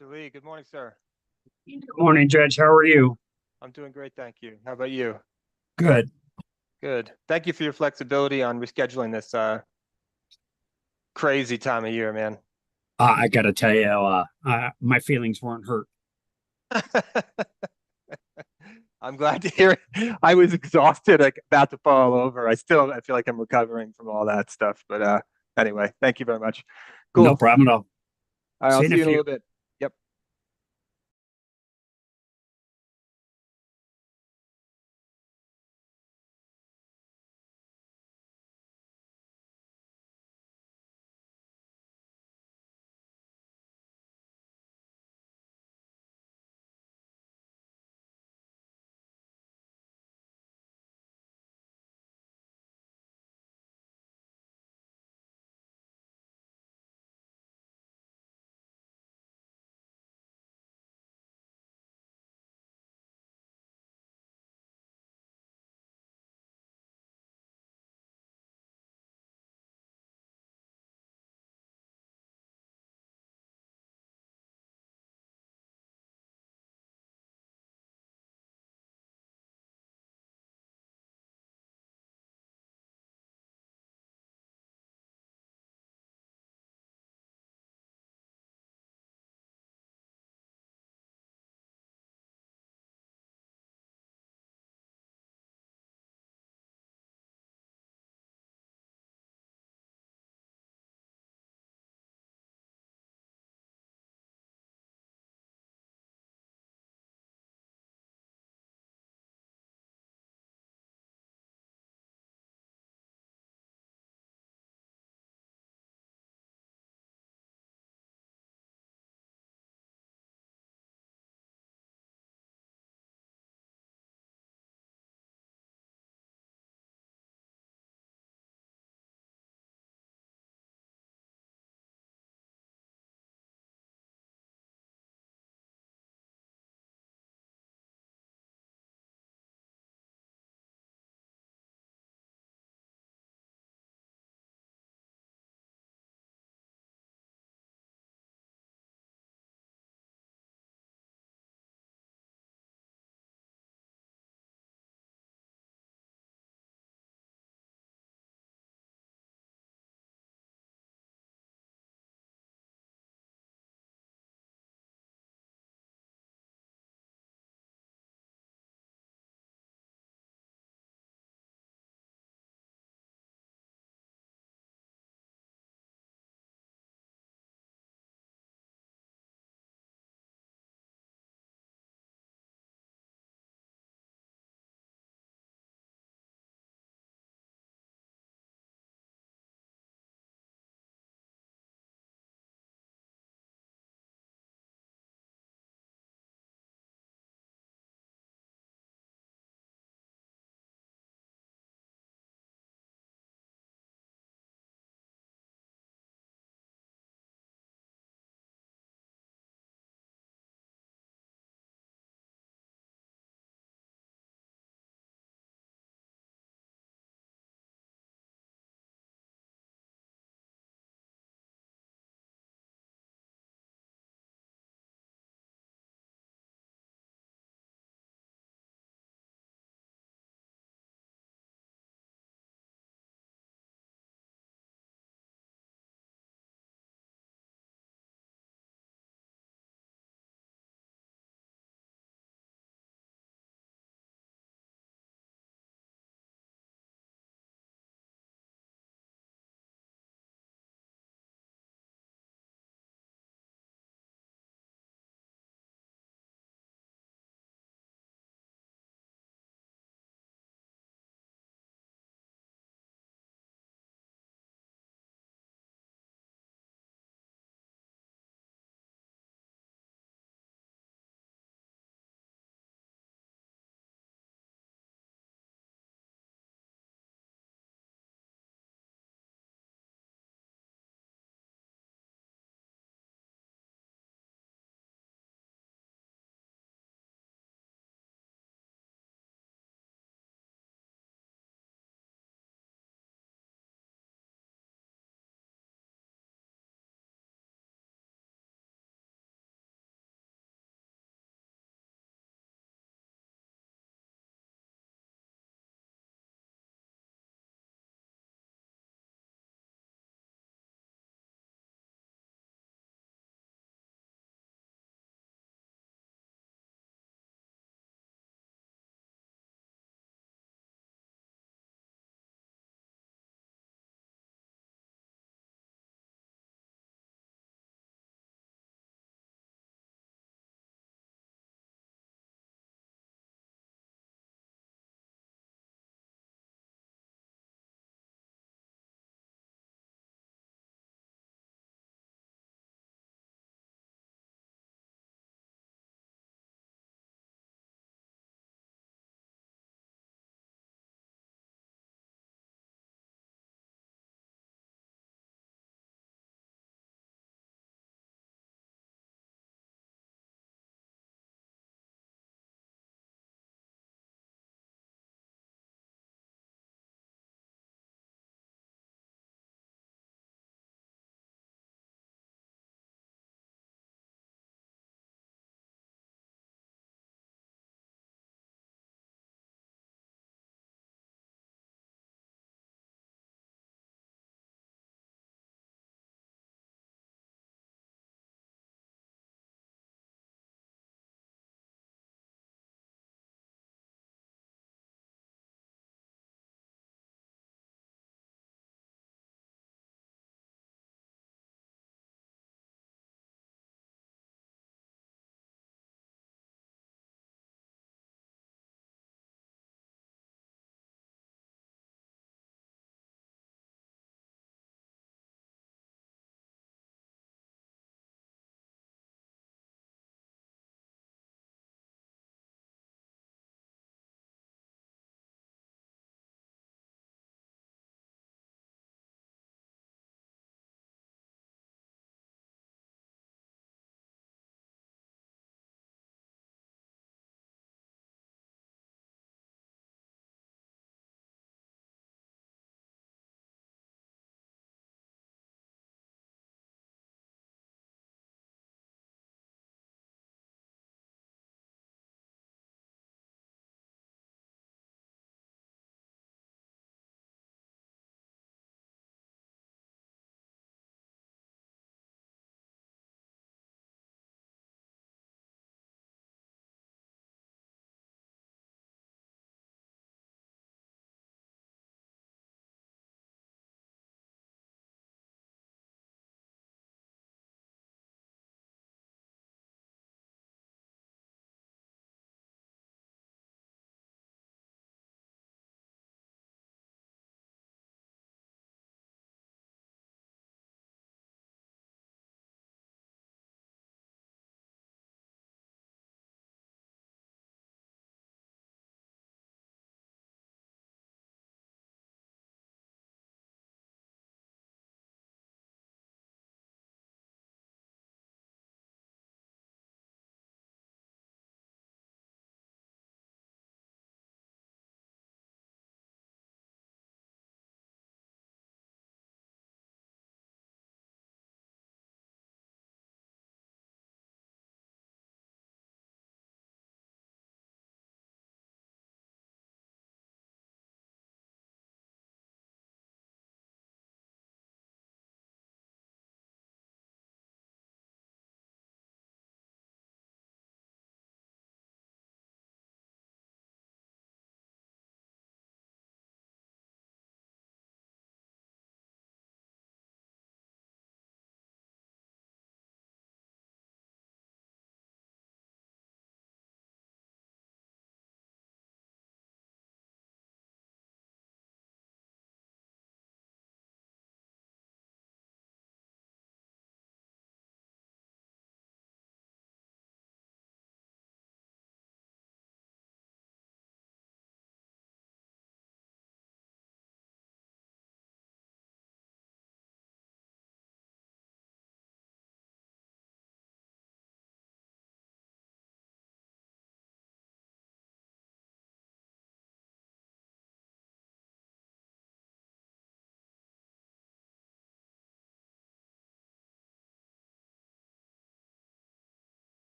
Mr. Lee, good morning, sir. Good morning, Judge. How are you? I'm doing great, thank you. How about you? Good. Good. Thank you for your flexibility on rescheduling this crazy time of year, man. I got to tell you, my feelings weren't hurt. I'm glad to hear it. I was exhausted, like about to fall over. I feel like I'm recovering from all that stuff. But anyway, thank you very much. No Cool. problem at all. All right, I'll See you in see a you in a few. little bit. Yep.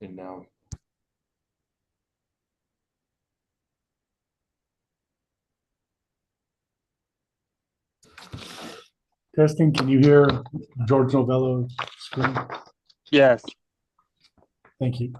And now, Testing, can you hear George Novello's screen? Yes. Thank you.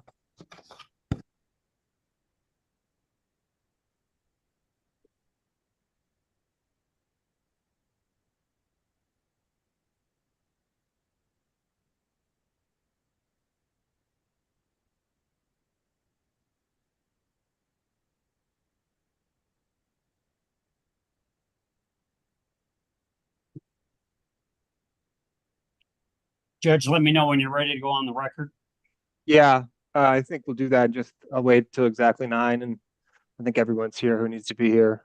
Judge, let me know when you're ready to go on the record. Yeah, I think we'll do that. Just I'll wait till exactly 9, and I think everyone's here who needs to be here.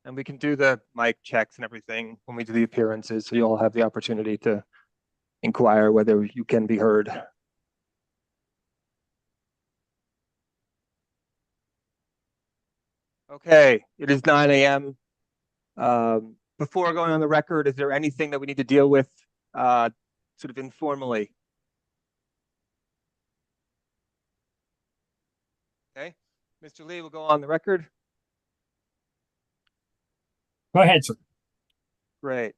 And we can do the mic checks and everything when we do the appearances, so you all have the opportunity to inquire whether you can be heard. Okay, it is 9 a.m. Before going on the record, is there anything that we need to deal with sort of informally? Okay, Mr. Lee will go on the record. Go ahead, sir. Great.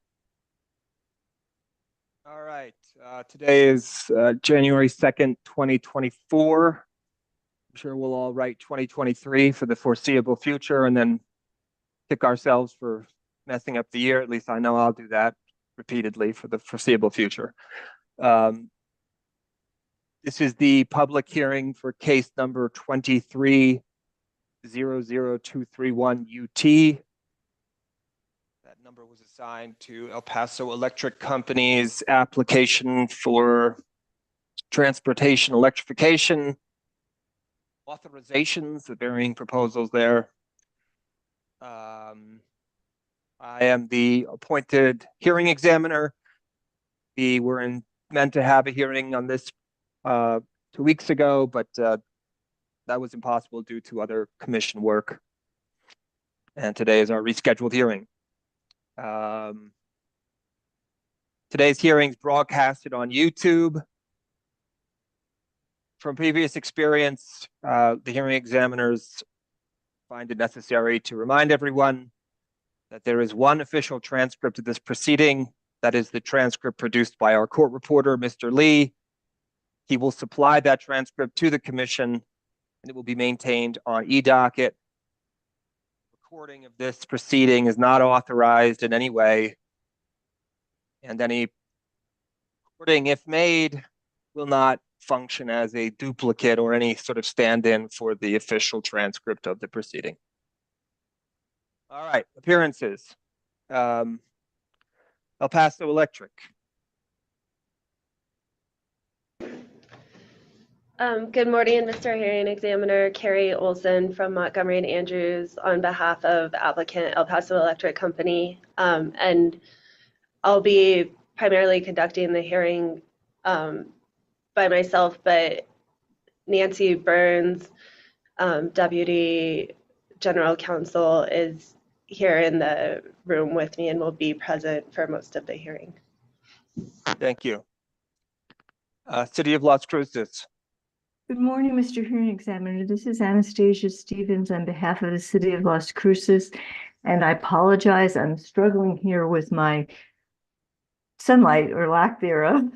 All right, today is January 2nd, 2024. I'm sure we'll all write 2023 for the foreseeable future and then kick ourselves for messing up the year. At least I know I'll do that repeatedly for the foreseeable future. This is the public hearing for case number 2300231 UT. That number was assigned to El Paso Electric Company's application for transportation electrification authorizations, the varying proposals there. I am the appointed hearing examiner. We were meant to have a hearing on this 2 weeks ago, but that was impossible due to other commission work. And today is our rescheduled hearing. Today's hearing is broadcasted on YouTube. From previous experience, the hearing examiners find it necessary to remind everyone that there is one official transcript of this proceeding. That is the transcript produced by our court reporter, Mr. Lee. He will supply that transcript to the commission, and it will be maintained on eDocket. Recording of this proceeding is not authorized in any way, and any recording, if made, will not function as a duplicate or any sort of stand-in for the official transcript of the proceeding. All right, appearances. El Paso Electric. Good morning, Mr. Hearing Examiner. Carrie Olson from Montgomery and Andrews on behalf of applicant El Paso Electric Company. And I'll be primarily conducting the hearing by myself, but Nancy Burns, Deputy General Counsel, is here in the room with me and will be present for most of the hearing. Thank you. City of Las Cruces. Good morning, Mr. Hearing Examiner. This is Anastasia Stevens on behalf of the City of Las Cruces, and I apologize. I'm struggling here with my sunlight or lack thereof.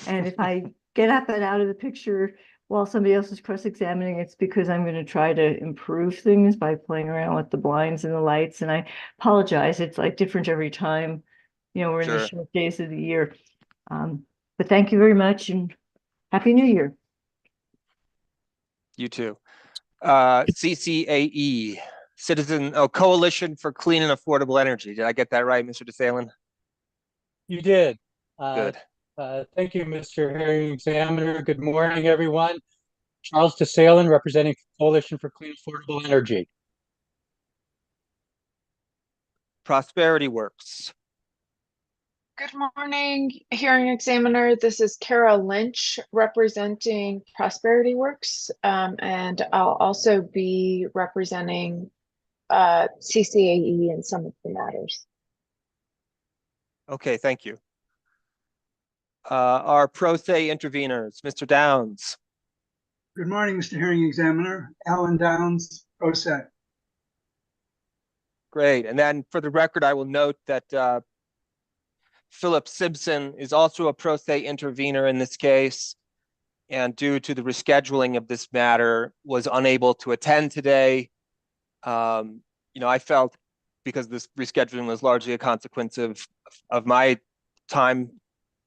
And if I get up and out of the picture while somebody else is cross-examining, it's because I'm going to try to improve things by playing around with the blinds and the lights. And I apologize. It's like different every time. You know, we're in the Sure. short days of the year. But thank you very much and Happy New Year. You too. CCAE, Coalition for Clean and Affordable Energy. Did I get that right, Mr. DeSalen? You did. Good. Thank you, Mr. Hearing Examiner. Good morning, everyone. Charles DeSalen, representing Coalition for Clean Affordable Energy. Prosperity Works. Good morning, Hearing Examiner. This is Kara Lynch representing Prosperity Works, and I'll also be representing CCAE in some of the matters. Okay, thank you. Our pro se interveners, Mr. Downs. Good morning, Mr. Hearing Examiner. Alan Downs, pro se. Great. And then for the record, I will note that Philip Simpson is also a pro se intervener in this case, and due to the rescheduling of this matter, was unable to attend today. I felt because this rescheduling was largely a consequence of my time,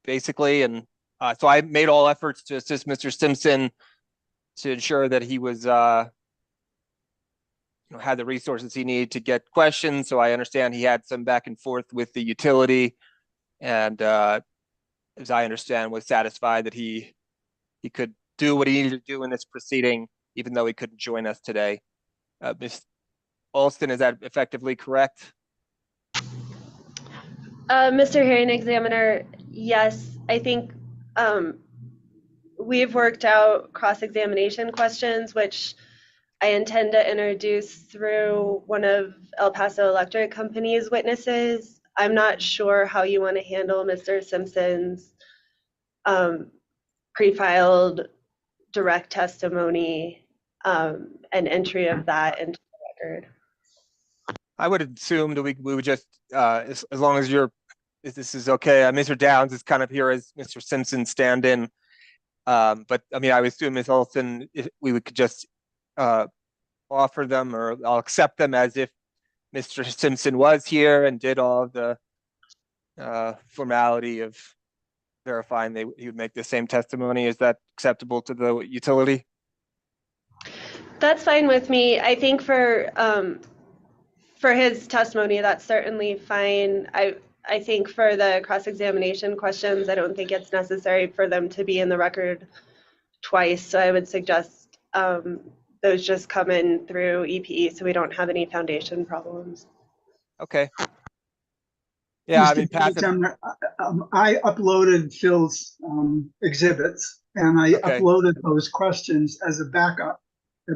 basically, and so I made all efforts to assist Mr. Simpson to ensure that he was had the resources he needed to get questions. So I understand he had some back and forth with the utility, and as I understand, was satisfied that he could do what he needed to do in this proceeding, even though he couldn't join us today. Ms. Alston, is that effectively correct? Mr. Hearing Examiner, yes, I think we've worked out cross-examination questions, which I intend to introduce through one of El Paso Electric Company's witnesses. I'm not sure how you want to handle Mr. Simpson's pre-filed direct testimony and entry of that into the record. I would assume that we would just, as long as if this is okay, Mr. Downs is kind of here as Mr. Simpson's stand-in. But I mean, I would assume Ms. Olson, if we could just offer them, or I'll accept them as if Mr. Simpson was here and did all of the formality of verifying he would make the same testimony. Is that acceptable to the utility? That's fine with me. I think for his testimony, that's certainly fine. I think for the cross-examination questions, I don't think it's necessary for them to be in the record twice. So I would suggest those just come in through EPE so we don't have any foundation problems. Okay. Yeah, I Mr. mean, Hearing Examiner, I uploaded Phil's exhibits, and I Okay. uploaded those questions as a backup.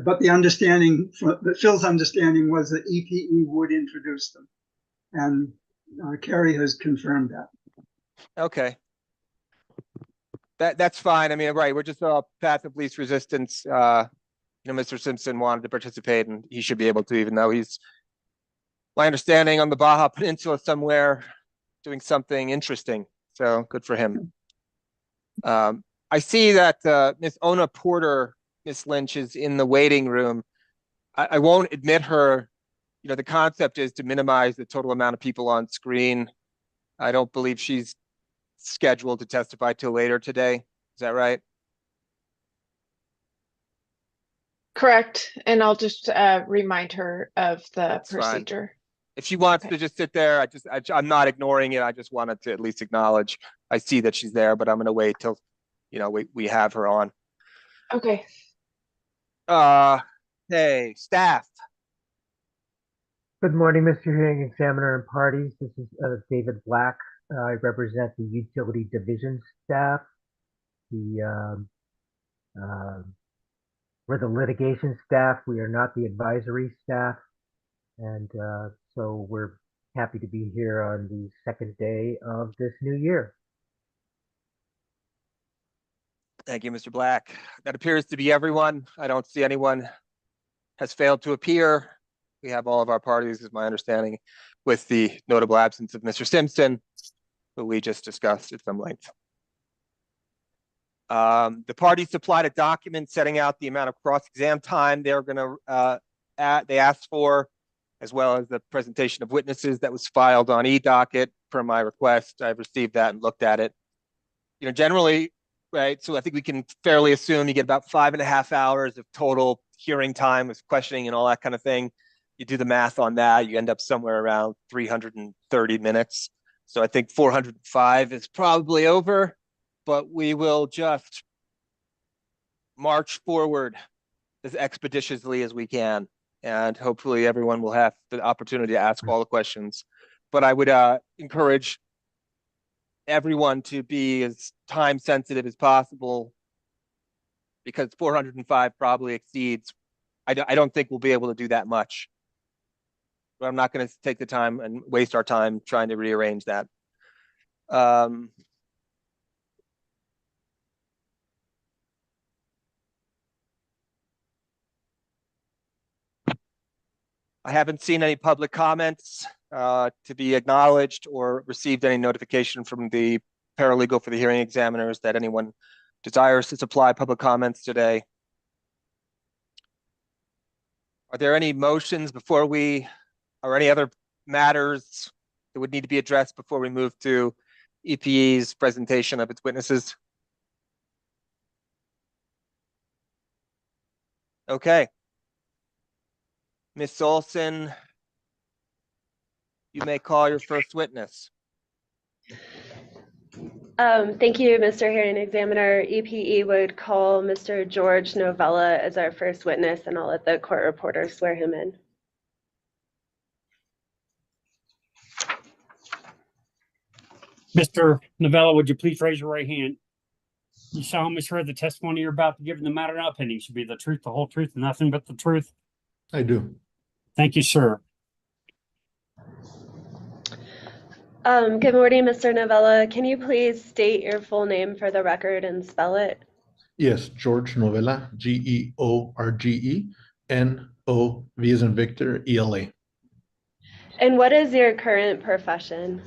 But Phil's understanding was that EPE would introduce them. And Carrie has confirmed that. Okay. That's fine. I mean, right, we're just a path of least resistance. Mr. Simpson wanted to participate, and he should be able to, even though he's, my understanding, on the Baja Peninsula somewhere doing something interesting. So good for him. I see that Miss Ona Porter, Miss Lynch, is in the waiting room. I won't admit her. The concept is to minimize the total amount of people on screen. I don't believe she's scheduled to testify till later today. Is that right? Correct. And I'll just remind her of the That's fine. procedure. If she wants Okay. to just sit there, I'm not ignoring it. I just wanted to at least acknowledge. I see that she's there, but I'm going to wait till, we have her on. Okay. Hey, staff. Good morning, Mr. Hearing Examiner and parties. This is David Black. I represent the utility division staff. We're the litigation staff. We are not the advisory staff. And so we're happy to be here on the second day of this new year. Thank you, Mr. Black. That appears to be everyone. I don't see anyone has failed to appear. We have all of our parties, is my understanding, with the notable absence of Mr. Simpson, who we just discussed at some length. The parties supplied a document setting out the amount of cross-exam time they're going to they asked for, as well as the presentation of witnesses that was filed on eDocket per my request. I've received that and looked at it. Generally, right, so I think we can fairly assume you get about 5.5 hours of total hearing time with questioning and all that kind of thing. You do the math on that, you end up somewhere around 330 minutes. So I think 405 is probably over, but we will just march forward as expeditiously as we can. And hopefully everyone will have the opportunity to ask all the questions. But I would encourage everyone to be as time sensitive as possible, because 405 probably exceeds. I don't think we'll be able to do that much. But I'm not going to take the time and waste our time trying to rearrange that. I haven't seen any public comments to be acknowledged or received any notification from the paralegal for the hearing examiners that anyone desires to supply public comments today. Are there any motions before we, or any other matters that would need to be addressed before we move to EPE's presentation of its witnesses? Okay. Ms. Olson, you may call your first witness. Thank you, Mr. Hearing Examiner. EPE would call Mr. George Novella as our first witness, and I'll let the court reporter swear him in. Mr. Novella, would you please raise your right hand? You solemnly swear the testimony you're about to give in the matter now pending should be the truth, the whole truth, and nothing but the truth? I do. Thank you, sir. Good morning, Mr. Novella. Can you please state your full name for the record and spell it? Yes, George Novella, George, N-O-V as in Victor, E-L-A. And what is your current profession?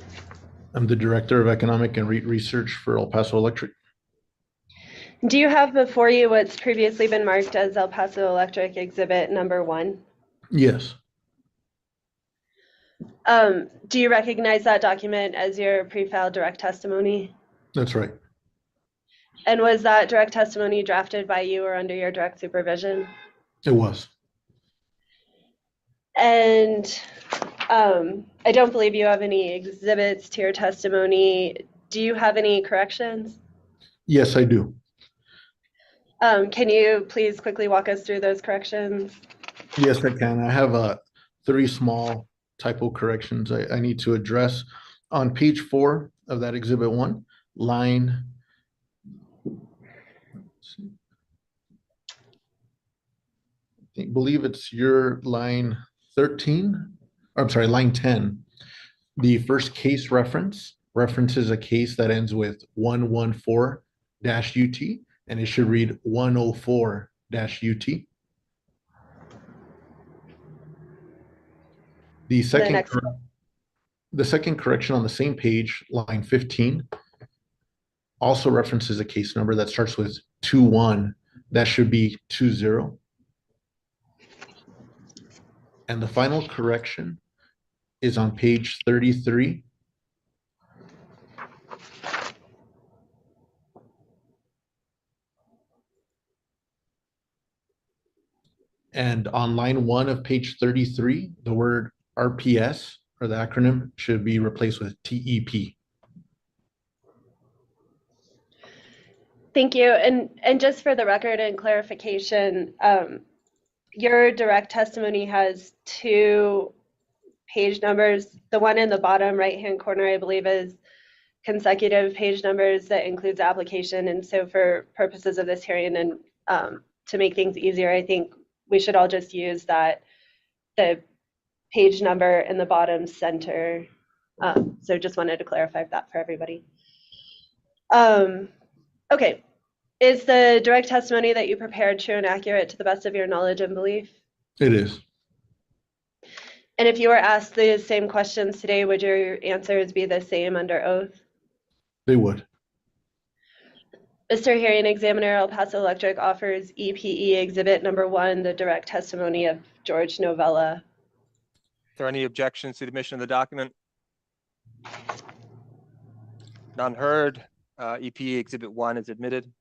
I'm the Director of Economic and REIT Research for El Paso Electric. Do you have before you what's previously been marked as El Paso Electric Exhibit number 1? Yes, Do you recognize that document as your pre-filed direct testimony? that's right. And was that direct testimony drafted by you or under your direct supervision? It was. And I don't believe you have any exhibits to your testimony. Do you have any corrections? Yes, I do. Can you please quickly walk us through those corrections? Yes, I can. I have 3 small typo corrections I need to address. On page 4 of that Exhibit 1, line, I believe it's your line 13, or I'm sorry, line 10. The first case references a case that ends with 114-UT, and it should read 104-UT. The second correction on the same page, line 15, also references a case number that starts with 21. That should be 20. And the final correction is on page 33. And on line 1 of page 33, the word RPS, or the acronym, should be replaced with TEP. Thank you. And just for the record and clarification, your direct testimony has 2 page numbers. The one in the bottom right-hand corner, I believe, is consecutive page numbers that includes application. And so for purposes of this hearing and to make things easier, I think we should all just use that, the page number in the bottom center. So just wanted to clarify that for everybody. Okay. Is the direct testimony that you prepared true and accurate to the best of your knowledge and belief? It is. And if you were asked the same questions today, would your answers be the same under oath? They would. Mr. Hearing Examiner, El Paso Electric offers EPE Exhibit number 1, the direct testimony of George Novella. Are there any objections to the admission of the document? None heard. EPE Exhibit 1 is admitted.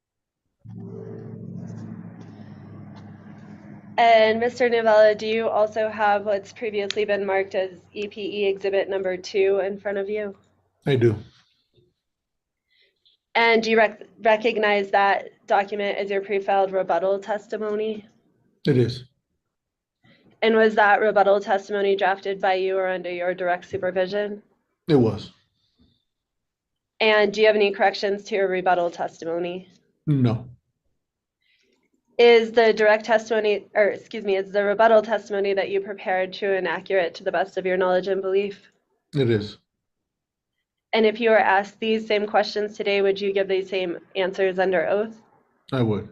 And Mr. Novella, do you also have what's previously been marked as EPE Exhibit number 2 in front of you? I do. And do you recognize that document as your pre-filed rebuttal testimony? It is. And was that rebuttal testimony drafted by you or under your direct supervision? It was. And do you have any corrections to your rebuttal testimony? No. Is the direct testimony, or excuse me, is the rebuttal testimony that you prepared true and accurate to the best of your knowledge and belief? It is. And if you were asked these same questions today, would you give these same answers under oath? I would.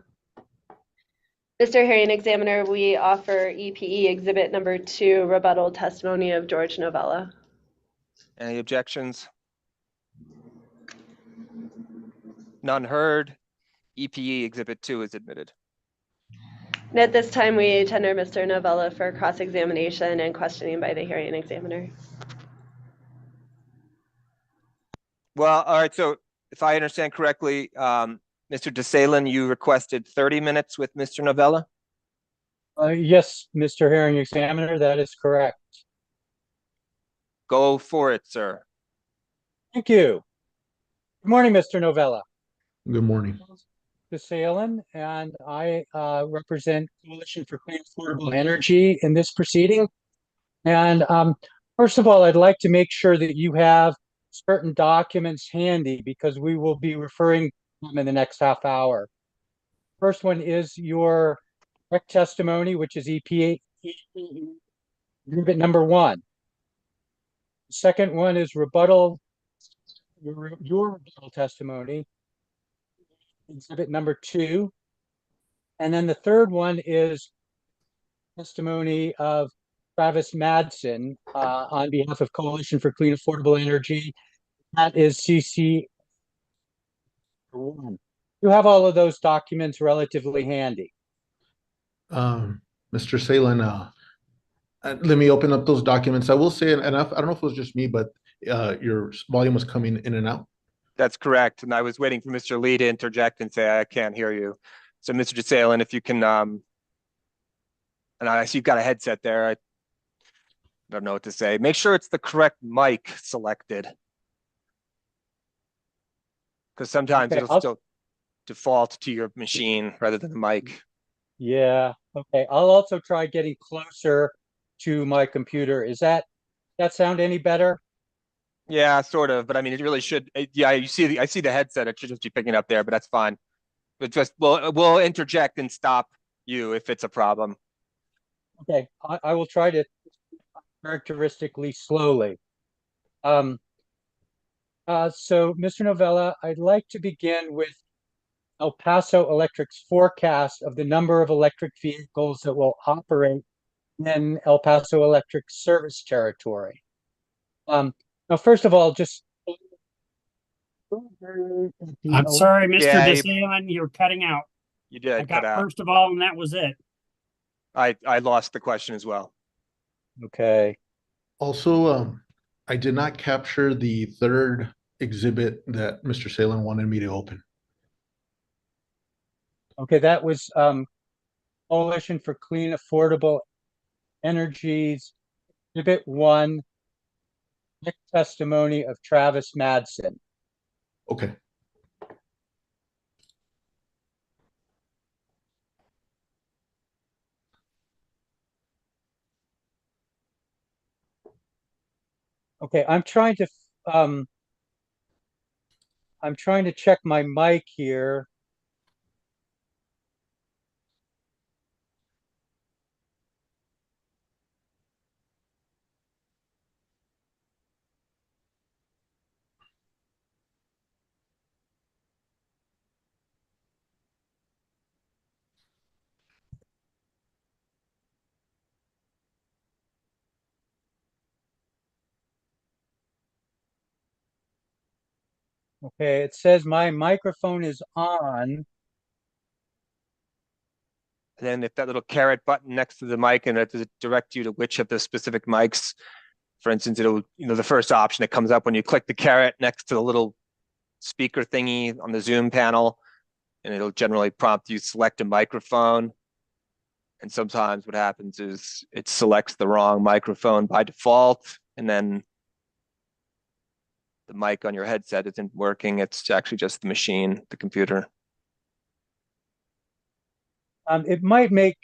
Mr. Hearing Examiner, we offer EPE Exhibit Number 2, rebuttal testimony of George Novella. Any objections? None heard. EPE Exhibit 2 is admitted. And at this time, we tender Mr. Novella for cross-examination and questioning by the Hearing Examiner. Well, all right, so if I understand correctly, Mr. DeSalen, you requested 30 minutes with Mr. Novella? Yes, Mr. Hearing Examiner, that is correct. Go for it, sir. Thank you. Good morning, Mr. Novella. Good morning. DeSalen, and I represent Coalition for Clean Affordable Energy in this proceeding. And first of all, I'd like to make sure that you have certain documents handy because we will be referring to them in the next half hour. First one is your direct testimony, which is EPE Exhibit Number 1. The second one is rebuttal, your rebuttal testimony, Exhibit Number 2. And then the third one is testimony of Travis Madsen on behalf of Coalition for Clean Affordable Energy. That is CC 1. You have all of those documents relatively handy. Mr. Salen, let me open up those documents. I will say, and I don't know if it was just me, but your volume was coming in and out. That's correct. And I was waiting for Mr. Lee to interject and say, I can't hear you. So Mr. DeSalen, if you can, and I see you've got a headset there. I don't know what to say. Make sure it's the correct mic selected. Because sometimes Okay, it'll still default to your machine rather than the mic. Yeah. Okay. I'll also try getting closer to my computer. Is that sound any better? Yeah, sort of. But I mean, it really should. Yeah, I see the headset. It should just be picking up there, but that's fine. But just we'll interject and stop you if it's a problem. Okay. I will try to characteristically slowly. So, Mr. Novella, I'd like to begin with El Paso Electric's forecast of the number of electric vehicles that will operate in El Paso Electric's service territory. Now, first of all, just I'm sorry, Mr. Yeah, DeSalen, you're cutting out. You I did got cut out. first of all, and that was it. I lost the question as well. Okay. Also, I did not capture the third exhibit that Mr. Salen wanted me to open. Okay, that was Coalition for Clean Affordable Energies Exhibit 1, testimony of Travis Madsen. Okay. Okay, I'm trying to check my mic here. Okay, it says my microphone is on. And then if that little caret button next to the mic and it does direct you to which of the specific mics, for instance, it'll, the first option that comes up when you click the caret next to the little speaker thingy on the Zoom panel, and it'll generally prompt you select a microphone. And sometimes what happens is it selects the wrong microphone by default, and then the mic on your headset isn't working. It's actually just the machine, the computer. It might make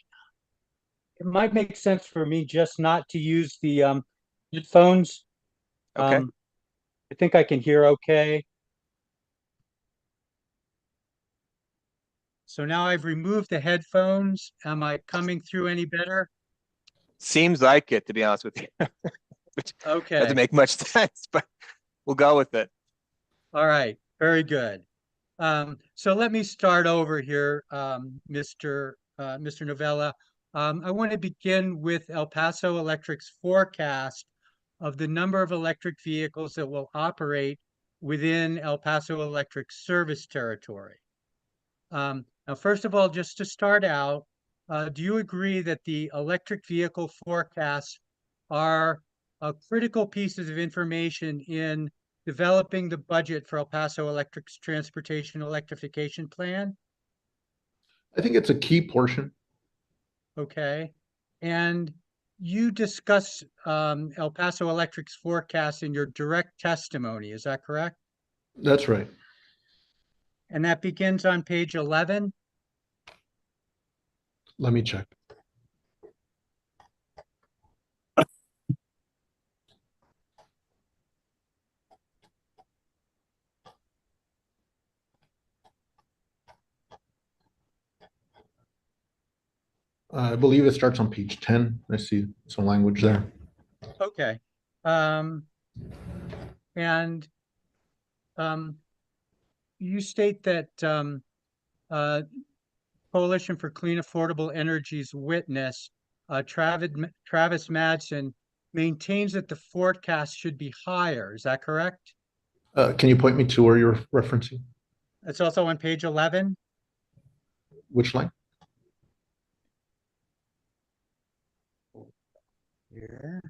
sense for me just not to use the headphones. Okay. I think I can hear okay. So now I've removed the headphones. Am I coming through any better? Seems like it, to be honest with you. Which Okay. doesn't make much sense, but we'll go with it. All right. Very good. So let me start over here, Mr. Mr. Novella. I want to begin with El Paso Electric's forecast of the number of electric vehicles that will operate within El Paso Electric service territory. Now, first of all, just to start out, do you agree that the electric vehicle forecasts are critical pieces of information in developing the budget for El Paso Electric's transportation electrification plan? I think it's a key portion. Okay. And you discuss El Paso Electric's forecast in your direct testimony, is that correct? That's right. And that begins on page 11? Let me check. I believe it starts on page 10. I see some language there. Okay. And you state that Coalition for Clean Affordable Energy's witness, Travis Madsen, maintains that the forecast should be higher. Is that correct? Can you point me to where you're referencing? It's also on page 11. Which line? Here.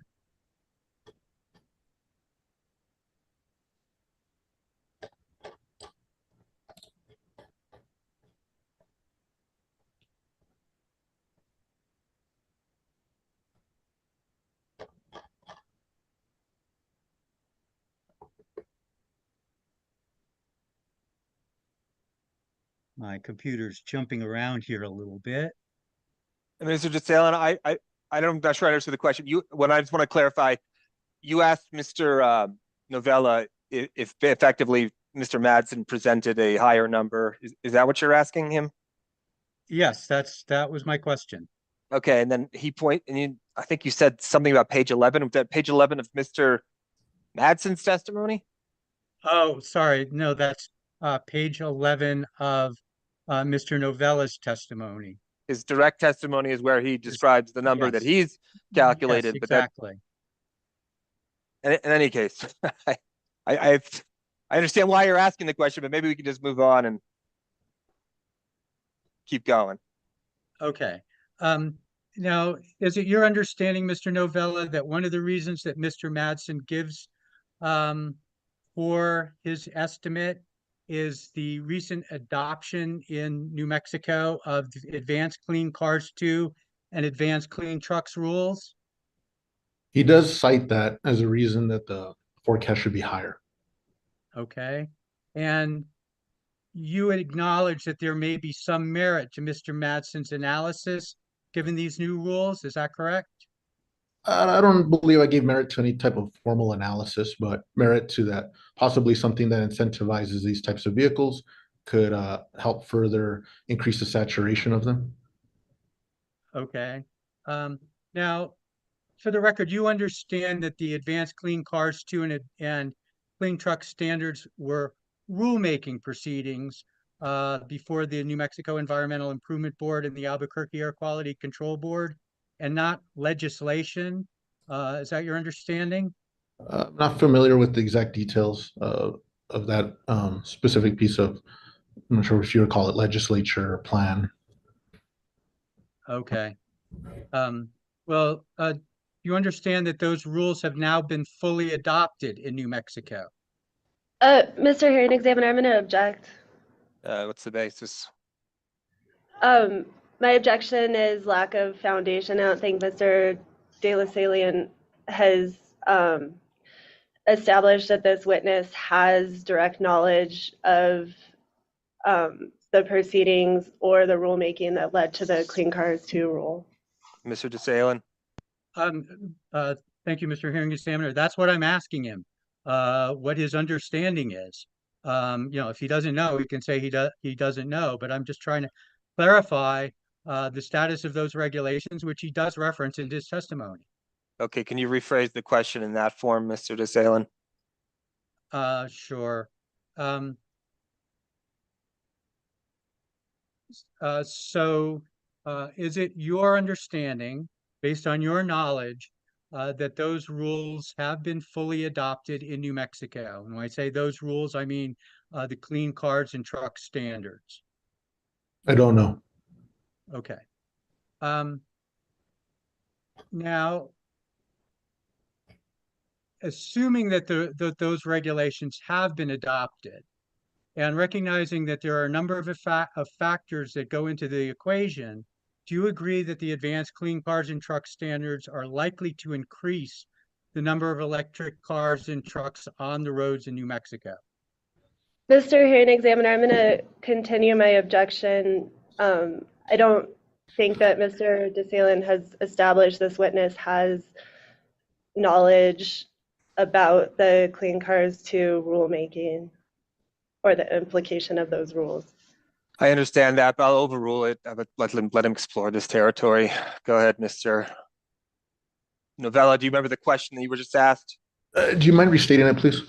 My computer's jumping around here a little bit. And Mr. DeSalen, I'm not sure I understood the question. I just want to clarify, you asked Mr. Novella if effectively Mr. Madsen presented a higher number. Is that what you're asking him? Yes, that was my question. Okay, and then I think you said something about page 11. Was that page 11 of Mr. Madsen's testimony? Oh, sorry. No, that's page 11 of Mr. Novella's testimony. His direct testimony is where he describes the number that he's calculated. Yes, but exactly. in any case, I understand why you're asking the question, but maybe we can just move on and keep going. Okay. Now, is it your understanding, Mr. Novella, that one of the reasons that Mr. Madsen gives for his estimate is the recent adoption in New Mexico of the Advanced Clean Cars 2 and Advanced Clean Trucks rules? He does cite that as a reason that the forecast should be higher. Okay. And you acknowledge that there may be some merit to Mr. Madsen's analysis given these new rules. Is that correct? I don't believe I gave merit to any type of formal analysis, but merit to that possibly something that incentivizes these types of vehicles could help further increase the saturation of them. Okay. Now, for the record, you understand that the Advanced Clean Cars 2 and Clean Truck Standards were rulemaking proceedings before the New Mexico Environmental Improvement Board and the Albuquerque Air Quality Control Board, and not legislation. Is that your understanding? I'm not familiar with the exact details of that specific piece of, I'm not sure if you would call it legislature or plan. Okay. Well, you understand that those rules have now been fully adopted in New Mexico? Mr. Hearing Examiner, I'm going to object. What's the basis? My objection is lack of foundation. I don't think Mr. De La Salient has established that this witness has direct knowledge of the proceedings or the rulemaking that led to the Clean Cars 2 rule. Mr. DeSalen? Thank you, Mr. Hearing Examiner. That's what I'm asking him, what his understanding is. If he doesn't know, he can say he doesn't know, but I'm just trying to clarify the status of those regulations, which he does reference in his testimony. Okay, can you rephrase the question in that form, Mr. DeSalen? Sure. So is it your understanding, based on your knowledge, that those rules have been fully adopted in New Mexico? And when I say those rules, I mean the clean cars and truck standards. I don't know. Okay. Now, assuming that those regulations have been adopted, and recognizing that there are a number of factors that go into the equation, do you agree that the advanced clean cars and truck standards are likely to increase the number of electric cars and trucks on the roads in New Mexico? Mr. Hearing Examiner, I'm going to continue my objection. I don't think that Mr. DeSalen has established this witness has knowledge about the Clean Cars 2 rulemaking or the implication of those rules. I understand that, but I'll overrule it. Let him explore this territory. Go ahead, Mr. Novella. Do you remember the question that you were just asked? Do you mind restating it, please?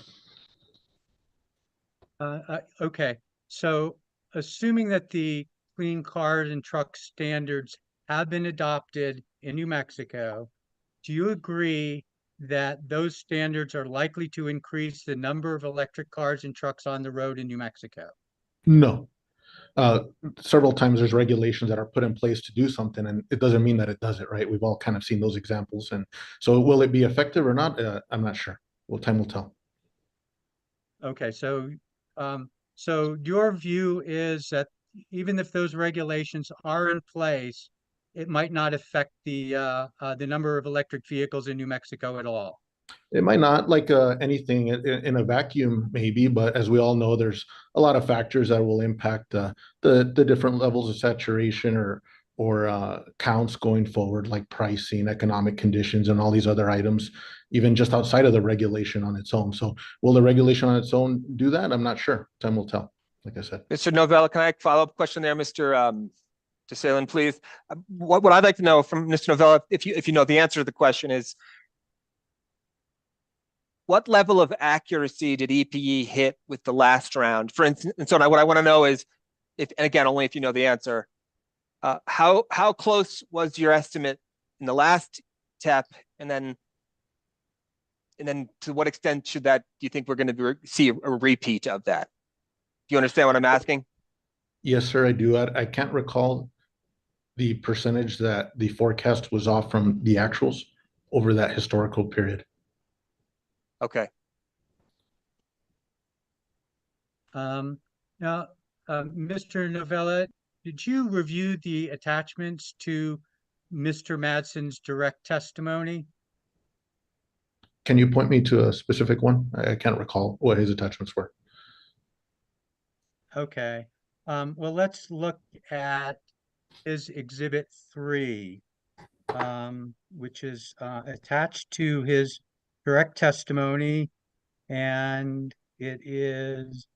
Okay, so assuming that the clean cars and truck standards have been adopted in New Mexico, do you agree that those standards are likely to increase the number of electric cars and trucks on the road in New Mexico? No. Several times there's regulations that are put in place to do something, and it doesn't mean that it does it, right? We've all kind of seen those examples. And so will it be effective or not? I'm not sure. Well, time will tell. Okay, so your view is that even if those regulations are in place, it might not affect the number of electric vehicles in New Mexico at all. It might not, like anything in a vacuum, maybe, but as we all know, there's a lot of factors that will impact the different levels of saturation or counts going forward, like pricing, economic conditions, and all these other items, even just outside of the regulation on its own. So will the regulation on its own do that? I'm not sure. Time will tell, like I said. Mr. Novella, can I follow up question there, Mr. DeSalen, please? What I'd like to know from Mr. Novella, if you know the answer to the question, is what level of accuracy did EPE hit with the last round? For instance, and so what I want to know is, and again, only if you know the answer, how close was your estimate in the last TEP, and then to what extent do you think we're going to see a repeat of that? Do you understand what I'm asking? Yes, sir, I do. I can't recall the percentage that the forecast was off from the actuals over that historical period. Okay. Now, Mr. Novella, did you review the attachments to Mr. Madsen's direct testimony? Can you point me to a specific one? I can't recall what his attachments were. Okay. Well, let's look at his Exhibit 3, which is attached to his direct testimony, and it is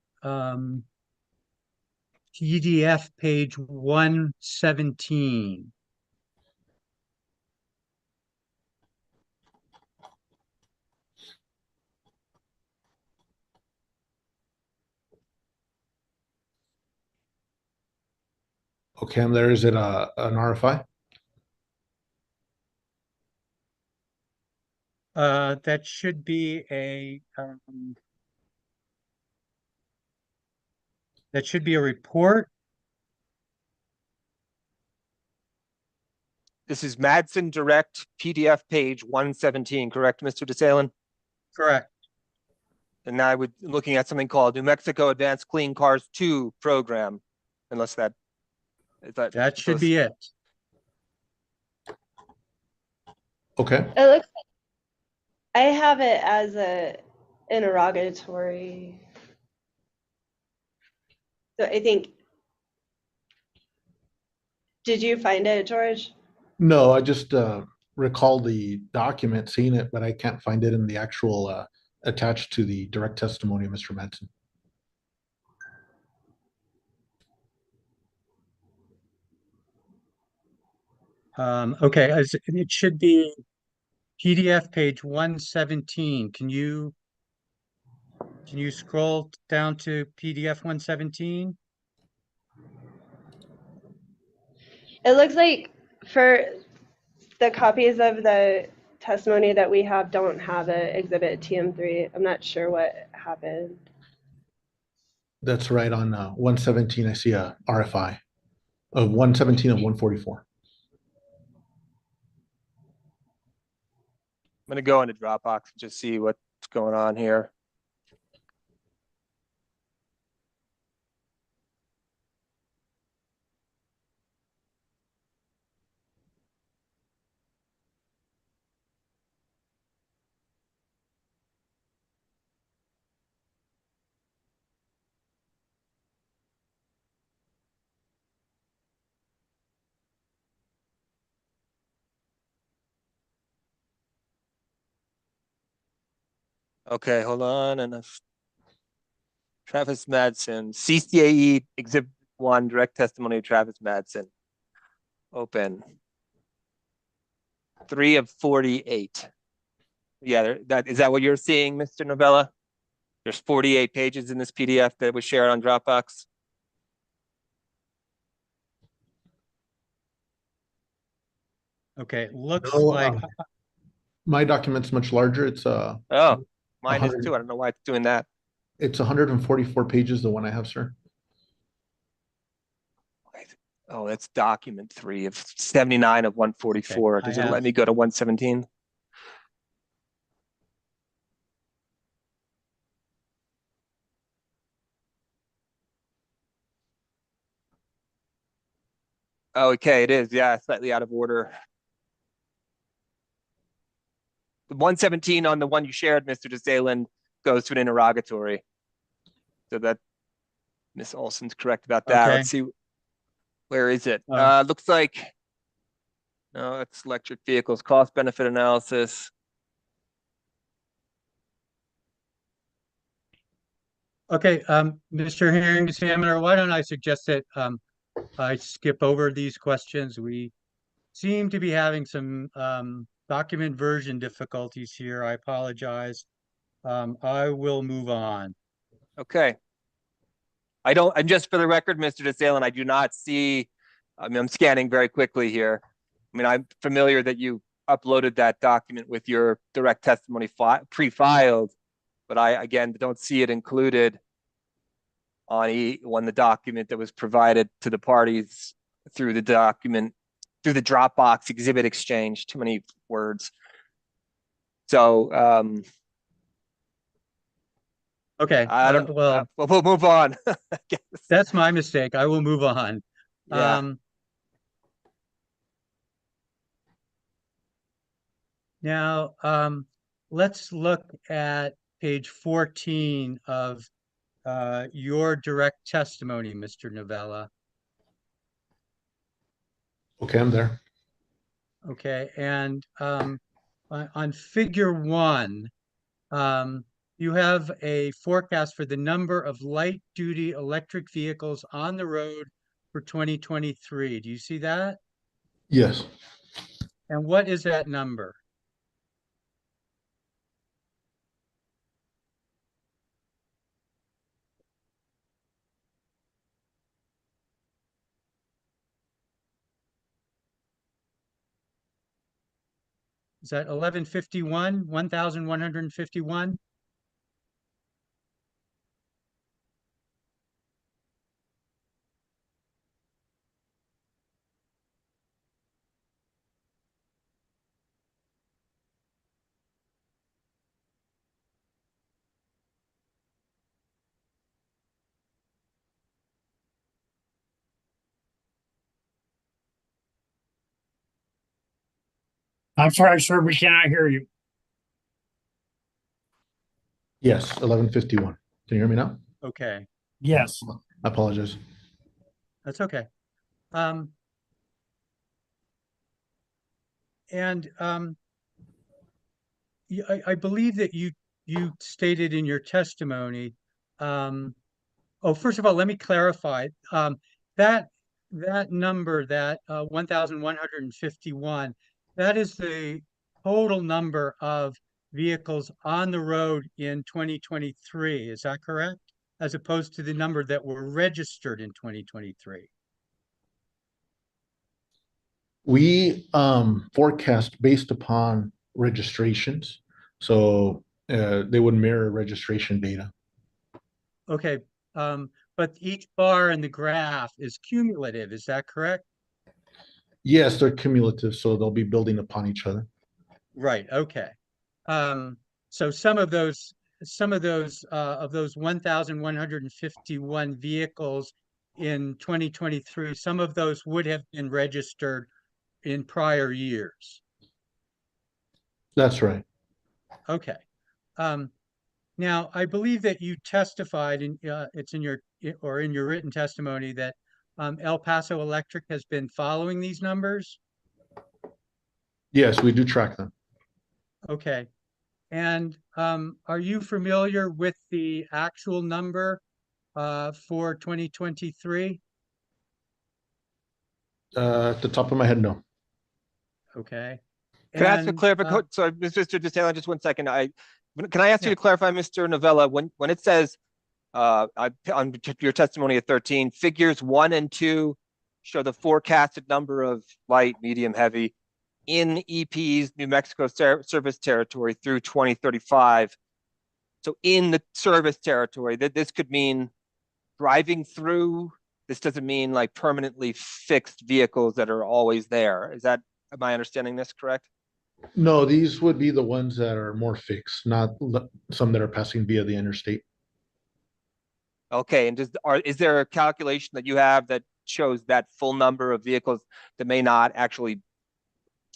PDF page 117. Okay, and there is it an RFI? That should be a report. This is Madsen Direct PDF page 117, correct, Mr. DeSalen? Correct. And now I would looking at something called New Mexico Advanced Clean Cars 2 program, unless that should be it. Okay. It looks like I have it as a interrogatory. So I think, did you find it, George? No, I just recall the document, seeing it, but I can't find it in the actual attached to the direct testimony of Mr. Madsen. Okay, it should be PDF page 117. Can you scroll down to PDF 117? It looks like for the copies of the testimony that we have don't have a exhibit TM3. I'm not sure what happened. That's right on 117. I see a RFI of 117 of 144. I'm gonna go into Dropbox and just see what's going on here. Okay, hold on. And Travis Madsen, CCAE Exhibit 1, direct testimony of Travis Madsen. Open. 3 of 48. Yeah, is that what you're seeing, Mr. Novella? There's 48 pages in this PDF that was shared on Dropbox. Okay, looks No, like my document's much larger. It's Oh, mine is 100. too. I don't know why it's doing that. It's 144 pages, the one I have, sir. Oh, that's document 3 of 79 of 144. Okay, I Does it have- let me go to 117? Oh, okay, it is. Yeah, slightly out of order. The 117 on the one you shared, Mr. DeSalen, goes to an interrogatory. So that Miss Olson's correct about that. Okay. Let's see. Where is it? Um, Looks like, no, it's electric vehicles, cost benefit analysis. Okay, Mr. Hearing Examiner, why don't I suggest that I skip over these questions? We seem to be having some document version difficulties here. I apologize. I will move on. Okay. And just for the record, Mr. DeSalen, I do not see, I mean, I'm scanning very quickly here. I mean, I'm familiar that you uploaded that document with your direct testimony pre-filed, but I, again, don't see it included on the document that was provided to the parties through the Dropbox exhibit exchange. Too many words. So, Okay, I don't, well, we'll move on. I guess. that's my mistake. I will move on. Yeah. Now, let's look at page 14 of your direct testimony, Mr. Novella. Okay, I'm there. Okay, and on figure 1, you have a forecast for the number of light-duty electric vehicles on the road for 2023. Do you see that? Yes. And what is that number? Is that 1151, 1,151? I'm sorry, sir, we cannot hear you. Yes, 1151. Can you hear me now? Okay, Yes. I apologize. that's okay. And I believe that you stated in your testimony. Oh, first of all, let me clarify. That number, that 1,151, that is the total number of vehicles on the road in 2023. Is that correct? As opposed to the number that were registered in 2023. We forecast based upon registrations, so they would mirror registration data. Okay, but each bar in the graph is cumulative, is that correct? Yes, they're cumulative, so they'll be building upon each other. Right, okay. So some of those of those 1,151 vehicles in 2023, some of those would have been registered in prior years. That's right. Okay. Now, I believe that you testified in it's in your written testimony that El Paso Electric has been following these numbers. Yes, we do track them. Okay. And are you familiar with the actual number for 2023? At the top of my head, no. Okay. Can I ask a And, clarification? Sorry, Mr. DeSalem, just 1 second. Can I ask you Yeah. to clarify, Mr. Novella, when it says on your testimony at 13, figures 1 and 2 show the forecasted number of light, medium, heavy in EP's New Mexico service territory through 2035. So in the service territory, that this could mean driving through. This doesn't mean like permanently fixed vehicles that are always there. Am I understanding this correct? No, these would be the ones that are more fixed, not some that are passing via the interstate. Okay, and is there a calculation that you have that shows that full number of vehicles that may not actually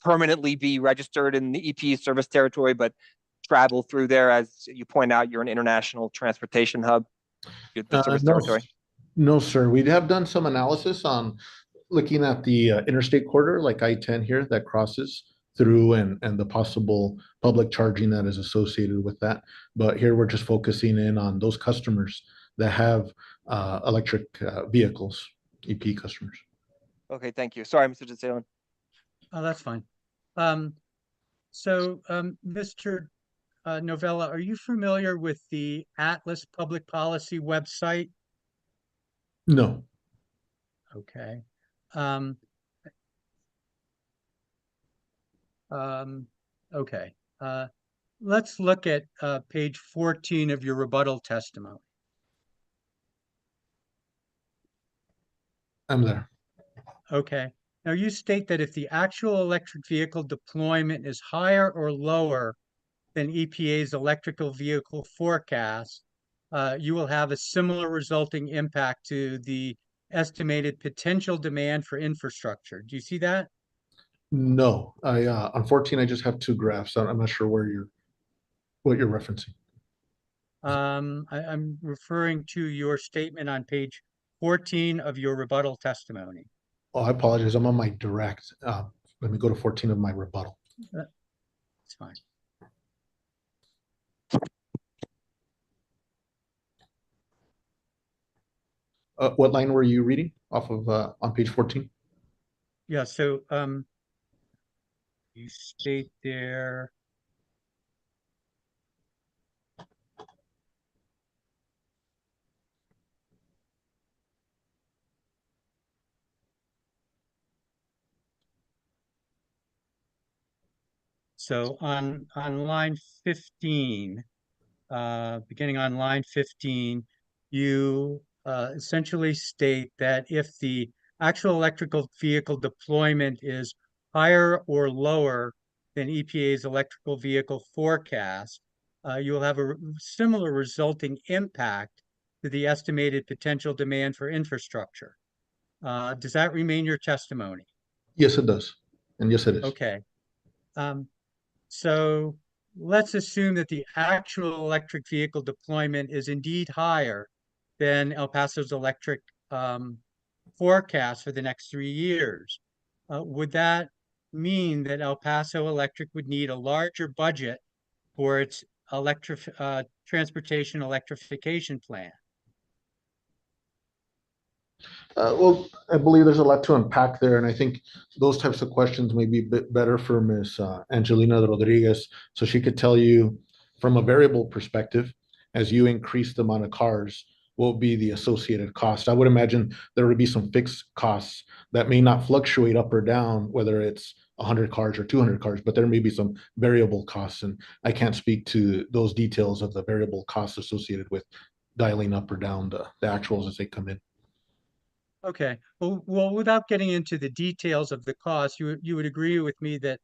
permanently be registered in the EP service territory, but travel through there? As you point out, you're an international transportation hub, the service territory. No, sir. We have done some analysis on looking at the interstate corridor, like I-10 here, that crosses through and the possible public charging that is associated with that. But here we're just focusing in on those customers that have electric vehicles, EP customers. Okay, thank you. Sorry, Mr. DeSalem. Oh, that's fine. Mr. Novella, are you familiar with the Atlas Public Policy website? No. Okay. Okay. Let's look at page 14 of your rebuttal testimony. I'm there. Okay. Now you state that if the actual electric vehicle deployment is higher or lower than EPA's electrical vehicle forecast, you will have a similar resulting impact to the estimated potential demand for infrastructure. Do you see that? No, on 14, I just have 2 graphs. I'm not sure what you're referencing. I'm referring to your statement on page 14 of your rebuttal testimony. Oh, I apologize. I'm on my direct. Let me go to 14 of my rebuttal. It's fine. What line were you reading off of on page 14? Yeah, so you state there. So on line 15, beginning on line 15, you essentially state that if the actual electrical vehicle deployment is higher or lower than EPA's electrical vehicle forecast, you will have a similar resulting impact to the estimated potential demand for infrastructure. Does that remain your testimony? Yes, it does. And yes, it is. Okay. So let's assume that the actual electric vehicle deployment is indeed higher than El Paso's electric forecast for the next 3 years. Would that mean that El Paso Electric would need a larger budget for its transportation electrification plan? Well, I believe there's a lot to unpack there, and I think those types of questions may be a bit better for Ms. Angelina Rodriguez, so she could tell you from a variable perspective, as you increase the amount of cars, will be the associated cost. I would imagine there would be some fixed costs that may not fluctuate up or down, whether it's 100 cars or 200 cars, but there may be some variable costs. And I can't speak to those details of the variable costs associated with dialing up or down the actuals as they come in. Okay. Well, without getting into the details of the cost, you would agree with me that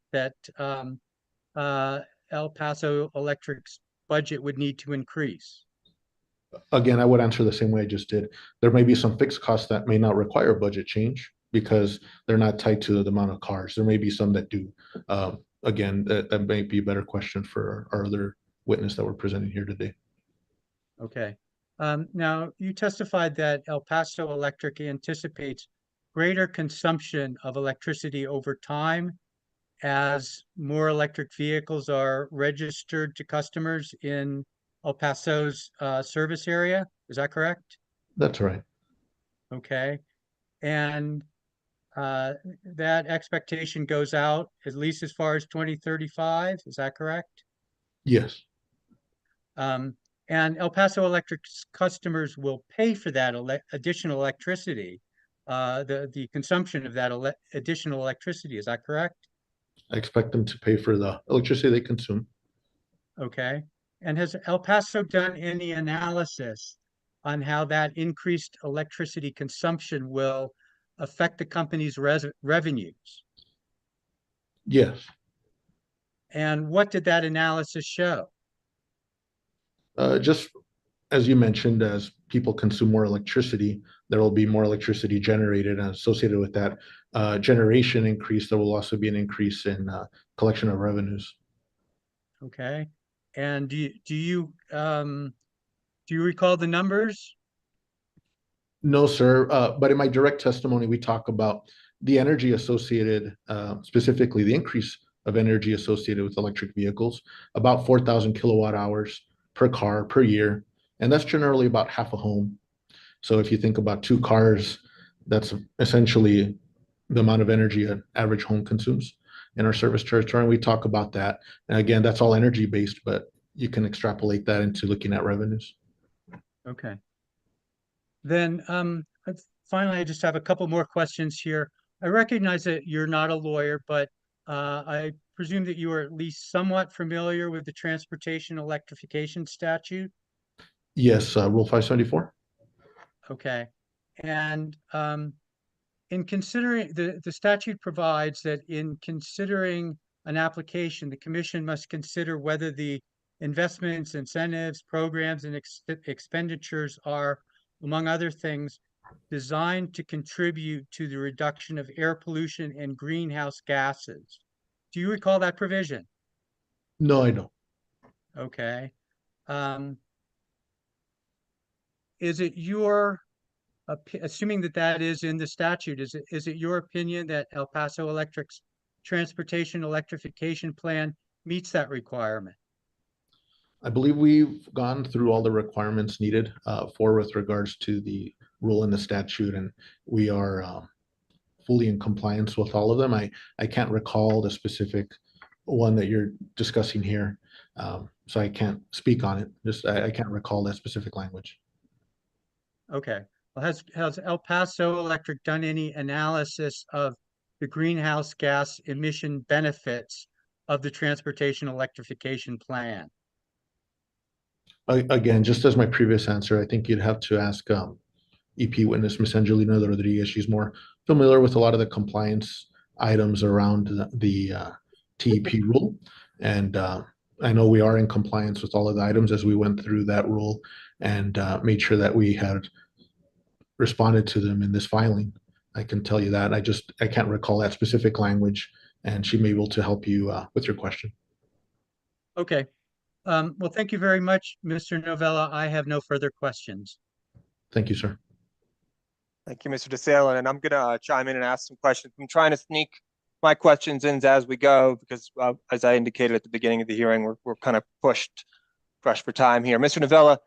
El Paso Electric's budget would need to increase. Again, I would answer the same way I just did. There may be some fixed costs that may not require a budget change because they're not tied to the amount of cars. There may be some that do. Again, that may be a better question for our other witness that we're presenting here today. Okay. Now, you testified that El Paso Electric anticipates greater consumption of electricity over time as more electric vehicles are registered to customers in El Paso's service area. Is that correct? That's right. Okay. And that expectation goes out at least as far as 2035. Is that correct? Yes. And El Paso Electric's customers will pay for that additional electricity, the consumption of that additional electricity. Is that correct? I expect them to pay for the electricity they consume. Okay. And has El Paso done any analysis on how that increased electricity consumption will affect the company's revenues? Yes. And what did that analysis show? Just as you mentioned, as people consume more electricity, there will be more electricity generated, and associated with that generation increase, there will also be an increase in collection of revenues. Okay. And do you recall the numbers? No, sir. But in my direct testimony, we talk about the energy associated, specifically the increase of energy associated with electric vehicles, about 4,000 kilowatt hours per car per year. And that's generally about half a home. So if you think about 2 cars, that's essentially the amount of energy an average home consumes in our service territory. And we talk about that. And again, that's all energy based, but you can extrapolate that into looking at revenues. Okay. Then finally, I just have a couple more questions here. I recognize that you're not a lawyer, but I presume that you are at least somewhat familiar with the transportation electrification statute. Yes, Rule 574. Okay. And in considering the statute provides that in considering an application, the commission must consider whether the investments, incentives, programs, and expenditures are, among other things, designed to contribute to the reduction of air pollution and greenhouse gases. Do you recall that provision? No, I don't. Okay. Is it your, assuming that is in the statute, is it your opinion that El Paso Electric's transportation electrification plan meets that requirement? I believe we've gone through all the requirements needed with regards to the rule in the statute, and we are fully in compliance with all of them. I can't recall the specific one that you're discussing here, so I can't speak on it. I can't recall that specific language. Okay. Well, has El Paso Electric done any analysis of the greenhouse gas emission benefits of the transportation electrification plan? Again, just as my previous answer, I think you'd have to ask EP witness Ms. Angelina Rodriguez. She's more familiar with a lot of the compliance items around the TEP rule. And I know we are in compliance with all of the items as we went through that rule and made sure that we had responded to them in this filing. I can tell you that. I can't recall that specific language, and she may be able to help you with your question. Okay. Well, thank you very much, Mr. Novella. I have no further questions. Thank you, sir. Thank you, Mr. DeSalen. And I'm going to chime in and ask some questions. I'm trying to sneak my questions in as we go because, as I indicated at the beginning of the hearing, we're kind of pushed for time here. Mr. Novella,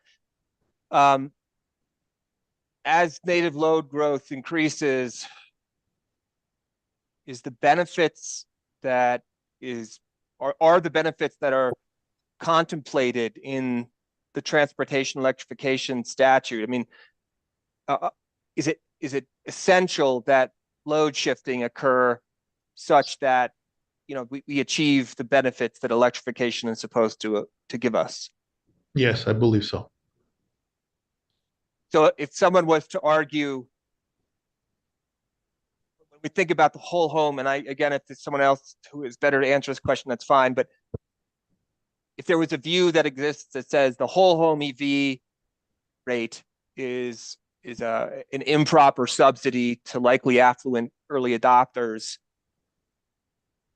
as native load growth increases, are the benefits that are contemplated in the transportation electrification statute? I mean, is it essential that load shifting occur such that, you know, we achieve the benefits that electrification is supposed to give us? Yes, I believe so. So if someone was to argue, when we think about the whole home, and again, if there's someone else who is better to answer this question, that's fine. But if there was a view that exists that says the whole home EV rate is an improper subsidy to likely affluent early adopters,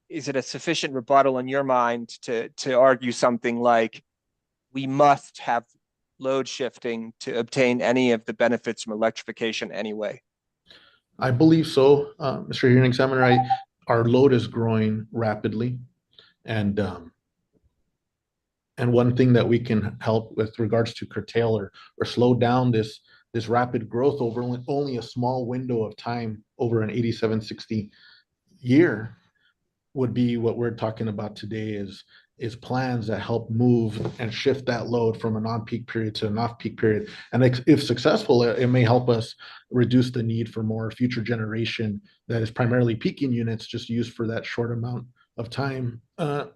is it a sufficient rebuttal in your mind to argue something like we must have load shifting to obtain any of the benefits from electrification anyway? I believe so, Mr. Hearing Examiner. Our load is growing rapidly, and one thing that we can help with regards to curtail or slow down this rapid growth over only a small window of time over an 8760 year would be what we're talking about today, is plans that help move and shift that load from an on-peak period to an off-peak period. And if successful, it may help us reduce the need for more future generation that is primarily peaking units just used for that short amount of time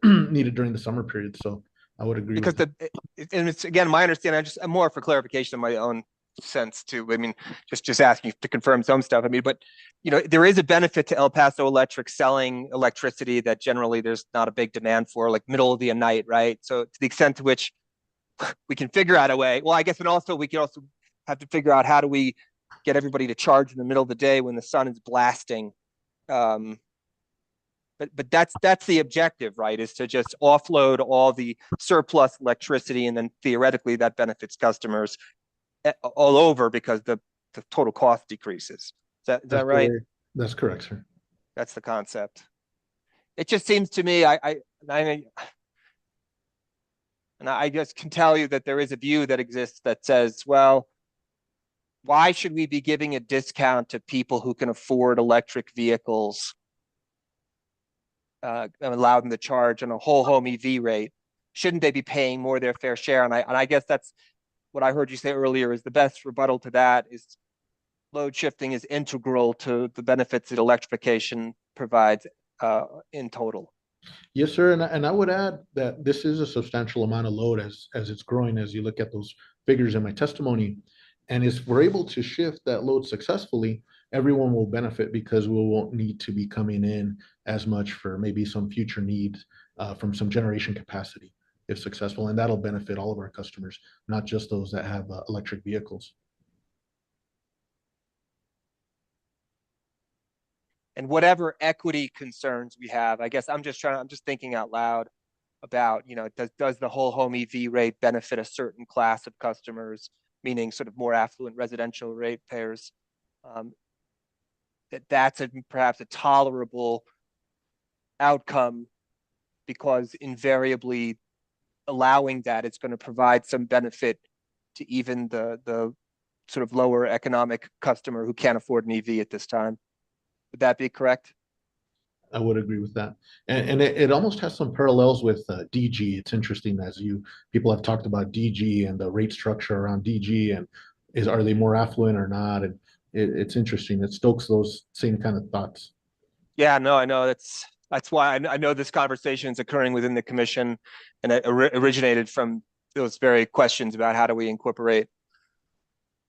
needed during the summer period. So I would agree. Because and it's, again, my understanding, I'm more for clarification of my own sense too. I mean, just asking to confirm some stuff. I mean, but you know, there is a benefit to El Paso Electric selling electricity that generally there's not a big demand for, like middle of the night, right? So to the extent to which we can figure out a way, well, I guess, and also we can also have to figure out how do we get everybody to charge in the middle of the day when the sun is blasting. But that's the objective, right? Is to just offload all the surplus electricity, and then theoretically that benefits customers all over because the total cost decreases. Is that right? That's correct, sir. That's the concept. It just seems to me, I just can tell you that there is a view that exists that says, well, why should we be giving a discount to people who can afford electric vehicles, and allow them to charge on a whole home EV rate? Shouldn't they be paying more their fair share? And I guess that's what I heard you say earlier, is the best rebuttal to that is load shifting is integral to the benefits that electrification provides in total. Yes, sir. And I would add that this is a substantial amount of load as it's growing, as you look at those figures in my testimony. And if we're able to shift that load successfully, everyone will benefit because we won't need to be coming in as much for maybe some future needs from some generation capacity if successful. And that'll benefit all of our customers, not just those that have electric vehicles. And whatever equity concerns we have, I guess I'm just thinking out loud about, you know, does the whole home EV rate benefit a certain class of customers, meaning sort of more affluent residential ratepayers? That's perhaps a tolerable outcome, because invariably allowing that, it's going to provide some benefit to even the sort of lower economic customer who can't afford an EV at this time. Would that be correct? I would agree with that. And it almost has some parallels with DG. It's interesting, as people have talked about DG and the rate structure around DG, and are they more affluent or not? And it's interesting. It stokes those same kind of thoughts. Yeah, no, I know. That's why I know this conversation is occurring within the commission, and it originated from those very questions about how do we incorporate,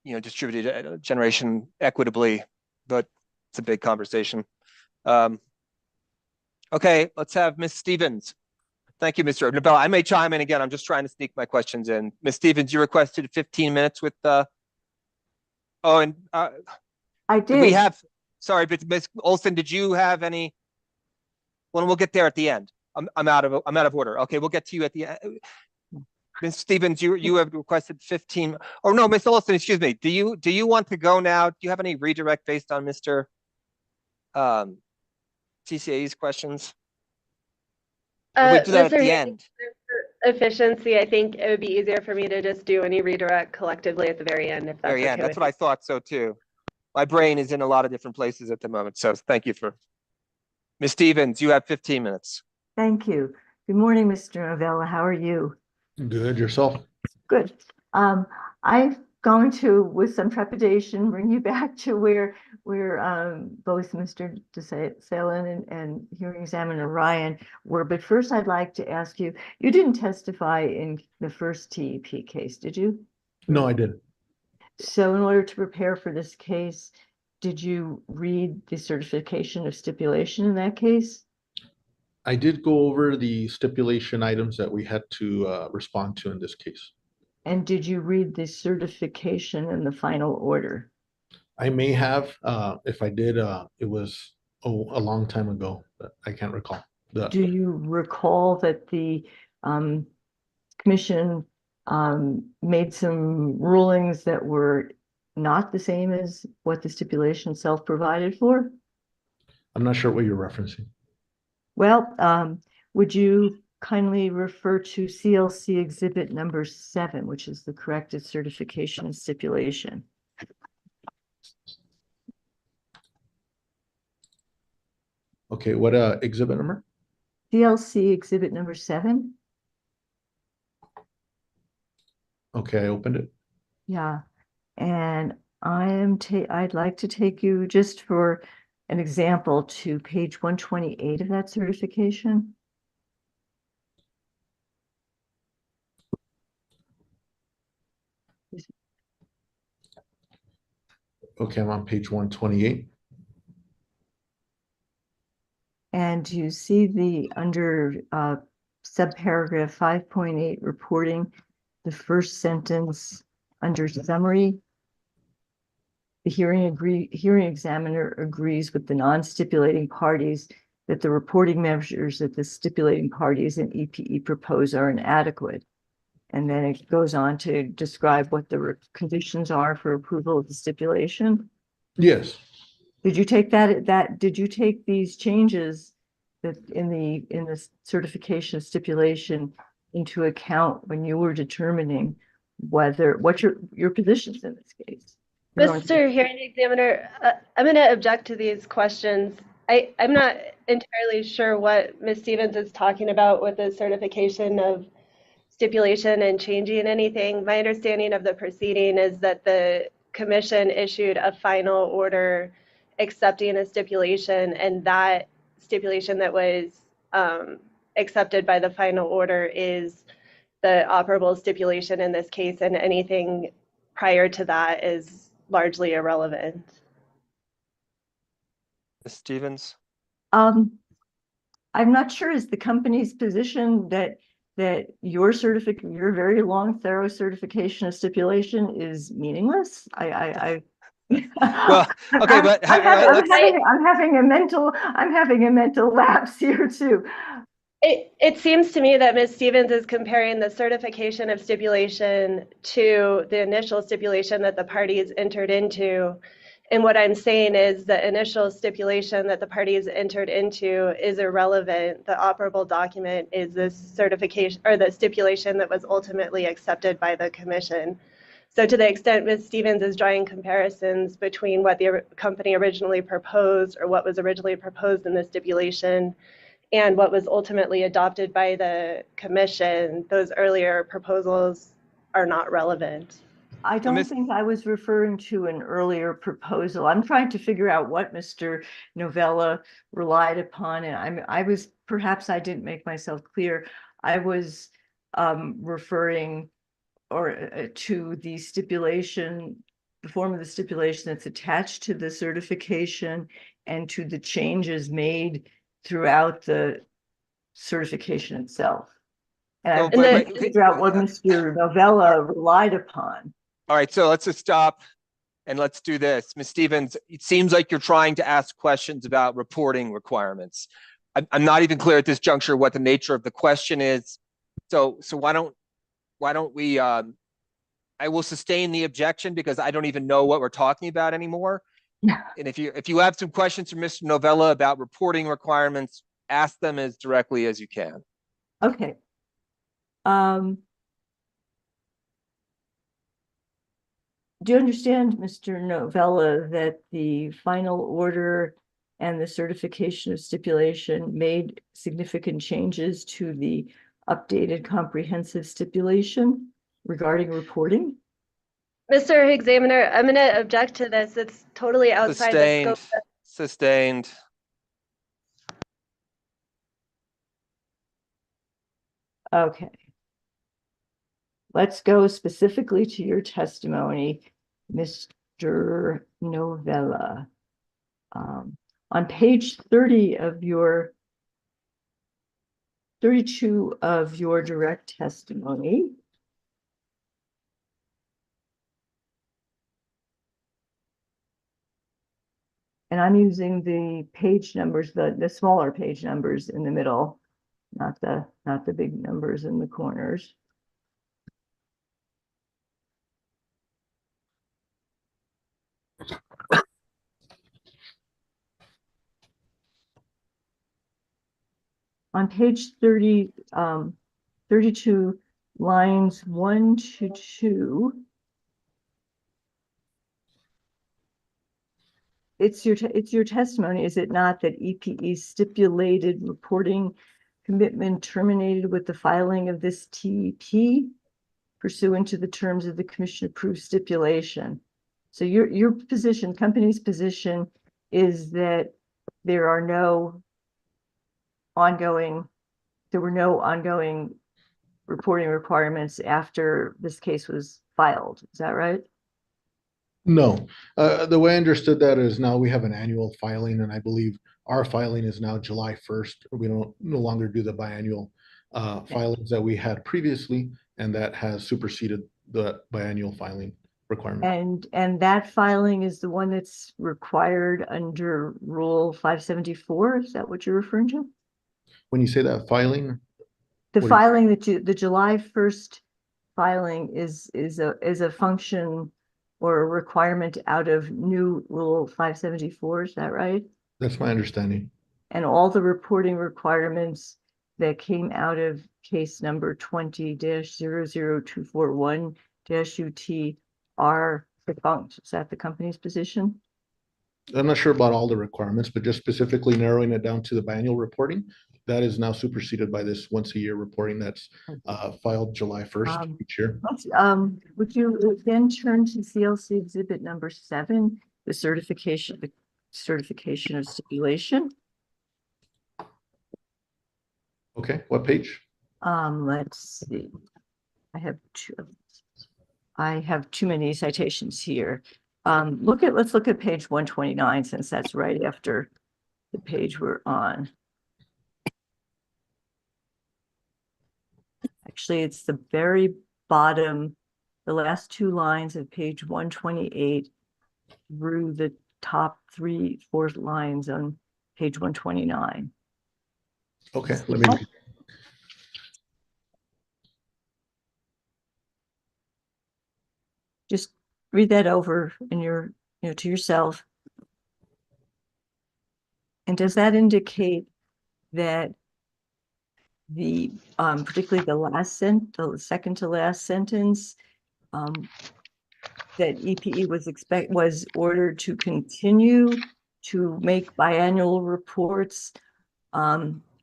you know, distributed generation equitably. But it's a big conversation. Okay, let's have Ms. Stevens. Thank you, Mr. Nabella. I may chime in again. I'm just trying to sneak my questions in. Ms. Stevens, you requested 15 minutes with I did. we have, sorry, but Ms. Olson, did you have any? Well, we'll get there at the end. I'm out of order. Okay, we'll get to you at the end. Ms. Stevens, you have requested 15. Oh no, Ms. Olson, excuse me. Do you want to go now? Do you have any redirect based on Mr. TCA's questions? We do that at the end. Efficiency, I think it would be easier for me to just do any redirect collectively at the very end, if that's Very end. That's what I thought so too. My brain is in a lot of different places at the moment. So thank you for. Ms. Stevens, you have 15 minutes. Thank you. Good morning, Mr. Novella. How are you? Good. Yourself? Good. I'm going to, with some trepidation, bring you back to where both Mr. DeSalen and hearing examiner Ryan were. But first, I'd like to ask you, you didn't testify in the first TEP case, did you? No, I didn't. So in order to prepare for this case, did you read the certification of stipulation in that case? I did go over the stipulation items that we had to respond to in this case. And did you read the certification in the final order? I may have, if I did, it was a long time ago, but I can't recall. Do you recall that the commission made some rulings that were not the same as what the stipulation itself provided for? I'm not sure what you're referencing. Well, would you kindly refer to CLC exhibit number 7, which is the corrected certification and stipulation? Okay, what exhibit number? CLC exhibit number 7. Okay, I opened it. Yeah, and I'd like to take you just for an example to page 128 of that certification. Okay, I'm on page 128. And you see the under subparagraph 5.8 reporting, the first sentence under summary. The hearing examiner agrees with the non-stipulating parties that the reporting measures that the stipulating parties and EPE propose are inadequate. And then it goes on to describe what the conditions are for approval of the stipulation. Yes. Did you take did you take these changes that in the certification of stipulation into account when you were determining what your positions in this case? Mr. Hearing Examiner, I'm going to object to these questions. I'm not entirely sure what Ms. Stevens is talking about with the certification of stipulation and changing anything. My understanding of the proceeding is that the commission issued a final order accepting a stipulation, and that stipulation that was accepted by the final order is the operable stipulation in this case, and anything prior to that is largely irrelevant. Ms. Stevens? I'm not sure is the company's position that your very long, thorough certification of stipulation is meaningless. Well, okay, but I'm having a mental lapse here too. It seems to me that Ms. Stevens is comparing the certification of stipulation to the initial stipulation that the parties entered into. And what I'm saying is the initial stipulation that the parties entered into is irrelevant. The operable document is this certification or the stipulation that was ultimately accepted by the commission. So to the extent Ms. Stevens is drawing comparisons between what the company originally proposed or what was originally proposed in the stipulation and what was ultimately adopted by the commission, those earlier proposals are not relevant. I don't think I was referring to an earlier proposal. I'm trying to figure out what Mr. Novella relied upon, and I was, perhaps I didn't make myself clear. I was referring to the stipulation, the form of the stipulation that's attached to the certification and to the changes made throughout the certification itself. And I'm trying to figure out what Mr. Novella relied upon. All right, so let's just stop and let's do this. Ms. Stevens, it seems like you're trying to ask questions about reporting requirements. I'm not even clear at this juncture what the nature of the question is. So why don't we, I will sustain the objection because I don't even know what we're talking about anymore. And if you have some questions from Mr. Novella about reporting requirements, ask them as directly as you can. Okay. Do you understand, Mr. Novella, that the final order and the certification of stipulation made significant changes to the updated comprehensive stipulation? regarding reporting? Mr. Examiner, I'm going to object to this. It's totally outside the Sustained, scope. sustained. Okay. Let's go specifically to your testimony, Mr. Novella. On page 32 of your direct testimony, and I'm using the page numbers, the smaller page numbers in the middle, not the big numbers in the corners. On page 32, lines 1 to 2, it's your testimony, is it not, that EPE's stipulated reporting commitment terminated with the filing of this TEP pursuant to the terms of the commission approved stipulation? So your position, company's position, is that there were no ongoing reporting requirements after this case was filed. Is that right? No, the way I understood that is now we have an annual filing, and I believe our filing is now July 1st. We no longer do the biannual filings that we had previously, and that has superseded the biannual filing requirement. And that filing is the one that's required under Rule 574. Is that what you're referring to? When you say that filing, The What do you- filing the July 1st filing is a function or a requirement out of new Rule 574, is that right? that's my understanding. And all the reporting requirements that came out of case number 20-00241-UT are defunct. Is that the company's position? I'm not sure about all the requirements, but just specifically narrowing it down to the biannual reporting, that is now superseded by this once a year reporting that's filed July 1st each year. Would you then turn to CLC exhibit number 7, the certification of stipulation? Okay, what page? Let's see. I have too many citations here. Let's look at page 129, since that's right after the page we're on. Actually, it's the very bottom, the last 2 lines of page 128 through the top 3-4 lines on page 129. Okay, let me. Just read that over in your, to yourself. And does that indicate that the particularly the second to last sentence, that EPE was ordered to continue to make biannual reports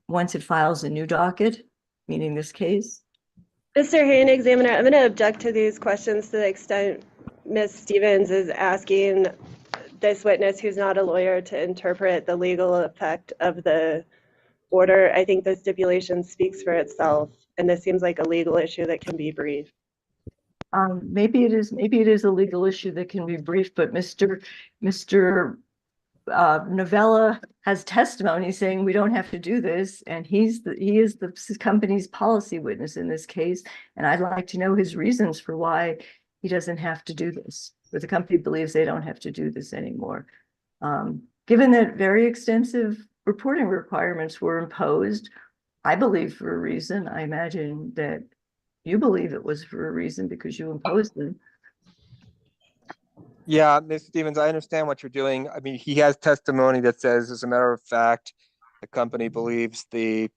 once it files a new docket, meaning this case? Mr. Hearing Examiner, I'm going to object to these questions to the extent Ms. Stevens is asking this witness, who's not a lawyer, to interpret the legal effect of the order. I think the stipulation speaks for itself, and this seems like a legal issue that can be briefed. Maybe it is a legal issue that can be briefed, but Mr. Novella has testimony saying we don't have to do this, and he is the company's policy witness in this case, and I'd like to know his reasons for why he doesn't have to do this, or the company believes they don't have to do this anymore. Given that very extensive reporting requirements were imposed, I believe for a reason. I imagine that you believe it was for a reason because you imposed them. Yeah, Ms. Stevens, I understand what you're doing. I mean, he has testimony that says, as a matter of fact, the company believes the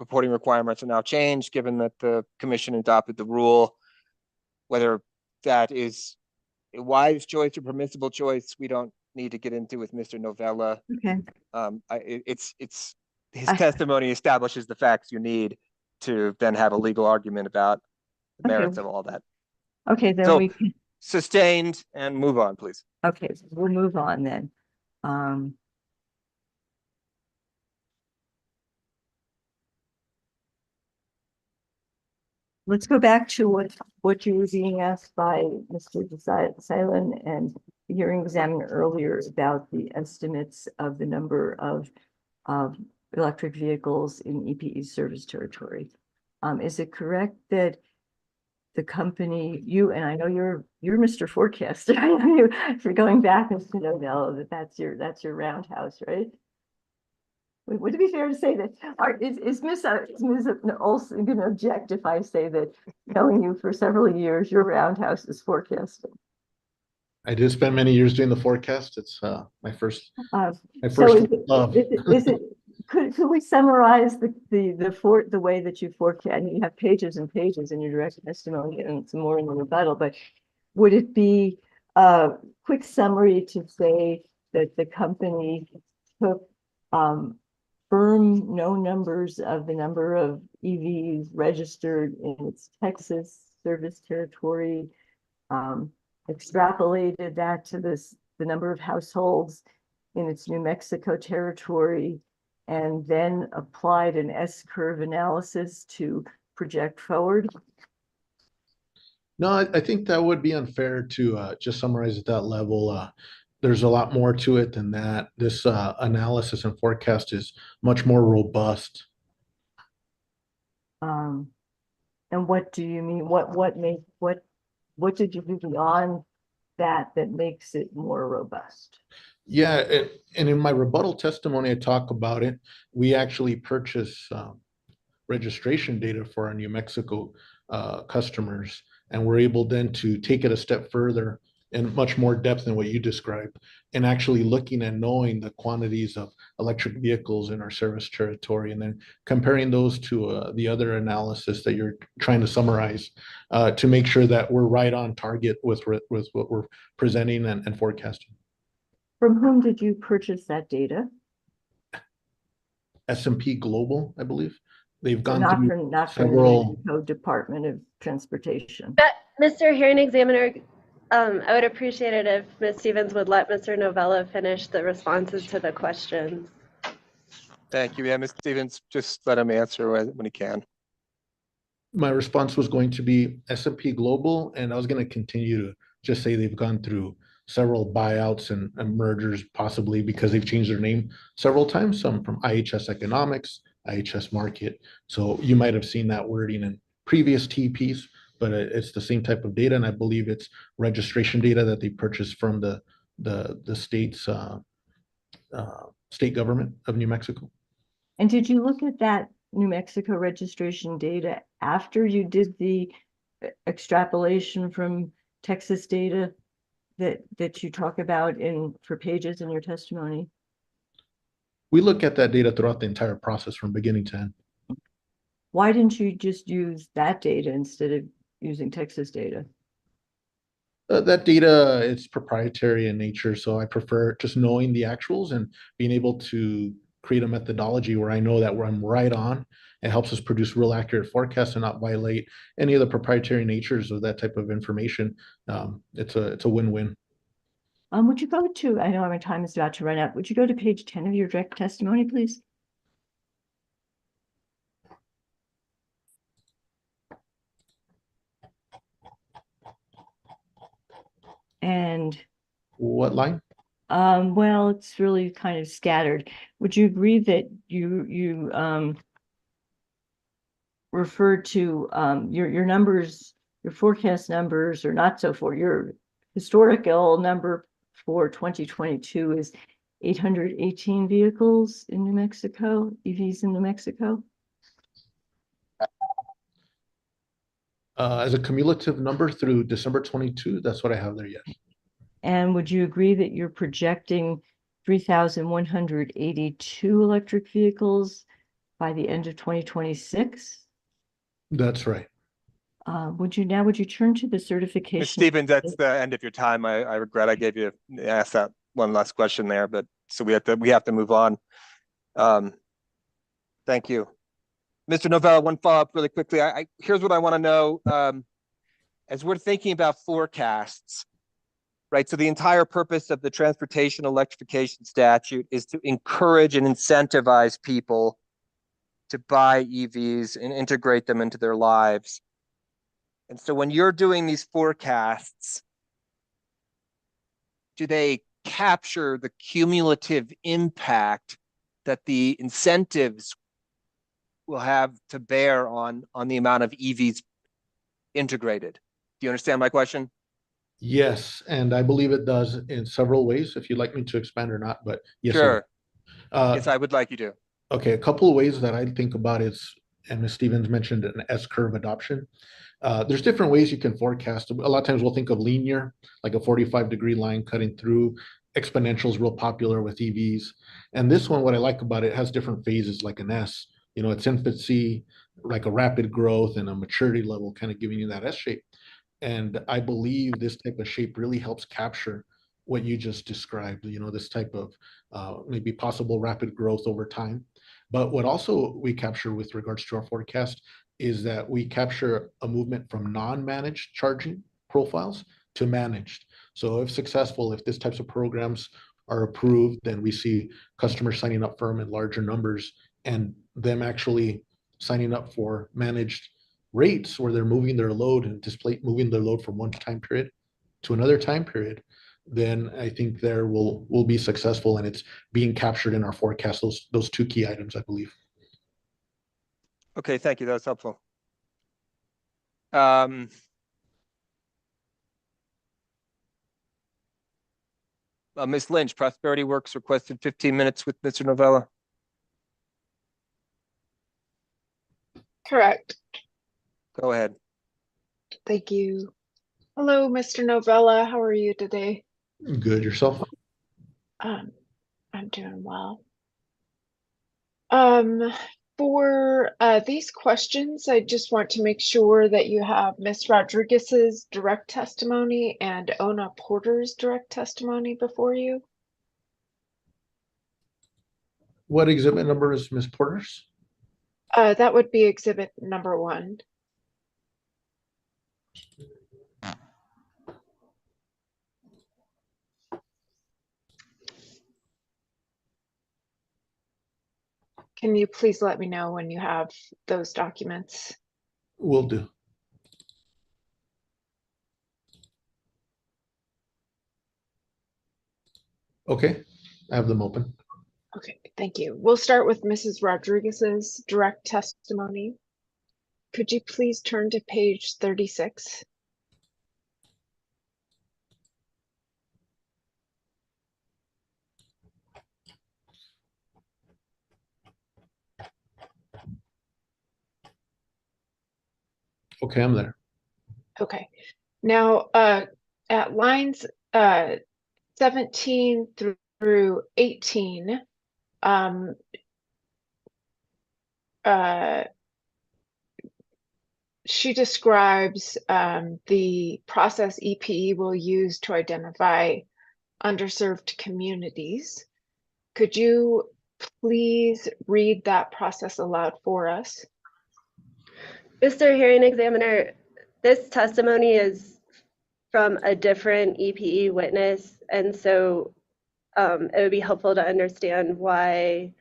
reporting requirements are now changed, given that the commission adopted the rule. Whether that is a wise choice or permissible choice, we don't need to get into with Mr. Novella. Okay. His testimony establishes the facts you need to then have a legal argument about the merits of all that. Okay, then So- we can, Sustained and move on, please. okay, so we'll move on then. Um, let's go back to what you were being asked by Mr. Silent and the hearing examiner earlier about the estimates of the number of electric vehicles in EPE service territory. Is it correct that the company, you, and I know you're Mr. Forecaster, I know you, if you're going back, Mr. Novell, that's your roundhouse, right? Would it be fair to say that, is Ms. Olson going to object if I say that, knowing you for several years, your roundhouse is forecasting? I did spend many years doing the forecast. It's my first So love. is it, could we summarize the way that you forecast? You have pages and pages in your direct testimony and some more in the rebuttal, but would it be a quick summary to say that the company took firm known numbers of the number of EVs registered in its Texas service territory, extrapolated that to the number of households in its New Mexico territory, and then applied an S-curve analysis to project forward? No, I think that would be unfair to just summarize at that level. There's a lot more to it than that. This analysis and forecast is much more robust. And what do you mean? What did you do beyond that makes it more robust? Yeah, and in my rebuttal testimony, I talk about it. We actually purchase registration data for our New Mexico customers, and we're able then to take it a step further in much more depth than what you described, and actually looking and knowing the quantities of electric vehicles in our service territory, and then comparing those to the other analysis that you're trying to summarize to make sure that we're right on target with what we're presenting and forecasting. From whom did you purchase that data? S&P Global, I believe. They've gone Not through from the New several. Mexico Department of Transportation. Mr. Hearing Examiner, I would appreciate it if Ms. Stevens would let Mr. Novella finish the responses to the questions. Thank you. Yeah, Ms. Stevens, just let him answer when he can. My response was going to be S&P Global, and I was going to continue to just say they've gone through several buyouts and mergers, possibly because they've changed their name several times, some from IHS Economics, IHS Market. So you might have seen that wording in previous TPs, but it's the same type of data, and I believe it's registration data that they purchased from the state's state government of New Mexico. And did you look at that New Mexico registration data after you did the extrapolation from Texas data that you talk about for pages in your testimony? We look at that data throughout the entire process from beginning to end. Why didn't you just use that data instead of using Texas data? That data, it's proprietary in nature, so I prefer just knowing the actuals and being able to create a methodology where I know that where I'm right on. It helps us produce real accurate forecasts and not violate any of the proprietary natures of that type of information. It's a win-win. Would you go to, I know my time is about to run out, would you go to page 10 of your direct testimony, please? And What line? well, it's really kind of scattered. Would you agree that you referred to your numbers, your forecast numbers, or not so for your historical number for 2022 is 818 vehicles in New Mexico, EVs in New Mexico? As a cumulative number through December 22, that's what I have there, yes. And would you agree that you're projecting 3,182 electric vehicles by the end of 2026? That's right. Would you turn to the Ms. certification? Stevens, that's the end of your time. I regret I gave you asked that one last question there, but so we have to move on. Thank you. Mr. Novella, one follow-up really quickly. Here's what I want to know. as we're thinking about forecasts, right? So the entire purpose of the transportation electrification statute is to encourage and incentivize people to buy EVs and integrate them into their lives. And so when you're doing these forecasts, do they capture the cumulative impact that the incentives will have to bear on the amount of EVs integrated? Do you understand my question? Yes, and I believe it does in several ways, if you'd like me to expand or not, but yes. Sure. Uh, Yes, I would like you to. Okay, a couple of ways that I think about is, and Ms. Stevens mentioned an S-curve adoption. There's different ways you can forecast. A lot of times we'll think of linear, like a 45-degree line cutting through. Exponential is real popular with EVs. And this one, what I like about it, has different phases like an S. You know, it's infancy, like a rapid growth, and a maturity level, kind of giving you that S shape. And I believe this type of shape really helps capture what you just described, you know, this type of maybe possible rapid growth over time. But what also we capture with regards to our forecast is that we capture a movement from non-managed charging profiles to managed. So if successful, if these types of programs are approved, then we see customers signing up for them in larger numbers and them actually signing up for managed rates where they're moving their load and moving their load from one time period to another time period, then I think there will be successful, and it's being captured in our forecast, those two key items, I believe. Okay, thank you. That was helpful. Ms. Lynch, Prosperity Works requested 15 minutes with Mr. Novella. Correct. Go ahead. Thank you. Hello, Mr. Novella. How are you today? Good, yourself? I'm doing well. For these questions, I just want to make sure that you have Ms. Rodriguez's direct testimony and Ona Porter's direct testimony before you. What exhibit number is Ms. Porter's? That would be exhibit number 1. Can you please let me know when you have those documents? Will do. Okay, I have them open. Okay, thank you. We'll start with Mrs. Rodriguez's direct testimony. Could you please turn to page 36? Okay, I'm there. Okay. Now, at lines 17 through 18, she describes the process EPE will use to identify underserved communities. Could you please read that process aloud for us? Mr. Hearing Examiner, this testimony is from a different EPE witness, and so it would be helpful to understand why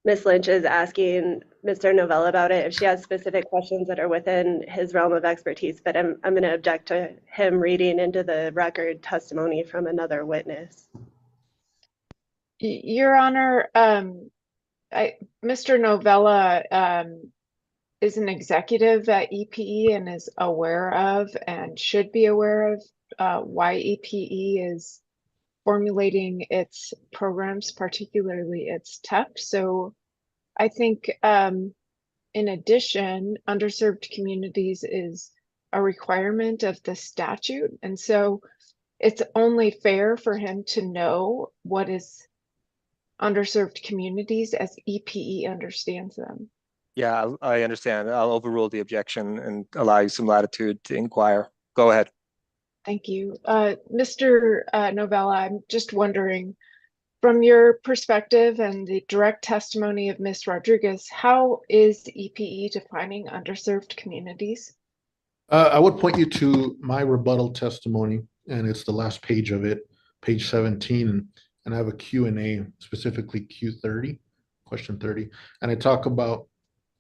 Ms. Lynch is asking Mr. Novella about it if she has specific questions that are within his realm of expertise, but I'm going to object to him reading into the record testimony from another witness. Your Honor, Mr. Novella is an executive at EPE and is aware of and should be aware of why EPE is formulating its programs, particularly its TEP. So I think in addition, underserved communities is a requirement of the statute. And so it's only fair for him to know what is underserved communities as EPE understands them. Yeah, I understand. I'll overrule the objection and allow you some latitude to inquire. Go ahead. Thank you. Mr. Novella, I'm just wondering, from your perspective and the direct testimony of Ms. Rodriguez, how is EPE defining underserved communities? I would point you to my rebuttal testimony, and it's the last page of it, page 17, and I have a Q&A, specifically Q30, question 30, and I talk about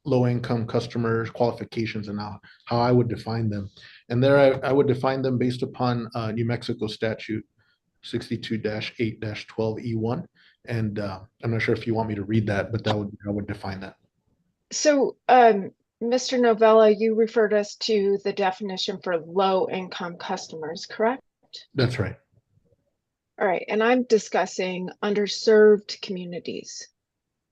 low-income customers, qualifications, and how I would define them. And there I would define them based upon New Mexico statute 62-8-12E1. And I'm not sure if you want me to read that, but I would define that. So, Mr. Novella, you referred us to the definition for low-income customers, correct? That's right. All right, and I'm discussing underserved communities.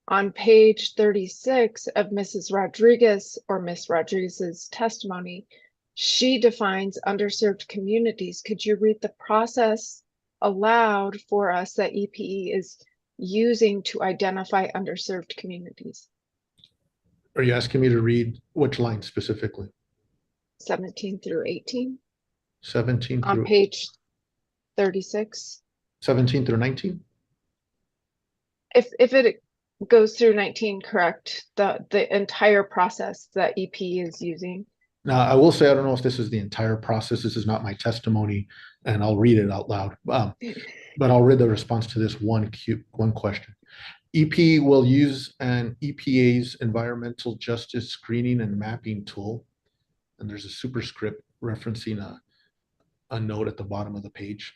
On page 36 of Mrs. Rodriguez or Miss Rodriguez's testimony, she defines underserved communities. Could you read the process aloud for us that EPE is using to identify underserved communities? Are you asking me to read which line specifically? 17 through 18 17 on through page 36. 17 through 19? If it goes through 19, correct, the entire process that EPE is using. Now, I will say, I don't know if this is the entire process. This is not my testimony, and I'll read it out loud. But I'll read the response to this one question. EP will use an EPA's environmental justice screening and mapping tool. And there's a superscript referencing a note at the bottom of the page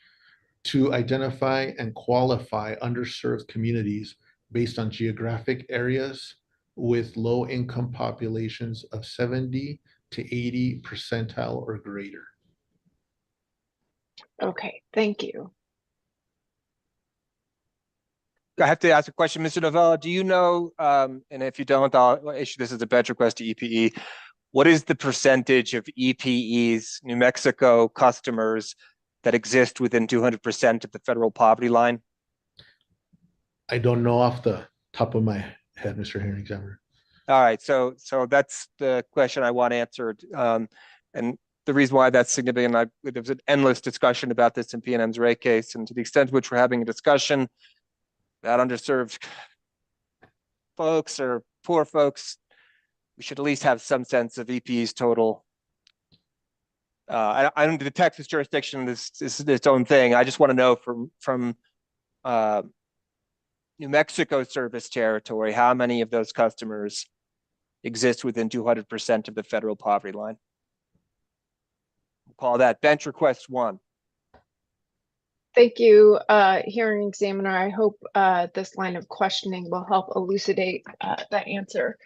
to identify and qualify underserved communities based on geographic areas with low income populations of 70 to 80 percentile or greater. Okay, thank you. I have to ask a question, Mr. Novella. Do you know, and if you don't, I'll issue this as a bench request to EPE. What is the percentage of EPE's New Mexico customers that exist within 200% of the federal poverty line? I don't know off the top of my head, Mr. Hearing Examiner. All right, so that's the question I want answered. And the reason why that's significant, there was an endless discussion about this in PNM's rate case, and to the extent to which we're having a discussion about underserved folks or poor folks, we should at least have some sense of EPE's total. I don't. The Texas jurisdiction is its own thing. I just want to know from New Mexico service territory, how many of those customers exist within 200% of the federal poverty line? We'll call that bench request 1. Thank you, hearing examiner. I hope this line of questioning will help elucidate that answer.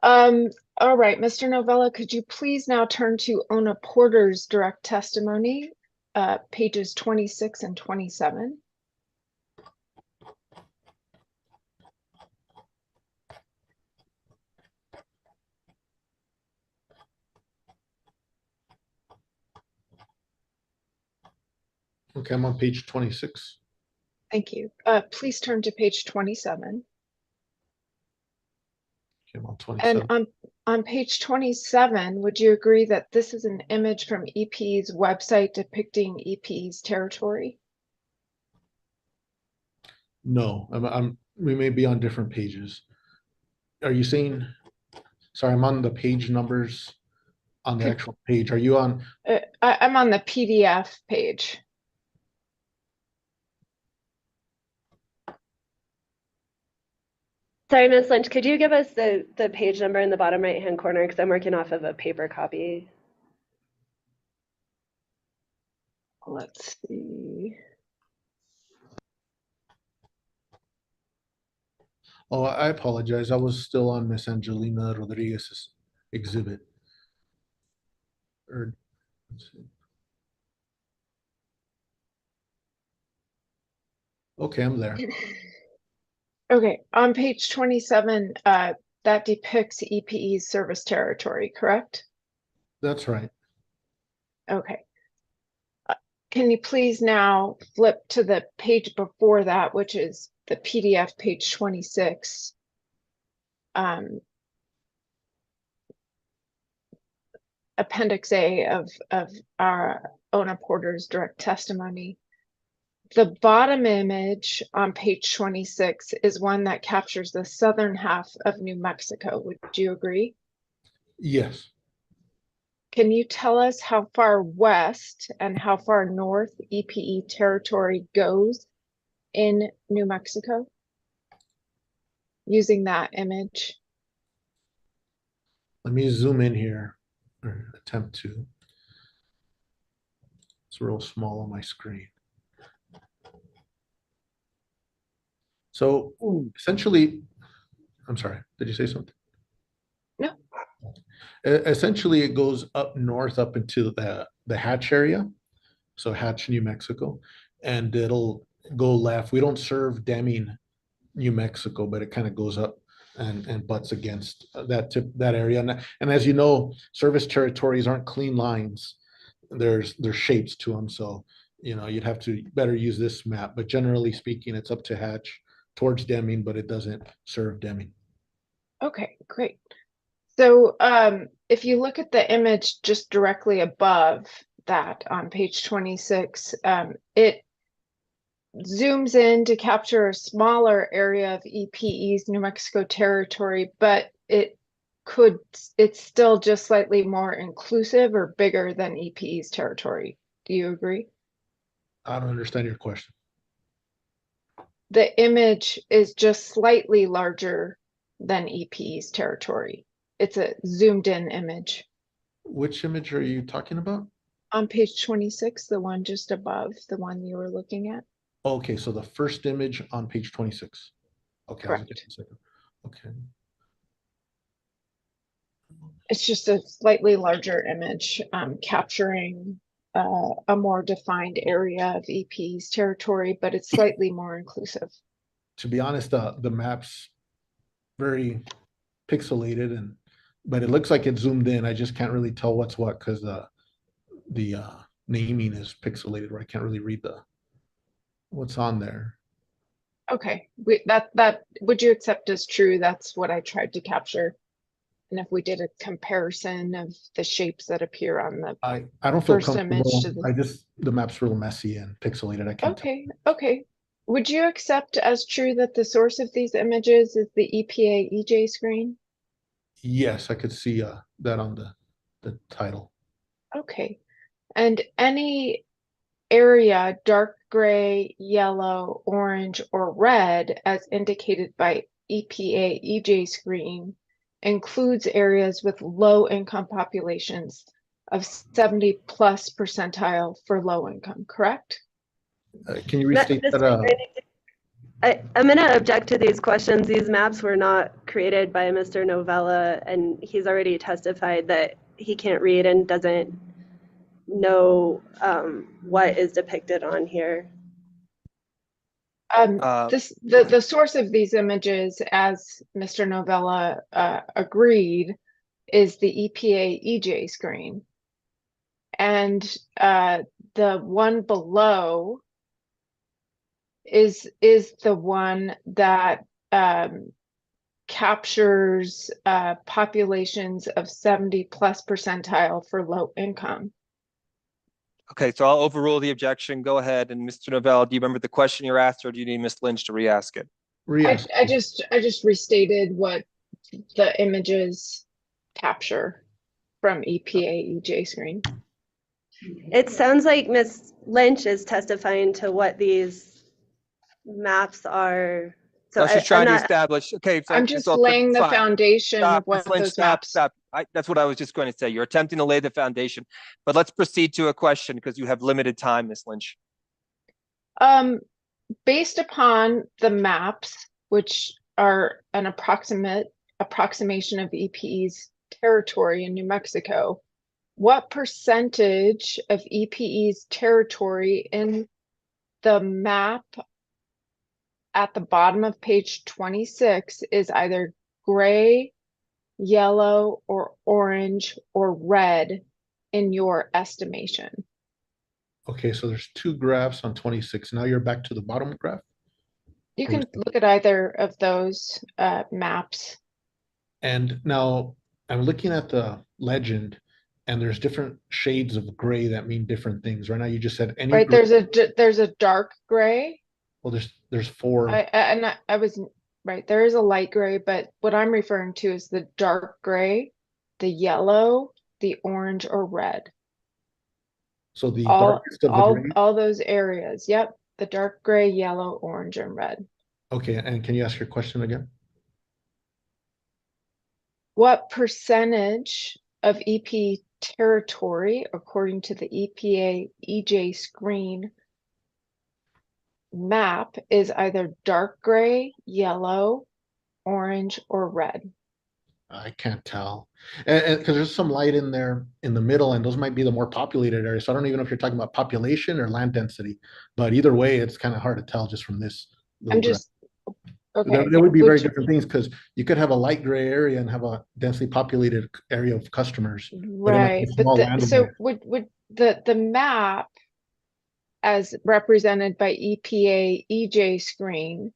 All right, Mr. Novella, could you please now turn to Ona Porter's direct testimony, pages 26 and 27. Okay, I'm on page 26. Thank you. Please turn to page 27. Okay, I'm on 27. And on page 27, would you agree that this is an image from EP's website depicting EP's territory? No, we may be on different pages. Are you saying, sorry, I'm on the page numbers on the actual page. Are you on? I'm on the PDF page. Sorry, Ms. Lynch, could you give us the page number in the bottom right-hand corner? Because I'm working off of a paper copy. Let's see. Oh, I apologize. I was still on Miss Angelina Rodriguez's exhibit. Let's see. Okay, I'm there. Okay, on page 27, that depicts EPE's service territory, correct? That's right. Okay. Can you please now flip to the page before that, which is the PDF page 26? Appendix A of our Ona Porter's direct testimony. The bottom image on page 26 is one that captures the southern half of New Mexico. Would you agree? Yes. can you tell us how far west and how far north EPE territory goes in New Mexico? Using that image. Let me zoom in here, or attempt to. It's real small on my screen. So essentially, I'm sorry, did you say something? No. Essentially, it goes up north up into the Hatch area. So Hatch, New Mexico, and it'll go left. We don't serve Deming, New Mexico, but it kind of goes up and butts against that area. And as you know, service territories aren't clean lines. There's shapes to them. So, you know, you'd have to better use this map. But generally speaking, it's up to Hatch towards Deming, but it doesn't serve Deming. Okay, great. So if you look at the image just directly above that on page 26, it zooms in to capture a smaller area of EPE's New Mexico territory, but it's still just slightly more inclusive or bigger than EPE's territory. Do you agree? I don't understand your question. The image is just slightly larger than EPE's territory. It's a zoomed in image. Which image are you talking about? On page 26, the one just above, the one you were looking at. Okay, so the first image on page 26. Okay, Correct. a second. Okay. It's just a slightly larger image, capturing a more defined area of EP's territory, but it's slightly more inclusive. To be honest, the map's very pixelated, but it looks like it's zoomed in. I just can't really tell what's what because the naming is pixelated, where I can't really read what's on there. Okay, that would you accept as true? That's what I tried to capture. And if we did a comparison of the shapes that appear on the I don't feel first image comfortable. to The map's real messy and pixelated. I can't tell. Okay. Would you accept as true that the source of these images is the EPA EJ screen? Yes, I could see that on the title. Okay. And any area dark gray, yellow, orange, or red, as indicated by EPA EJ screen, includes areas with low income populations of 70+ percentile for low income, correct? Can you restate that? I'm going to object to these questions. These maps were not created by Mr. Novella, and he's already testified that he can't read and doesn't know what is depicted on here. The source of these images, as Mr. Novella agreed, is the EPA EJ screen. And the one below is the one that captures populations of 70+ percentile for low income. Okay, so I'll overrule the objection. Go ahead. And Mr. Novella, do you remember the question you asked, or do you need Ms. Lynch to re-ask it? I just restated what the images capture from EPA EJ screen. It sounds like Ms. Lynch is testifying to what these maps are. So she's trying to establish. Okay, so I'm just laying the foundation Stop, of what Ms. Lynch, those maps. Stop. That's what I was just going to say. You're attempting to lay the foundation, but let's proceed to a question because you have limited time, Ms. Lynch. Based upon the maps, which are an approximation of EPE's territory in New Mexico, what percentage of EPE's territory in the map at the bottom of page 26 is either gray, yellow, or orange, or red in your estimation? Okay, so there's two graphs on 26. Now you're back to the bottom graph. You can look at either of those maps. And now I'm looking at the legend, and there's different shades of gray that mean different things. Right now, you just said any. Right, there's a dark gray. Well, there's four. I was right. There is a light gray, but what I'm referring to is the dark gray, the yellow, the orange or red. So the All, darkest of the gray. all those areas. Yep. The dark gray, yellow, orange, and red. Okay, and can you ask your question again? What percentage of EP territory, according to the EPA EJ screen map, is either dark gray, yellow, orange, or red? I can't tell. And because there's some light in there in the middle, and those might be the more populated areas. So I don't even know if you're talking about population or land density. But either way, it's kind of hard to tell just from this little I'm graph. just okay. There would be very Which- different things because you could have a light gray area and have a densely populated area of customers. Right, small but land so area. would the map as represented by EPA EJ screen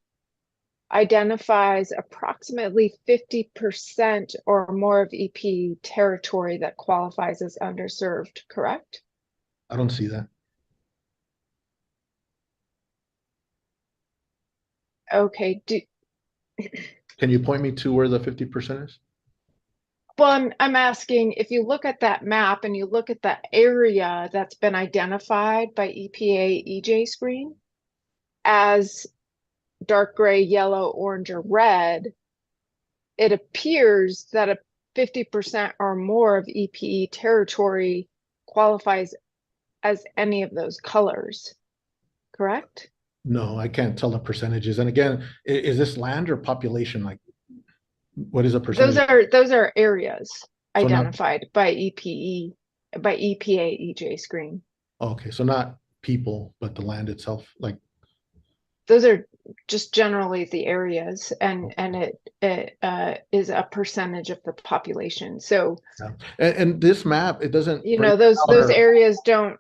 identifies approximately 50% or more of EP territory that qualifies as underserved, correct? I don't see that. Okay, Can you point me to where the 50% is? well, I'm asking if you look at that map and you look at the area that's been identified by EPA EJ screen as dark gray, yellow, orange, or red, it appears that a 50% or more of EPE territory qualifies as any of those colors, correct? No, I can't tell the percentages. And again, is this land or population? Like, what is a percentage? Those are areas So not- identified by EPE, by EPA EJ screen. Okay, so not people, but the land itself. Like, Those are just generally the areas, and it is a percentage of the population. So and this map, it doesn't. you know, break those out or- areas don't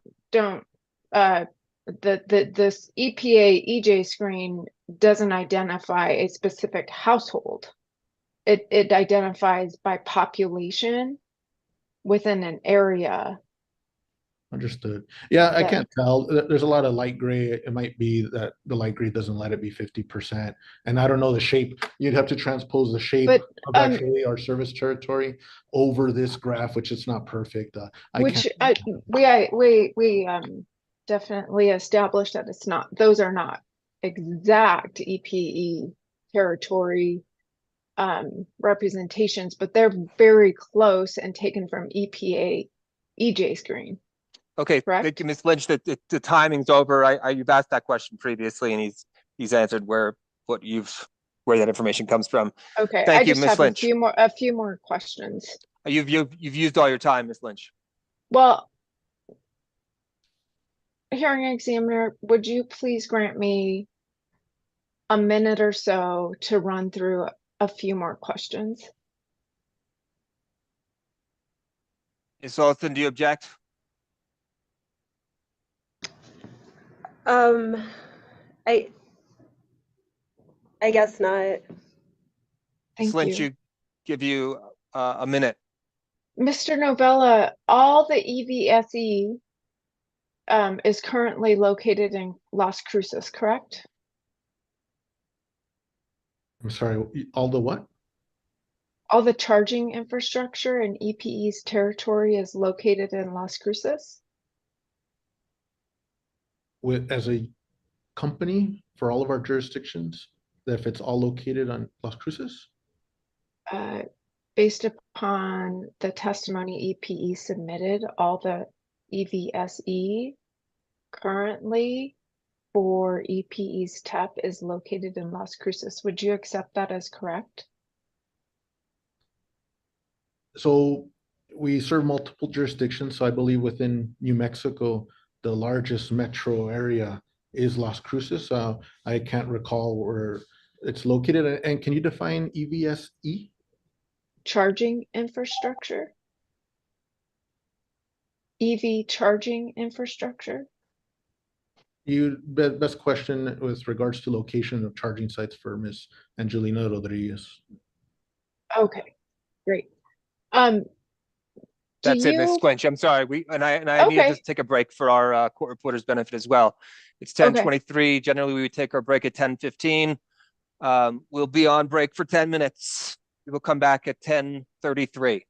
this EPA EJ screen doesn't identify a specific household. It identifies by population within an area. Understood. Yeah, I Yeah. can't tell. There's a lot of light gray. It might be that the light gray doesn't let it be 50%. And I don't know the shape. You'd have to transpose the shape But, of actually our service territory over this graph, which it's not perfect. Which we definitely established that it's not, those are not exact EPE territory representations, but they're very close and taken from EPA EJ screen. Okay, Correct? thank you, Ms. Lynch. The timing's over. You've asked that question previously, and he's answered where that information comes from. Okay, Thank I you, just Ms. have Lynch. a few more questions. You've used all your time, Ms. Lynch. Well, hearing examiner, would you please grant me a minute or so to run through a few more questions? Ms. Olson, do you object? I guess not. Ms. Thank Lynch, you. give you a minute. Mr. Novella, all the EVSE is currently located in Las Cruces, correct? I'm sorry, all the what? All the charging infrastructure in EPE's territory is located in Las Cruces? As a company for all of our jurisdictions, that if it's all located on Las Cruces? Based upon the testimony EPE submitted, all the EVSE currently for EPE's TEP is located in Las Cruces. Would you accept that as correct? So we serve multiple jurisdictions. So I believe within New Mexico, the largest metro area is Las Cruces. I can't recall where it's located. And can you define EVSE? Charging infrastructure? EV charging infrastructure? Best question with regards to location of charging sites for Ms. Angelina Rodriguez. Okay, great. That's it, Ms. Lynch. I'm sorry. I need to Okay. just take a break for our court reporter's benefit as well. It's 10:23. Generally, we would take our break at 10:15. We'll be on break for 10 minutes. We will come back at 10:33.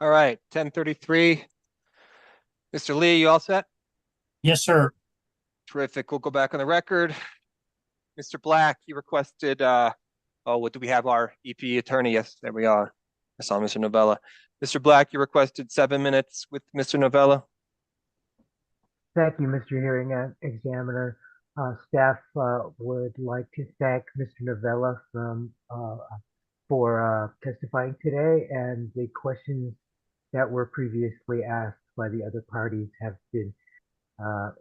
All right, 10:33. Mr. Lee, you all set? Yes, sir. Terrific. We'll go back on the record. Mr. Black, you requested, what do we have our EP attorney? Yes, there we are. I saw Mr. Novella. Mr. Black, you requested 7 minutes with Mr. Novella. Thank you, Mr. Hearing Examiner. Staff would like to thank Mr. Novella for testifying today, and the questions that were previously asked by the other parties have been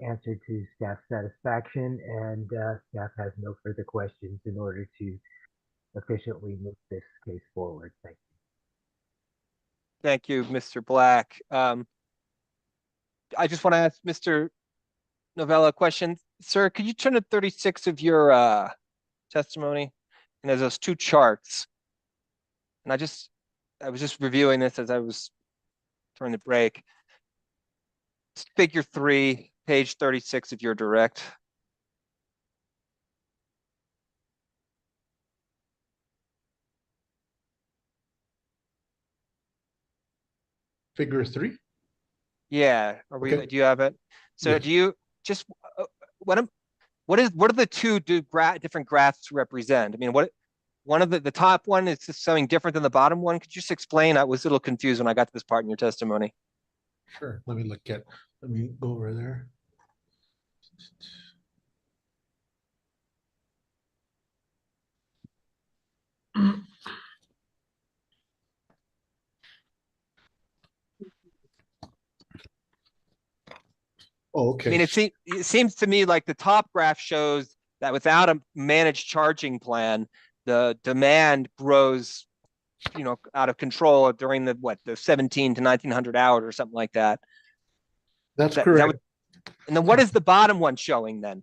answered to staff satisfaction, and staff has no further questions in order to efficiently move this case forward. Thank you. Thank you, Mr. Black. I just want to ask Mr. Novella a question. Sir, could you turn to 36 of your testimony? And there's those two charts. And I was just reviewing this as I was during the break. Figure 3, page 36 of your direct. Figure 3? Yeah, Okay. do you have it? So Yes. do you just what are the two different graphs represent? I mean, one of the top one is just something different than the bottom one. Could you just explain? I was a little confused when I got to this part in your testimony. Sure. Let me go over there. Oh, I mean, okay. it seems to me like the top graph shows that without a managed charging plan, the demand grows, out of control during the 17 to 1900 hours or something like that. That's Is that correct. what, and then what is the bottom one showing then?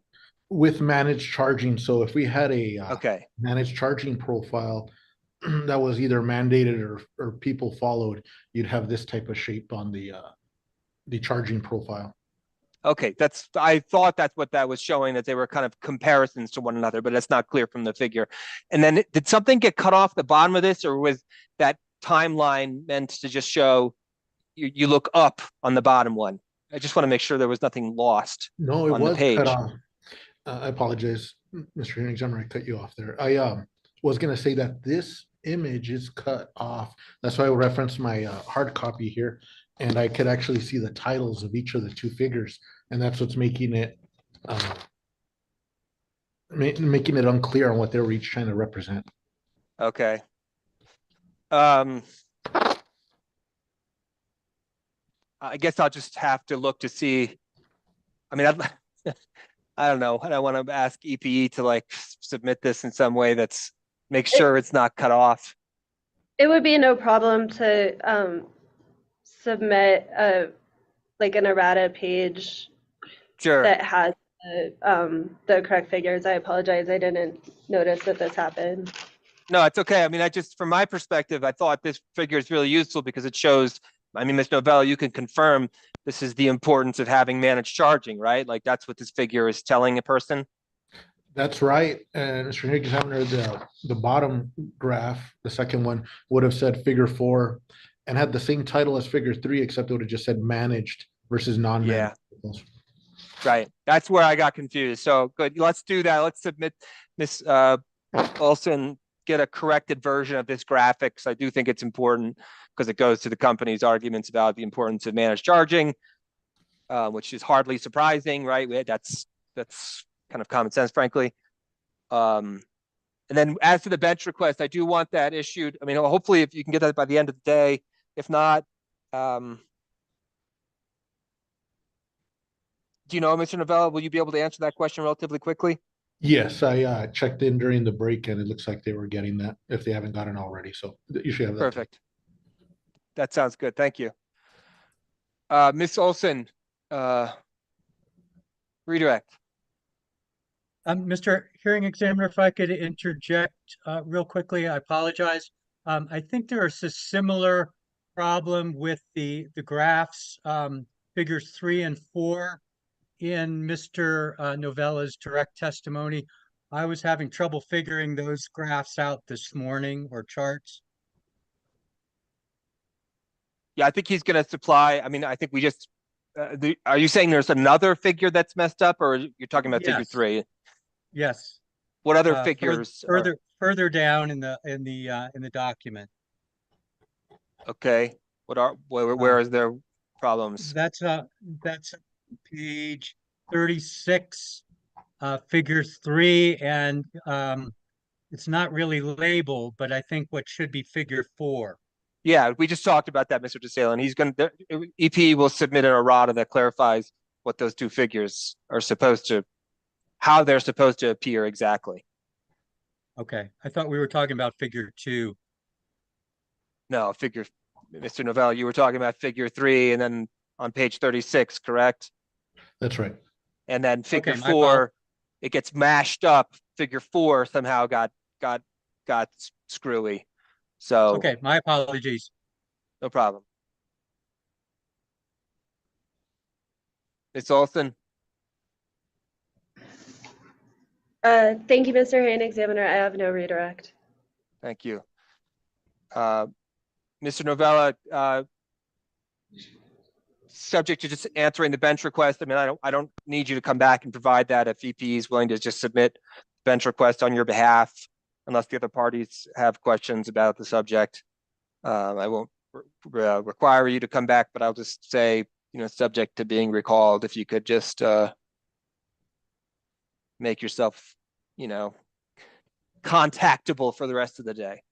With managed charging. So if we had a Okay. managed charging profile that was either mandated or people followed, you'd have this type of shape on the charging profile. Okay, I thought that's what that was showing, that they were kind of comparisons to one another, but that's not clear from the figure. And then did something get cut off the bottom of this, or was that timeline meant to just show you look up on the bottom one? I just want to make sure there was nothing lost No, it on the was cut page. off. I apologize, Mr. Hearing Examiner, I cut you off there. I was gonna say that this image is cut off. That's why I referenced my hard copy here, and I could actually see the titles of each of the two figures, and that's what's making it making it unclear on what they were each trying to represent. Okay. I guess I'll just have to look to see. I mean, I don't know. I want to ask EPE to like submit this in some way that's make sure it's not cut off. It would be no problem to submit an errata page Sure. that has the correct figures. I apologize. I didn't notice that this happened. No, it's okay. I mean, from my perspective, I thought this figure is really useful because it shows, I mean, Ms. Novella, you can confirm this is the importance of having managed charging, right? Like that's what this figure is telling a person. That's right. And Mr. Hearing Examiner, the bottom graph, the second one, would have said figure 4 and had the same title as figure 3, except it would have just said managed versus non-managed. Yeah. Right. That's where I got confused. So good. Let's do that. Let's submit Ms. Olson, get a corrected version of this graphics. I do think it's important because it goes to the company's arguments about the importance of managed charging, which is hardly surprising, right? That's kind of common sense, frankly. And then as to the bench request, I do want that issued. I mean, hopefully if you can get that by the end of the day. If not, do you know, Mr. Novella, will you be able to answer that question relatively quickly? Yes, I checked in during the break and it looks like they were getting that if they haven't gotten already. So you should have that. Perfect. That sounds good. Thank you. Ms. Olson, redirect. Mr. Hearing Examiner, if I could interject real quickly, I apologize. I think there is a similar problem with the graphs, figures 3 and 4 in Mr. Novella's direct testimony. I was having trouble figuring those graphs out this morning, or charts. Yeah, I think he's gonna supply, I mean, I think we just, are you saying there's another figure that's messed up, or you're talking about figure Yes. 3? Yes. What other Fur- figures are, further down in the document. okay? Where is there problems? That's page 36, figure 3, and it's not really labeled, but I think what should be figure 4. Yeah, we just talked about that, Mr. DeSale, and he's gonna, EP will submit an errata that clarifies what those two figures are supposed to, how they're supposed to appear exactly. Okay, I thought we were talking about figure 2. No, Mr. Novella, you were talking about figure 3, and then on page 36, correct? That's right. And then figure Okay, my 4, it gets mashed up. Figure 4 somehow got screwy. So Okay, my apologies. no problem. Ms. Olson, Thank you, Mr. Hearing Examiner. I have no redirect. thank you. Mr. Novella, subject to just answering the bench request. I mean, I don't need you to come back and provide that if EP is willing to just submit bench request on your behalf, unless the other parties have questions about the subject. I won't require you to come back, but I'll just say, subject to being recalled, if you could just make yourself, contactable for the rest of the day.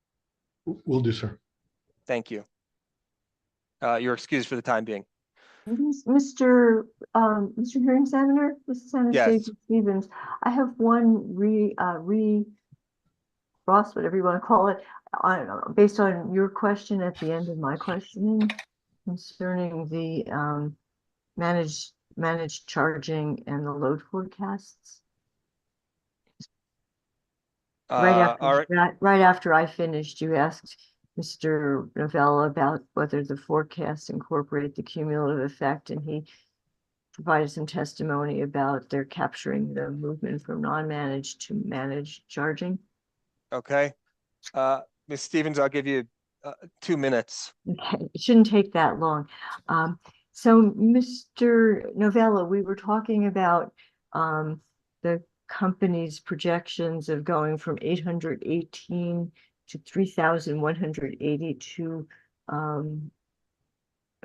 Will do, sir. Thank you. You're excused for the time being. Mr. Hearing Examiner, this is Anastasia Yes. Stevens. I have one Ross, whatever you want to call it, based on your question at the end of my questioning concerning the managed charging and the load forecasts. Right after I finished, you asked Mr. Novella about whether the forecasts incorporate the cumulative effect, and he provided some testimony about their capturing the movement from non-managed to managed charging. Okay. Ms. Stevens, I'll give you 2 minutes. Okay, it shouldn't take that long. So Mr. Novella, we were talking about the company's projections of going from 818 to 3,182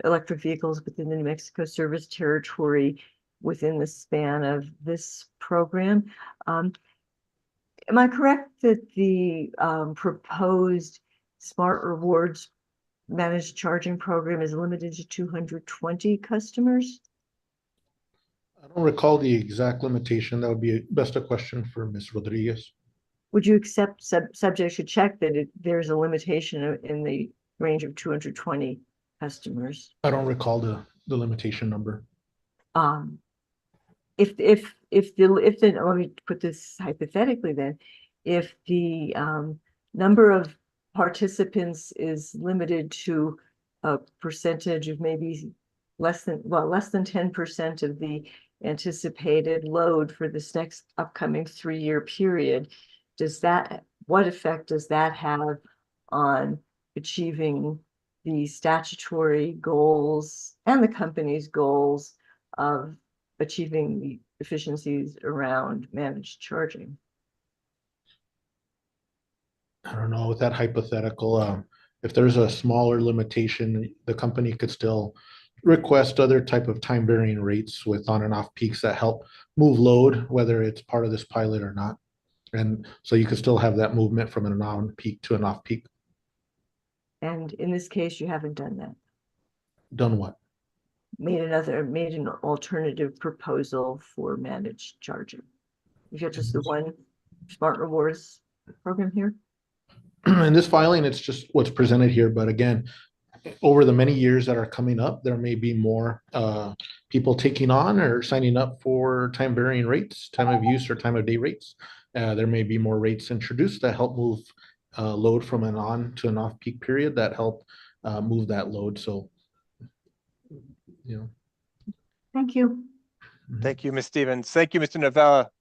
electric vehicles within the New Mexico service territory within the span of this program. Am I correct that the proposed Smart Rewards managed charging program is limited to 220 customers? I don't recall the exact limitation. That would be best a question for Ms. Rodriguez. Would you accept subject should check that there's a limitation in the range of 220 customers? I don't recall the limitation number. If let me put this hypothetically then, if the number of participants is limited to a percentage of maybe less than 10% of the anticipated load for this next upcoming 3-year period, what effect does that have on achieving the statutory goals and the company's goals of achieving the efficiencies around managed charging? I don't know, with that hypothetical, if there's a smaller limitation, the company could still request other type of time varying rates with on and off peaks that help move load, whether it's part of this pilot or not. And so you could still have that movement from an on peak to an off peak. And in this case, you haven't done that. Done what? Made an alternative proposal for managed charging. You got just the one Smart Rewards program here? In this filing, it's just what's presented here. But again, over the many years that are coming up, there may be more people taking on or signing up for time varying rates, time of use or time of day rates. There may be more rates introduced that help move load from an on to an off peak period that help move that load. So, Thank you. Thank you, Ms. Stevens. Thank you, Mr. Novella.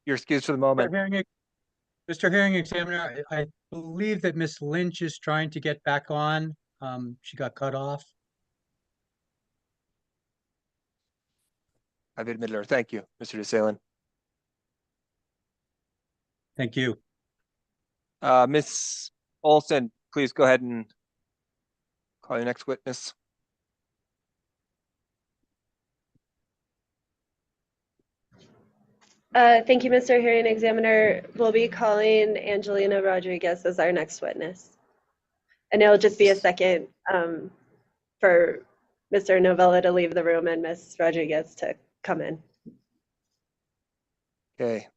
You're excused for the moment. Mr. Hearing Examiner, I believe that Ms. Lynch is trying to get back on. She got cut off. I've admitted her. Thank you, Mr. DeSalen. Thank you. Ms. Olson, please go ahead and call your next witness. Thank you, Mr. Hearing Examiner. We'll be calling Angelina Rodriguez as our next witness. And it'll just be a second for Mr. Novella to leave the room and Ms. Rodriguez to come in. Okay.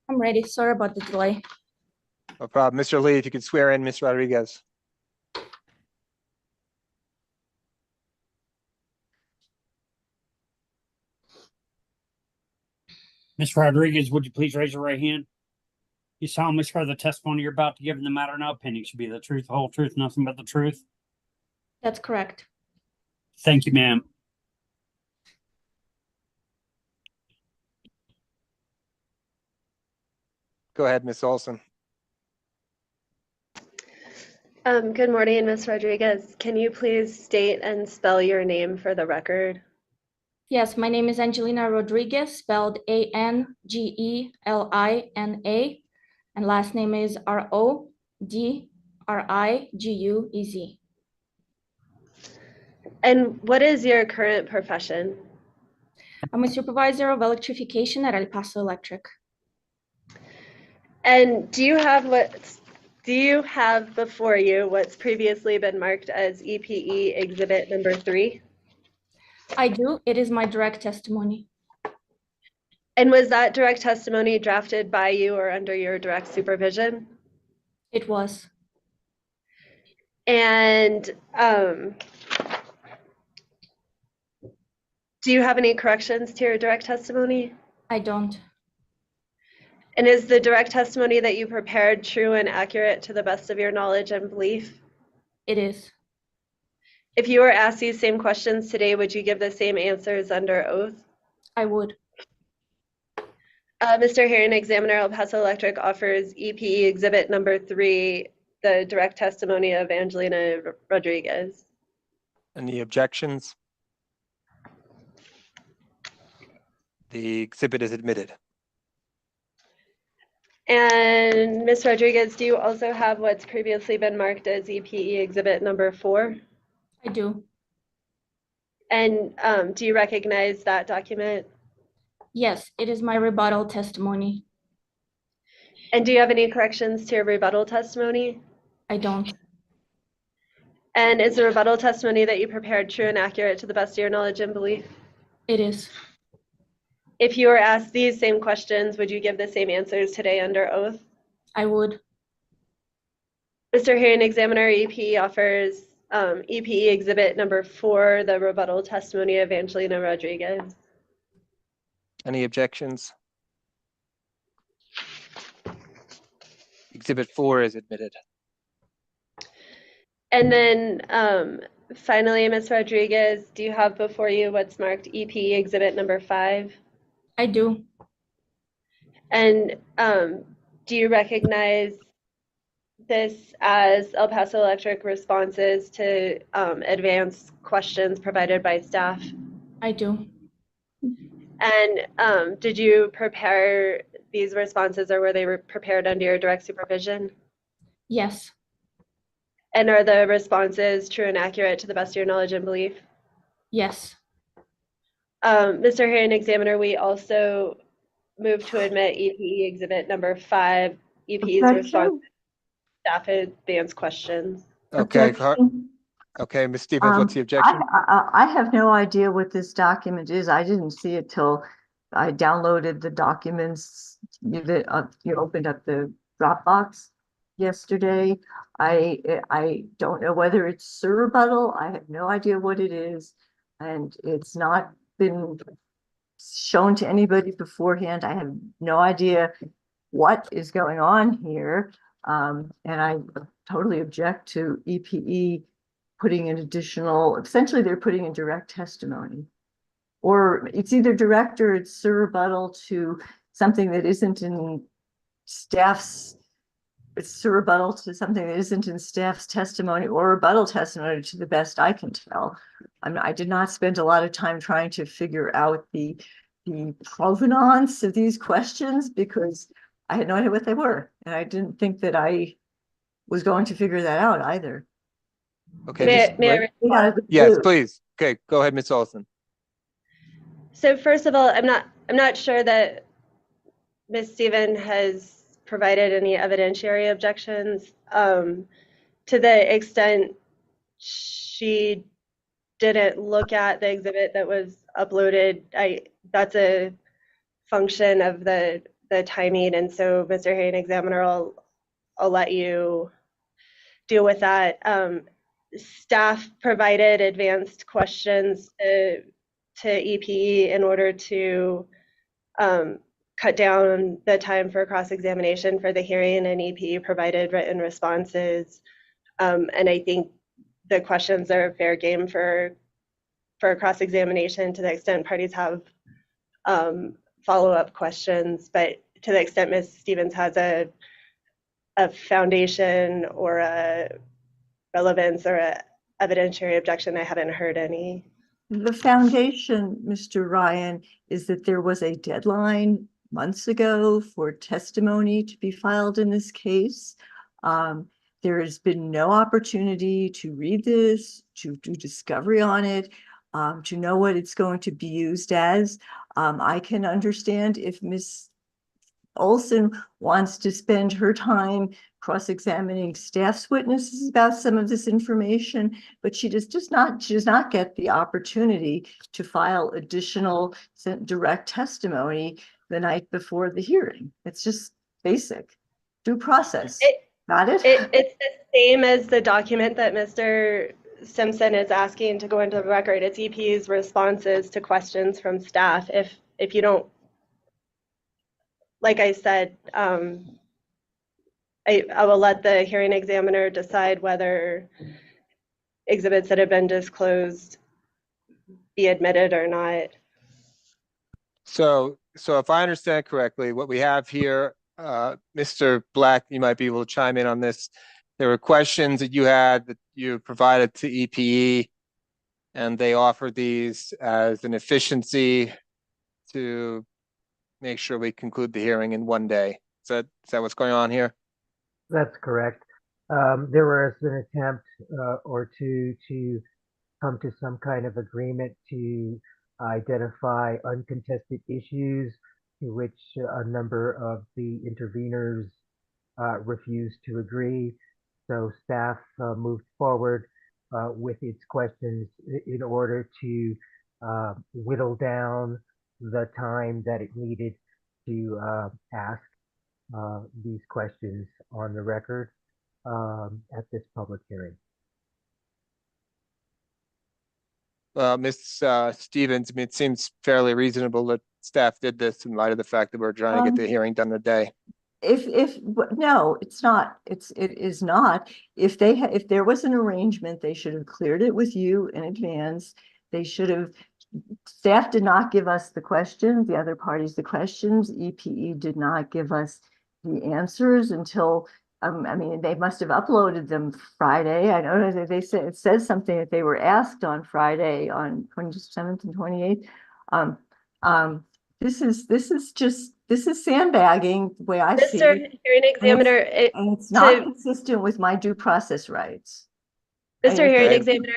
I'm ready. Sorry about the delay. No problem. Mr. Lee, if you could swear in Ms. Rodriguez. Ms. Rodriguez, would you please raise your right hand? You solemnly swear the testimony you're about to give in the matter now pending should be the truth, the whole truth, nothing but the truth. That's correct. Thank you, ma'am. Go ahead, Ms. Olson. Good morning, Ms. Rodriguez. Can you please state and spell your name for the record? Yes, my name is Angelina Rodriguez, spelled Angelina, and last name is Rodriguez. And what is your current profession? I'm a supervisor of electrification at El Paso Electric. And do you have before you what's previously been marked as EPE Exhibit number 3? I do. It is my direct testimony. And was that direct testimony drafted by you or under your direct supervision? It was. And do you have any corrections to your direct testimony? I don't. And is the direct testimony that you prepared true and accurate to the best of your knowledge and belief? It is. If you were asked these same questions today, would you give the same answers under oath? I would. Mr. Hearing Examiner, El Paso Electric offers EPE Exhibit number 3, the direct testimony of Angelina Rodriguez. Any objections? The exhibit is admitted. And Ms. Rodriguez, do you also have what's previously been marked as EPE Exhibit number 4? I do. And do you recognize that document? Yes, it is my rebuttal testimony. And do you have any corrections to your rebuttal testimony? I don't. And is the rebuttal testimony that you prepared true and accurate to the best of your knowledge and belief? It is. If you were asked these same questions, would you give the same answers today under oath? I would. Mr. Hearing Examiner, EPE offers EPE Exhibit number 4, the rebuttal testimony of Angelina Rodriguez. Any objections? Exhibit 4 is admitted. And then finally, Ms. Rodriguez, do you have before you what's marked EPE Exhibit number 5? I do. And do you recognize this as El Paso Electric responses to advanced questions provided by staff? I do. And did you prepare these responses, or were they prepared under your direct supervision? Yes. And are the responses true and accurate to the best of your knowledge and belief? Yes. Mr. Hearing Examiner, we also move to admit EPE Exhibit number 5, EPE's response to staff advanced questions. Okay, Objection. okay, Ms. Stevens, what's the objection? I have no idea what this document is. I didn't see it till I downloaded the documents. You opened up the Dropbox yesterday. I don't know whether it's surrebuttal. I have no idea what it is, and it's not been shown to anybody beforehand. I have no idea what is going on here, and I totally object to EPE putting in additional. Essentially, they're putting in direct testimony, or it's either direct or it's surrebuttal to something that isn't in staff's. It's surrebuttal to something that isn't in staff's testimony, or rebuttal testimony, to the best I can tell. I did not spend a lot of time trying to figure out the provenance of these questions, because I had no idea what they were, and I didn't think that I was going to figure that out either. Okay, May I respond? yes, please. Okay, go ahead, Ms. Olson. So first of all, I'm not sure that Ms. Steven has provided any evidentiary objections. To the extent she didn't look at the exhibit that was uploaded, that's a function of the timing, and so Mr. Hearing Examiner, I'll let you deal with that. Staff provided advanced questions to EPE in order to cut down the time for cross-examination for the hearing, and EPE provided written responses. And I think the questions are fair game for cross-examination to the extent parties have follow-up questions, but to the extent Ms. Stevens has a foundation or a relevance or a evidentiary objection, I haven't heard any. The foundation, Mr. Ryan, is that there was a deadline months ago for testimony to be filed in this case. There has been no opportunity to read this, to do discovery on it, to know what it's going to be used as. I can understand if Ms. Olson wants to spend her time cross-examining staff's witnesses about some of this information, but she does not get the opportunity to file additional direct testimony the night before the hearing. It's just basic due process. Got it? It's the same as the document that Mr. Simpson is asking to go into the record. It's EP's responses to questions from staff. If you don't, like I said, I will let the hearing examiner decide whether exhibits that have been disclosed be admitted or not. So if I understand correctly, what we have here, Mr. Black, you might be able to chime in on this. There were questions that you had that you provided to EPE, and they offered these as an efficiency to make sure we conclude the hearing in one day. Is that what's going on here? That's correct. There was an attempt or two to come to some kind of agreement to identify uncontested issues to which a number of the interveners refused to agree. So staff moved forward with its questions in order to whittle down the time that it needed to ask these questions on the record at this public hearing. Ms. Stevens, I mean, it seems fairly reasonable that staff did this in light of the fact that we're trying to get the hearing done today. No, it's not. It is not. If there was an arrangement, they should have cleared it with you in advance. They should have. Staff did not give us the questions, the other parties the questions. EPE did not give us the answers until I mean, they must have uploaded them Friday. I know that they said, it says something that they were asked on Friday on 27th and 28th. This is sandbagging the way I see Mr. it. Hearing Examiner, And it's not to consistent with my due process rights. Mr. Hearing Okay. Examiner,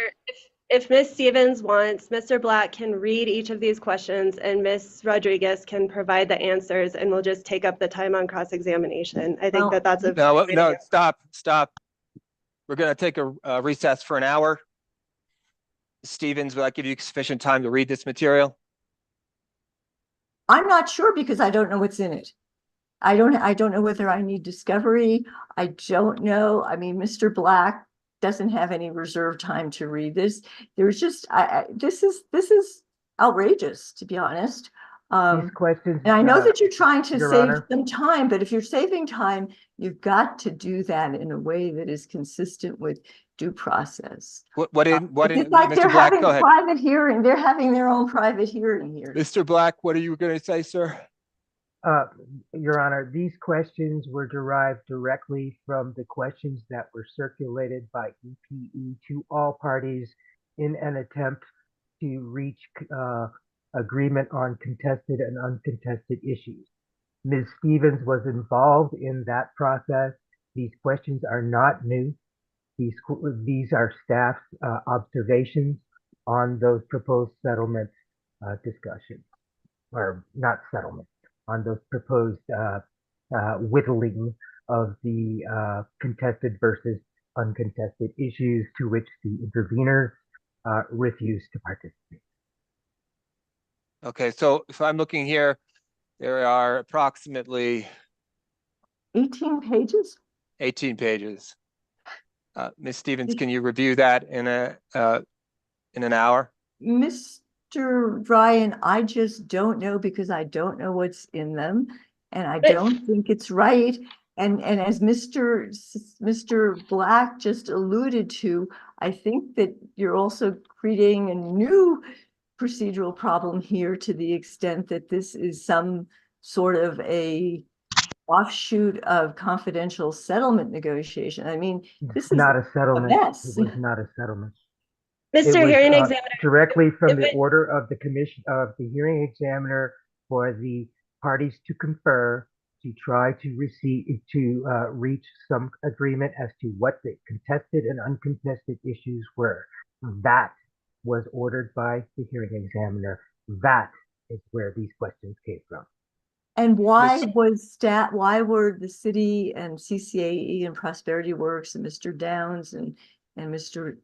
if Ms. Stevens wants, Mr. Black can read each of these questions and Ms. Rodriguez can provide the answers and we'll just take up the time on cross-examination. I think Well, that that's a No, way to no, go. stop. We're gonna take a recess for an hour. Stevens, will that give you sufficient time to read this material? I'm not sure because I don't know what's in it. I don't know whether I need discovery. I don't know. I mean, Mr. Black doesn't have any reserved time to read this. There's just, this is outrageous, to be honest. These questions. And I know that you're trying to Your save Honor. some time, but if you're saving time, you've got to do that in a way that is consistent with due process. What in, It's like they're Mr. Black, having go a ahead. private hearing. They're having their own private hearing here. Mr. Black, what are you gonna say, sir? Your Honor, these questions were derived directly from the questions that were circulated by EPE to all parties in an attempt to reach agreement on contested and uncontested issues. Ms. Stevens was involved in that process. These questions are not new. These are staff's observations on those proposed settlement discussions, or not settlement, on those proposed whittling of the contested versus uncontested issues to which the interveners refused to participate. Okay, so if I'm looking here, there are approximately 18 pages? 18 pages. Ms. Stevens, can you review that in an hour? Mr. Ryan, I just don't know because I don't know what's in them. And I don't think it's right. And as Mr. Black just alluded to, I think that you're also creating a new procedural problem here to the extent that this is some sort of a offshoot of confidential settlement negotiation. I mean, this is Not a settlement. mess. It was not a settlement. Mr. Hearing Examiner, Directly from the it- order of the commission of the hearing examiner for the parties to confer to try to reach some agreement as to what the contested and uncontested issues were. That was ordered by the hearing examiner. That is where these questions came from. And why were the city and CCAE and Prosperity Works and Mr. Downs and Mr.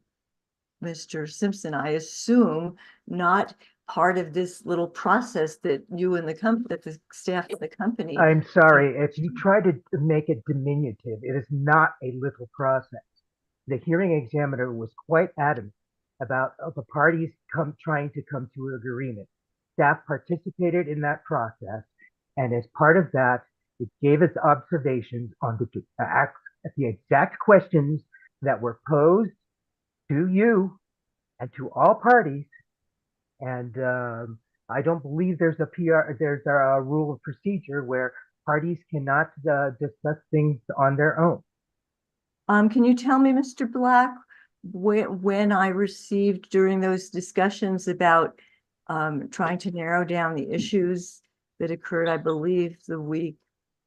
Simpson, I assume, not part of this little process that you and that the staff of the company? I'm sorry, if you try to make it diminutive, it is not a little process. The hearing examiner was quite adamant about the parties trying to come to an agreement. Staff participated in that process, and as part of that, it gave its observations on the exact questions that were posed to you and to all parties. And I don't believe there's a rule of procedure where parties cannot discuss things on their own. Can you tell me, Mr. Black, when I received during those discussions about trying to narrow down the issues that occurred, I believe, the week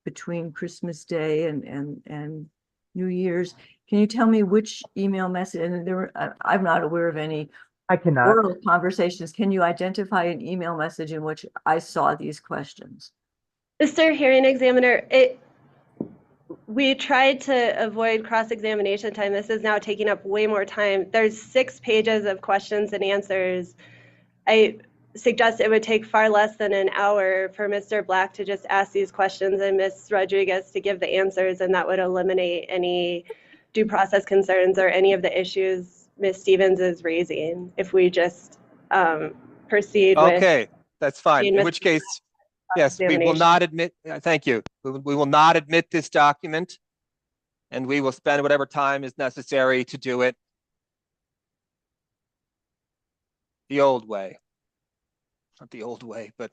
between Christmas Day and New Year's, can you tell me which email message? And I'm not aware of any I cannot. oral conversations. Can you identify an email message in which I saw these questions? Mr. Hearing Examiner, we tried to avoid cross-examination time. This is now taking up way more time. There's 6 pages of questions and answers. I suggest it would take far less than an hour for Mr. Black to just ask these questions and Ms. Rodriguez to give the answers, and that would eliminate any due process concerns or any of the issues Ms. Stevens is raising if we just proceed with. Okay, that's fine. In which case, yes, we will not admit, thank you. We will not admit this document, and we will spend whatever time is necessary to do it the old way. Not the old way, but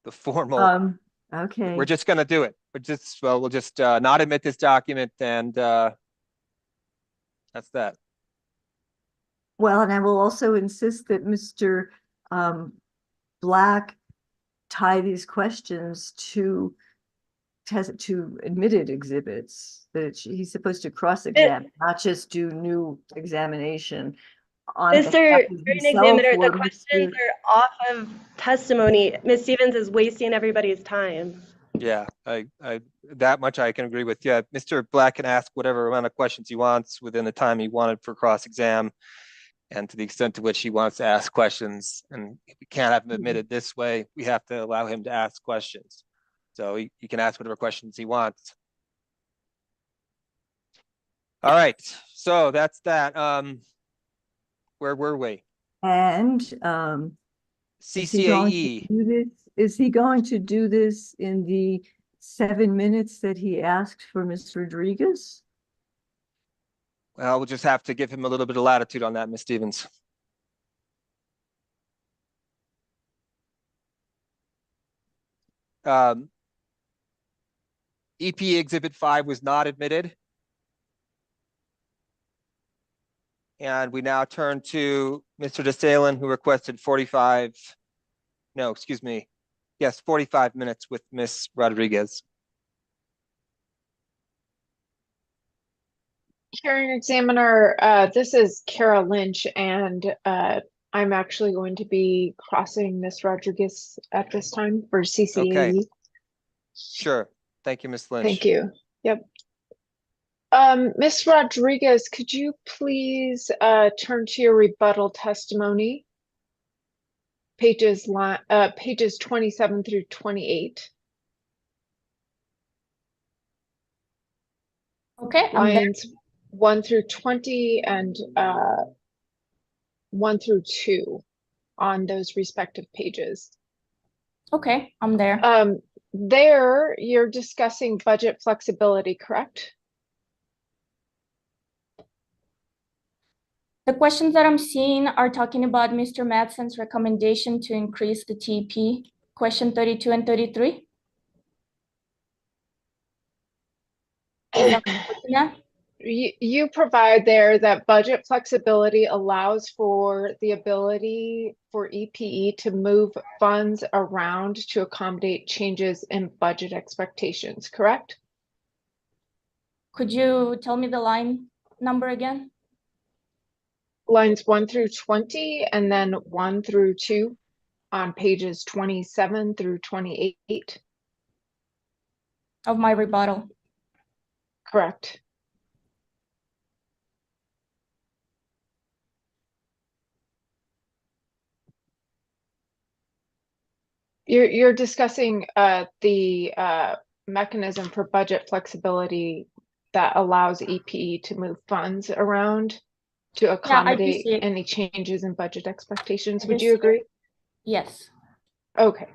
the formal. Okay. We're just going to do it. we'll just not admit this document, and that's that. Well, and I will also insist that Mr. Black tie these questions to admitted exhibits, that he's supposed to cross-examine, not just do new examination. On Mr. behalf of Hearing himself examiner, or the questions are off of testimony. Ms. Stevens is wasting everybody's time. Yeah, I that much I can agree with. Yeah, Mr. Black can ask whatever amount of questions he wants within the time he wanted for cross-exam, and to the extent to which he wants to ask questions. And if we can't have him admitted this way, we have to allow him to ask questions. So he can ask whatever questions he wants. All right, so that's that. Where were we? And CCAE. is he going to do this in the 7 minutes that he asked for Ms. Rodriguez? Well, we'll just have to give him a little bit of latitude on that, Ms. Stevens. EP Exhibit 5 was not admitted. And we now turn to Mr. DeSalen, who requested 45 minutes with Ms. Rodriguez. Hearing examiner, this is Kara Lynch, and I'm actually going to be crossing Ms. Rodriguez at this time for CCAE. Okay. Sure. Thank you, Ms. Lynch. Thank you. Yep. Ms. Rodriguez, could you please turn to your rebuttal testimony? Pages 27 through 28. Okay, I'm there. Lines 1 through 20 and 1 through 2 on those respective pages. Okay, I'm there. There, you're discussing budget flexibility, correct? The questions that I'm seeing are talking about Mr. Madsen's recommendation to increase the TP, question 32 and 33. Is that what you're looking at? You provide there that budget flexibility allows for the ability for EPE to move funds around to accommodate changes in budget expectations, correct? Could you tell me the line number again? Lines 1 through 20 and then 1 through 2 on pages 27 through 28. Of my rebuttal. Correct. You're discussing the mechanism for budget flexibility that allows EPE to move funds around to accommodate any changes in budget expectations. Would you agree? Yes. Okay.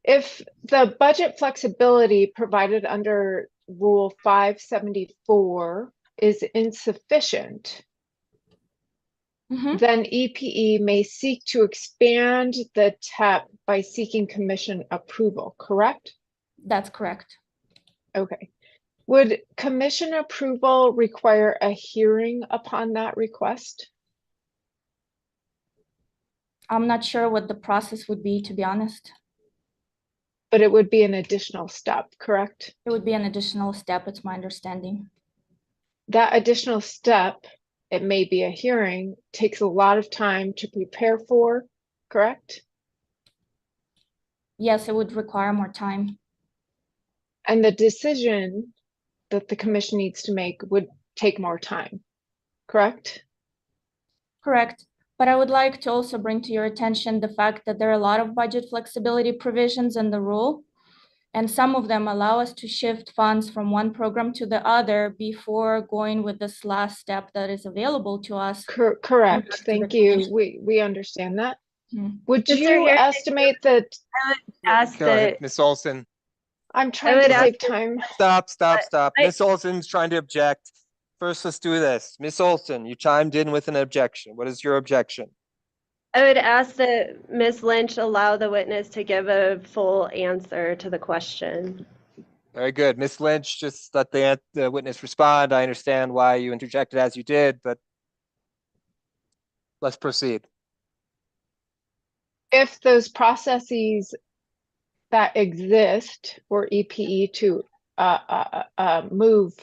If the budget flexibility provided under Rule 574 is insufficient, then EPE may seek to expand the TEP by seeking commission approval, correct? That's correct. Okay. Would commission approval require a hearing upon that request? I'm not sure what the process would be, to be honest. But it would be an additional step, correct? It would be an additional step, it's my understanding. That additional step, it may be a hearing, takes a lot of time to prepare for, correct? Yes, it would require more time. And the decision that the commission needs to make would take more time, correct? Correct. But I would like to also bring to your attention the fact that there are a lot of budget flexibility provisions in the rule, and some of them allow us to shift funds from one program to the other before going with this last step that is available to us. Correct. Thank you. We understand that. Would you estimate that? I would ask that Ms. Olson. I'm trying to save time. Stop. Ms. Olson's trying to object. First, let's do this. Ms. Olson, you chimed in with an objection. What is your objection? I would ask that Ms. Lynch allow the witness to give a full answer to the question. Very good. Ms. Lynch, just let the witness respond. I understand why you interjected as you did, but let's proceed. If those processes that exist for EPE to move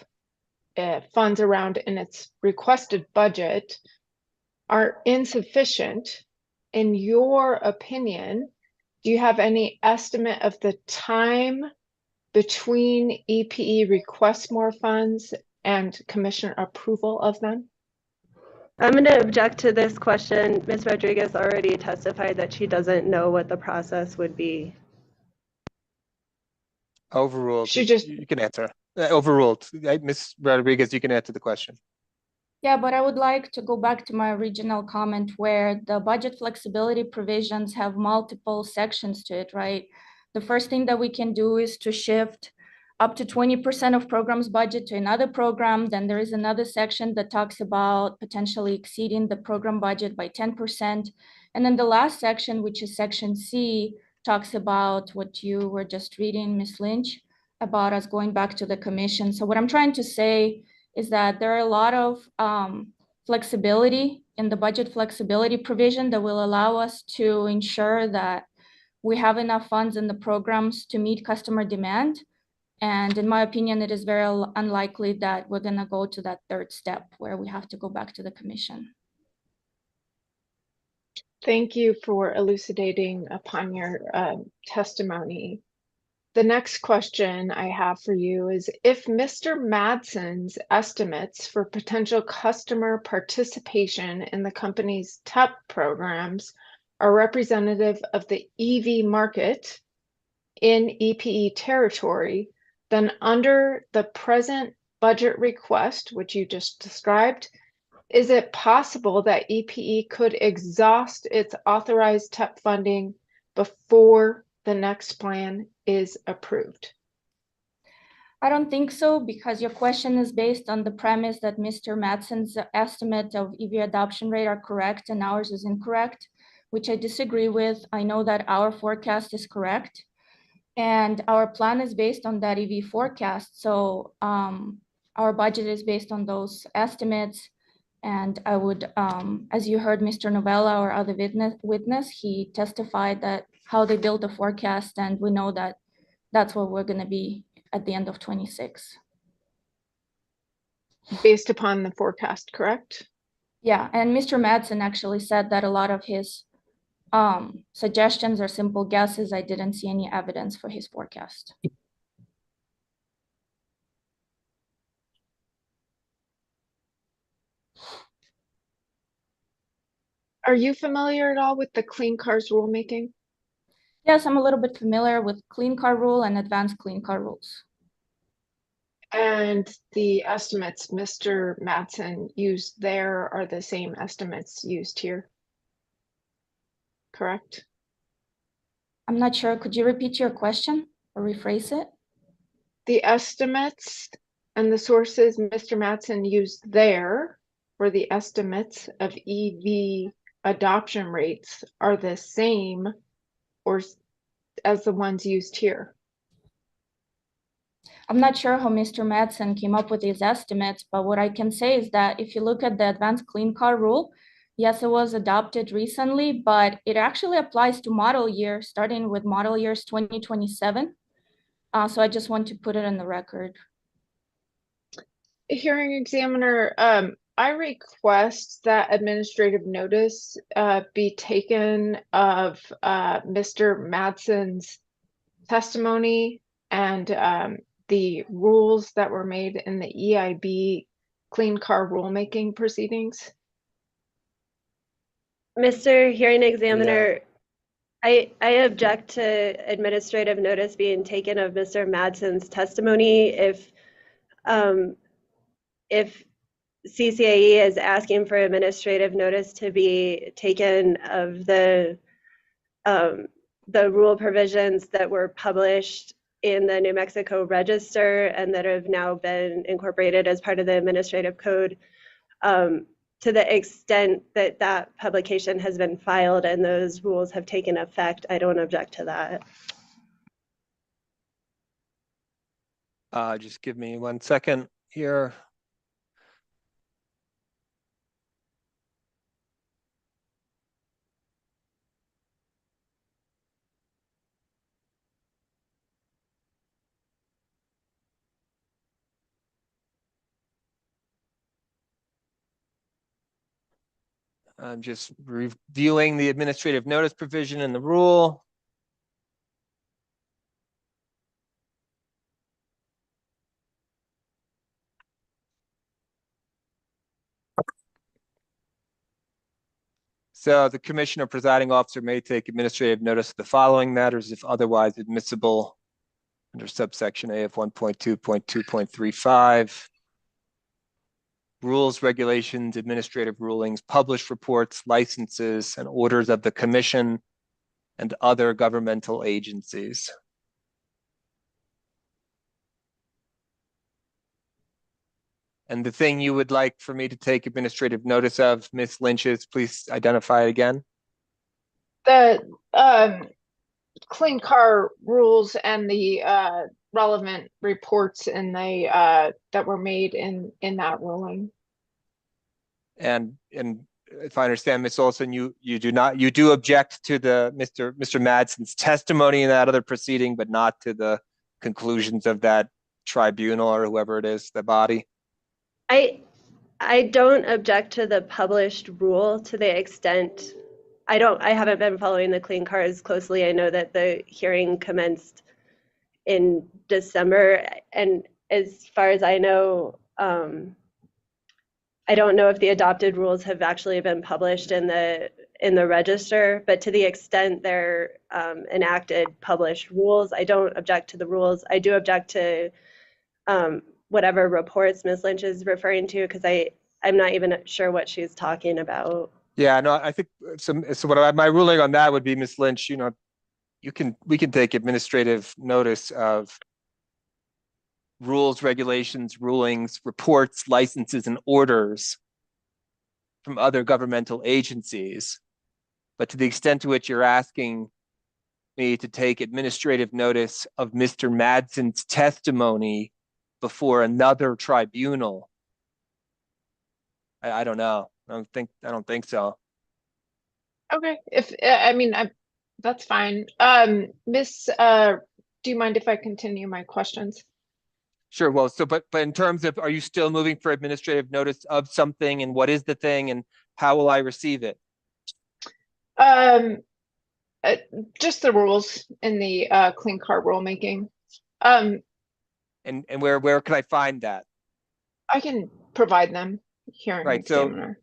funds around in its requested budget are insufficient, in your opinion, do you have any estimate of the time between EPE requests more funds and commissioner approval of them? I'm going to object to this question. Ms. Rodriguez already testified that she doesn't know what the process would be. Overruled. She just- You can answer. Overruled. Ms. Rodriguez, you can answer the question. Yeah, but I would like to go back to my original comment where the budget flexibility provisions have multiple sections to it, right? The first thing that we can do is to shift up to 20% of programs budget to another program. Then there is another section that talks about potentially exceeding the program budget by 10%. And then the last section, which is section C, talks about what you were just reading, Ms. Lynch, about us going back to the commission. So what I'm trying to say is that there are a lot of flexibility in the budget flexibility provision that will allow us to ensure that we have enough funds in the programs to meet customer demand. And in my opinion, it is very unlikely that we're going to go to that third step where we have to go back to the commission. Thank you for elucidating upon your testimony. The next question I have for you is, if Mr. Madsen's estimates for potential customer participation in the company's TEP programs are representative of the EV market in EPE territory, then under the present budget request, which you just described, is it possible that EPE could exhaust its authorized TEP funding before the next plan is approved? I don't think so, because your question is based on the premise that Mr. Madsen's estimate of EV adoption rate are correct and ours is incorrect, which I disagree with. I know that our forecast is correct and our plan is based on that EV forecast. So our budget is based on those estimates. And I would, as you heard Mr. Novella, our other witness, he testified that how they built the forecast, and we know that that's what we're going to be at the end of 26. Based upon the forecast, correct? Yeah, and Mr. Madsen actually said that a lot of his suggestions are simple guesses. I didn't see any evidence for his forecast. Are you familiar at all with the Clean Cars rulemaking? Yes, I'm a little bit familiar with Clean Car Rule and Advanced Clean Car Rules. And the estimates Mr. Madsen used there are the same estimates used here, correct? I'm not sure. Could you repeat your question or rephrase it? The estimates and the sources Mr. Madsen used there for the estimates of EV adoption rates are the same or as the ones used here. I'm not sure how Mr. Madsen came up with these estimates, but what I can say is that if you look at the Advanced Clean Car Rule, yes, it was adopted recently, but it actually applies to model year, starting with model years 2027. So I just want to put it on the record. Hearing examiner, I request that administrative notice be taken of Mr. Madsen's testimony and the rules that were made in the EIB Clean Car rulemaking proceedings. Mr. Hearing Examiner, I object to administrative notice being taken of Mr. Madsen's testimony if CCAE is asking for administrative notice to be taken of the rule provisions that were published in the New Mexico Register and that have now been incorporated as part of the administrative code, to the extent that that publication has been filed and those rules have taken effect, I don't object to that. Just give me 1 second here. I'm just reviewing the administrative notice provision in the rule. So the commissioner presiding officer may take administrative notice of the following matters if otherwise admissible under subsection A of 1.2.2.35. Rules, regulations, administrative rulings, published reports, licenses, and orders of the commission and other governmental agencies. And the thing you would like for me to take administrative notice of, Ms. Lynch, is please identify it again. The clean car rules and the relevant reports in the that were made in that ruling. And if I understand, Ms. Olson, you do object to the Mr. Madsen's testimony in that other proceeding, but not to the conclusions of that tribunal or whoever it is, the body. I don't object to the published rule to the extent I haven't been following the clean cars closely. I know that the hearing commenced in December, and as far as I know, I don't know if the adopted rules have actually been published in the register, but to the extent they're enacted published rules, I don't object to the rules. I do object to whatever reports Ms. Lynch is referring to, because I'm not even sure what she's talking about. Yeah, no, I think so my ruling on that would be, Ms. Lynch, we can take administrative notice of rules, regulations, rulings, reports, licenses, and orders from other governmental agencies. But to the extent to which you're asking me to take administrative notice of Mr. Madsen's testimony before another tribunal, I don't know. I don't think so. Okay, that's fine. Miss, do you mind if I continue my questions? Sure. Well, but in terms of, are you still moving for administrative notice of something, and what is the thing, and how will I receive it? Just the rules in the clean car rulemaking. And where can I find that? I can provide them here in Right, Examiner.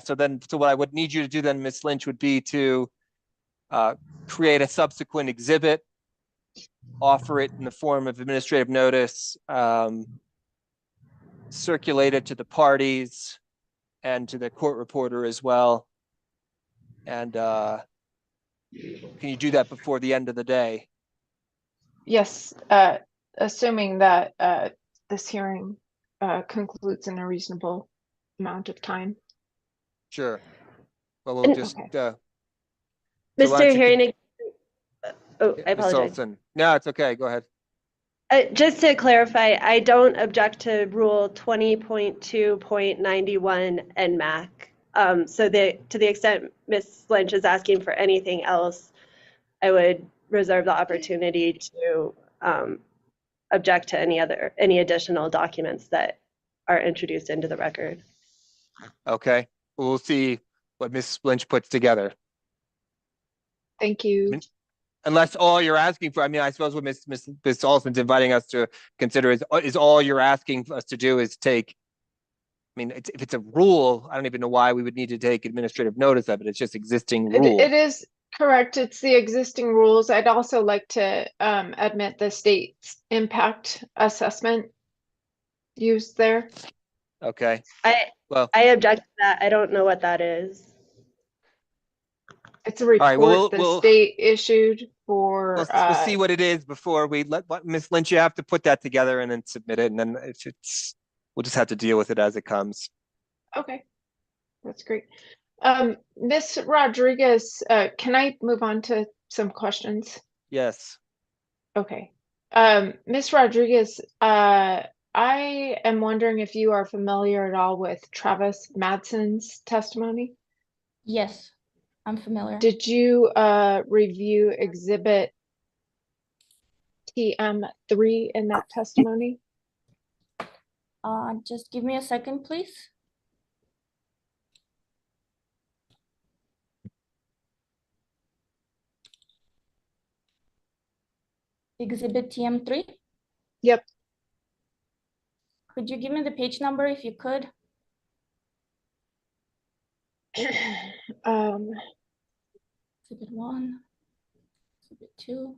So what I would need you to do then, Ms. Lynch, would be to create a subsequent exhibit, offer it in the form of administrative notice, circulate it to the parties and to the court reporter as well. And can you do that before the end of the day? Yes, assuming that this hearing concludes in a reasonable amount of time. Sure. Well, we'll just Mr. I apologize. No, it's okay. Go ahead. Just to clarify, I don't object to Rule 20.2.91 NMAC. So to the extent Ms. Lynch is asking for anything else, I would reserve the opportunity to object to any additional documents that are introduced into the record. Okay. We'll see what Ms. Lynch puts together. Thank you. Unless all you're asking for, I suppose what Ms. Olson's inviting us to consider is all you're asking us to do is take, if it's a rule, I don't even know why we would need to take administrative notice of it. It's just existing rule. It is correct. It's the existing rules. I'd also like to admit the state's impact assessment used there. Okay. I object to that. I don't know what that is. It's a report the state issued for. We'll see what it is before we Ms. Lynch. You have to put that together and then submit it, and then we'll just have to deal with it as it comes. Okay, that's great. Ms. Rodriguez, can I move on to some questions? Yes. Okay. Ms. Rodriguez, I am wondering if you are familiar at all with Travis Madsen's testimony. Yes, I'm familiar. Did you review exhibit TM3 in that testimony? Just give me a second, please. Exhibit TM3. Yep. Could you give me the page number if you could? Exhibit 1, Exhibit 2.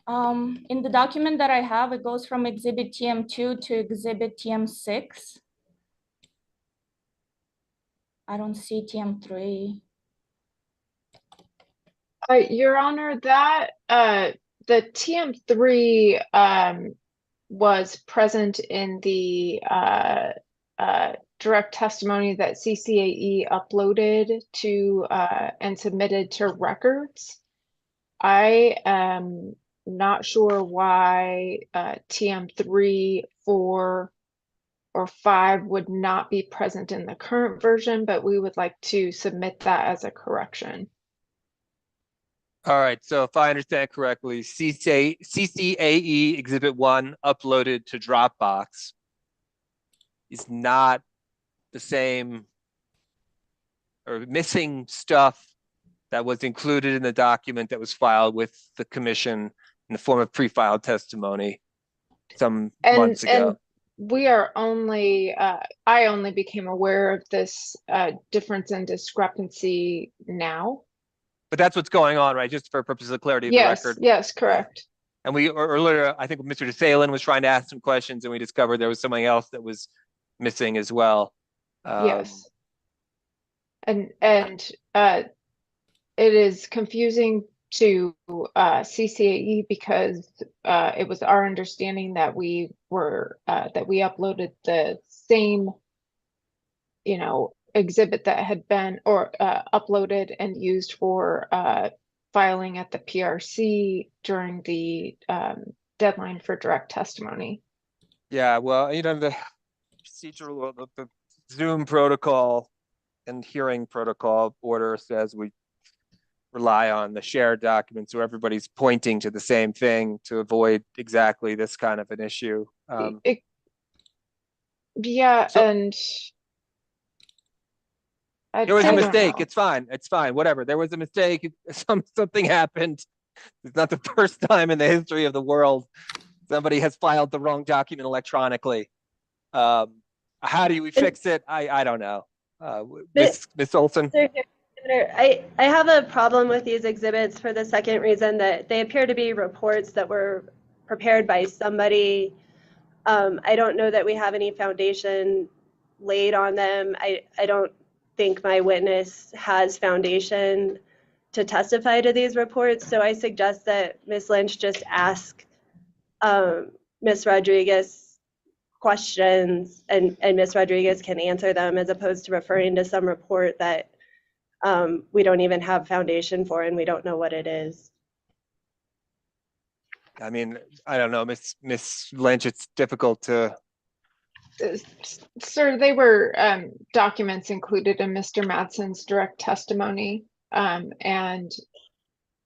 In the document that I have, it goes from Exhibit TM2 to Exhibit TM6. I don't see TM3. Your Honor, that the TM3 was present in the direct testimony that CCAE uploaded to and submitted to records. I am not sure why TM3, 4, or 5 would not be present in the current version, but we would like to submit that as a correction. All right, so if I understand correctly, CCAE Exhibit 1 uploaded to Dropbox is not the same, or missing stuff that was included in the document that was filed with the commission in the form of pre-filed testimony some months ago. And we are only, I only became aware of this difference and discrepancy now. But that's what's going on, right? Just for purposes of clarity of the Yes, record. yes, correct. And we earlier, I think Mr. DeSalen was trying to ask some questions and we discovered there was something else that was missing as well. Yes. And it is confusing to CCAE because it was our understanding that we were that we uploaded the same, you know, exhibit that had been uploaded and used for filing at the PRC during the deadline for direct testimony. Yeah, well, you know, the procedural, the Zoom protocol and hearing protocol order says we rely on the shared documents so everybody's pointing to the same thing to avoid exactly this kind of an issue. Yeah, so- and There was a I don't mistake. know. It's fine. It's fine. Whatever. There was a mistake. Something happened. It's not the first time in the history of the world somebody has filed the wrong document electronically. How do we fix it? I don't know. Miss Olson. I have a problem with these exhibits for the second reason that they appear to be reports that were prepared by somebody. I don't know that we have any foundation laid on them. I don't think my witness has foundation to testify to these reports. So I suggest that Ms. Lynch just ask Ms. Rodriguez questions and Ms. Rodriguez can answer them as opposed to referring to some report that we don't even have foundation for and we don't know what it is. I mean, I don't know, Miss Lynch, it's difficult to. Sir, they were documents included in Mr. Madsen's direct testimony, and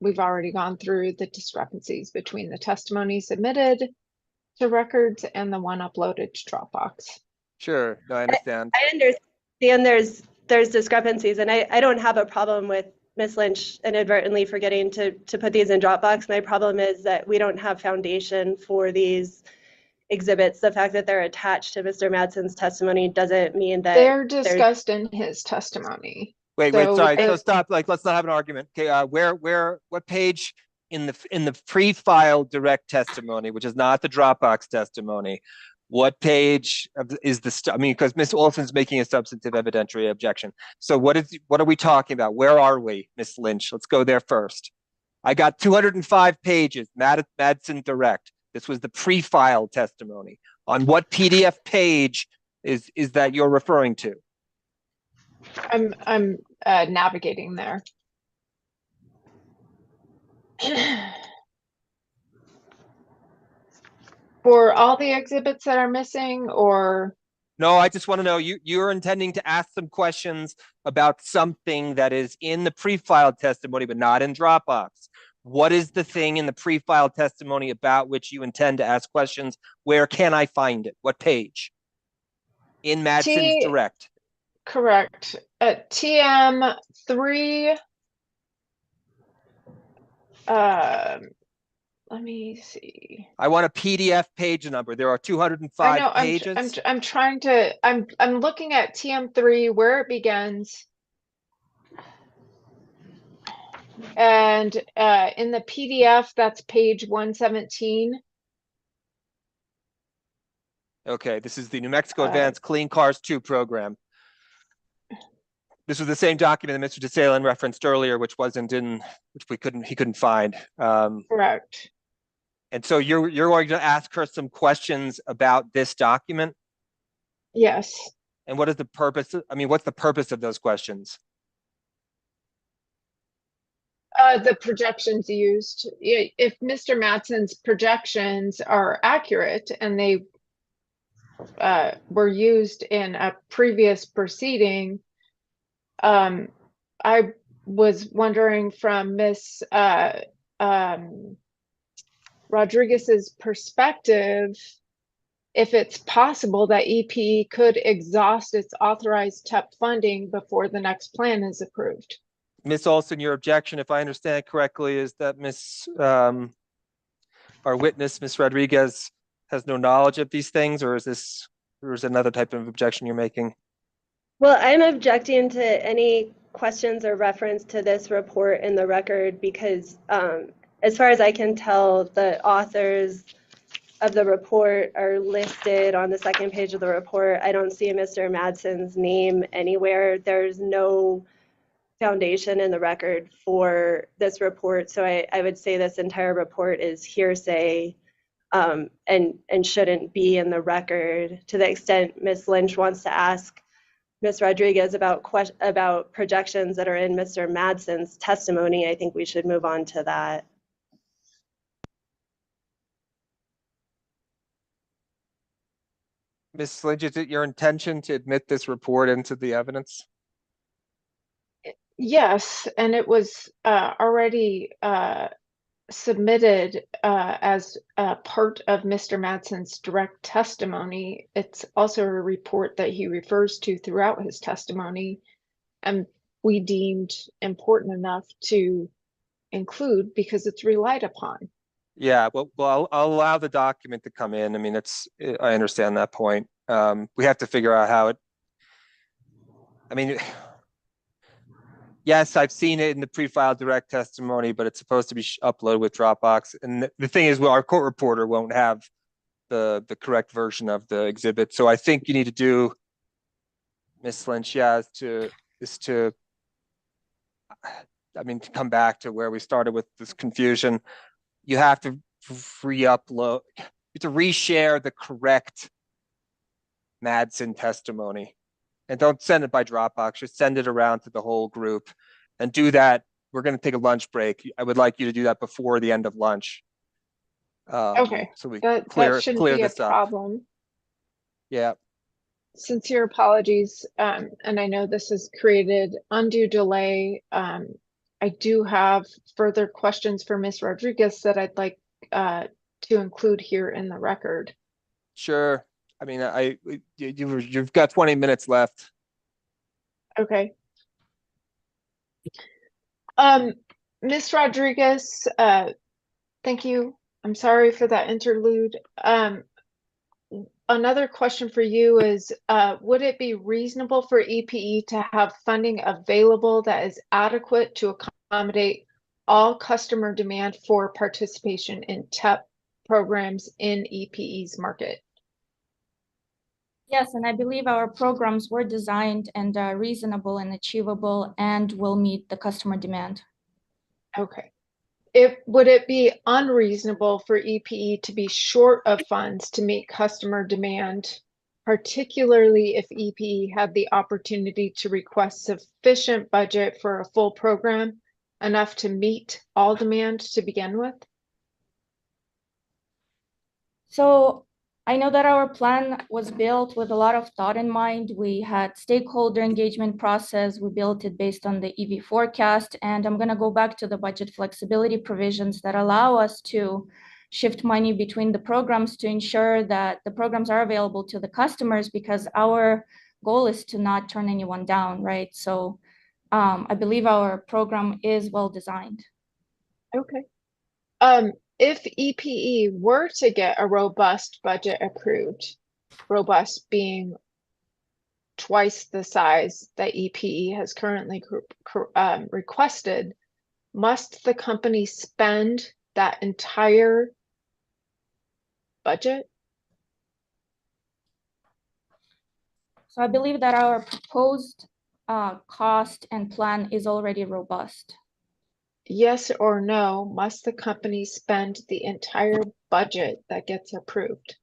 we've already gone through the discrepancies between the testimony submitted to records and the one uploaded to Dropbox. Sure, no, I understand. I understand there's discrepancies, and I don't have a problem with Ms. Lynch inadvertently forgetting to put these in Dropbox. My problem is that we don't have foundation for these exhibits. The fact that they're attached to Mr. Madsen's testimony doesn't mean that They're discussed in his testimony. Wait, So sorry. I- So stop. Like, let's not have an argument. Okay, what page in the pre-filed direct testimony, which is not the Dropbox testimony? What page is the? I mean, because Ms. Olson's making a substantive evidentiary objection. So what are we talking about? Where are we, Ms. Lynch? Let's go there first. I got 205 pages. Madsen direct. This was the pre-filed testimony. On what PDF page is that you're referring to? I'm navigating there. For all the exhibits that are missing, or No, I just want to know, you're intending to ask some questions about something that is in the pre-filed testimony, but not in Dropbox. What is the thing in the pre-filed testimony about which you intend to ask questions? Where can I find it? What page? In Madsen's Direct. correct. At TM3, let me see. I want a PDF page number. There are 205 I know, pages. I'm trying to, I'm looking at TM3 where it begins. And in the PDF, that's page 117. Okay, this is the New Mexico Advanced Clean Cars 2 program. This was the same document that Mr. DeSalen referenced earlier, which he couldn't find. Correct. And so you're going to ask her some questions about this document? Yes. And what is the purpose? I mean, what's the purpose of those questions? The projections used. If Mr. Madsen's projections are accurate and they were used in a previous proceeding, I was wondering from Ms. Rodriguez's perspective, if it's possible that EPE could exhaust its authorized TEP funding before the next plan is approved. Ms. Olson, your objection, if I understand correctly, is that our witness, Ms. Rodriguez, has no knowledge of these things, or is another type of objection you're making? Well, I'm objecting to any questions or reference to this report in the record because as far as I can tell, the authors of the report are listed on the second page of the report. I don't see Mr. Madsen's name anywhere. There's no foundation in the record for this report. So I would say this entire report is hearsay and shouldn't be in the record. To the extent Ms. Lynch wants to ask Ms. Rodriguez about projections that are in Mr. Madsen's testimony, I think we should move on to that. Ms. Lynch, is it your intention to admit this report into the evidence? Yes, and it was already submitted as part of Mr. Madsen's direct testimony. It's also a report that he refers to throughout his testimony, and we deemed important enough to include because it's relied upon. Yeah, well, I'll allow the document to come in. I mean, I understand that point. We have to figure out how yes, I've seen it in the pre-filed direct testimony, but it's supposed to be uploaded with Dropbox. And the thing is, well, our court reporter won't have the correct version of the exhibit. So I think you need to do, Ms. Lynch, to come back to where we started with this confusion. You have to re-upload, you have to reshare the correct Madsen testimony. And don't send it by Dropbox, just send it around to the whole group and do that. We're going to take a lunch break. I would like you to do that before the end of lunch. Okay, so we that clear shouldn't be a this up. problem. Yeah. Sincere apologies, and I know this has created undue delay. I do have further questions for Ms. Rodriguez that I'd like to include here in the record. Sure. I mean, you've got 20 minutes left. Okay. Ms. Rodriguez, thank you. I'm sorry for that interlude. Another question for you is, would it be reasonable for EPE to have funding available that is adequate to accommodate all customer demand for participation in TEP programs in EPE's market? Yes, and I believe our programs were designed and are reasonable and achievable and will meet the customer demand. Okay, Would it be unreasonable for EPE to be short of funds to meet customer demand, particularly if EPE had the opportunity to request sufficient budget for a full program, enough to meet all demand to begin with? So I know that our plan was built with a lot of thought in mind. We had stakeholder engagement process. We built it based on the EV forecast. And I'm going to go back to the budget flexibility provisions that allow us to shift money between the programs to ensure that the programs are available to the customers, because our goal is to not turn anyone down, right? So I believe our program is well designed. Okay. If EPE were to get a robust budget approved, robust being twice the size that EPE has currently requested, must the company spend that entire budget? So I believe that our proposed cost and plan is already robust. Yes or no, must the company spend the entire budget that gets approved?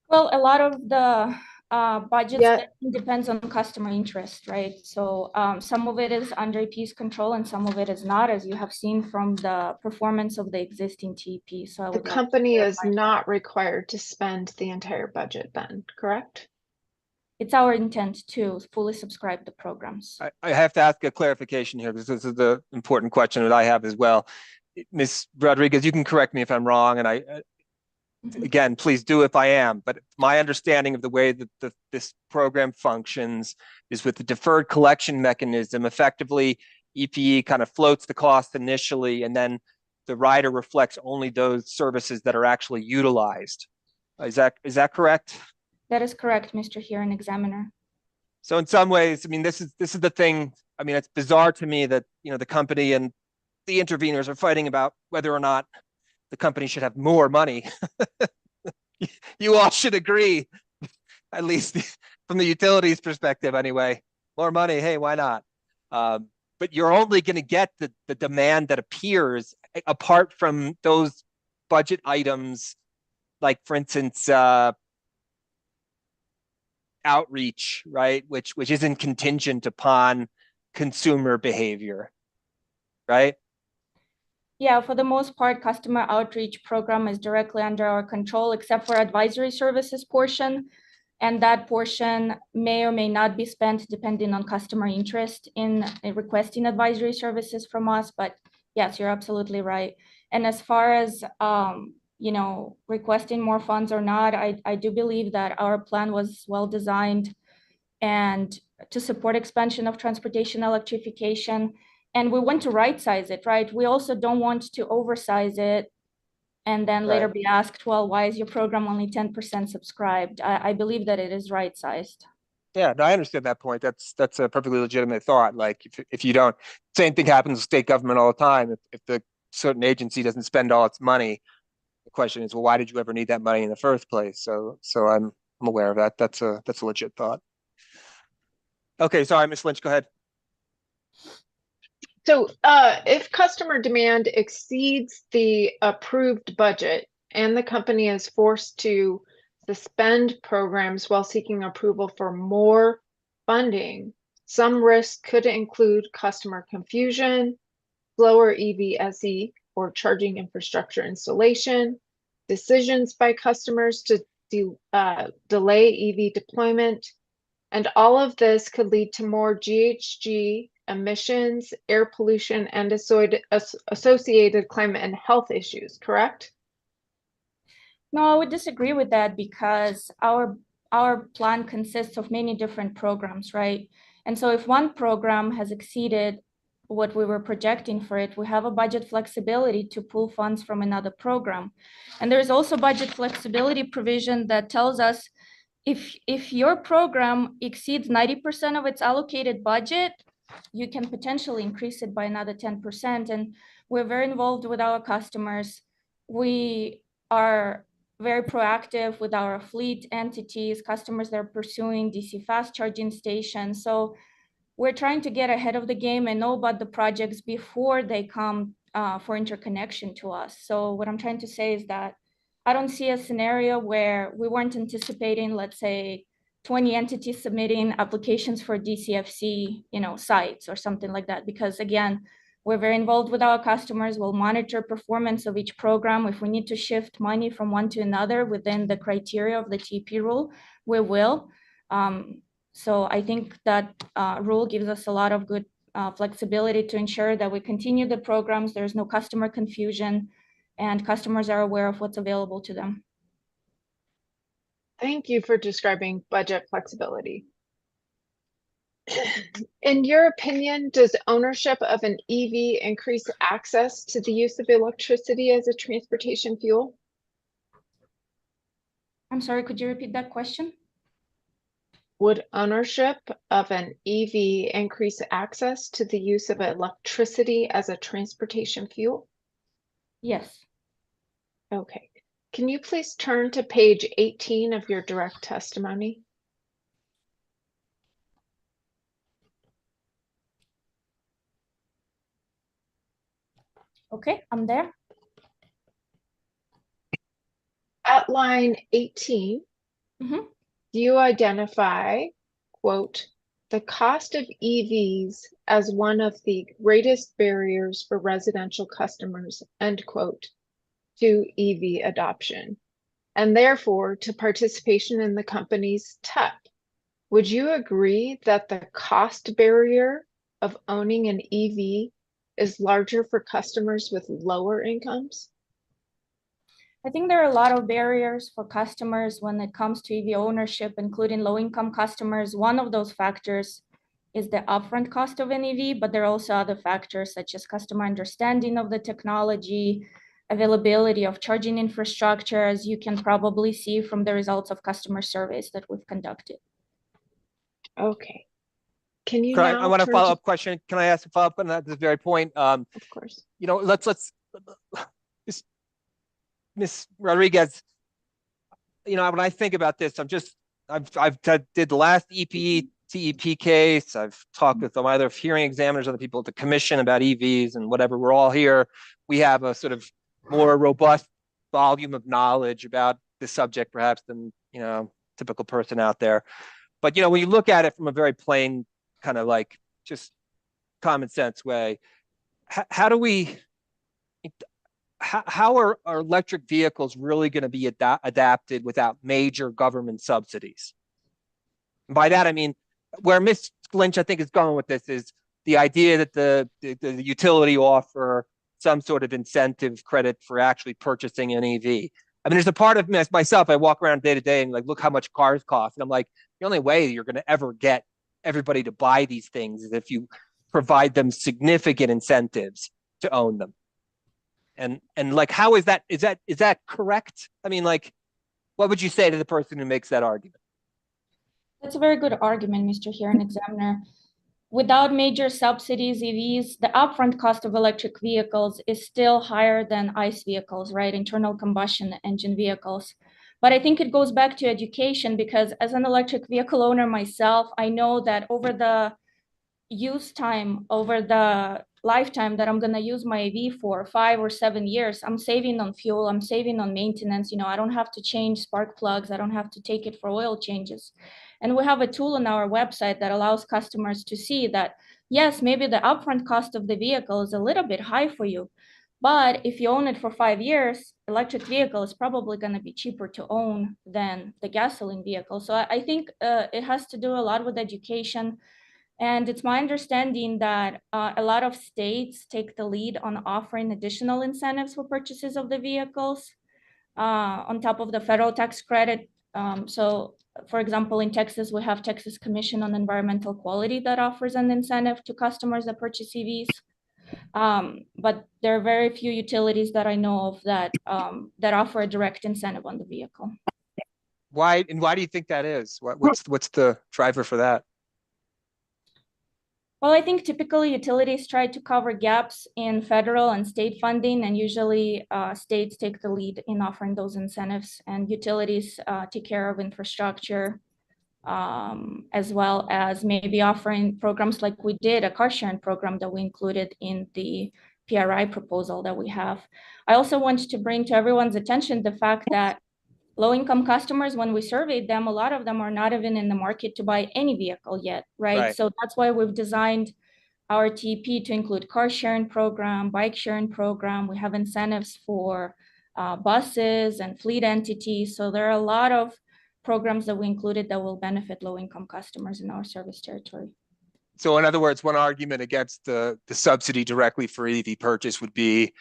Well, a lot of the budget Yeah. spending depends on customer interest, right? So some of it is under EP's control and some of it is not, as you have seen from the performance of the existing TP. So I The would like to company is clarify. not required to spend the entire budget then, correct? It's our intent to fully subscribe the programs. I have to ask a clarification here, because this is the important question that I have as well. Ms. Rodriguez, you can correct me if I'm wrong, and again, please do if I am, but my understanding of the way that this program functions is with the deferred collection mechanism. Effectively, EPE kind of floats the cost initially, and then the rider reflects only those services that are actually utilized. Is that correct? That is correct, Mr. Hearing Examiner. So in some ways, I mean, this is the thing. I mean, it's bizarre to me that, you know, the company and the interveners are fighting about whether or not the company should have more money. You all should agree, at least from the utilities perspective anyway. More money, hey, why not? But you're only going to get the demand that appears apart from those budget items, like, for instance, outreach, right? Which isn't contingent upon consumer behavior, right? Yeah, for the most part, customer outreach program is directly under our control, except for advisory services portion. And that portion may or may not be spent depending on customer interest in requesting advisory services from us. But yes, you're absolutely right. And as far as you know, requesting more funds or not, I do believe that our plan was well designed and to support expansion of transportation electrification. And we want to right size it, right? We also don't want to oversize it and then later be asked, well, why is your program only 10% subscribed? I believe that it is right sized. Yeah, no, I understand that point. That's a perfectly legitimate thought. Like, if you don't, same thing happens with state government all the time. If the certain agency doesn't spend all its money, the question is, well, why did you ever need that money in the first place? So I'm aware of that. That's a legit thought. Okay, sorry, Ms. Lynch, go ahead. So if customer demand exceeds the approved budget and the company is forced to suspend programs while seeking approval for more funding, some risk could include customer confusion, slower EVSE or charging infrastructure installation, decisions by customers to delay EV deployment, and all of this could lead to more GHG emissions, air pollution, and associated climate and health issues, correct? No, I would disagree with that, because our plan consists of many different programs, right? And so if one program has exceeded what we were projecting for it, we have a budget flexibility to pull funds from another program. And there's also budget flexibility provision that tells us if your program exceeds 90% of its allocated budget, you can potentially increase it by another 10%. And we're very involved with our customers. We are very proactive with our fleet entities, customers that are pursuing DC fast charging stations. So we're trying to get ahead of the game and know about the projects before they come for interconnection to us. So what I'm trying to say is that I don't see a scenario where we weren't anticipating, let's say, 20 entities submitting applications for DCFC, sites or something like that. Because again, we're very involved with our customers. We'll monitor performance of each program. If we need to shift money from one to another within the criteria of the TP rule, we will. So I think that rule gives us a lot of good flexibility to ensure that we continue the programs. There's no customer confusion and customers are aware of what's available to them. Thank you for describing budget flexibility. In your opinion, does ownership of an EV increase access to the use of electricity as a transportation fuel? I'm sorry, could you repeat that question? Would ownership of an EV increase access to the use of electricity as a transportation fuel? Yes. Okay. Can you please turn to page 18 of your direct testimony? Okay, I'm there. At line 18, you identify, quote, the cost of EVs as one of the greatest barriers for residential customers, end quote, to EV adoption, and therefore to participation in the company's TEP. Would you agree that the cost barrier of owning an EV is larger for customers with lower incomes? I think there are a lot of barriers for customers when it comes to EV ownership, including low-income customers. One of those factors is the upfront cost of an EV, but there are also other factors such as customer understanding of the technology, availability of charging infrastructure, as you can probably see from the results of customer surveys that we've conducted. Okay. Can you I now want a turn follow-up question. Can I ask a follow-up on that, this very point? Of course. Let's Ms. Rodriguez, when I think about this, I've did the last EPE TEP case. I've talked with some other hearing examiners, other people at the commission about EVs and whatever. We're all here. We have a sort of more robust volume of knowledge about this subject, perhaps, than typical person out there. But when you look at it from a very plain kind of like just common sense way, how are electric vehicles really going to be adapted without major government subsidies? And by that, I mean, where Ms. Lynch, I think, is going with this is the idea that the utility offer some sort of incentive credit for actually purchasing an EV. I mean, there's a part of myself, I walk around day to day and look how much cars cost. And I'm like, the only way you're going to ever get everybody to buy these things is if you provide them significant incentives to own them. And how is that correct? I mean, what would you say to the person who makes that argument? That's a very good argument, Mr. Hearing Examiner. Without major subsidies, EVs, the upfront cost of electric vehicles is still higher than ICE vehicles, right? Internal combustion engine vehicles. But I think it goes back to education, because as an electric vehicle owner myself, I know that over the use time, over the lifetime that I'm going to use my EV for 5 or 7 years, I'm saving on fuel, I'm saving on maintenance. I don't have to change spark plugs, I don't have to take it for oil changes. And we have a tool on our website that allows customers to see that, yes, maybe the upfront cost of the vehicle is a little bit high for you, but if you own it for 5 years, electric vehicle is probably going to be cheaper to own than the gasoline vehicle. So I think it has to do a lot with education. And it's my understanding that a lot of states take the lead on offering additional incentives for purchases of the vehicles on top of the federal tax credit. So, for example, in Texas, we have Texas Commission on Environmental Quality that offers an incentive to customers that purchase EVs. But there are very few utilities that I know of that offer a direct incentive on the vehicle. Why do you think that is? What's the driver for that? Well, I think typically utilities try to cover gaps in federal and state funding, and usually states take the lead in offering those incentives, and utilities take care of infrastructure as well as maybe offering programs like we did, a car sharing program that we included in the PRI proposal that we have. I also want to bring to everyone's attention the fact that low-income customers, when we surveyed them, a lot of them are not even in the market to buy any vehicle yet, right? Right. So that's why we've designed our TP to include car sharing program, bike sharing program. We have incentives for buses and fleet entities. So there are a lot of programs that we included that will benefit low-income customers in our service territory. So in other words, one argument against the subsidy directly for EV purchase would be,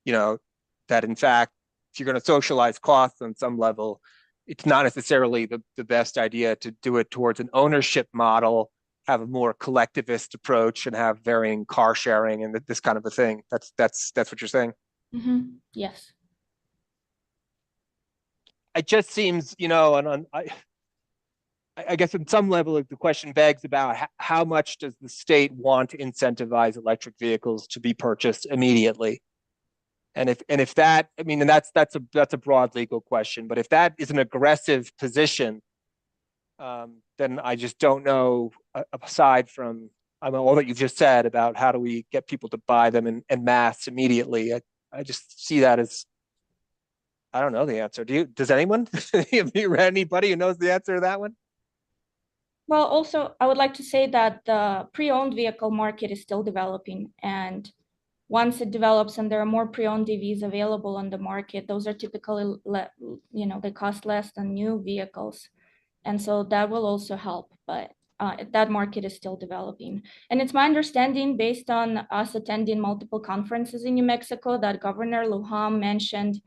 that in fact, if you're going to socialize costs on some level, it's not necessarily the best idea to do it towards an ownership model, have a more collectivist approach, and have varying car sharing and this kind of a thing. That's what you're saying. Mm-hmm. Yes. It just seems, I guess on some level, the question begs about how much does the state want to incentivize electric vehicles to be purchased immediately? And if that, I mean, and that's a broad legal question, but if that is an aggressive position, then I just don't know, aside from all that you've just said about how do we get people to buy them en masse immediately, I just see that as, I don't know the answer. Does anyone? Have you read anybody who knows the answer to that one? Well, also, I would like to say that the pre-owned vehicle market is still developing. And once it develops and there are more pre-owned EVs available on the market, those are typically, they cost less than new vehicles. And so that will also help, but that market is still developing. And it's my understanding, based on us attending multiple conferences in New Mexico, that Governor Lujan mentioned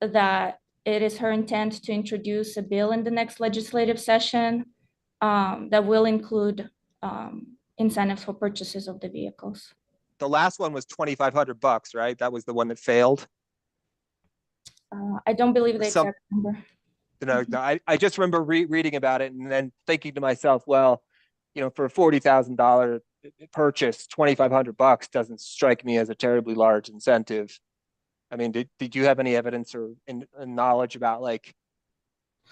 that it is her intent to introduce a bill in the next legislative session that will include incentives for purchases of the vehicles. The last one was $2,500, right? That was the one that failed. I don't believe the exact number. I just remember reading about it and then thinking to myself, well, for a $40,000 purchase, $2,500 doesn't strike me as a terribly large incentive. I mean, did you have any evidence or knowledge about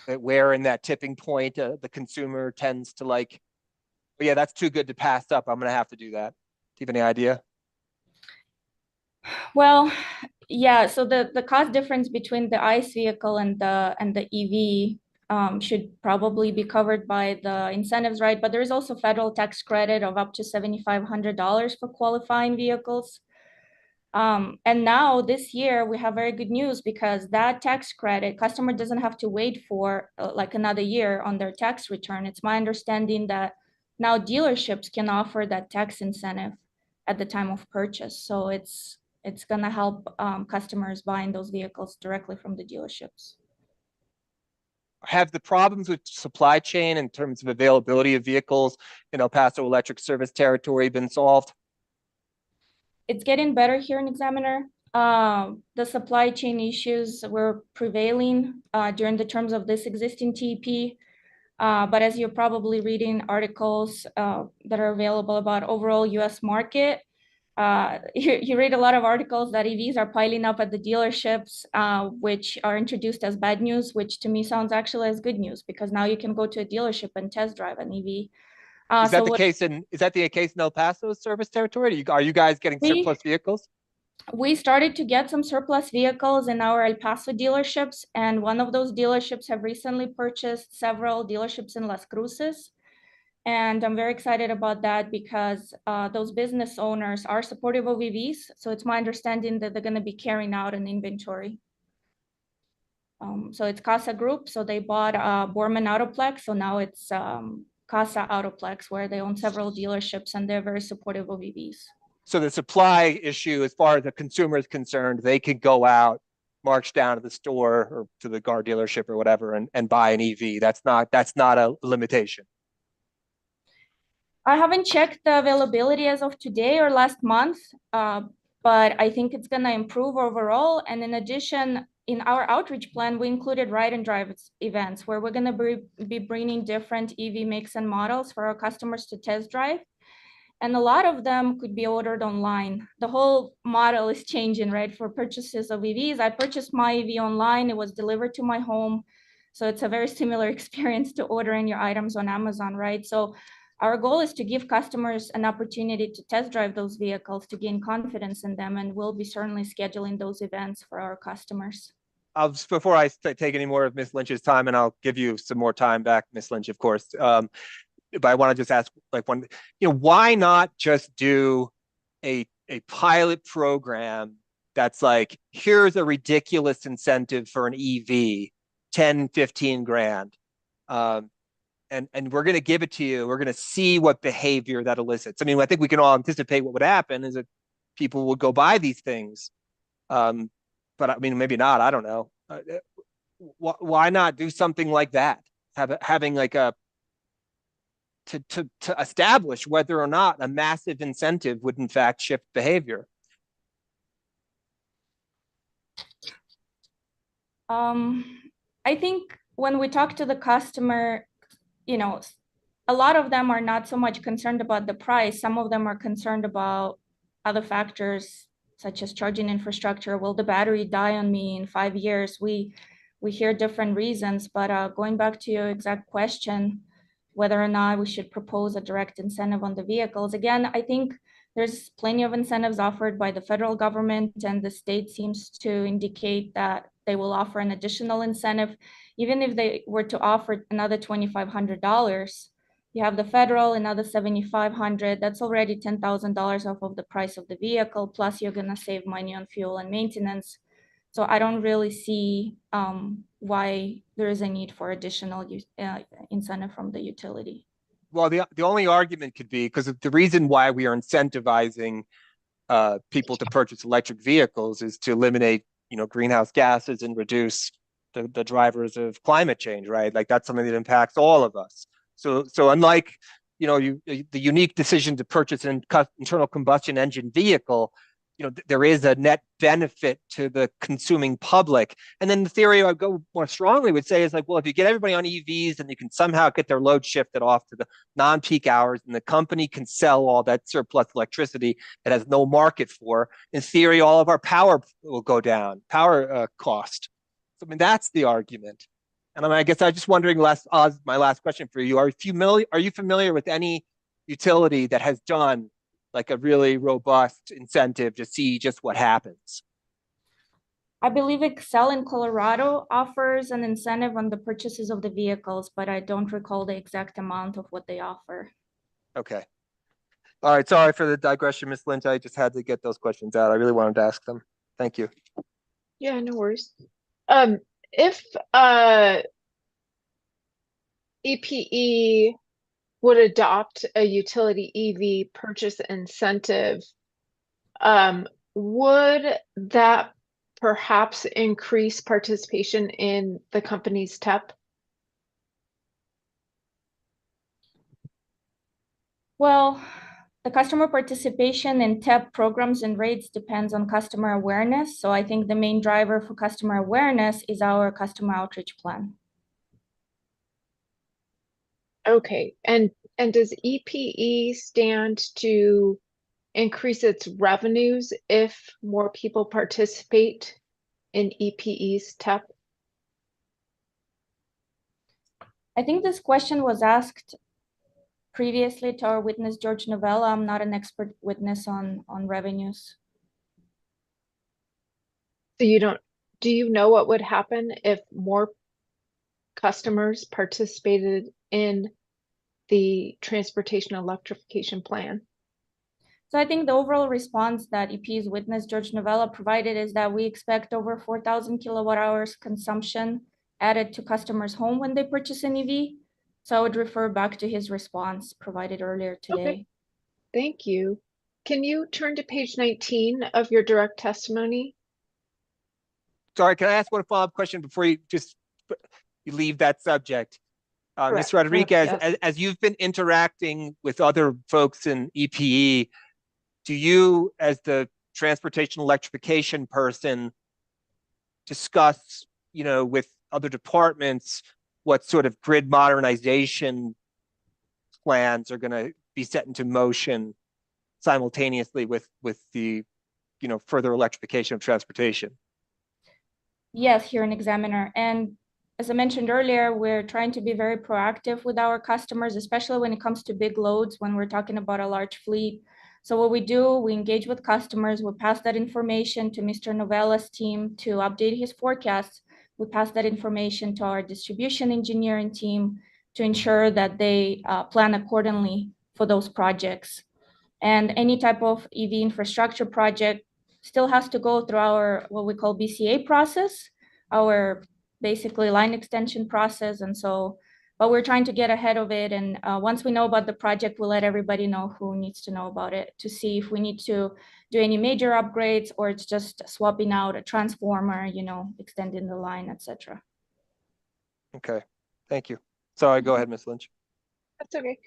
where in that tipping point the consumer tends to oh, yeah, that's too good to pass up, I'm going to have to do that? Do you have any idea? Well, yeah, so the cost difference between the ICE vehicle and the EV should probably be covered by the incentives, right? But there is also federal tax credit of up to $7,500 for qualifying vehicles. And now this year we have very good news, because that tax credit, customer doesn't have to wait for another year on their tax return. It's my understanding that now dealerships can offer that tax incentive at the time of purchase. So it's going to help customers buying those vehicles directly from the dealerships. Have the problems with supply chain in terms of availability of vehicles in El Paso Electric Service Territory been solved? It's getting better here in Examiner. The supply chain issues were prevailing during the terms of this existing TP. But as you're probably reading articles that are available about overall US market, you read a lot of articles that EVs are piling up at the dealerships, which are introduced as bad news, which to me sounds actually as good news, because now you can go to a dealership and test drive an EV. Is that the case in El Paso's service territory? Are you guys getting surplus vehicles? We started to get some surplus vehicles in our El Paso dealerships, and one of those dealerships have recently purchased several dealerships in Las Cruces. And I'm very excited about that, because those business owners are supportive of EVs. So it's my understanding that they're going to be carrying out an inventory. So it's Casa Group. So they bought Borman Autoplex. So now it's Casa Autoplex, where they own several dealerships, and they're very supportive of EVs. So the supply issue, as far as the consumer is concerned, they could go out, march down to the store or to the car dealership or whatever and buy an EV. That's not a limitation. I haven't checked the availability as of today or last month, but I think it's going to improve overall. And in addition, in our outreach plan, we included ride and drive events where we're going to be bringing different EV makes and models for our customers to test drive. And a lot of them could be ordered online. The whole model is changing, right? For purchases of EVs, I purchased my EV online. It was delivered to my home. So it's a very similar experience to ordering your items on Amazon, right? So our goal is to give customers an opportunity to test drive those vehicles to gain confidence in them, and we'll be certainly scheduling those events for our customers. Before I take any more of Ms. Lynch's time, and I'll give you some more time back, Ms. Lynch, of course. But I want to just ask, like, why not just do a pilot program that's like, here's a ridiculous incentive for an EV, 10, 15 grand. And we're going to give it to you. We're going to see what behavior that elicits. I mean, I think we can all anticipate what would happen is that people would go buy these things. But I mean, maybe not, I don't know. Why not do something like that? Having like to establish whether or not a massive incentive would in fact shift behavior. I think when we talk to the customer, you know, a lot of them are not so much concerned about the price. Some of them are concerned about other factors such as charging infrastructure. Will the battery die on me in 5 years? We hear different reasons, but going back to your exact question, whether or not we should propose a direct incentive on the vehicles. Again, I think there's plenty of incentives offered by the federal government, and the state seems to indicate that they will offer an additional incentive. Even if they were to offer another $2,500, you have the federal, another $7,500, that's already $10,000 off of the price of the vehicle, plus you're gonna save money on fuel and maintenance. So I don't really see why there is a need for additional incentive from the utility. Well, the only argument could be because the reason why we are incentivizing people to purchase electric vehicles is to eliminate, greenhouse gases and reduce the drivers of climate change, right? Like that's something that impacts all of us. So unlike, the unique decision to purchase an internal combustion engine vehicle, there is a net benefit to the consuming public. And then the theory I would go more strongly would say is like, well, if you get everybody on EVs and you can somehow get their load shifted off to the non-peak hours and the company can sell all that surplus electricity that has no market for, in theory, all of our power will go down, power cost. So, I mean, that's the argument. And I guess I'm just wondering, my last question for you, are you familiar with any utility that has done like a really robust incentive to see just what happens? I believe Xcel in Colorado offers an incentive on the purchases of the vehicles, but I don't recall the exact amount of what they offer. Okay. All right. Sorry for the digression, Ms. Lynch. I just had to get those questions out. I really wanted to ask them. Thank you. Yeah, no worries. If EPE would adopt a utility EV purchase incentive, would that perhaps increase participation in the company's TEP? Well, the customer participation in TEP programs and rates depends on customer awareness. So I think the main driver for customer awareness is our customer outreach plan. Okay, and does EPE stand to increase its revenues if more people participate in EPE's TEP? I think this question was asked previously to our witness, George Novella. I'm not an expert witness on revenues. So do you know what would happen if more customers participated in the transportation electrification plan? So I think the overall response that EPE's witness, George Novella, provided is that we expect over 4,000 kilowatt hours consumption added to customers' home when they purchase an EV. So I would refer back to his response provided earlier today. Okay. Thank you. Can you turn to page 19 of your direct testimony? Sorry, can I ask one follow-up question before you leave that subject? Ms. Rodriguez, Yes. as you've been interacting with other folks in EPE, do you, as the transportation electrification person, discuss, with other departments what sort of grid modernization plans are going to be set into motion simultaneously with the, further electrification of transportation? Yes, here an examiner. And as I mentioned earlier, we're trying to be very proactive with our customers, especially when it comes to big loads, when we're talking about a large fleet. So what we do, we engage with customers, we pass that information to Mr. Novella's team to update his forecasts. We pass that information to our distribution engineering team to ensure that they plan accordingly for those projects. And any type of EV infrastructure project still has to go through our, what we call BCA process, our basically line extension process. And so, but we're trying to get ahead of it. And once we know about the project, we'll let everybody know who needs to know about it to see if we need to do any major upgrades or it's just swapping out a transformer, you know, extending the line, etc. Okay, thank you. Sorry, go ahead, Ms. Lynch. That's okay.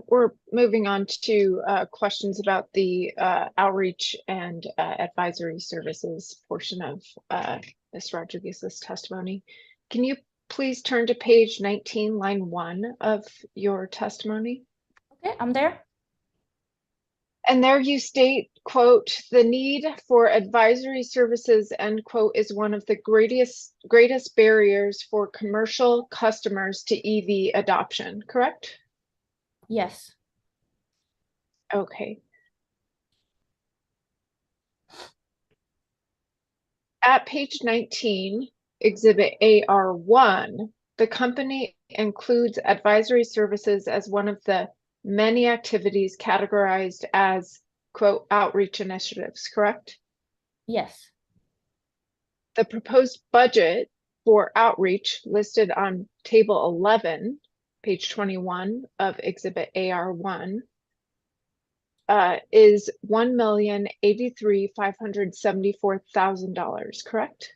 We're moving on to questions about the outreach and advisory services portion of Ms. Rodriguez's testimony. Can you please turn to page 19, line 1 of your testimony? Okay, I'm there. And there you state, quote, "The need for advisory services," end quote, "is one of the greatest barriers for commercial customers to EV adoption," correct? Yes. Okay. At page 19, exhibit AR1, the company includes advisory services as one of the many activities categorized as, quote, outreach initiatives, correct? Yes. The proposed budget for outreach listed on table 11, page 21 of exhibit AR1, is $1,083,574,000, correct?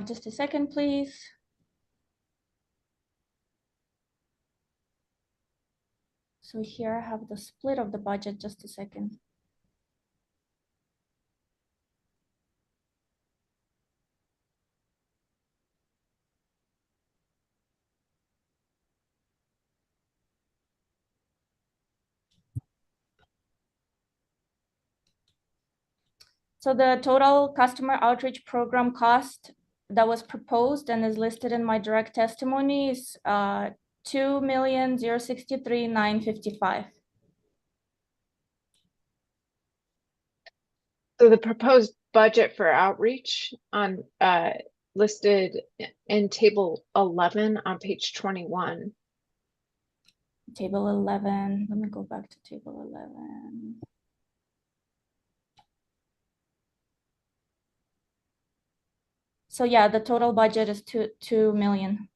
Just a second, please. So here I have the split of the budget, just a second. So the total customer outreach program cost that was proposed and is listed in my direct testimony is $2,063,955. So the proposed budget for outreach on listed in table 11 on page 21. Table 11, let me go back to table 11. So yeah, the total budget is 2 million.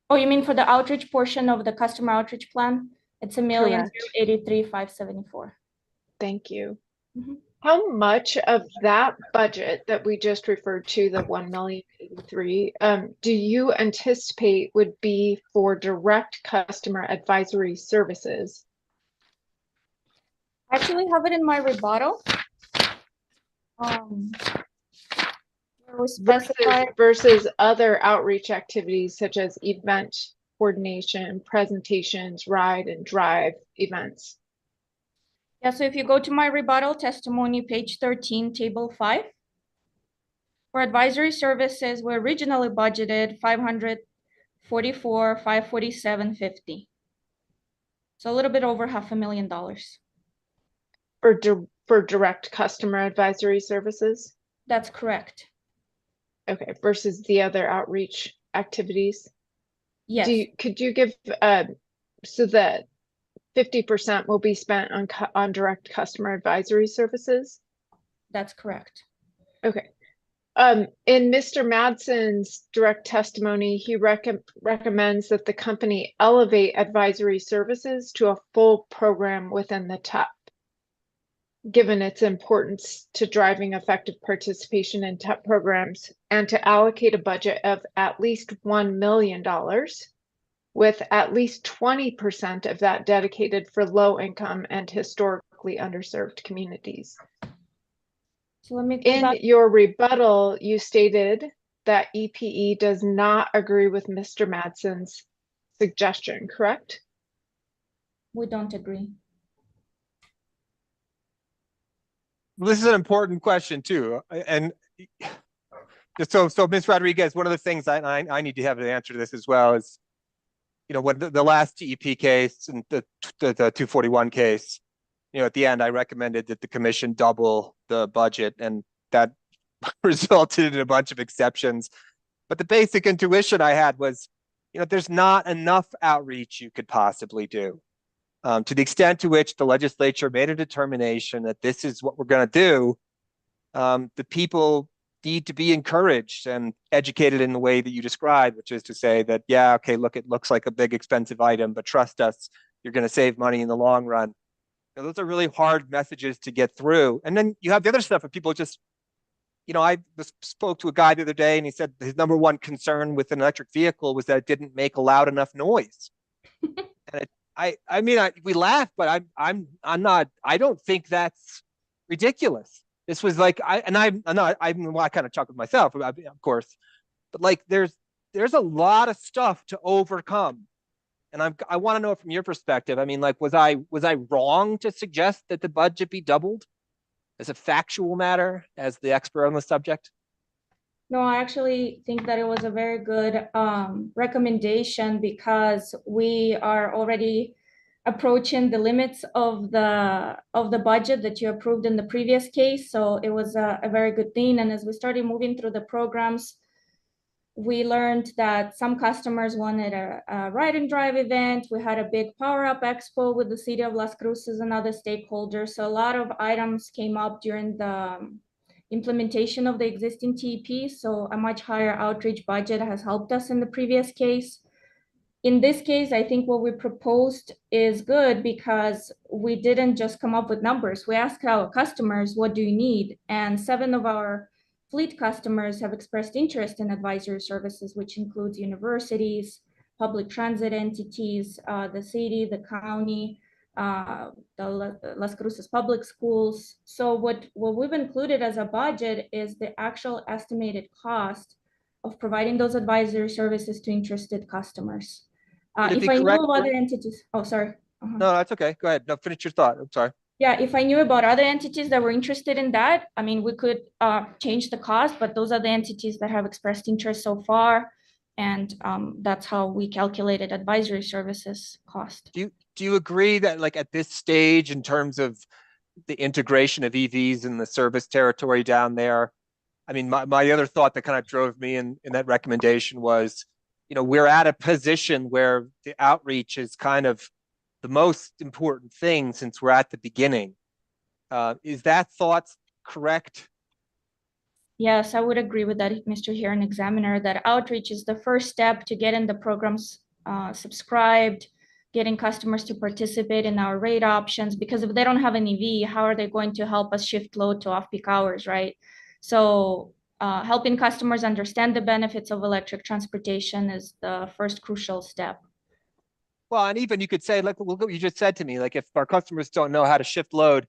Oh, you mean for the outreach portion of the customer outreach plan? It's $1,083,574. Thank you. Mhm. How much of that budget that we just referred to, the 1,083,000, do you anticipate would be for direct customer advisory services? I actually have it in my rebuttal. Where we specify versus other outreach activities such as event coordination, presentations, ride and drive events. Yeah, so if you go to my rebuttal testimony, page 13, table 5. For advisory services, we originally budgeted $547,50. So a little bit over $500,000. For direct customer advisory services? That's correct. Okay, versus the other outreach activities? Yes. Could you give, so that 50% will be spent on direct customer advisory services? That's correct. Okay. In Mr. Madsen's direct testimony, he recommends that the company elevate advisory services to a full program within the TEP, given its importance to driving effective participation in TEP programs, and to allocate a budget of at least $1 million, with at least 20% of that dedicated for low income and historically underserved communities. So let me In your rebuttal, you stated that EPE does not agree with Mr. Madsen's suggestion, correct? We don't agree. This is an important question too, and So Ms. Rodriguez, one of the things I need to have an answer to this as well is, when the last TEP case and the 241 case, at the end, I recommended that the commission double the budget, and that resulted in a bunch of exceptions. But the basic intuition I had was, there's not enough outreach you could possibly do. To the extent to which the legislature made a determination that this is what we're going to do, the people need to be encouraged and educated in the way that you described, which is to say that, yeah, okay, look, it looks like a big expensive item, but trust us, you're going to save money in the long run. Those are really hard messages to get through. And then you have the other stuff of people just, I spoke to a guy the other day and he said his number one concern with an electric vehicle was that it didn't make a loud enough noise. And we laugh, but I'm not, I don't think that's ridiculous. This was like, I kind of chuckled myself, of course, but like, there's a lot of stuff to overcome. And I want to know from your perspective, like, was I wrong to suggest that the budget be doubled as a factual matter, as the expert on the subject? No, I actually think that it was a very good recommendation, because we are already approaching the limits of the budget that you approved in the previous case. So it was a very good thing. And as we started moving through the programs, we learned that some customers wanted a ride and drive event. We had a big Power Up Expo with the city of Las Cruces and other stakeholders. So a lot of items came up during the implementation of the existing TEP. So a much higher outreach budget has helped us in the previous case. In this case, I think what we proposed is good, because we didn't just come up with numbers. We asked our customers, what do you need? And 7 of our fleet customers have expressed interest in advisory services, which includes universities, public transit entities, the city, the county, the Las Cruces public schools. So what we've included as a budget is the actual estimated cost of providing those advisory services to interested customers. If I knew of other entities, oh, sorry. No, that's okay. Go ahead. No, finish your thought. I'm sorry. Yeah, if I knew about other entities that were interested in that, we could change the cost, but those are the entities that have expressed interest so far. And that's how we calculated advisory services cost. Do you agree that, like, at this stage, in terms of the integration of EVs in the service territory down there, my other thought that kind of drove me in that recommendation was, we're at a position where the outreach is kind of the most important thing since we're at the beginning. Is that thought correct? Yes, I would agree with that, Mr. Hearing Examiner, that outreach is the first step to getting the programs subscribed, getting customers to participate in our rate options, because if they don't have an EV, how are they going to help us shift load to off-peak hours, right? So helping customers understand the benefits of electric transportation is the first crucial step. Well, and even you could say, like what you just said to me, like, if our customers don't know how to shift load,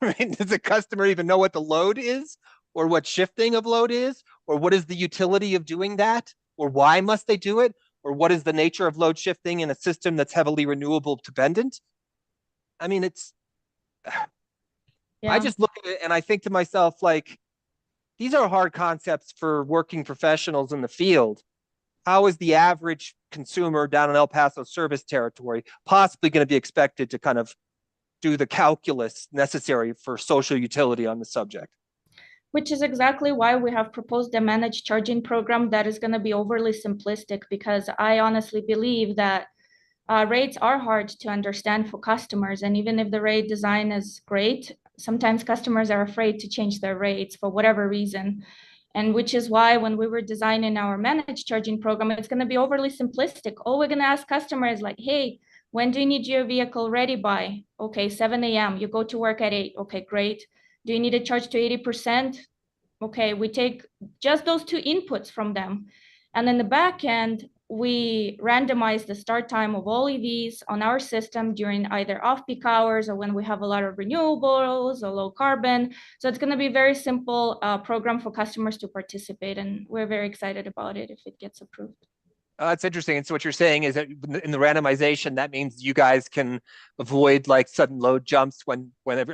does the customer even know what the load is, or what shifting of load is, or what is the utility of doing that, or why must they do it, or what is the nature of load shifting in a system that's heavily renewable dependent? It's, yeah. I just look at it and I think to myself, like, these are hard concepts for working professionals in the field. How is the average consumer down in El Paso service territory possibly going to be expected to kind of do the calculus necessary for social utility on the subject? Which is exactly why we have proposed a managed charging program that is going to be overly simplistic, because I honestly believe that rates are hard to understand for customers. And even if the rate design is great, sometimes customers are afraid to change their rates for whatever reason. And which is why when we were designing our managed charging program, it's going to be overly simplistic. All we're going to ask customers, like, hey, when do you need your vehicle ready by? Okay, 7 a.m. You go to work at 8. Okay, great. Do you need it charged to 80%? Okay, we take just those 2 inputs from them. And in the back end, we randomize the start time of all EVs on our system during either off-peak hours or when we have a lot of renewables or low carbon. So it's going to be a very simple program for customers to participate, and we're very excited about it if it gets approved. That's interesting. And so what you're saying is that in the randomization, that means you guys can avoid like sudden load jumps when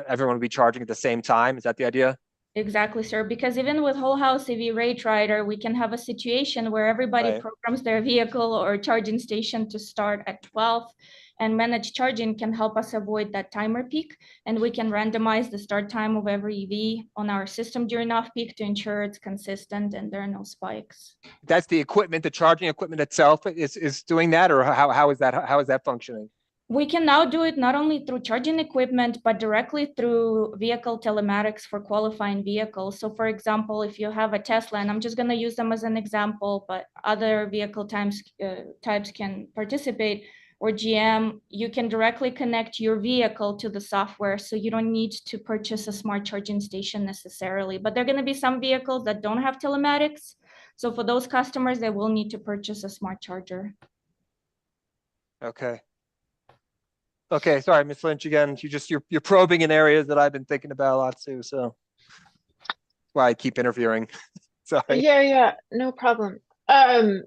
everyone will be charging at the same time. Is that the idea? Exactly, sir. Because even with whole house EV rate rider, we can have a situation where everybody Right. programs their vehicle or charging station to start at 12, and managed charging can help us avoid that timer peak. And we can randomize the start time of every EV on our system during off peak to ensure it's consistent and there are no spikes. That's the equipment, the charging equipment itself is doing that, or how is that functioning? We can now do it not only through charging equipment, but directly through vehicle telematics for qualifying vehicles. So for example, if you have a Tesla, and I'm just going to use them as an example, but other vehicle types can participate, or GM, you can directly connect your vehicle to the software. So you don't need to purchase a smart charging station necessarily, but there are going to be some vehicles that don't have telematics. So for those customers, they will need to purchase a smart charger. Okay. Okay, sorry, Ms. Lynch, again, you're probing in areas that I've been thinking about a lot too, so that's why I keep interviewing. Sorry. Yeah, no problem. So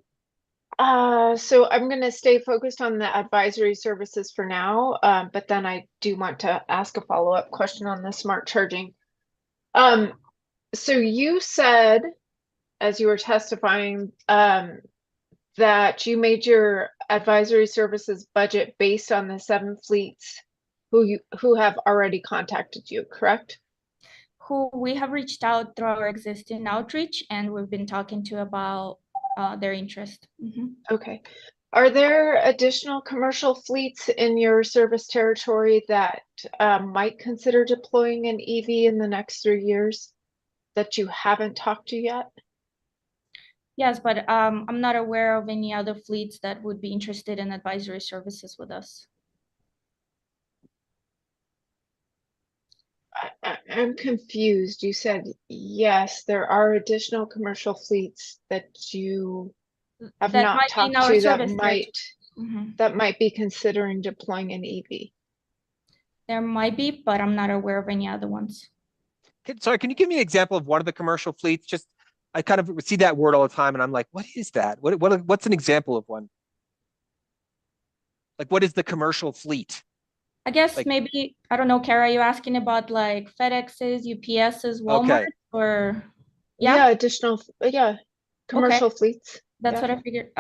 I'm gonna stay focused on the advisory services for now, but then I do want to ask a follow-up question on the smart charging. So you said, as you were testifying, that you made your advisory services budget based on the 7 fleets who have already contacted you, correct? Who we have reached out through our existing outreach, and we've been talking to about their interest. Okay. Are there additional commercial fleets in your service territory that might consider deploying an EV in the next 3 years that you haven't talked to yet? Yes, but I'm not aware of any other fleets that would be interested in advisory services with us. I'm confused. You said, yes, there are additional commercial fleets that you have That not might be in talked our to that service might be considering deploying an EV. There might be, but I'm not aware of any other ones. Sorry, can you give me an example of one of the commercial fleets? Just, I kind of see that word all the time and I'm like, what is that? What's an example of one? Like, what is the commercial fleet? I guess Like- maybe, I don't know, Kara, are you asking about like FedEx's, UPS's, Walmart, Okay. or? Yeah, additional, commercial fleets. That's what I figured.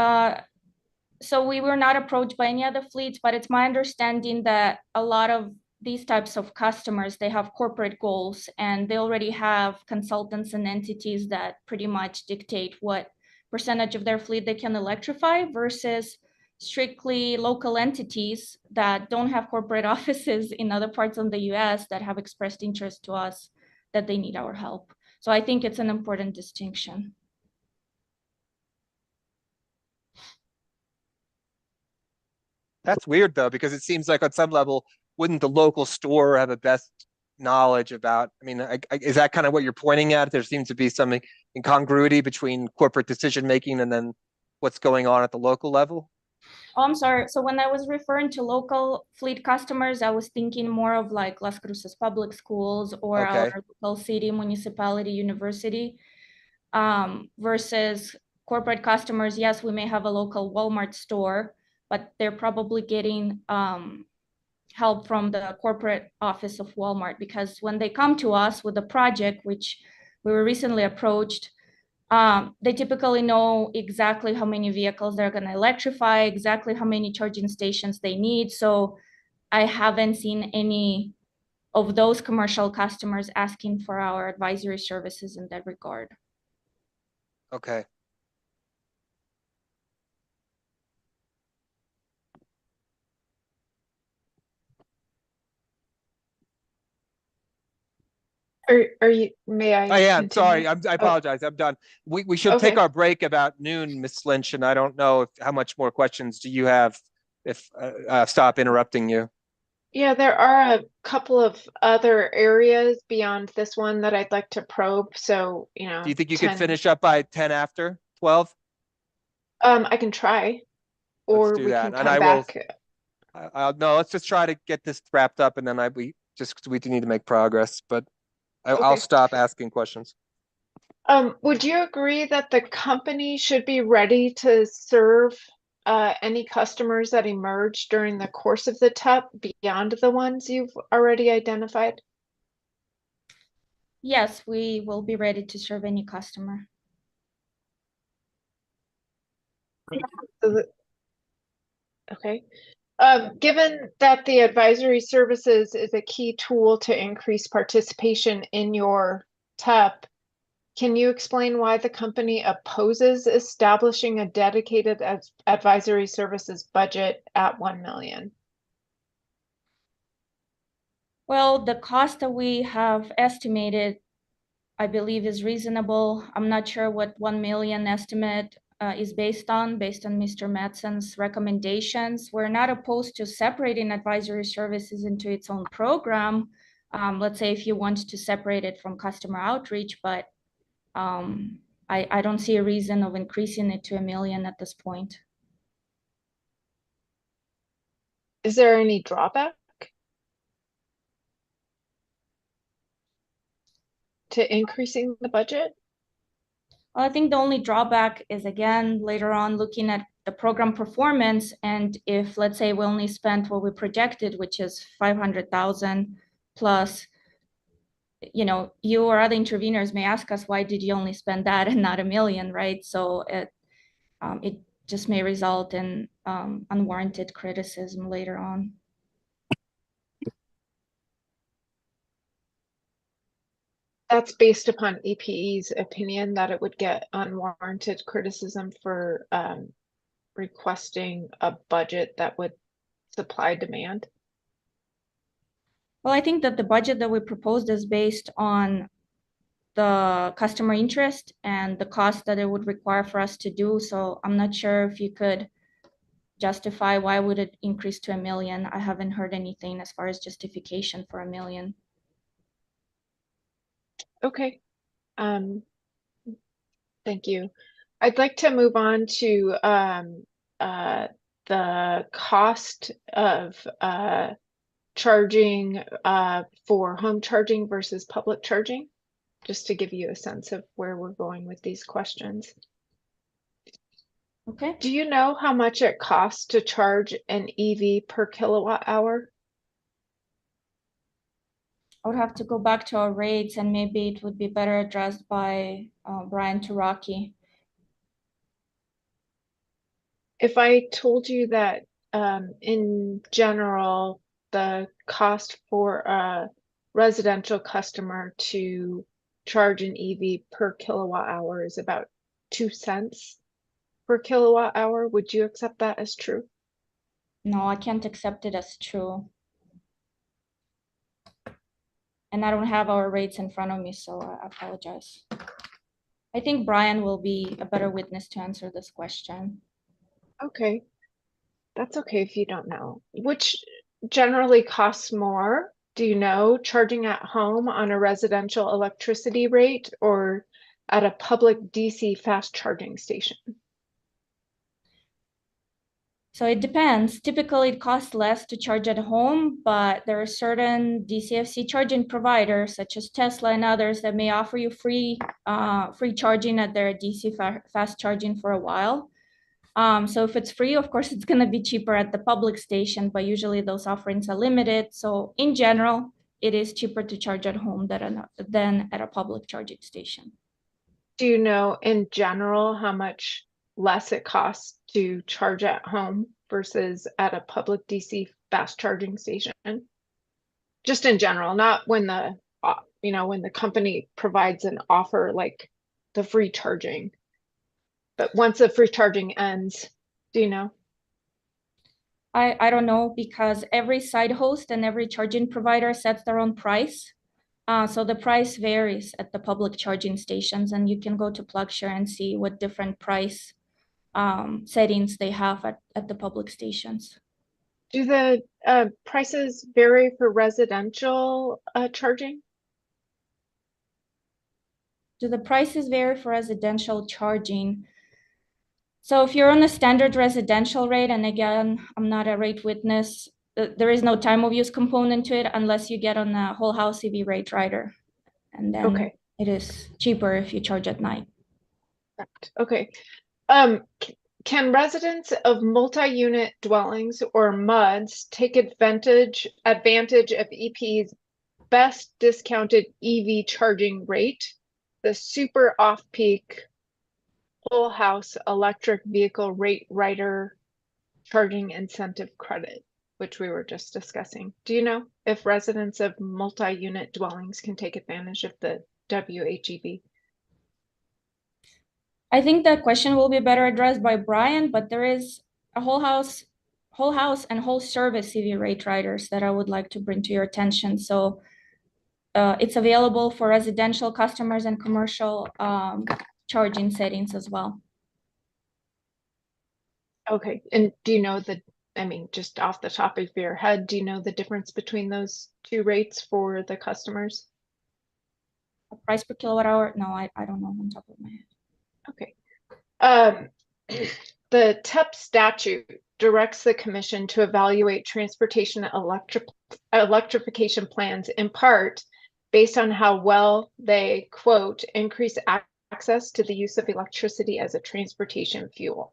So we were not approached by any other fleets, but it's my understanding that a lot of these types of customers, they have corporate goals and they already have consultants and entities that pretty much dictate what percentage of their fleet they can electrify versus strictly local entities that don't have corporate offices in other parts of the US that have expressed interest to us that they need our help. So I think it's an important distinction. That's weird though, because it seems like on some level, wouldn't the local store have the best knowledge about, I mean, is that kind of what you're pointing at? There seems to be some incongruity between corporate decision making and then what's going on at the local level? Oh, I'm sorry. So when I was referring to local fleet customers, I was thinking more of like Las Cruces Public Schools or Okay. our local city, municipality, university, versus corporate customers. Yes, we may have a local Walmart store, but they're probably getting help from the corporate office of Walmart, because when they come to us with a project, which we were recently approached, they typically know exactly how many vehicles they're going to electrify, exactly how many charging stations they need. So I haven't seen any of those commercial customers asking for our advisory services in that regard. Okay. Are you, may I? I am continue? sorry. I apologize. I'm done. We should take Okay. our break about noon, Ms. Lynch, and I don't know how much more questions do you have if stop interrupting you. Yeah, there are a couple of other areas beyond this one that I'd like to probe. So, Do you think you could 10 finish up by 10 after 12? I can try, or do we that, can and come I will- back. No, let's just try to get this wrapped up and then we do need to make progress, but I'll Okay. stop asking questions. Would you agree that the company should be ready to serve any customers that emerge during the course of the TUP beyond the ones you've already identified? Yes, we will be ready to serve any customer. So okay. Given that the advisory services is a key tool to increase participation in your TEP, can you explain why the company opposes establishing a dedicated advisory services budget at 1 million? Well, the cost that we have estimated, I believe, is reasonable. I'm not sure what 1 million estimate is based on Mr. Madsen's recommendations. We're not opposed to separating advisory services into its own program. Let's say if you want to separate it from customer outreach, but I don't see a reason of increasing it to 1 million at this point. Is there any drawback to increasing the budget? Well, I think the only drawback is, again, later on looking at the program performance. And if, let's say, we only spent what we projected, which is 500,000 plus, you know, you or other interveners may ask us, why did you only spend that and not 1 million, right? So it just may result in unwarranted criticism later on. That's based upon EPE's opinion that it would get unwarranted criticism for requesting a budget that would supply demand. Well, I think that the budget that we proposed is based on the customer interest and the cost that it would require for us to do. So I'm not sure if you could justify why would it increase to 1 million. I haven't heard anything as far as justification for 1 million. Okay. Thank you. I'd like to move on to the cost of charging for home charging versus public charging, just to give you a sense of where we're going with these questions. Okay. Do you know how much it costs to charge an EV per kilowatt hour? I would have to go back to our rates, and maybe it would be better addressed by Brian Taraki. If I told you that in general, the cost for a residential customer to charge an EV per kilowatt hour is about 2 cents per kilowatt hour, would you accept that as true? No, I can't accept it as true. And I don't have our rates in front of me, so I apologize. I think Brian will be a better witness to answer this question. Okay, that's okay if you don't know. Which generally costs more? Do you know, charging at home on a residential electricity rate or at a public DC fast charging station? So it depends. Typically, it costs less to charge at home, but there are certain DCFC charging providers, such as Tesla and others, that may offer you free charging at their DC fast charging for a while. So if it's free, of course, it's going to be cheaper at the public station, but usually those offerings are limited. So in general, it is cheaper to charge at home than at a public charging station. Do you know in general how much less it costs to charge at home versus at a public DC fast charging station? Just in general, not when the when the company provides an offer like the free charging. But once the free charging ends, do you know? I don't know, because every site host and every charging provider sets their own price. So the price varies at the public charging stations, and you can go to PlugShare and see what different price settings they have at the public stations. Do the prices vary for residential charging? Do the prices vary for residential charging? So if you're on a standard residential rate, and again, I'm not a rate witness, there is no time of use component to it unless you get on a whole house EV rate rider. And then it is cheaper if you charge at night. Okay. Can residents of multi-unit dwellings or MUDs take advantage of EP's best discounted EV charging rate, the super off-peak whole house electric vehicle rate rider charging incentive credit, which we were just discussing. Do you know if residents of multi-unit dwellings can take advantage of the WHEV? I think that question will be better addressed by Brian, but there is a whole house and whole service EV rate riders that I would like to bring to your attention. So it's available for residential customers and commercial charging settings as well. Okay, and do you know I mean, just off the top of your head, do you know the difference between those two rates for the customers? A price per kilowatt hour? No, I don't know on top of my head. Okay. The TEP statute directs the commission to evaluate transportation electrification plans in part based on how well they, quote, increase access to the use of electricity as a transportation fuel,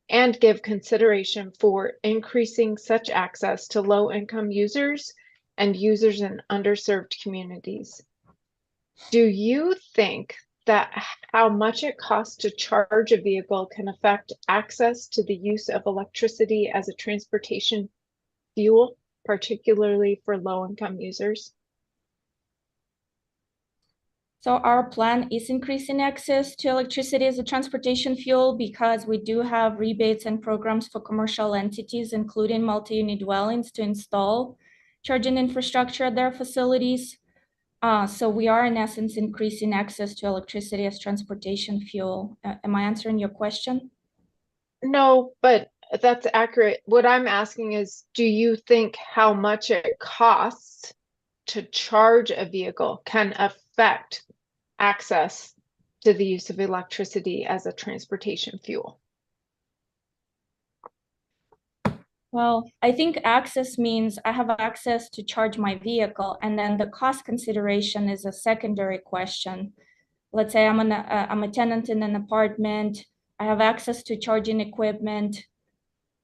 and give consideration for increasing such access to low-income users and users in underserved communities. Do you think that how much it costs to charge a vehicle can affect access to the use of electricity as a transportation fuel, particularly for low-income users? So our plan is increasing access to electricity as a transportation fuel because we do have rebates and programs for commercial entities, including multi-unit dwellings, to install charging infrastructure at their facilities. So we are in essence increasing access to electricity as transportation fuel. Am I answering your question? No, but that's accurate. What I'm asking is, do you think how much it costs to charge a vehicle can affect access to the use of electricity as a transportation fuel? Well, I think access means I have access to charge my vehicle, and then the cost consideration is a secondary question. Let's say I'm a tenant in an apartment, I have access to charging equipment,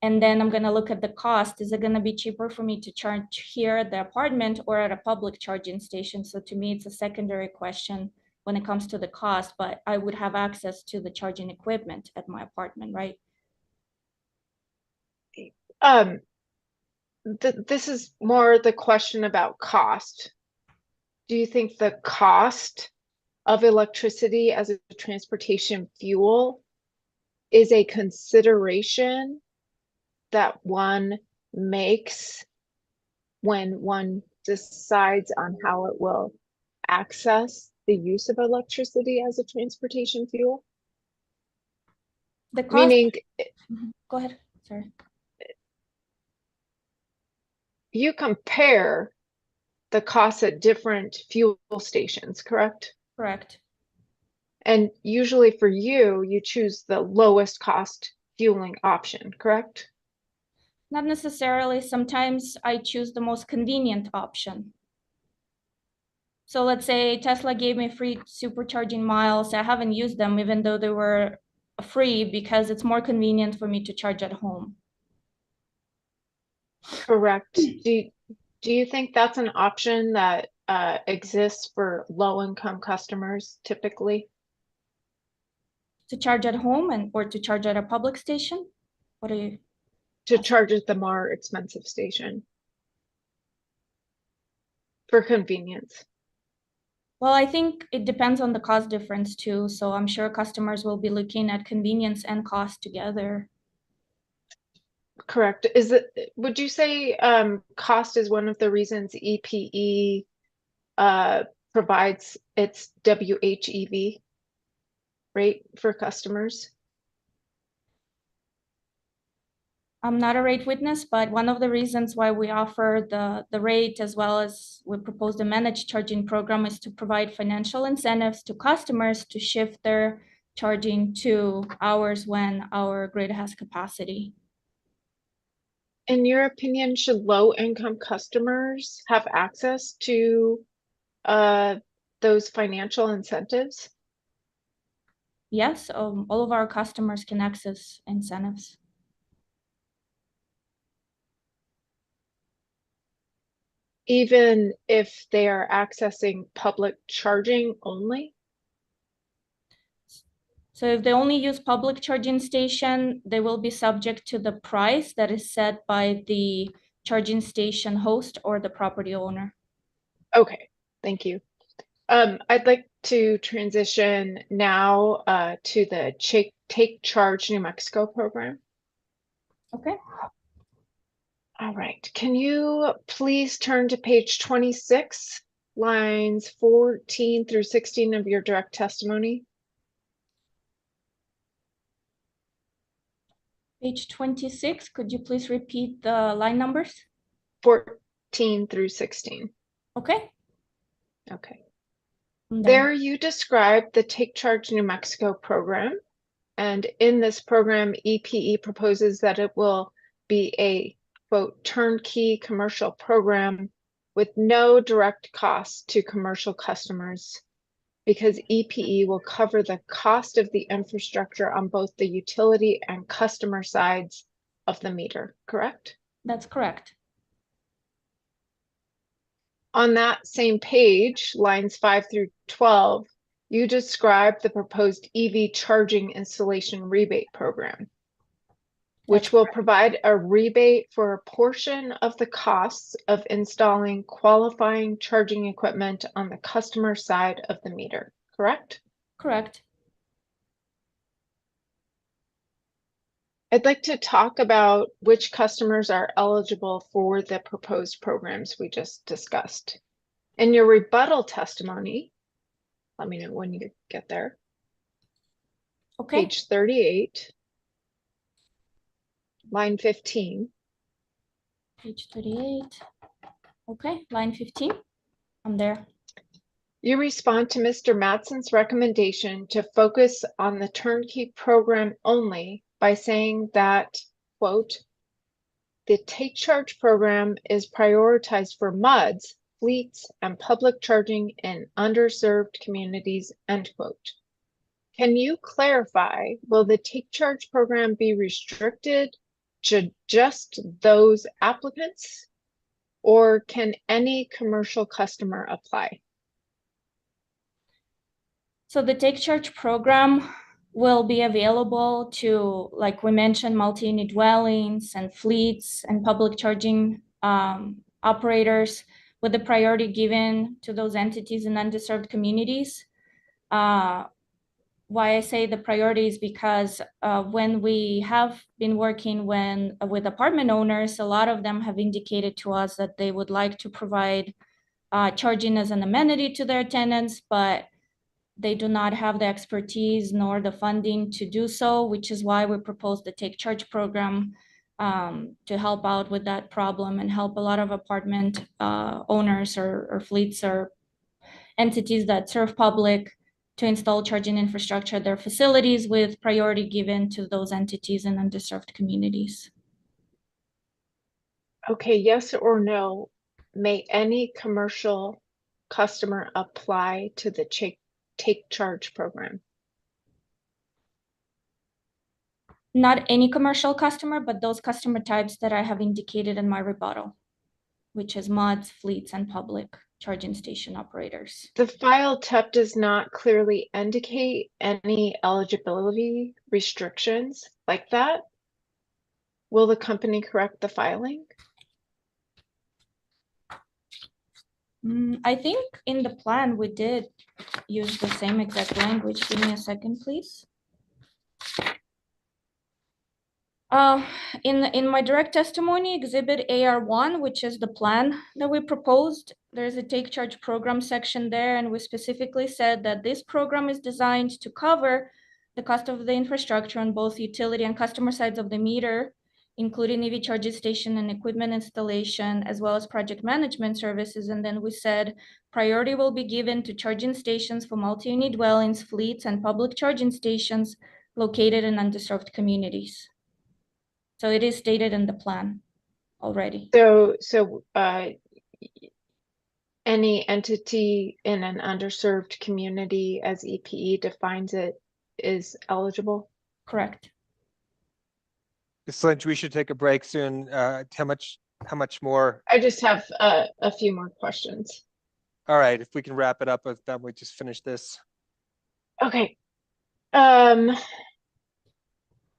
and then I'm going to look at the cost. Is it going to be cheaper for me to charge here at the apartment or at a public charging station? So to me, it's a secondary question when it comes to the cost, but I would have access to the charging equipment at my apartment, right? This is more the question about cost. Do you think the cost of electricity as a transportation fuel is a consideration that one makes when one decides on how it will access the use of electricity as a transportation fuel? The cost. Meaning, Go ahead. Sorry. you compare the costs at different fuel stations, correct? Correct. And usually for you, you choose the lowest cost fueling option, correct? Not necessarily. Sometimes I choose the most convenient option. So let's say Tesla gave me free supercharging miles. I haven't used them even though they were free because it's more convenient for me to charge at home. Correct. Do you think that's an option that exists for low-income customers typically? To charge at home or to charge at a public station? What are you? To charge at the more expensive station for convenience. Well, I think it depends on the cost difference too. So I'm sure customers will be looking at convenience and cost together. Correct. Would you say cost is one of the reasons EPE provides its WHEV rate for customers? I'm not a rate witness, but one of the reasons why we offer the rate as well as we propose the managed charging program is to provide financial incentives to customers to shift their charging to hours when our grid has capacity. In your opinion, should low-income customers have access to those financial incentives? Yes, all of our customers can access incentives. even if they are accessing public charging only? So if they only use public charging station, they will be subject to the price that is set by the charging station host or the property owner. Okay, thank you. I'd like to transition now to the Take Charge New Mexico program. Okay. All right, can you please turn to page 26, lines 14 through 16 of your direct testimony? Page 26, could you please repeat the line numbers? 14 through 16. Okay. Okay. I'm done. There you describe the Take Charge New Mexico program. And in this program, EPE proposes that it will be a, quote, turnkey commercial program with no direct cost to commercial customers, because EPE will cover the cost of the infrastructure on both the utility and customer sides of the meter, correct? That's correct. On that same page, lines 5 through 12, you describe the proposed EV charging installation rebate program, which will provide a rebate for a portion of the costs of installing qualifying charging equipment on the customer side of the meter, correct? Correct. I'd like to talk about which customers are eligible for the proposed programs we just discussed. In your rebuttal testimony, let me know when you get there. Okay. Page 38, line 15. Page 38. Okay, line 15. I'm there. You respond to Mr. Matson's recommendation to focus on the turnkey program only by saying that, quote, the Take Charge program is prioritized for MUDs, fleets, and public charging in underserved communities, end quote. Can you clarify, will the Take Charge program be restricted to just those applicants, or can any commercial customer apply? So the Take Charge program will be available to, like we mentioned, multi-unit dwellings and fleets and public charging operators, with the priority given to those entities in underserved communities. Why I say the priority is because when we have been working with apartment owners, a lot of them have indicated to us that they would like to provide charging as an amenity to their tenants, but they do not have the expertise nor the funding to do so, which is why we proposed the Take Charge program to help out with that problem and help a lot of apartment owners or fleets or entities that serve public to install charging infrastructure at their facilities, with priority given to those entities in underserved communities. Okay, yes or no, may any commercial customer apply to the Take Charge program? Not any commercial customer, but those customer types that I have indicated in my rebuttal, which is MUDs, fleets, and public charging station operators. The file TEP does not clearly indicate any eligibility restrictions like that. Will the company correct the filing? I think in the plan we did use the same exact language. Give me a second, please. In my direct testimony, exhibit AR1, which is the plan that we proposed, there's a Take Charge program section there, and we specifically said that this program is designed to cover the cost of the infrastructure on both utility and customer sides of the meter, including EV charging station and equipment installation, as well as project management services. And then we said priority will be given to charging stations for multi-unit dwellings, fleets, and public charging stations located in underserved communities. So it is stated in the plan already. So any entity in an underserved community, as EPE defines it, is eligible? Correct. Ms. Lynch, we should take a break soon. How much how much more? I just have a few more questions. All right, if we can wrap it up with that, we just finish this. Okay. In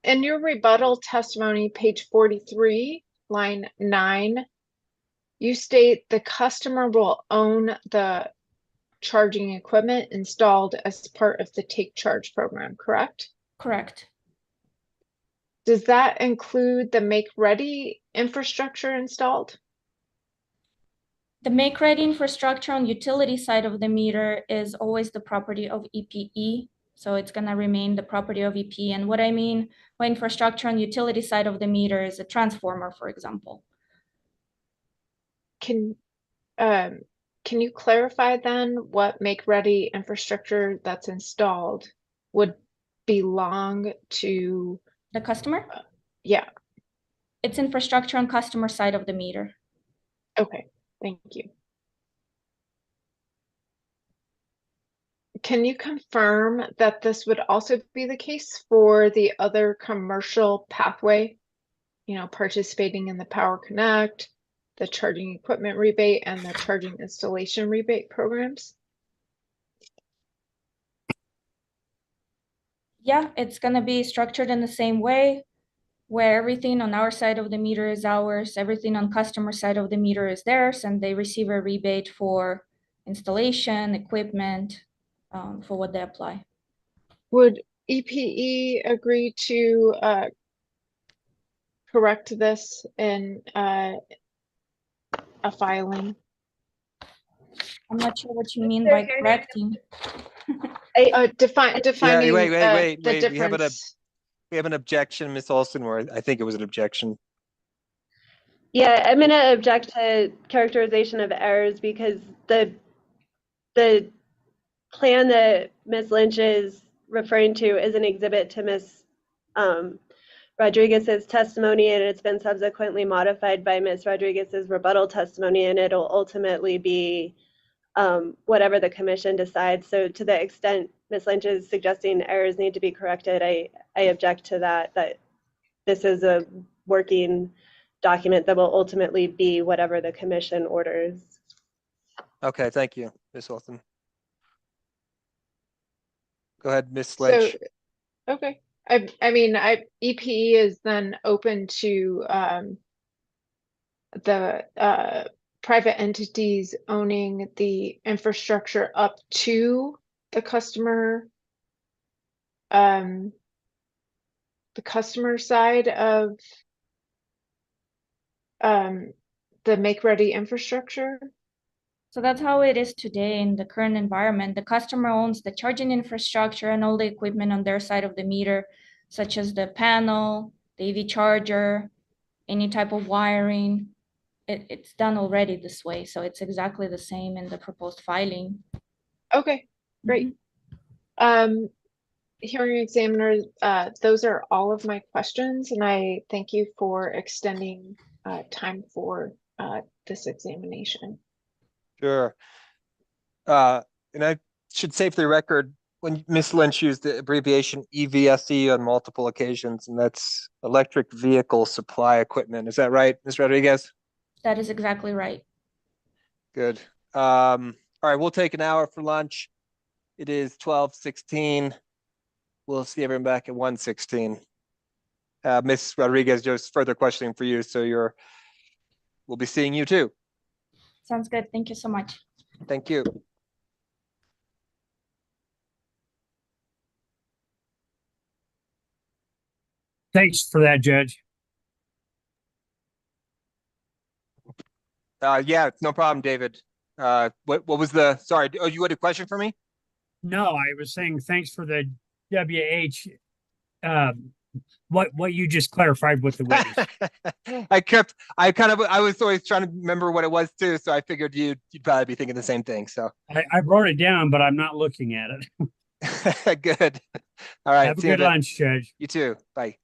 your rebuttal testimony, page 43, line 9, you state the customer will own the charging equipment installed as part of the Take Charge program, correct? Correct. Does that include the Make Ready infrastructure installed? The make ready infrastructure on utility side of the meter is always the property of EPE. So it's gonna remain the property of EPE. And what I mean by infrastructure on utility side of the meter is a transformer, for example. Can you clarify then what Make Ready infrastructure that's installed would belong to? The customer? Yeah, It's infrastructure on customer side of the meter. okay, thank you. Can you confirm that this would also be the case for the other commercial pathway? You know, participating in the Power Connect, the charging equipment rebate, and the charging installation rebate programs? Yeah, it's gonna be structured in the same way, where everything on our side of the meter is ours, everything on customer side of the meter is theirs, and they receive a rebate for installation, equipment, for what they apply. Would EPE agree to correct this in a filing? I'm not sure what you mean by correcting. Defining wait, the wait, we have difference. We have an objection, Ms. Olson, or I think it was an objection. Yeah, I'm gonna object to characterization of errors because the plan that Ms. Lynch is referring to is an exhibit to Ms. Rodriguez's testimony, and it's been subsequently modified by Ms. Rodriguez's rebuttal testimony, and it'll ultimately be whatever the commission decides. So to the extent Ms. Lynch is suggesting errors need to be corrected, I object to that this is a working document that will ultimately be whatever the commission orders. Okay, thank you, Ms. Olson. Go ahead, Ms. Lynch. So, okay. I mean, EPE is then open to the private entities owning the infrastructure up to the customer side of the Make Ready infrastructure. So that's how it is today in the current environment. The customer owns the charging infrastructure and all the equipment on their side of the meter, such as the panel, the EV charger, any type of wiring. It's done already this way. So it's exactly the same in the proposed filing. Okay, great. Hearing examiner, those are all of my questions, and I thank you for extending time for this examination. Sure. And I should say for the record, when Ms. Lynch used the abbreviation EVSE on multiple occasions, and that's electric vehicle supply equipment. Is that right, Ms. Rodriguez? That is exactly right. Good. All right, we'll take an hour for lunch. It is 12:16. We'll see everyone back at 1:16. Ms. Rodriguez, just further questioning for you, so we'll be seeing you too. Sounds good. Thank you so much. Thank you. Thanks for that, Judge. Yeah, no problem, David. What was sorry, oh, you had a question for me? No, I was saying thanks for the WH. What you just clarified with the witness. I was always trying to remember what it was too, so I figured you'd probably be thinking the same thing. So I wrote it down, but I'm not looking at it. good. All right. Have a good lunch, Judge. You too. Bye.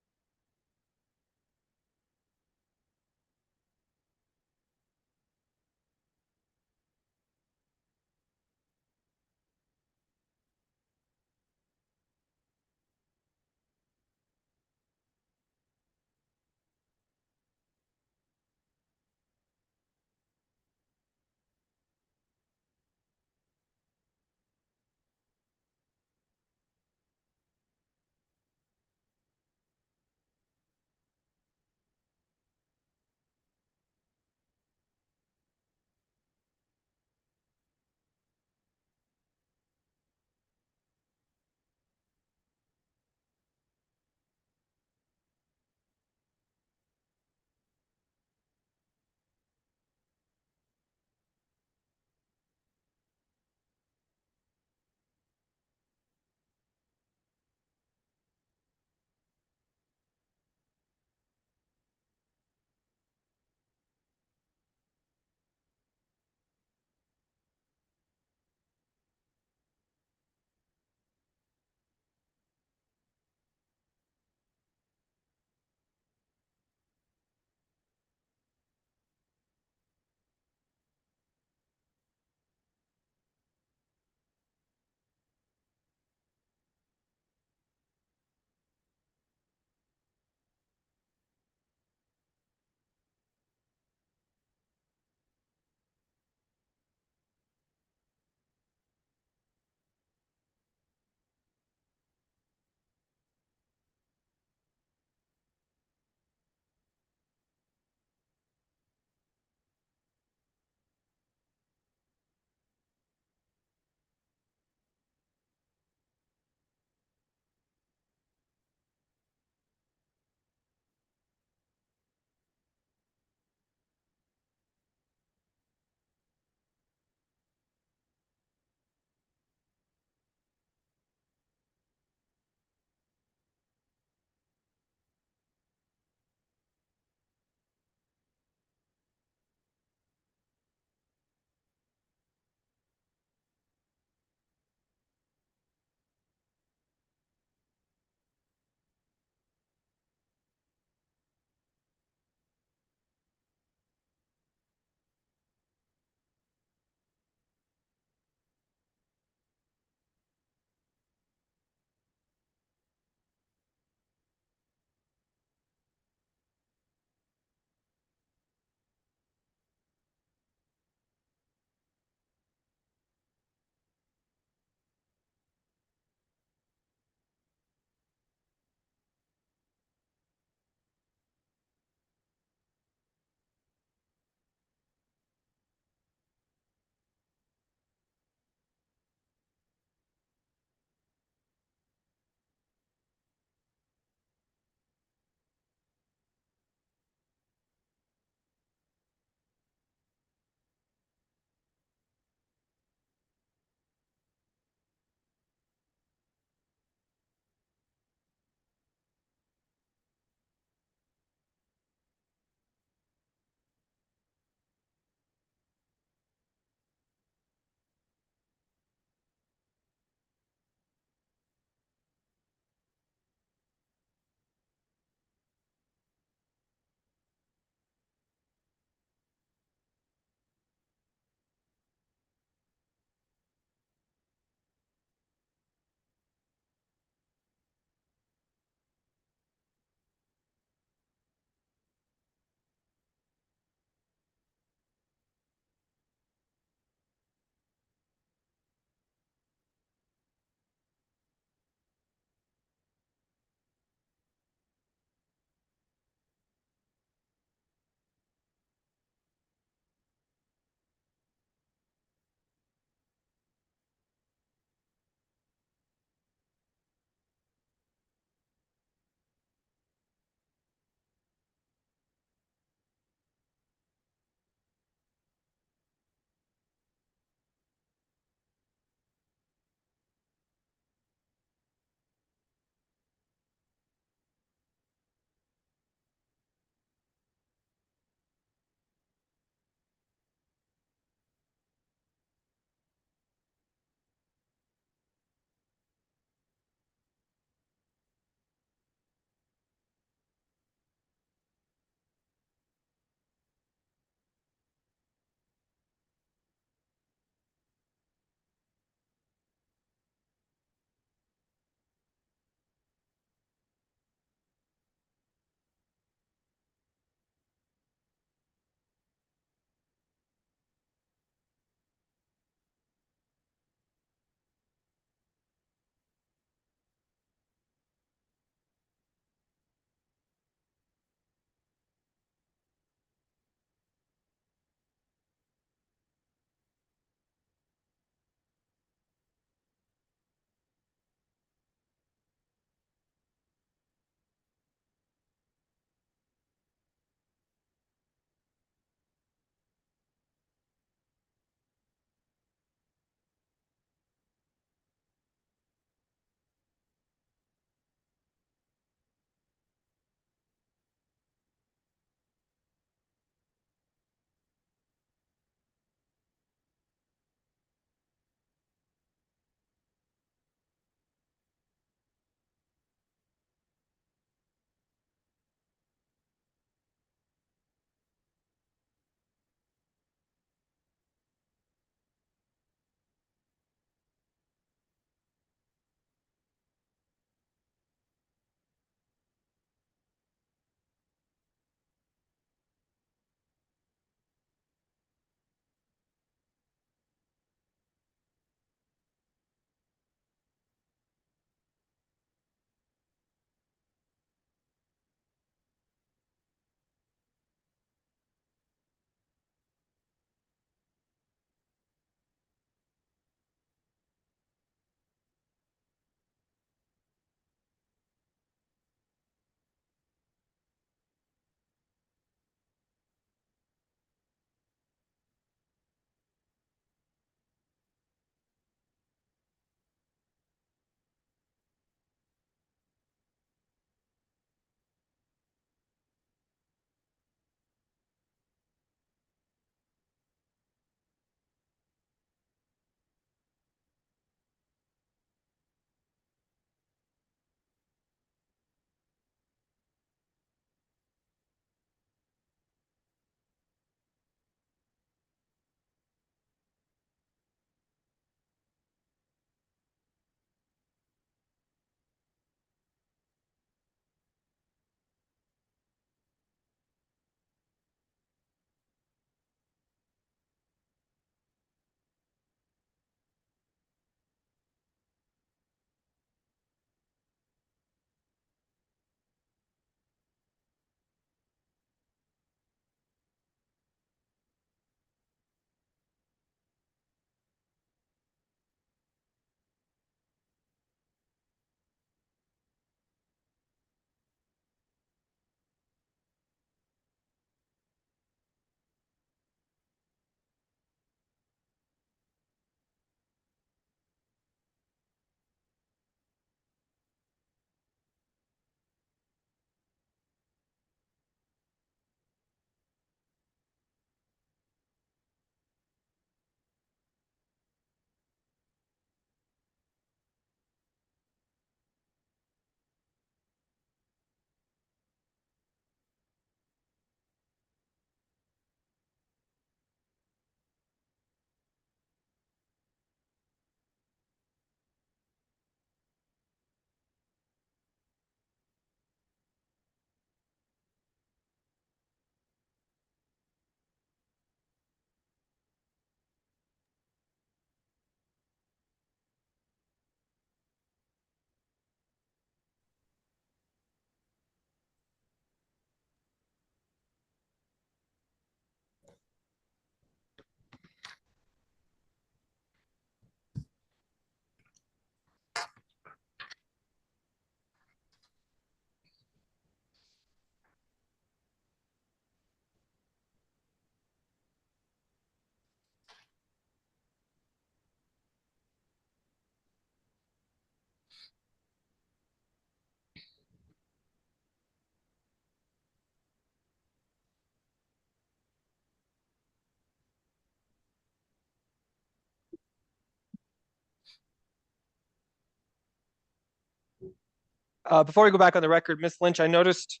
Before we go back on the record, Ms. Lynch, I noticed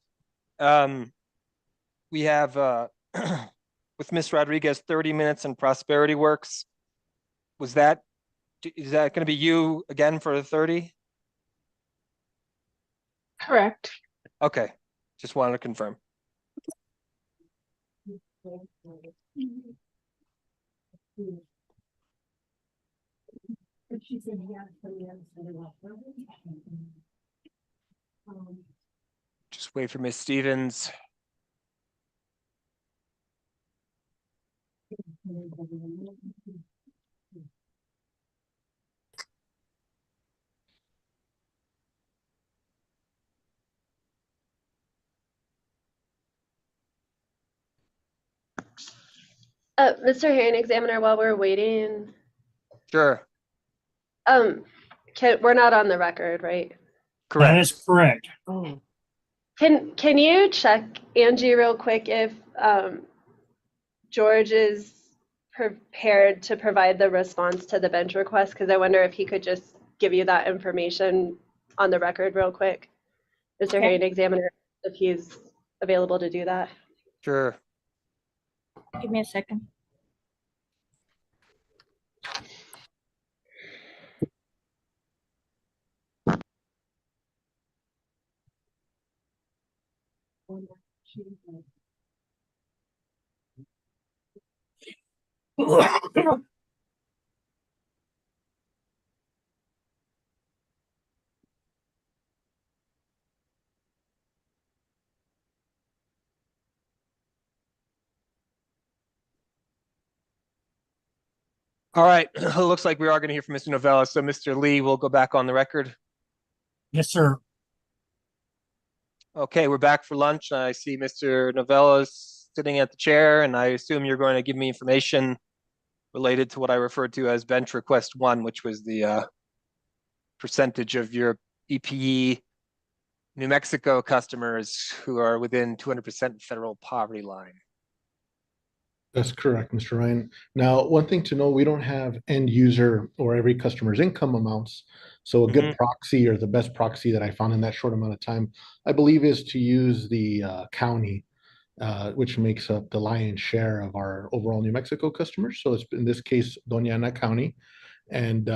we have with Ms. Rodriguez 30 minutes in Prosperity Works. Is that going to be you again for the 30? Correct. Okay, just wanted to confirm. Just wait for Ms. Stevens. Mr. Hearing Examiner, while we're waiting, Sure, we're not on the record, right? That is correct. correct. Can you check, Angie, real quick if George is prepared to provide the response to the bench request? Because I wonder if he could just give you that information on the record real quick. Mr. Okay. Hearing Examiner, if he's available to do that. Sure. Give me a second. All right, it looks like we are going to hear from Mr. Novella. So Mr. Lee will go back on the record. Yes, sir. Okay, we're back for lunch. I see Mr. Novella sitting at the chair, and I assume you're going to give me information related to what I referred to as bench request 1, which was the percentage of your EPE New Mexico customers who are within 200% federal poverty line. That's correct, Mr. Ryan. Now, one thing to know, we don't have end user or every customer's income amounts. So a good proxy, or the best proxy that I found in that short amount of time, I believe, is to use the county, which makes up the lion's share of our overall New Mexico customers. So it's in this case, Doña Ana County, and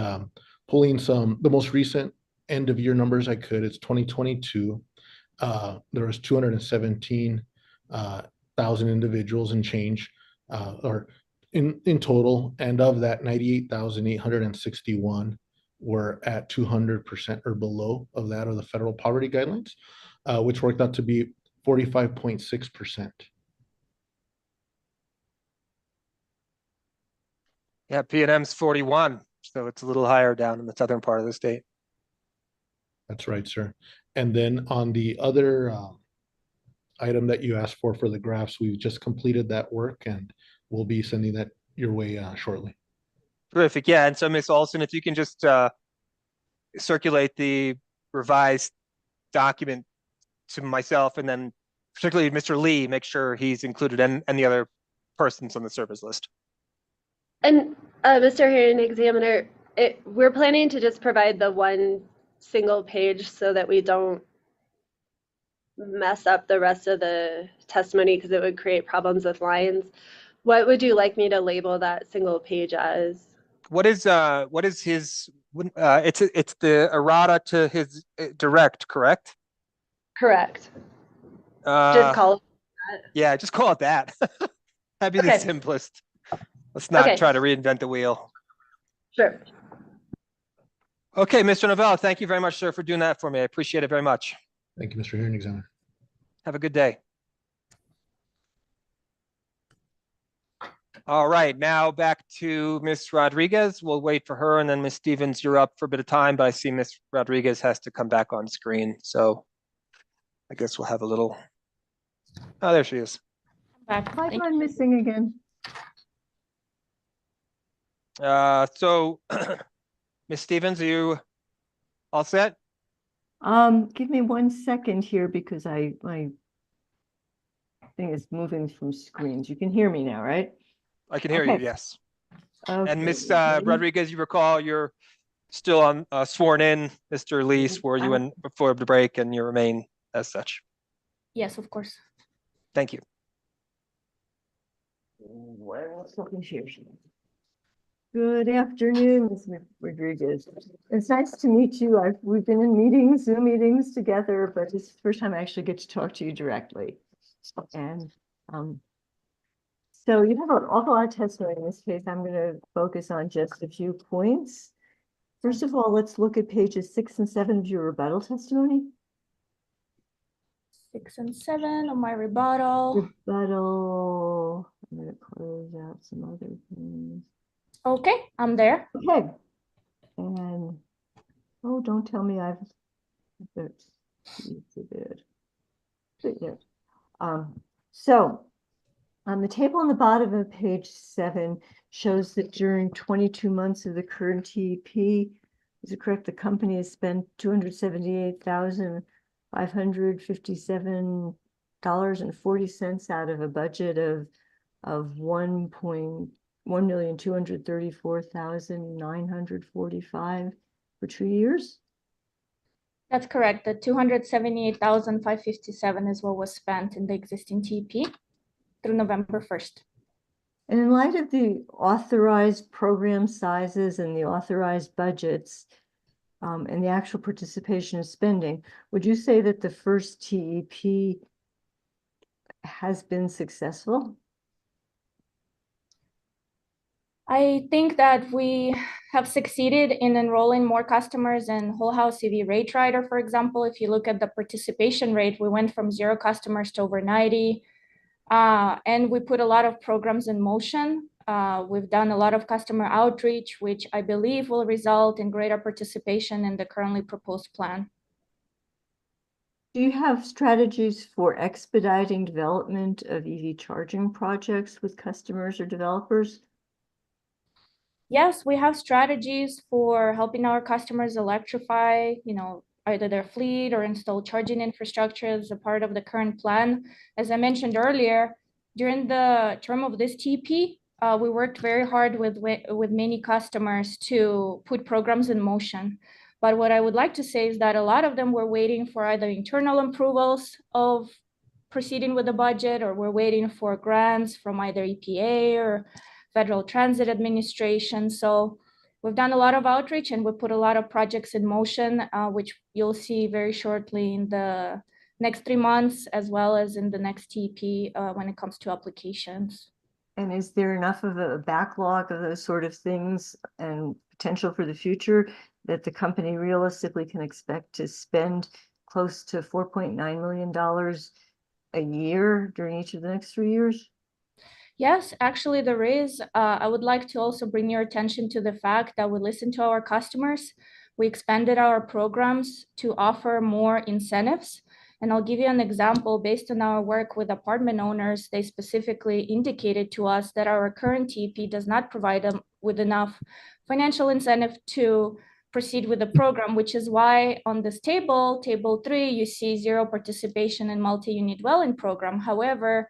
pulling the most recent end of year numbers I could. It's 2022. There was 217,000 individuals and change. Or in total, and of that, 98,861 were at 200% or below of that of the federal poverty guidelines, which worked out to be 45.6%. Yeah, P&M's 41, so it's a little higher down in the southern part of the state. That's right, sir. And then on the other item that you asked for the graphs, we've just completed that work, and we'll be sending that your way shortly. Terrific. Yeah, and so Ms. Olson, if you can just circulate the revised document to myself, and then particularly Mr. Lee, make sure he's included and the other persons on the service list. And Mr. Hearing Examiner, we're planning to just provide the one single page so that we don't mess up the rest of the testimony, because it would create problems with lines. What would you like me to label that single page as? What is his? It's the errata to his direct, correct? Correct. Just call it that. Yeah, just call it that. That'd be the simplest. Let's not try to reinvent the wheel. Sure. Okay, Mr. Novella, thank you very much, sir, for doing that for me. I appreciate it very much. Thank you, Mr. Hearing Examiner. Have a good day. All right, now back to Ms. Rodriguez. We'll wait for her, and then Ms. Stevens, you're up for a bit of time, but I see Ms. Rodriguez has to come back on screen. So I guess we'll have a little, oh, there she is. Back. Why am I missing again? So Ms. Stevens, are you all set? Give me 1 second here, because my thing is moving from screens. You can hear me now, right? I can hear you, yes. Okay. And Ms. Rodriguez, you recall your still on sworn in. Mr. Lee swore you in before the break, and you remain as such. Yes, of course. Thank you. Where else looking here? Good afternoon, Ms. Rodriguez. It's nice to meet you. We've been in meetings, Zoom meetings together, but it's the first time I actually get to talk to you directly. And so you have an awful lot of testimony in this case. I'm going to focus on just a few points. First of all, let's look at pages 6 and 7 of your rebuttal testimony. 6 and 7 of my rebuttal. Rebuttal. I'm going to close out some other things. Okay, I'm there. Okay. And, oh, don't tell me I've, it's a bit. So, the table on the bottom of page 7 shows that during 22 months of the current TEP, is it correct, the company has spent $278,557.40 out of a budget of $1,234,945 for 2 years? That's correct. The 278,557 is what was spent in the existing TEP through November 1st. And in light of the authorized program sizes and the authorized budgets and the actual participation of spending, would you say that the first TEP has been successful? I think that we have succeeded in enrolling more customers in Whole House EV Rate Rider, for example. If you look at the participation rate, we went from 0 customers to over 90. And we put a lot of programs in motion. We've done a lot of customer outreach, which I believe will result in greater participation in the currently proposed plan. Do you have strategies for expediting development of EV charging projects with customers or developers? Yes, we have strategies for helping our customers electrify, either their fleet or install charging infrastructure as a part of the current plan. As I mentioned earlier, during the term of this TEP, we worked very hard with many customers to put programs in motion. But what I would like to say is that a lot of them were waiting for either internal approvals of proceeding with the budget, or we're waiting for grants from either EPA or Federal Transit Administration. So we've done a lot of outreach and we put a lot of projects in motion, which you'll see very shortly in the next 3 months, as well as in the next TEP when it comes to applications. And is there enough of a backlog of those sort of things and potential for the future that the company realistically can expect to spend close to $4.9 million a year during each of the next 3 years? Yes, actually there is. I would like to also bring your attention to the fact that we listen to our customers. We expanded our programs to offer more incentives. And I'll give you an example. Based on our work with apartment owners, they specifically indicated to us that our current TEP does not provide them with enough financial incentive to proceed with the program, which is why on this table 3, you see 0 participation in multi-unit dwelling program. However,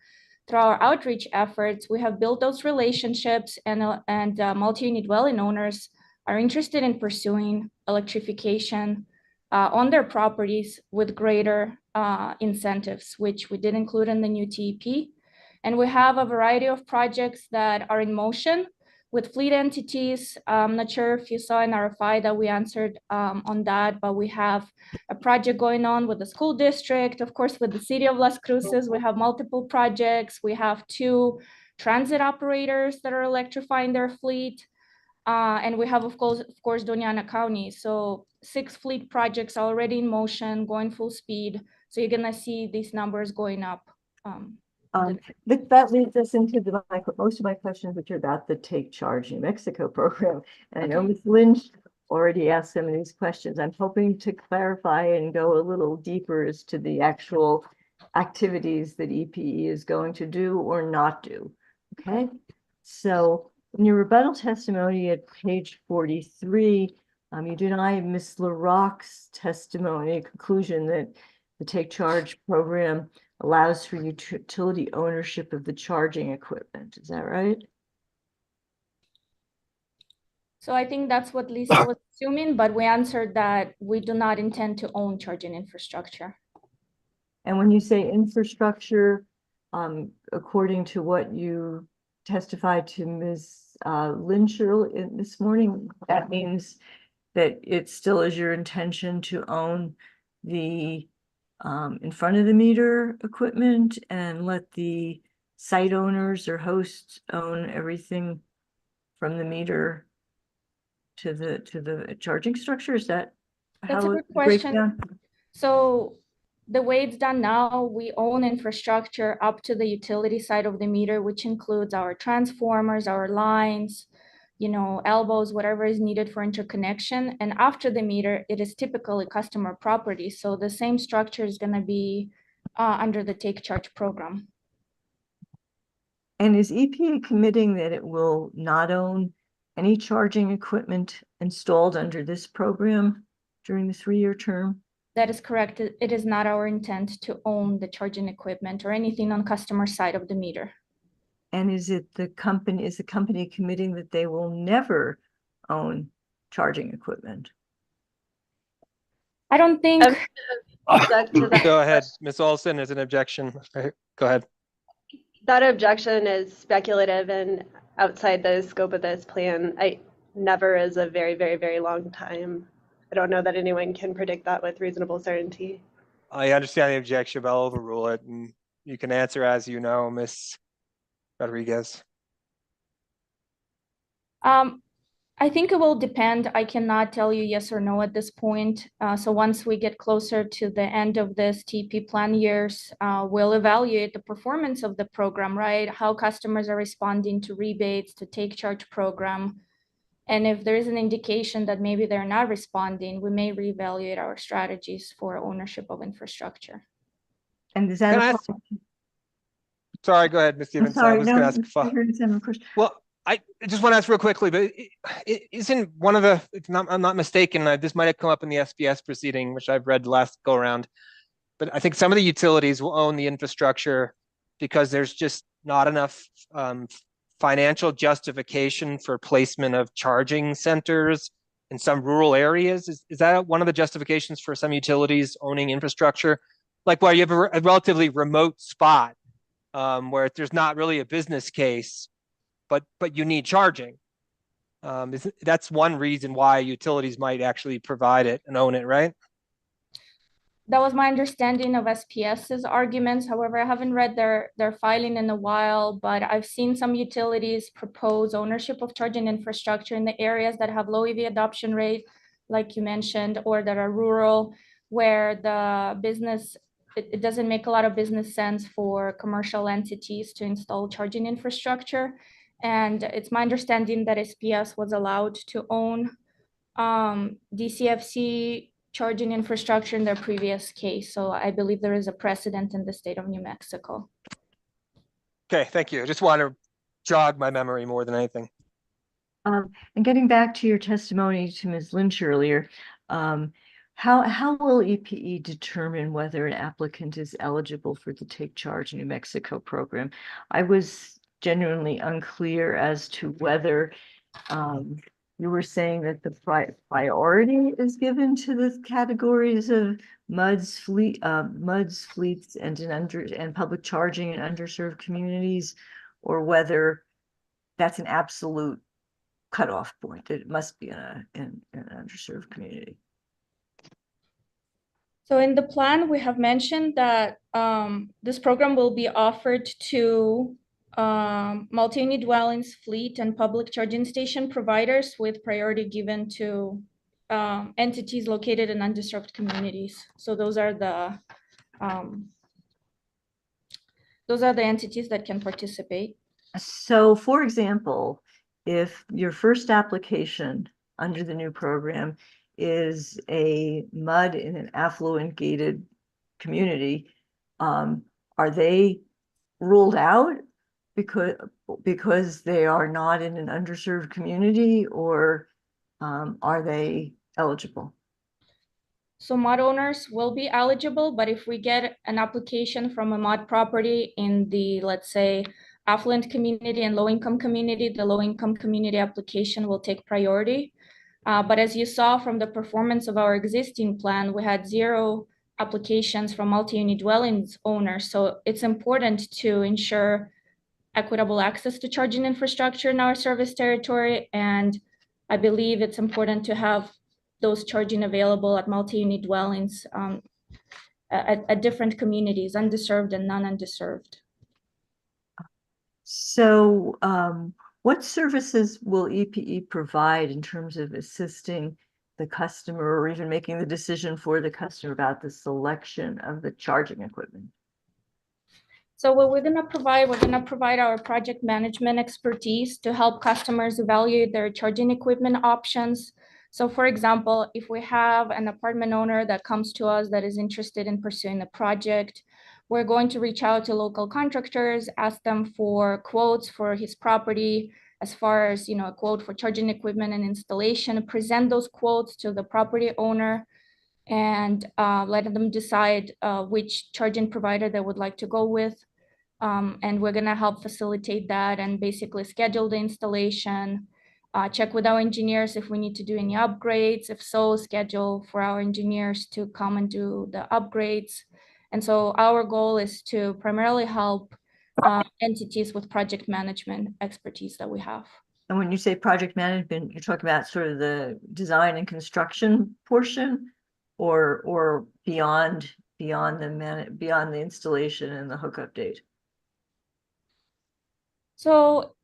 through our outreach efforts, we have built those relationships, and multi-unit dwelling owners are interested in pursuing electrification on their properties with greater incentives, which we did include in the new TEP. And we have a variety of projects that are in motion with fleet entities. I'm not sure if you saw in RFI that we answered on that, but we have a project going on with the school district. Of course, with the city of Las Cruces, we have multiple projects. We have 2 transit operators that are electrifying their fleet. And we have, of course, Doña Ana County. So 6 fleet projects already in motion, going full speed. So you're gonna see these numbers going up. That leads us into most of my questions, which are about the Take Charge New Mexico program. And I know Ms. Lynch already asked some of these questions. I'm hoping to clarify and go a little deeper as to the actual activities that EPE is going to do or not do. Okay, so in your rebuttal testimony at page 43, you deny Ms. LaRocque's testimony, conclusion that the Take Charge program allows for utility ownership of the charging equipment. Is that right? So I think that's what Lisa was assuming, but we answered that we do not intend to own charging infrastructure. And when you say infrastructure, according to what you testified to Ms. Lynch this morning, that means that it still is your intention to own the in front of the meter equipment and let the site owners or hosts own everything from the meter to the charging structure? Is that That's a how good it breaks question. down? So the way it's done now, we own infrastructure up to the utility side of the meter, which includes our transformers, our lines, elbows, whatever is needed for interconnection. And after the meter, it is typically customer property. So the same structure is going to be under the Take Charge program. And is EPA committing that it will not own any charging equipment installed under this program during the 3-year term? That is correct. It is not our intent to own the charging equipment or anything on customer side of the meter. And is the company committing that they will never own charging equipment? I don't think. Object to that Go ahead, question. Ms. Olson, as an objection. Go ahead. That objection is speculative and outside the scope of this plan. Never is a very, very, very long time. I don't know that anyone can predict that with reasonable certainty. I understand the objection, but I'll overrule it, and you can answer as you know, Ms. Rodriguez. I think it will depend. I cannot tell you yes or no at this point. So once we get closer to the end of this TP plan years, we'll evaluate the performance of the program, right? How customers are responding to rebates, to Take Charge program. And if there is an indication that maybe they're not responding, we may reevaluate our strategies for ownership of infrastructure. And is that Can I ask- Sorry, go ahead, Ms. Stevens. I was going to ask a question. Well, I just want to ask real quickly, but isn't one of the, if I'm not mistaken, this might have come up in the SPS proceeding, which I've read last go around, but I think some of the utilities will own the infrastructure because there's just not enough financial justification for placement of charging centers in some rural areas. Is that one of the justifications for some utilities owning infrastructure? Like where you have a relatively remote spot where there's not really a business case, but you need charging. That's one reason why utilities might actually provide it and own it, right? That was my understanding of SPS's arguments. However, I haven't read their filing in a while, but I've seen some utilities propose ownership of charging infrastructure in the areas that have low EV adoption rate, like you mentioned, or that are rural, where the business, it doesn't make a lot of business sense for commercial entities to install charging infrastructure. And it's my understanding that SPS was allowed to own DCFC charging infrastructure in their previous case. So I believe there is a precedent in the state of New Mexico. Okay, thank you. I just want to jog my memory more than anything. And getting back to your testimony to Ms. Lynch earlier, how will EPE determine whether an applicant is eligible for the Take Charge New Mexico program? I was genuinely unclear as to whether you were saying that the priority is given to the categories of MUDs, fleets, and public charging in underserved communities, or whether that's an absolute cutoff point. It must be in an underserved community. So in the plan, we have mentioned that this program will be offered to multi-unit dwellings, fleet, and public charging station providers, with priority given to entities located in underserved communities. So those are the entities that can participate. So, for example, if your first application under the new program is a MUD in an affluent gated community, are they ruled out because they are not in an underserved community, or are they eligible? So MUD owners will be eligible, but if we get an application from a MUD property in the, let's say, affluent community and low-income community, the low-income community application will take priority. But as you saw from the performance of our existing plan, we had 0 applications from multi-unit dwellings owners. So it's important to ensure equitable access to charging infrastructure in our service territory. And I believe it's important to have those charging available at multi-unit dwellings at different communities, underserved and non-underserved. So, what services will EPE provide in terms of assisting the customer or even making the decision for the customer about the selection of the charging equipment? So what we're going to provide our project management expertise to help customers evaluate their charging equipment options. So for example, if we have an apartment owner that comes to us that is interested in pursuing a project, we're going to reach out to local contractors, ask them for quotes for his property, as far as, a quote for charging equipment and installation, present those quotes to the property owner, and let them decide which charging provider they would like to go with. And we're going to help facilitate that and basically schedule the installation, check with our engineers if we need to do any upgrades. If so, schedule for our engineers to come and do the upgrades. And so our goal is to primarily help entities with project management expertise that we have. And when you say project management, you're talking about sort of the design and construction portion, or beyond the installation and the hookup date? So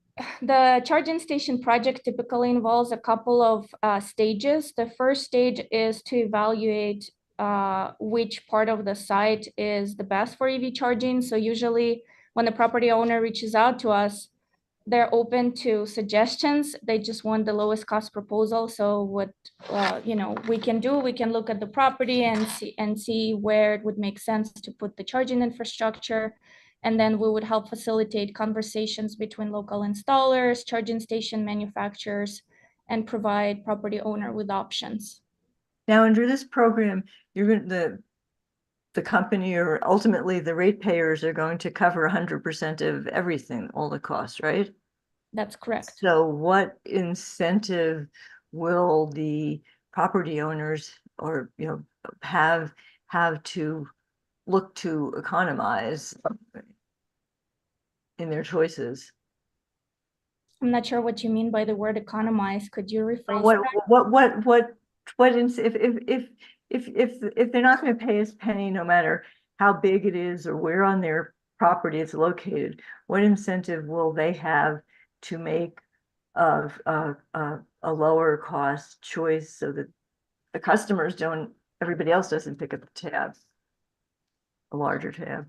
the charging station project typically involves a couple of stages. The first stage is to evaluate which part of the site is the best for EV charging. So usually when the property owner reaches out to us, they're open to suggestions. They just want the lowest cost proposal. So what we can do, we can look at the property and see where it would make sense to put the charging infrastructure. And then we would help facilitate conversations between local installers, charging station manufacturers, and provide property owner with options. Now, under this program, the company, or ultimately the ratepayers, are going to cover 100% of everything, all the costs, right? That's correct. So what incentive will the property owners or have to look to economize in their choices? I'm not sure what you mean by the word economize. Could you rephrase that? If they're not going to pay us a penny, no matter how big it is or where on their property it's located, what incentive will they have to make a lower cost choice so that the customers everybody else doesn't pick up the tab, a larger tab?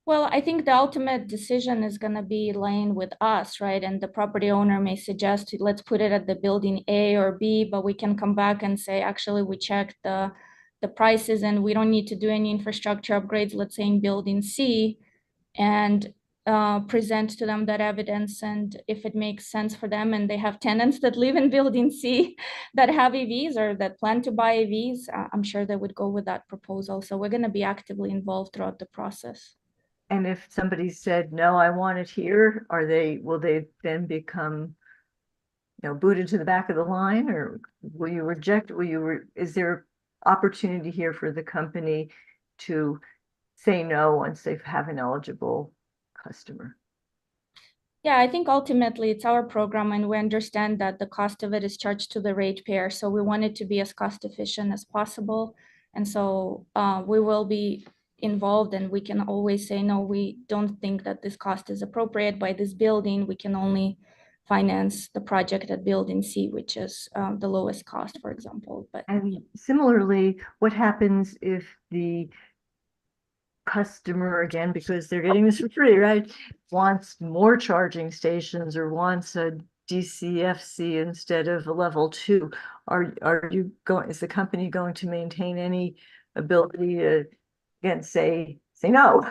Well, I think the ultimate decision is going to be laying with us, right? And the property owner may suggest, let's put it at the building A or B, but we can come back and say, actually, we checked the prices and we don't need to do any infrastructure upgrades, let's say in building C, and present to them that evidence. And if it makes sense for them and they have tenants that live in building C that have EVs or that plan to buy EVs, I'm sure they would go with that proposal. So we're going to be actively involved throughout the process. And if somebody said, no, I want it here, will they then become, booted to the back of the line, or will you reject? Is there opportunity here for the company to say no once they have an eligible customer? Yeah, I think ultimately it's our program, and we understand that the cost of it is charged to the ratepayer. So we want it to be as cost efficient as possible. And so we will be involved, and we can always say, no, we don't think that this cost is appropriate by this building. We can only finance the project at building C, which is the lowest cost, for example. And similarly, what happens if the customer, again, because they're getting this for free, right, wants more charging stations or wants a DCFC instead of a level 2? Is the company going to maintain any ability to, again, say no?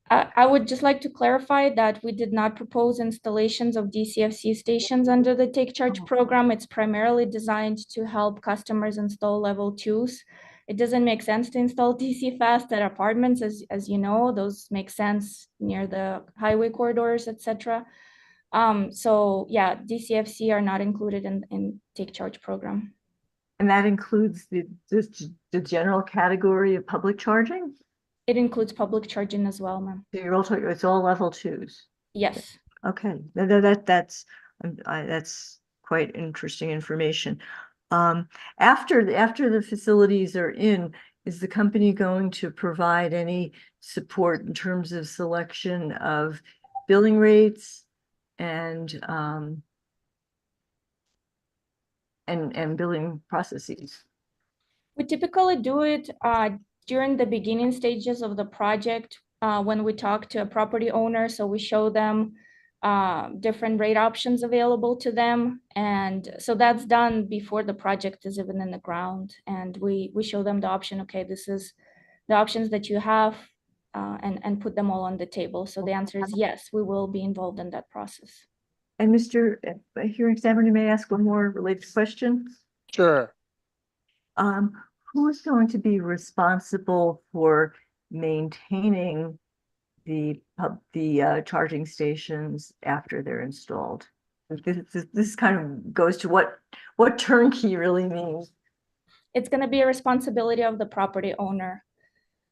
I would just like to clarify that we did not propose installations of DCFC stations under the Take Charge program. It's primarily designed to help customers install level 2s. It doesn't make sense to install DC fast at apartments, as you know, those make sense near the highway corridors, etc. So yeah, DCFC are not included in Take Charge program. And that includes the general category of public charging? It includes public charging as well, ma'am. So you're also, it's all level 2s. Yes. Okay, that's quite interesting information. After the facilities are in, is the company going to provide any support in terms of selection of billing rates and billing processes? We typically do it during the beginning stages of the project when we talk to a property owner. So we show them different rate options available to them. And so that's done before the project is even in the ground. And we show them the option, okay, this is the options that you have, and put them all on the table. So the answer is yes, we will be involved in that process. And Mr. Hearing Examiner, may I ask one more related question? Sure. Who is going to be responsible for maintaining the charging stations after they're installed? This kind of goes to what turnkey really means. It's going to be a responsibility of the property owner.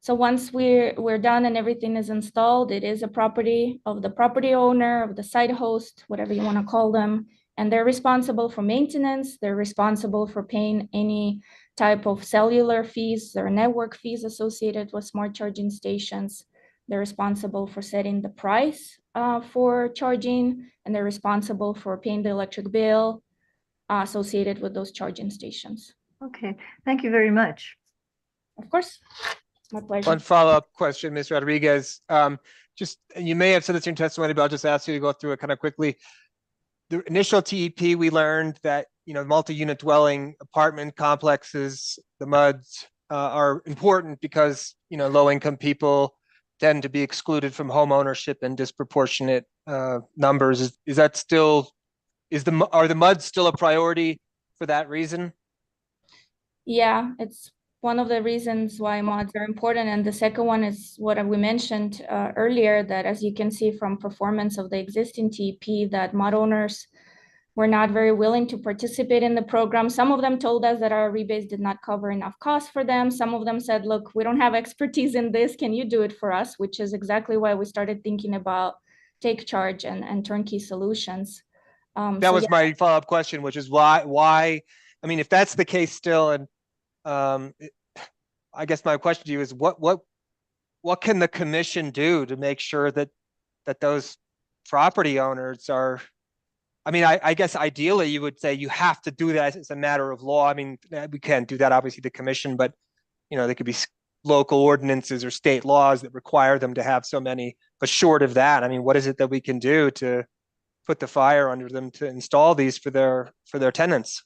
So once we're done and everything is installed, it is a property of the property owner, of the site host, whatever you want to call them, and they're responsible for maintenance. They're responsible for paying any type of cellular fees or network fees associated with smart charging stations. They're responsible for setting the price for charging, and they're responsible for paying the electric bill associated with those charging stations. Okay, thank you very much. Of course, it's my pleasure. One follow-up question, Ms. Rodriguez. Just, you may have said this in your testimony, but I'll just ask you to go through it kind of quickly. The initial TEP, we learned that, multi-unit dwelling apartment complexes, the MUDs, are important because, low-income people tend to be excluded from home ownership in disproportionate numbers. Is that still, are the MUDs still a priority for that reason? Yeah, it's one of the reasons why MUDs are important. And the second one is what we mentioned earlier, that as you can see from performance of the existing TEP, that MUD owners were not very willing to participate in the program. Some of them told us that our rebates did not cover enough costs for them. Some of them said, look, we don't have expertise in this. Can you do it for us? Which is exactly why we started thinking about Take Charge and turnkey solutions. That was my follow-up question, which is why, I mean, if that's the case still, and I guess my question to you is what can the commission do to make sure that those property owners are, I mean, I guess ideally you would say you have to do that as a matter of law. I mean, we can't do that, obviously, the commission, but there could be local ordinances or state laws that require them to have so many. But short of that, I mean, what is it that we can do to put the fire under them to install these for their tenants?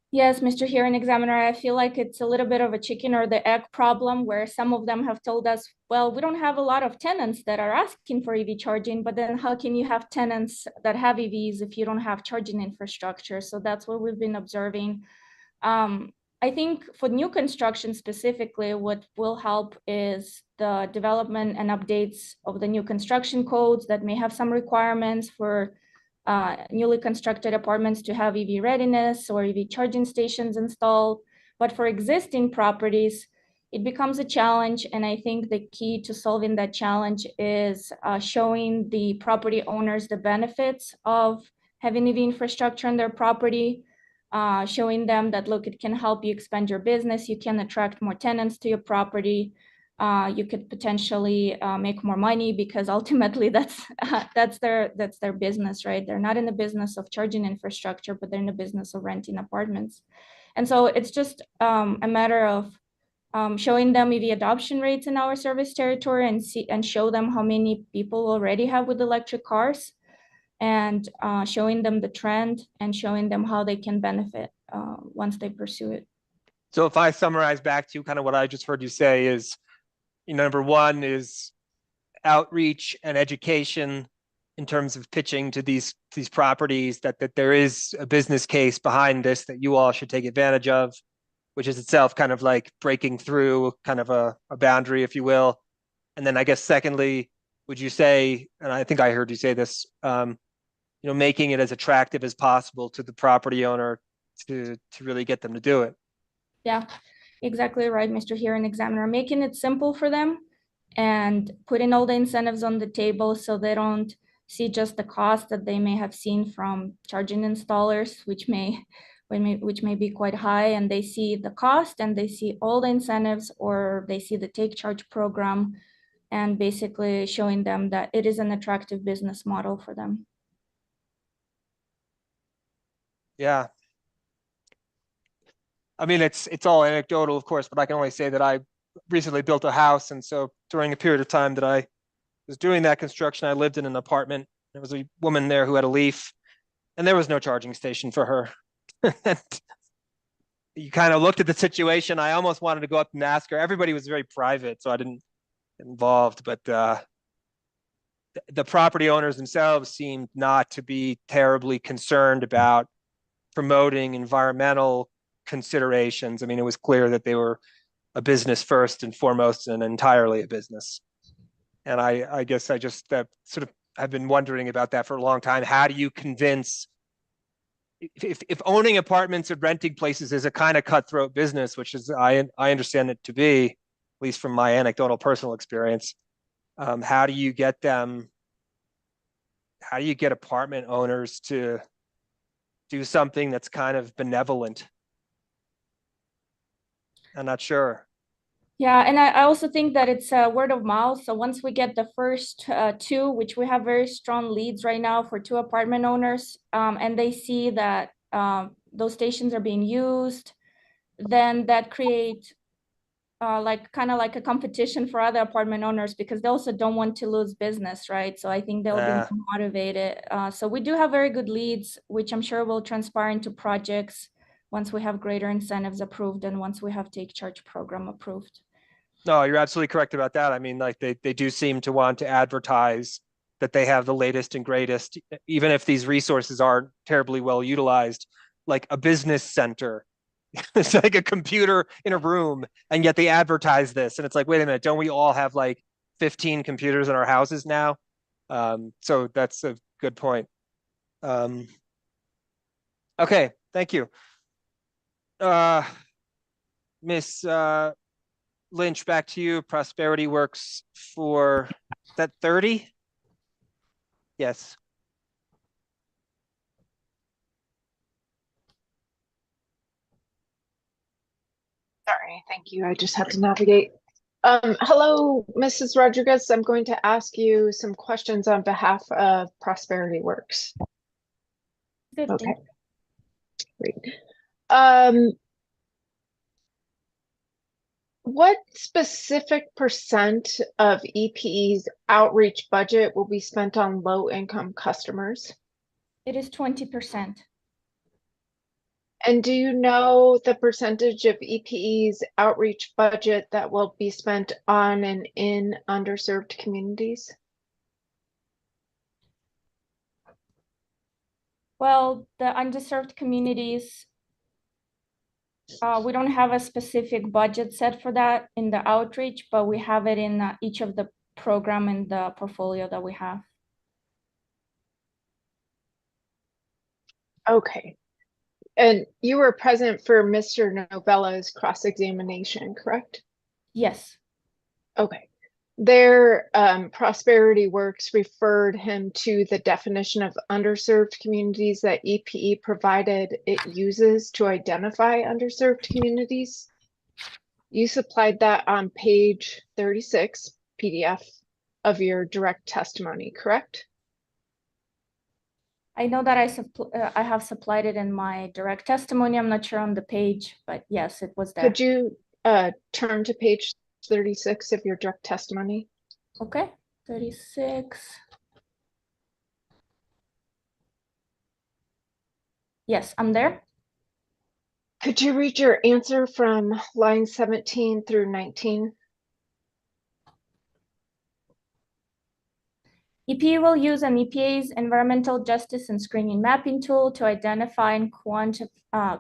Yes, Mr. Hearing Examiner, I feel like it's a little bit of a chicken or the egg problem, where some of them have told us, well, we don't have a lot of tenants that are asking for EV charging, but then how can you have tenants that have EVs if you don't have charging infrastructure? So that's what we've been observing. I think for new construction specifically, what will help is the development and updates of the new construction codes that may have some requirements for newly constructed apartments to have EV readiness or EV charging stations installed. But for existing properties, it becomes a challenge. And I think the key to solving that challenge is showing the property owners the benefits of having EV infrastructure on their property, showing them that, look, it can help you expand your business. You can attract more tenants to your property. You could potentially make more money, because ultimately that's their business, right? They're not in the business of charging infrastructure, but they're in the business of renting apartments. And so it's just a matter of showing them EV adoption rates in our service territory and show them how many people already have with electric cars, and showing them the trend and showing them how they can benefit once they pursue it. So if I summarize back to kind of what I just heard you say is, number one is outreach and education in terms of pitching to these properties that there is a business case behind this that you all should take advantage of. which is itself kind of like breaking through kind of a boundary, if you will. And then I guess secondly, would you say, and I think I heard you say this, making it as attractive as possible to the property owner to really get them to do it? Yeah, exactly right, Mr. Hearing Examiner. Making it simple for them and putting all the incentives on the table so they don't see just the cost that they may have seen from charging installers, which may be quite high, and they see the cost and they see all the incentives, or they see the take charge program, and basically showing them that it is an attractive business model for them. Yeah. I mean, it's all anecdotal, of course, but I can only say that I recently built a house. And so during a period of time that I was doing that construction, I lived in an apartment. There was a woman there who had a Leaf, and there was no charging station for her. And you kind of looked at the situation. I almost wanted to go up and ask her. Everybody was very private, so I didn't get involved. But the property owners themselves seemed not to be terribly concerned about promoting environmental considerations. I mean, it was clear that they were a business first and foremost, and entirely a business. And I guess I just sort of have been wondering about that for a long time. How do you convince, if owning apartments and renting places is a kind of cutthroat business, which is I understand it to be, at least from my anecdotal personal experience, how do you get apartment owners to do something that's kind of benevolent? I'm not sure. Yeah, and I also think that it's word of mouth. So once we get the first two, which we have very strong leads right now for 2 apartment owners, and they see that those stations are being used, then that creates kind of like a competition for other apartment owners, because they also don't want to lose business, right? So I think they'll be more motivated. So we do have very good leads, which I'm sure will transpire into projects once we have greater incentives approved and once we have take charge program approved. No, you're absolutely correct about that. I mean, like they do seem to want to advertise that they have the latest and greatest, even if these resources aren't terribly well utilized, like a business center. It's like a computer in a room, and yet they advertise this. And it's like, wait a minute, don't we all have like 15 computers in our houses now? So that's a good point. Okay, thank you. Miss Lynch, back to you. Prosperity Works for that 30? Yes. Sorry, thank you. I just had to navigate. Hello, Mrs. Rodriguez. I'm going to ask you some questions on behalf of Prosperity Works. Good. Okay, great. What specific percent of EPE's outreach budget will be spent on low-income customers? It is 20%. And do you know the percentage of EPE's outreach budget that will be spent on and in underserved communities? Well, the underserved communities, we don't have a specific budget set for that in the outreach, but we have it in each of the program and the portfolio that we have. Okay. And you were present for Mr. Novella's cross-examination, correct? Yes. Okay. Their Prosperity Works referred him to the definition of underserved communities that EPE provided it uses to identify underserved communities. You supplied that on page 36 PDF of your direct testimony, correct? I know that I have supplied it in my direct testimony. I'm not sure on the page, but yes, it was there. Could you turn to page 36 of your direct testimony? Okay, 36. Yes, I'm there. Could you read your answer from line 17 through 19? EPA will use an EPA's Environmental Justice and Screening Mapping tool to identify and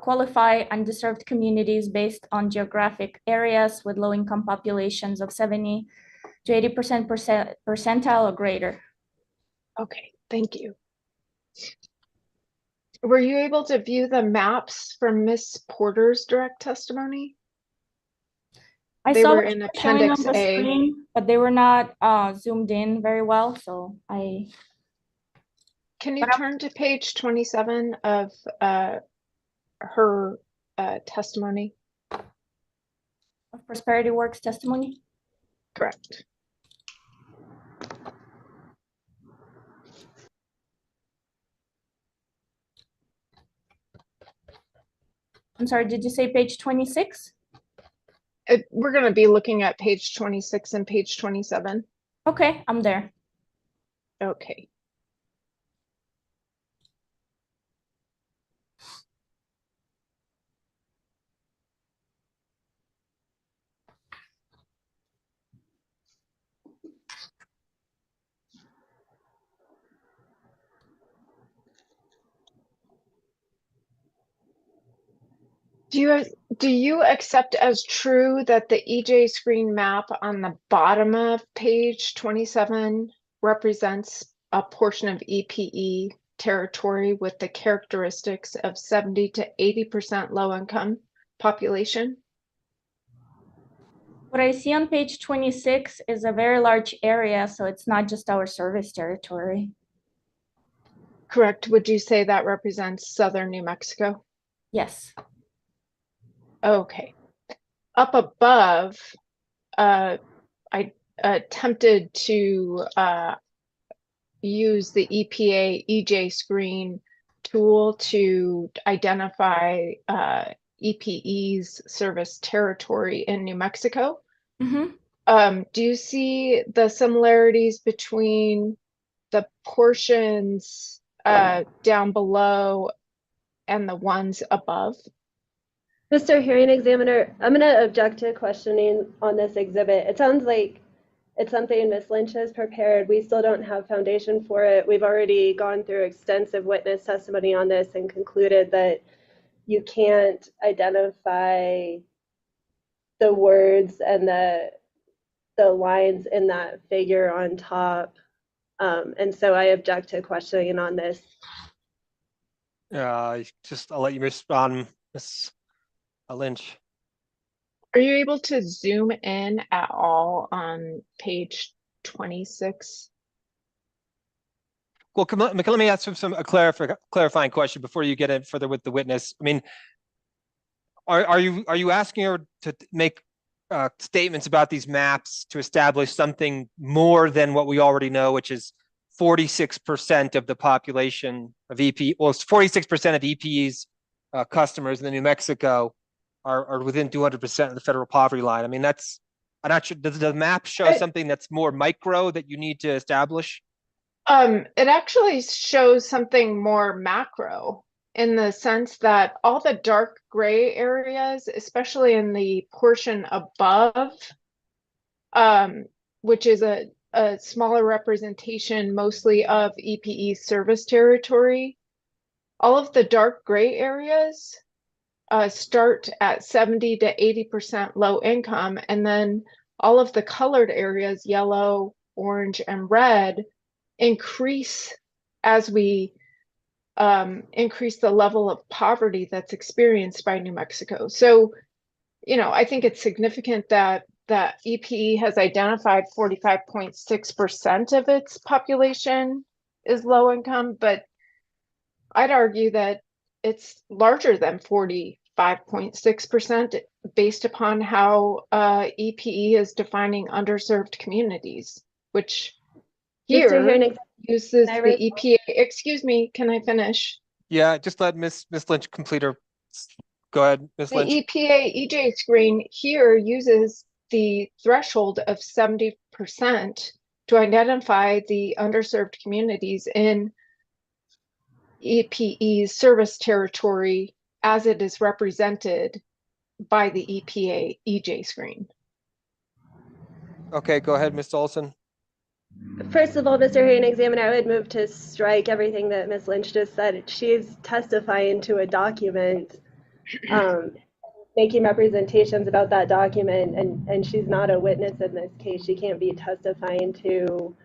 qualify undeserved communities based on geographic areas with low-income populations of 70 to 80% percentile or greater. Okay, thank you. Were you able to view the maps from Miss Porter's direct testimony? I They saw were what in you were showing Appendix on the A. screen, but they were not zoomed in very well, so Can you But turn to page 27 of her testimony? of Prosperity Works testimony. Correct. I'm sorry, did you say page 26? We're going to be looking at page 26 and page 27. Okay, I'm there. Okay. Do you accept as true that the EJ screen map on the bottom of page 27 represents a portion of EPE territory with the characteristics of 70 to 80% low income population? What I see on page 26 is a very large area, so it's not just our service territory. Correct. Would you say that represents southern New Mexico? Yes. Okay. Up above, I attempted to use the EPA EJ screen tool to identify EPE's service territory in New Mexico. Mm-hmm. Do you see the similarities between the portions down below and the ones above? Mr. Hearing Examiner, I'm going to object to questioning on this exhibit. It sounds like it's something Ms. Lynch has prepared. We still don't have foundation for it. We've already gone through extensive witness testimony on this and concluded that you can't identify the words and the lines in that figure on top. And so I object to questioning on this. I'll let you respond, Ms. Lynch. Are you able to zoom in at all on page 26? Well, let me ask a clarifying question before you get in further with the witness. I mean, are you asking her to make statements about these maps to establish something more than what we already know, which is 46% of the population of EP, well, 46% of EPE's customers in the New Mexico are within 200% of the federal poverty line? I mean, I'm not sure. Does the map show something that's more micro that you need to establish? It actually shows something more macro in the sense that all the dark gray areas, especially in the portion above, which is a smaller representation mostly of EPE service territory, all of the dark gray areas start at 70 to 80% low income, and then all of the colored areas, yellow, orange, and red, increase as we increase the level of poverty that's experienced by New Mexico. So, I think it's significant that EPE has identified 45.6% of its population is low income, but I'd argue that it's larger than 45.6% based upon how EPE is defining underserved communities, which here uses the EPA. Excuse me, can I finish? Yeah, just let Ms. Lynch complete her. Go ahead, Ms. Lynch. The EPA EJ screen here uses the threshold of 70% to identify the underserved communities in EPE's service territory as it is represented by the EPA EJ screen. Okay, go ahead, Ms. Olson. First of all, Mr. Hearing Examiner, I would move to strike everything that Ms. Lynch just said. She's testifying to a document, making representations about that document, and she's not a witness in this case. She can't be testifying to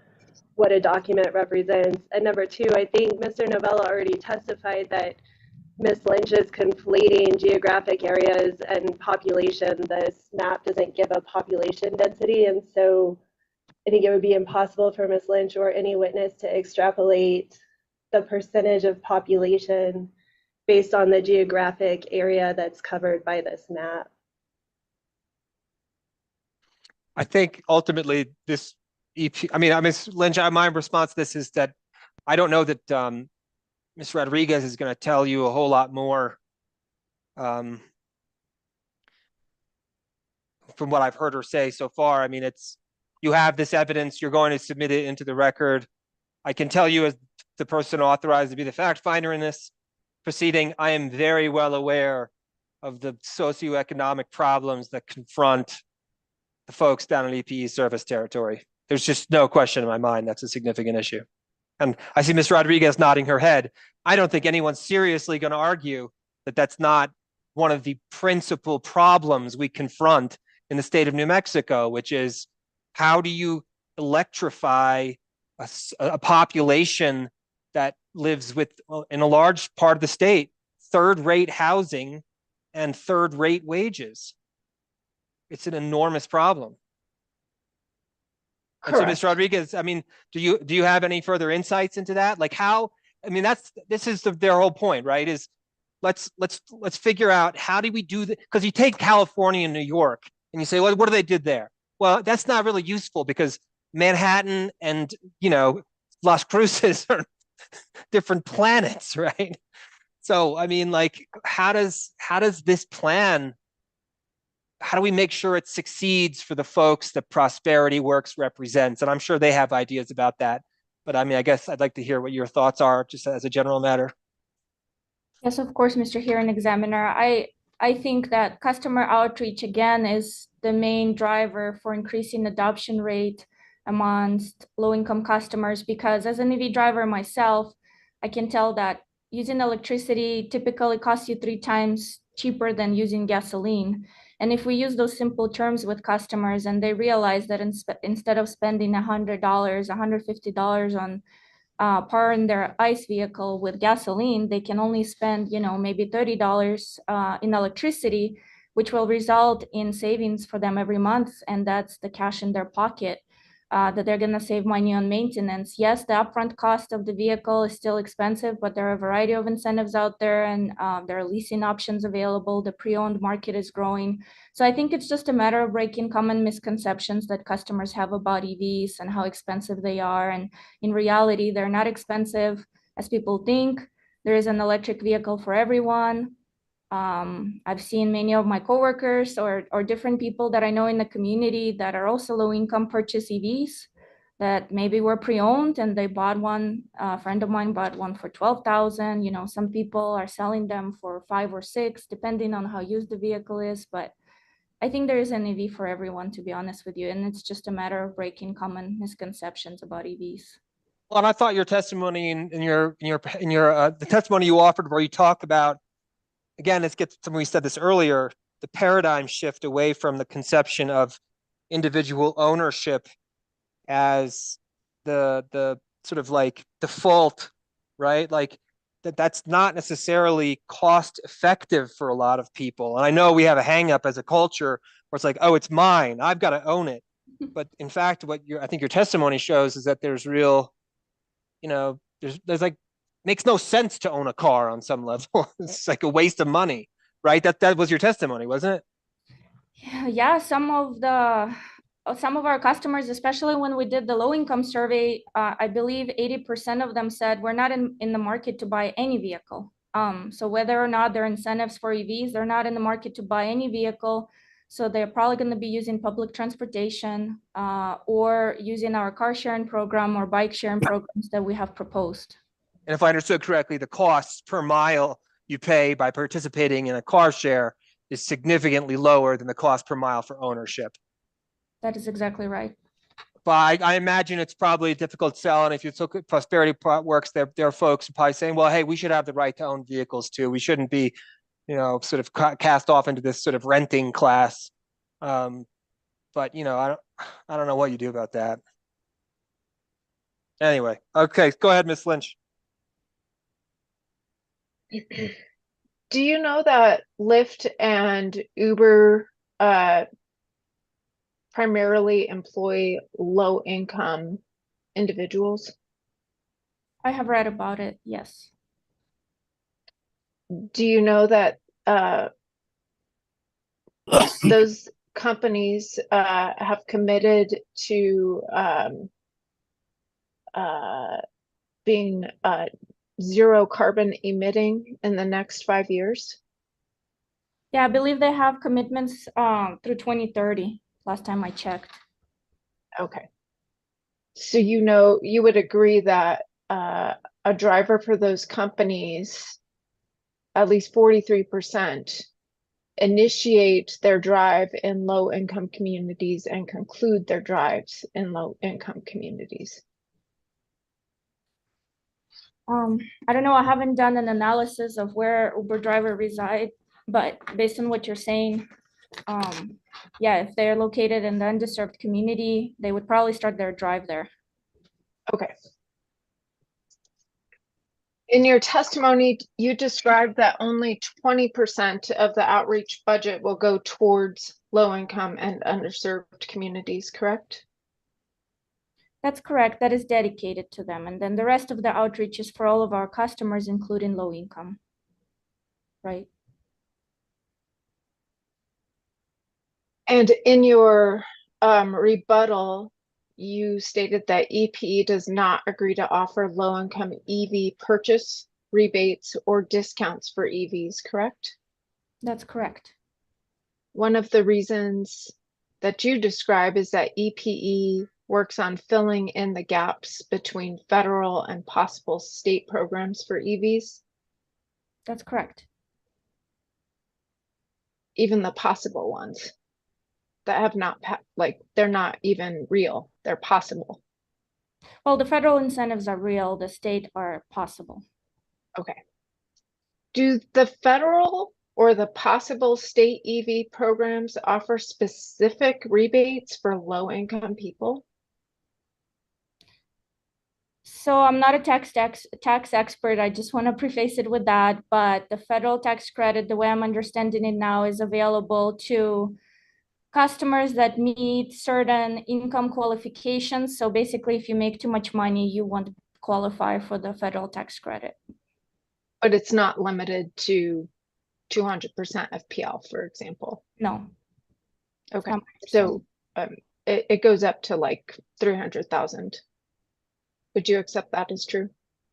what a document represents. And number two, I think Mr. Novella already testified that Ms. Lynch is conflating geographic areas and population. This map doesn't give a population density, and so I think it would be impossible for Ms. Lynch or any witness to extrapolate the percentage of population based on the geographic area that's covered by this map. I think ultimately this EP, Ms. Lynch, my response to this is that I don't know that Ms. Rodriguez is going to tell you a whole lot more from what I've heard her say so far. I mean, you have this evidence, you're going to submit it into the record. I can tell you, as the person authorized to be the fact finder in this proceeding, I am very well aware of the socioeconomic problems that confront the folks down in EPE service territory. There's just no question in my mind that's a significant issue. And I see Ms. Rodriguez nodding her head. I don't think anyone's seriously going to argue that that's not one of the principal problems we confront in the state of New Mexico, which is, how do you electrify a population that lives in a large part of the state, third-rate housing and third-rate wages? It's an enormous problem. And so, Ms. Rodriguez, do you have any further insights into that? Like this is their whole point, right? Is let's figure out, how do we do that? Because you take California and New York and you say, well, what do they did there? Well, that's not really useful because Manhattan and, Las Cruces are different planets, right? So, how does this plan, how do we make sure it succeeds for the folks that Prosperity Works represents? And I'm sure they have ideas about that. But I guess I'd like to hear what your thoughts are, just as a general matter. Yes, of course, Mr. Hearing Examiner. I think that customer outreach, again, is the main driver for increasing adoption rate amongst low-income customers, because as an EV driver myself, I can tell that using electricity typically costs you 3 times cheaper than using gasoline. And if we use those simple terms with customers and they realize that instead of spending $100, $150 on powering their ICE vehicle with gasoline, they can only spend, maybe $30 in electricity, which will result in savings for them every month. And that's the cash in their pocket that they're going to save money on maintenance. Yes, the upfront cost of the vehicle is still expensive, but there are a variety of incentives out there, and there are leasing options available. The pre-owned market is growing. So I think it's just a matter of breaking common misconceptions that customers have about EVs and how expensive they are. And in reality, they're not expensive as people think. There is an electric vehicle for everyone. I've seen many of my coworkers or different people that I know in the community that are also low income purchase EVs that maybe were pre-owned, and they bought one. A friend of mine bought one for $12,000. Some people are selling them for $5 or $6, depending on how used the vehicle is. But I think there is an EV for everyone, to be honest with you, and it's just a matter of breaking common misconceptions about EVs. Well, and I thought your testimony the testimony you offered, where you talk about, again, let's get to something we said this earlier, the paradigm shift away from the conception of individual ownership as the sort of like default, right? Like that's not necessarily cost effective for a lot of people. And I know we have a hang up as a culture where it's like, oh, it's mine, I've got to own it. But in fact, I think your testimony shows is that there's real, there's like, makes no sense to own a car on some level. It's like a waste of money, right? That was your testimony, wasn't it? Yeah, some of our customers, especially when we did the low income survey, I believe 80% of them said we're not in the market to buy any vehicle. So whether or not there are incentives for EVs, they're not in the market to buy any vehicle. So they're probably going to be using public transportation or using our car sharing program or bike sharing programs that we have proposed. And if I understood correctly, the costs per mile you pay by participating in a car share is significantly lower than the cost per mile for ownership. That is exactly right. But I imagine it's probably a difficult sell. And if you look at Prosperity Works, there are folks probably saying, well, hey, we should have the right to own vehicles too. We shouldn't be, sort of cast off into this sort of renting class. But I don't know what you do about that. Anyway, okay, go ahead, Ms. Lynch. Do you know that Lyft and Uber primarily employ low-income individuals? I have read about it, yes. Do you know that those companies have committed to being zero carbon emitting in the next 5 years? Yeah, I believe they have commitments through 2030, last time I checked. Okay. So you would agree that a driver for those companies, at least 43%, initiate their drive in low-income communities and conclude their drives in low-income communities. I don't know, I haven't done an analysis of where Uber driver reside, but based on what you're saying, yeah, if they're located in the undeserved community, they would probably start their drive there. Okay. In your testimony, you described that only 20% of the outreach budget will go towards low-income and underserved communities, correct? That's correct. That is dedicated to them. And then the rest of the outreach is for all of our customers, including low income. Right. And in your rebuttal, you stated that EPE does not agree to offer low-income EV purchase rebates or discounts for EVs, correct? That's correct. One of the reasons that you describe is that EPE works on filling in the gaps between federal and possible state programs for EVs. That's correct. Even the possible ones that have not, they're not even real, they're possible. Well, the federal incentives are real, the state are possible. Okay. Do the federal or the possible state EV programs offer specific rebates for low-income people? So I'm not a tax expert. I just want to preface it with that. But the federal tax credit, the way I'm understanding it now, is available to customers that meet certain income qualifications. So basically, if you make too much money, you won't qualify for the federal tax credit. But it's not limited to 200% FPL, for example. No. Okay. So it goes up to like 300,000. Would you accept that as true?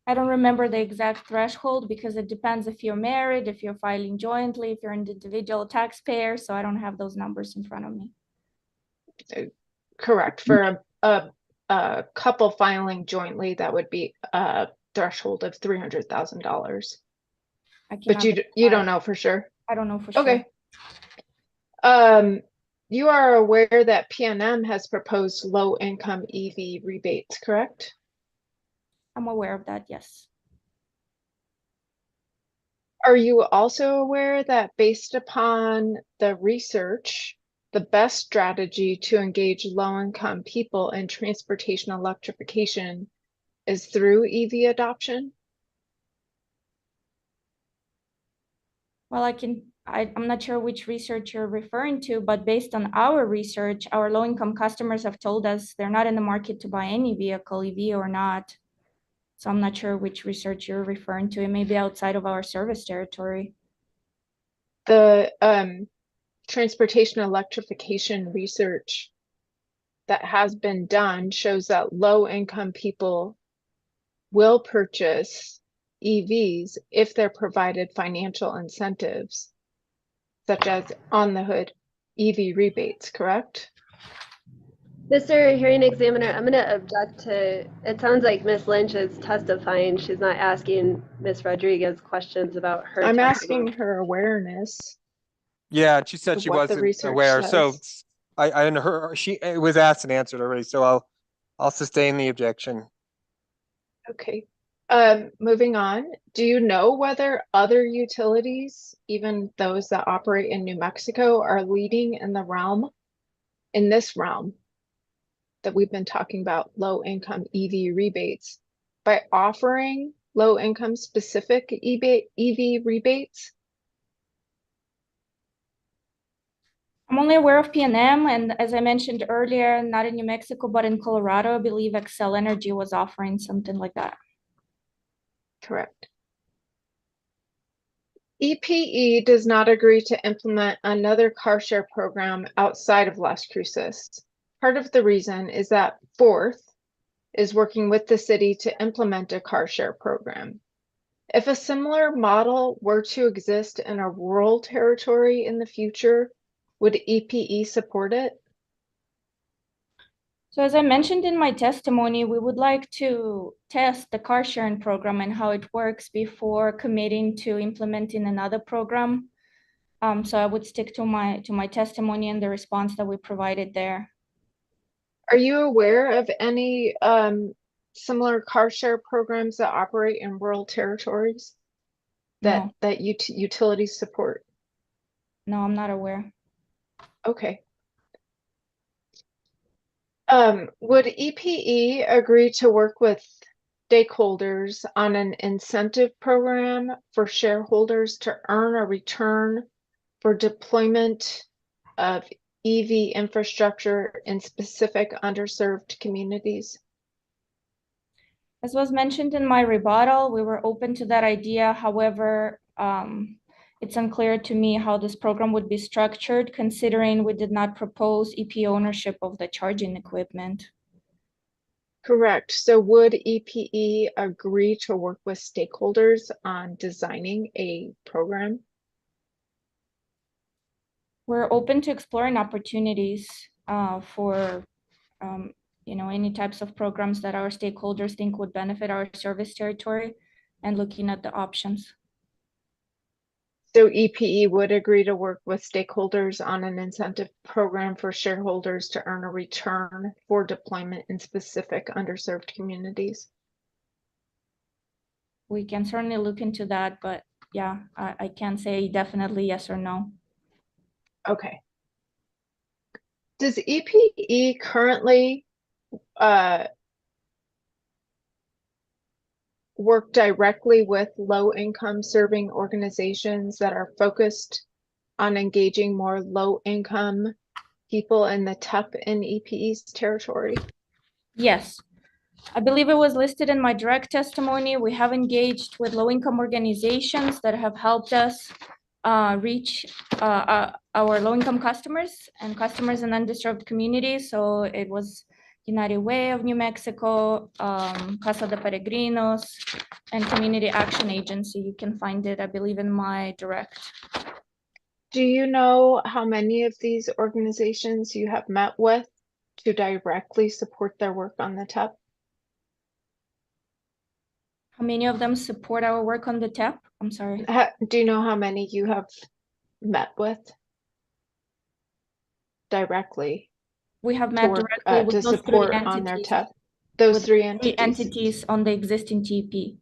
I don't remember the exact threshold because it depends if you're married, if you're filing jointly, if you're an individual taxpayer. So I don't have those numbers in front of me. Correct. For a couple filing jointly, that would be a threshold of $300,000. But you don't know for sure? I don't know for sure. Okay. You are aware that PNM has proposed low-income EV rebates, correct? I'm aware of that, yes. Are you also aware that based upon the research, the best strategy to engage low-income people in transportation electrification is through EV adoption? Well, I'm not sure which research you're referring to, but based on our research, our low-income customers have told us they're not in the market to buy any vehicle, EV or not. So I'm not sure which research you're referring to. It may be outside of our service territory. The transportation electrification research that has been done shows that low-income people will purchase EVs if they're provided financial incentives, such as on the hood EV rebates, correct? Mr. Hearing Examiner, I'm going to object to, it sounds like Ms. Lynch is testifying. She's not asking Ms. Rodriguez questions about her I'm testimony. asking her awareness. Yeah, she said of she what the wasn't research aware. So says. I was asked and answered already. So I'll sustain the objection. Okay. Moving on, do you know whether other utilities, even those that operate in New Mexico, are leading in this realm that we've been talking about, low income EV rebates, by offering low income specific EV rebates? I'm only aware of PNM, and as I mentioned earlier, not in New Mexico, but in Colorado, I believe Xcel Energy was offering something like that. Correct. EPE does not agree to implement another car share program outside of Las Cruces. Part of the reason is that Fourth is working with the city to implement a car share program. If a similar model were to exist in a rural territory in the future, would EPE support it? So as I mentioned in my testimony, we would like to test the car sharing program and how it works before committing to implementing another program. So I would stick to my testimony and the response that we provided there. Are you aware of any similar car share programs that operate in rural territories that utilities support? No, I'm not aware. Okay. Would EPE agree to work with stakeholders on an incentive program for shareholders to earn a return for deployment of EV infrastructure in specific underserved communities? As was mentioned in my rebuttal, we were open to that idea. However, it's unclear to me how this program would be structured, considering we did not propose EP ownership of the charging equipment. Correct. So would EPE agree to work with stakeholders on designing a program? We're open to exploring opportunities for any types of programs that our stakeholders think would benefit our service territory and looking at the options. So EPE would agree to work with stakeholders on an incentive program for shareholders to earn a return for deployment in specific underserved communities? We can certainly look into that, but yeah, I can't say definitely yes or no. Okay. Does EPE currently work directly with low-income serving organizations that are focused on engaging more low-income people in the TEP and EPE's territory? Yes, I believe it was listed in my direct testimony. We have engaged with low-income organizations that have helped us reach our low-income customers and customers in underserved communities. So it was United Way of New Mexico, Casa de Peregrinos, and Community Action Agency. You can find it, I believe, in my direct. Do you know how many of these organizations you have met with to directly support their work on the TEP? How many of them support our work on the TEP? I'm sorry. Do you know how many you have met with directly? We have met directly with to those support three on their entities. TEP. Those With three three entities on the existing TP.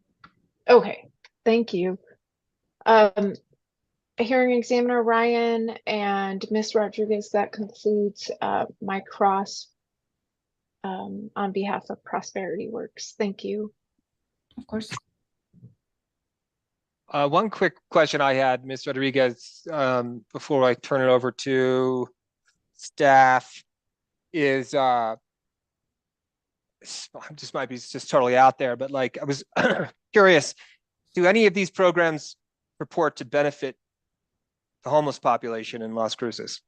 Okay, thank you. Hearing examiner Ryan and Ms. Rodriguez, that concludes my cross on behalf of Prosperity Works. Thank you. Of course. One quick question I had, Ms. Rodriguez, before I turn it over to staff is, just might be just totally out there, but like I was curious, do any of these programs purport to benefit the homeless population in Las Cruces?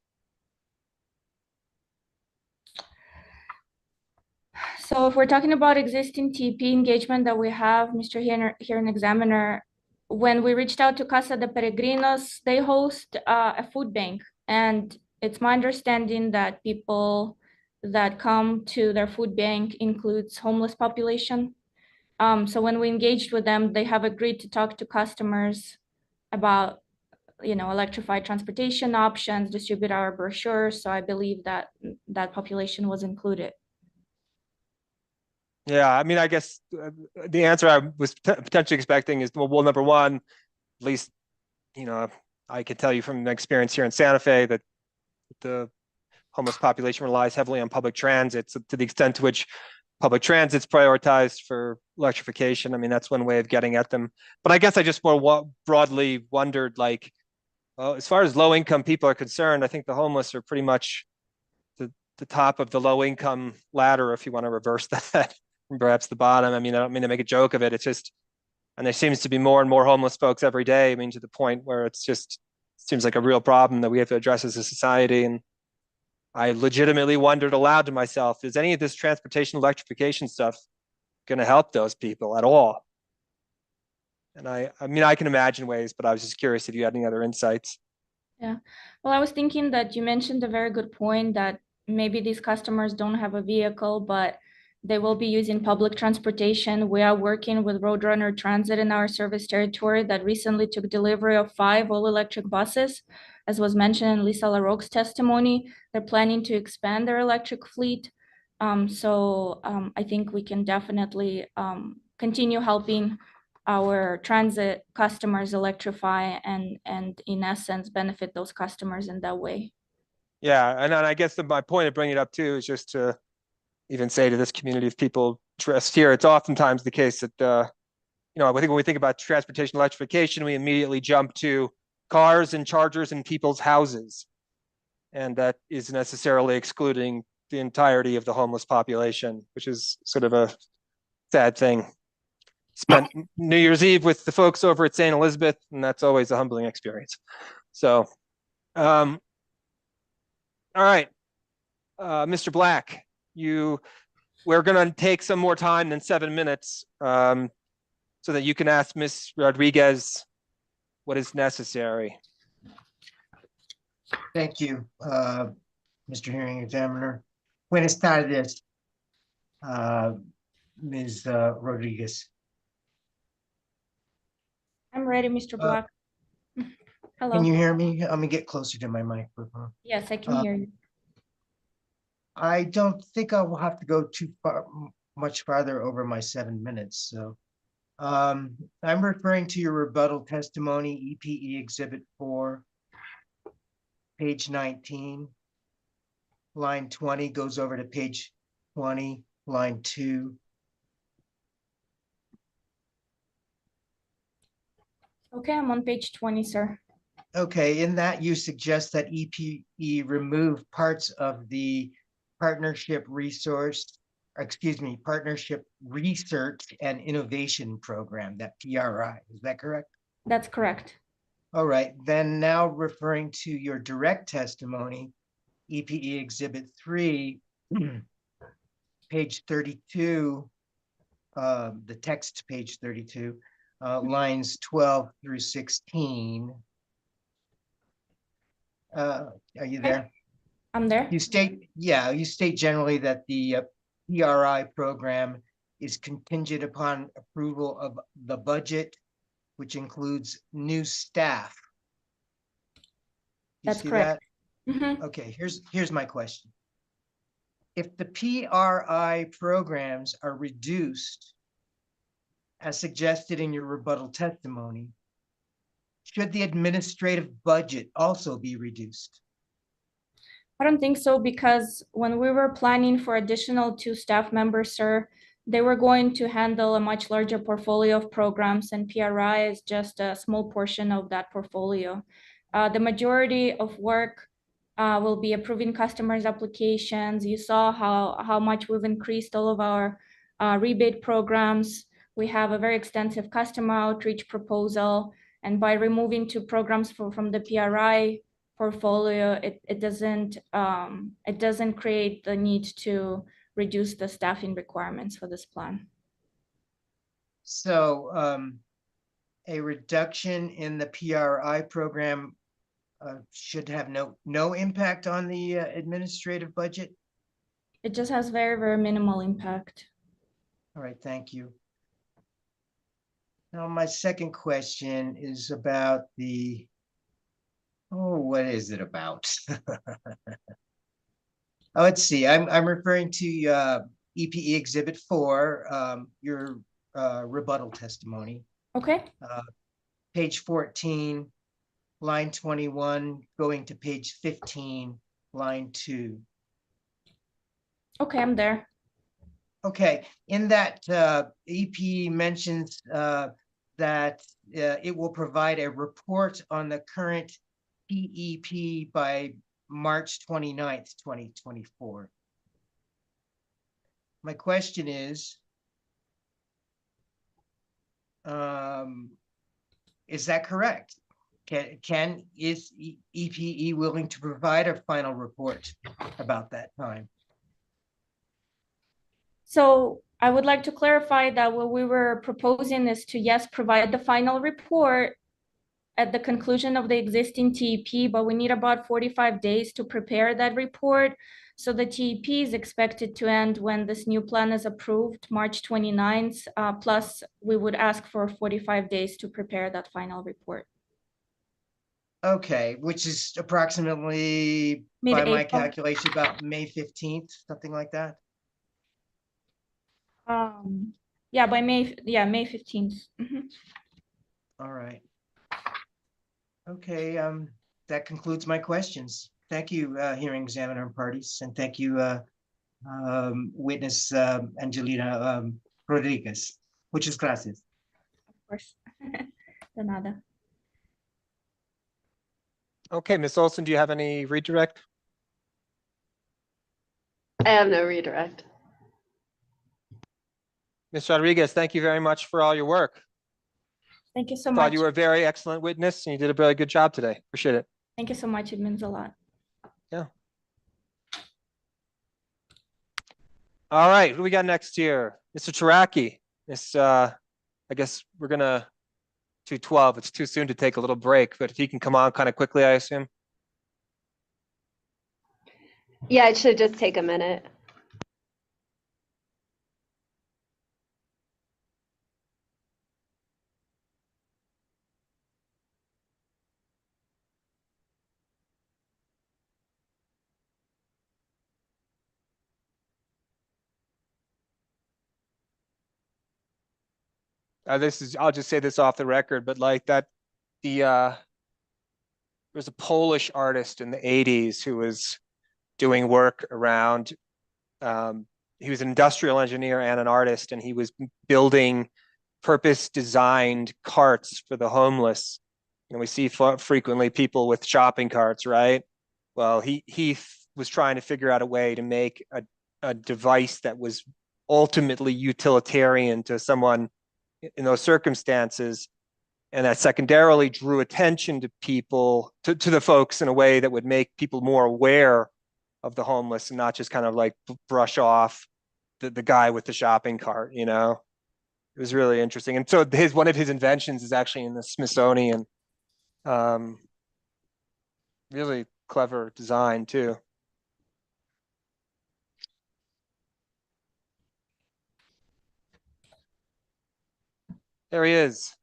So if we're talking about existing TP engagement that we have, Mr. Hearing Examiner, when we reached out to Casa de Peregrinos, they host a food bank. And it's my understanding that people that come to their food bank includes homeless population. So when we engaged with them, they have agreed to talk to customers about electrified transportation options, distribute our brochures. So I believe that that population was included. Yeah, I mean, I guess the answer I was potentially expecting is, well, number one, at least, you know, I can tell you from experience here in Santa Fe that the homeless population relies heavily on public transit. So to the extent to which public transit's prioritized for electrification, I mean, that's one way of getting at them. But I guess I just more broadly wondered, like, well, as far as low income people are concerned, I think the homeless are pretty much the top of the low income ladder, if you want to reverse that, from perhaps the bottom. I mean, I don't mean to make a joke of it. It's just, and there seems to be more and more homeless folks every day. I mean, to the point where it's just seems like a real problem that we have to address as a society. And I legitimately wondered aloud to myself, is any of this transportation electrification stuff going to help those people at all? And I mean, I can imagine ways, but I was just curious if you had any other insights. Yeah. Well, I was thinking that you mentioned a very good point that maybe these customers don't have a vehicle, but they will be using public transportation. We are working with Roadrunner Transit in our service territory that recently took delivery of 5 all-electric buses. As was mentioned in Lisa LaRoque's testimony, they're planning to expand their electric fleet. I think we can definitely continue helping our transit customers electrify and in essence benefit those customers in that way. Yeah, and I guess my point of bringing it up too is just to even say to this community of people dressed here, it's oftentimes the case that you know, I think when we think about transportation electrification, we immediately jump to cars and chargers in people's houses, and that is necessarily excluding the entirety of the homeless population, which is sort of a sad thing. Spent New Year's Eve with the folks over at St. Elizabeth, and that's always a humbling experience. So, all right, Mr. Black, we're going to take some more time than 7 minutes, so that you can ask Ms. Rodriguez what is necessary. Thank you, Mr. Hearing Examiner. Buenas tardes, Ms. Rodriguez. I'm ready, Mr. Black. Hello. Can you hear me? I'm gonna get closer to my microphone. Yes, I can hear you. I don't think I will have to go much farther over my 7 minutes. So I'm referring to your rebuttal testimony, EPE Exhibit 4, page 19, line 20 goes over to page 20, line 2. Okay, I'm on page 20, sir. Okay, in that you suggest that EPE remove parts of the Partnership Research and Innovation Program, that PRI, is that correct? That's correct. All right, then now referring to your direct testimony, EPE Exhibit 3, page 32, the text page 32, lines 12 through 16. Are you there? I'm there. You state generally that the PRI program is contingent upon approval of the budget, which includes new staff. That's correct. Okay, here's my question. If the PRI programs are reduced, as suggested in your rebuttal testimony, should the administrative budget also be reduced? I don't think so, because when we were planning for additional 2 staff members, sir, they were going to handle a much larger portfolio of programs, and PRI is just a small portion of that portfolio. The majority of work will be approving customers' applications. You saw how much we've increased all of our rebate programs. We have a very extensive customer outreach proposal, and by removing 2 programs from the PRI portfolio, it doesn't create the need to reduce the staffing requirements for this plan. So a reduction in the PRI program should have no impact on the administrative budget? It just has very, very minimal impact. All right, thank you. Now, my second question is about what is it about? Let's see, I'm referring to EPE Exhibit 4, your rebuttal testimony. Okay, Page 14, line 21, going to page 15, line 2. okay, I'm there. Okay, in that EPE mentions that it will provide a report on the current PEP by March 29th, 2024. My question is that correct? Is EPE willing to provide a final report about that time? So I would like to clarify that what we were proposing is to, yes, provide the final report at the conclusion of the existing TEP, but we need about 45 days to prepare that report. So the TEP is expected to end when this new plan is approved, March 29th, plus we would ask for 45 days to prepare that final report. Okay, which is approximately, by my Mid-April. calculation, about May 15th, something like that. Yeah, by May 15th. Mhm. All right. Okay, that concludes my questions. Thank you, hearing examiner and parties, and thank you, witness Angelina Rodriguez. Muchas gracias. Of course. De nada. Okay, Ms. Olson, do you have any redirect? I have no redirect. Ms. Rodriguez, thank you very much for all your work. Thank you so Thought much. you were a very excellent witness and you did a very good job today. Appreciate it. Thank you so much. It means a lot. All right, who do we got next here? Mr. Taraki. I guess we're gonna 2:12. It's too soon to take a little break, but if he can come on kind of quickly, I assume. Yeah, it should just take a minute. I'll just say this off the record, but like that, there was a Polish artist in the 80s who was doing work around, he was an industrial engineer and an artist, and he was building purpose-designed carts for the homeless. We see frequently people with shopping carts, right? Well, he was trying to figure out a way to make a device that was ultimately utilitarian to someone in those circumstances, and that secondarily drew attention to people, to the folks in a way that would make people more aware of the homeless and not just kind of like brush off the guy with the shopping cart, It was really interesting. And so one of his inventions is actually in the Smithsonian. Really clever design too. There he is.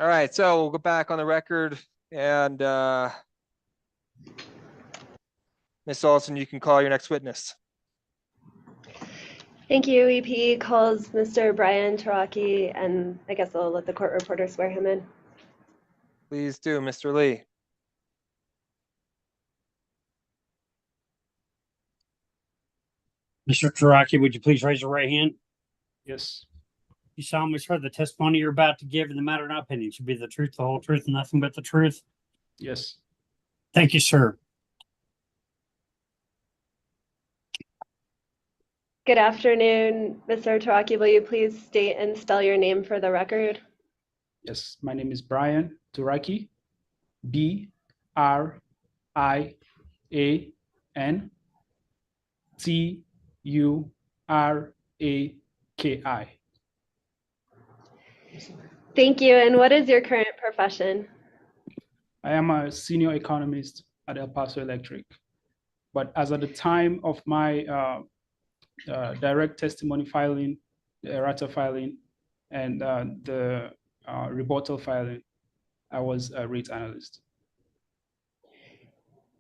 All right, so we'll go back on the record and Ms. Olson, you can call your next witness. Thank you. EP calls Mr. Brian Taraki, and I guess I'll let the court reporter swear him in. Please do, Mr. Lee. Mr. Taraki, would you please raise your right hand? Yes. You solemnly swear the testimony you're about to give in the matter now pending should be the truth, the whole truth, and nothing but the truth? Yes. Thank you, sir. Good afternoon, Mr. Taraki. Will you please state and spell your name for the record? Yes. My name is Brian Taraki. BRIAN TURAKI. Thank you. And what is your current profession? I am a senior economist at El Paso Electric. But as at the time of my direct testimony filing, the errata filing, and the rebuttal filing, I was a rate analyst.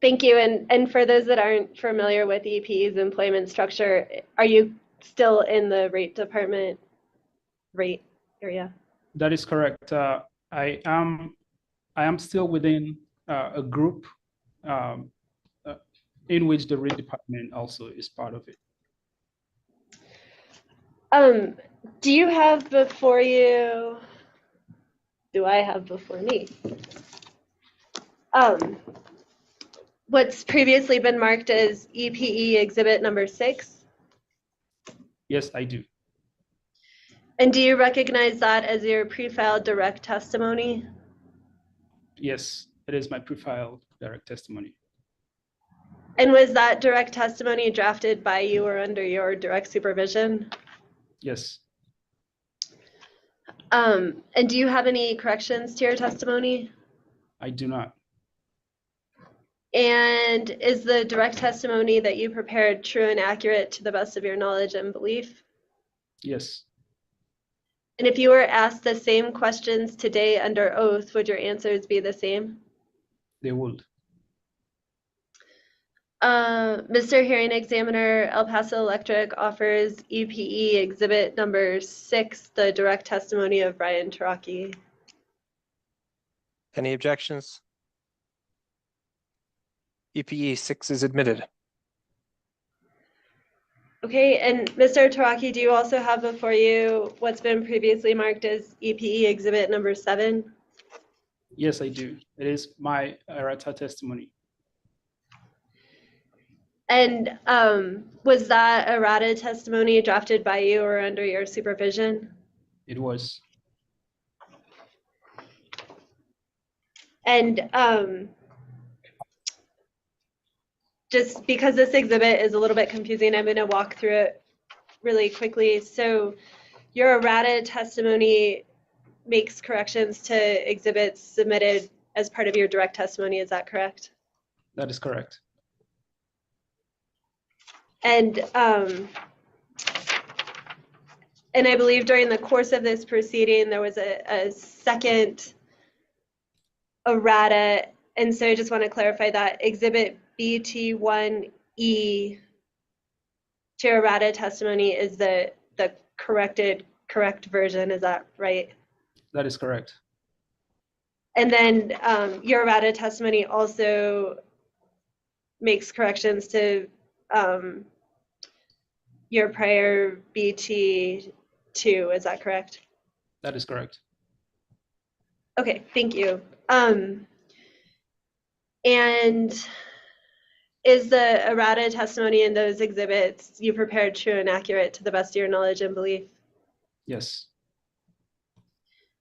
Thank you. And for those that aren't familiar with EPE's employment structure, are you still in the rate department rate area? That is correct. I am still within a group in which the rate department also is part of it. Do you have before you, do I have before me? What's previously been marked as EPE exhibit number 6? Yes, I do. And do you recognize that as your pre-filed direct testimony? Yes, it is my pre-filed direct testimony. And was that direct testimony drafted by you or under your direct supervision? Yes. And do you have any corrections to your testimony? I do not. And is the direct testimony that you prepared true and accurate to the best of your knowledge and belief? Yes. And if you were asked the same questions today under oath, would your answers be the same? They would. Mr. Hearing Examiner, El Paso Electric offers EPE exhibit number 6, the direct testimony of Brian Taraki. Any objections? EPE 6 is admitted. Okay, and Mr. Taraki, do you also have before you what's been previously marked as EPE exhibit number 7? Yes, I do. It is my errata testimony. And was that errata testimony drafted by you or under your supervision? It was. And just because this exhibit is a little bit confusing, I'm going to walk through it really quickly. So your errata testimony makes corrections to exhibits submitted as part of your direct testimony. Is that correct? That is correct. And I believe during the course of this proceeding, there was a second errata. And so I just want to clarify that exhibit BT1E to your errata testimony is the correct version. Is that right? That is correct. And then your errata testimony also makes corrections to your prior BT2, is that correct? That is correct. Okay, thank you. And is the errata testimony in those exhibits you prepared true and accurate to the best of your knowledge and belief? Yes.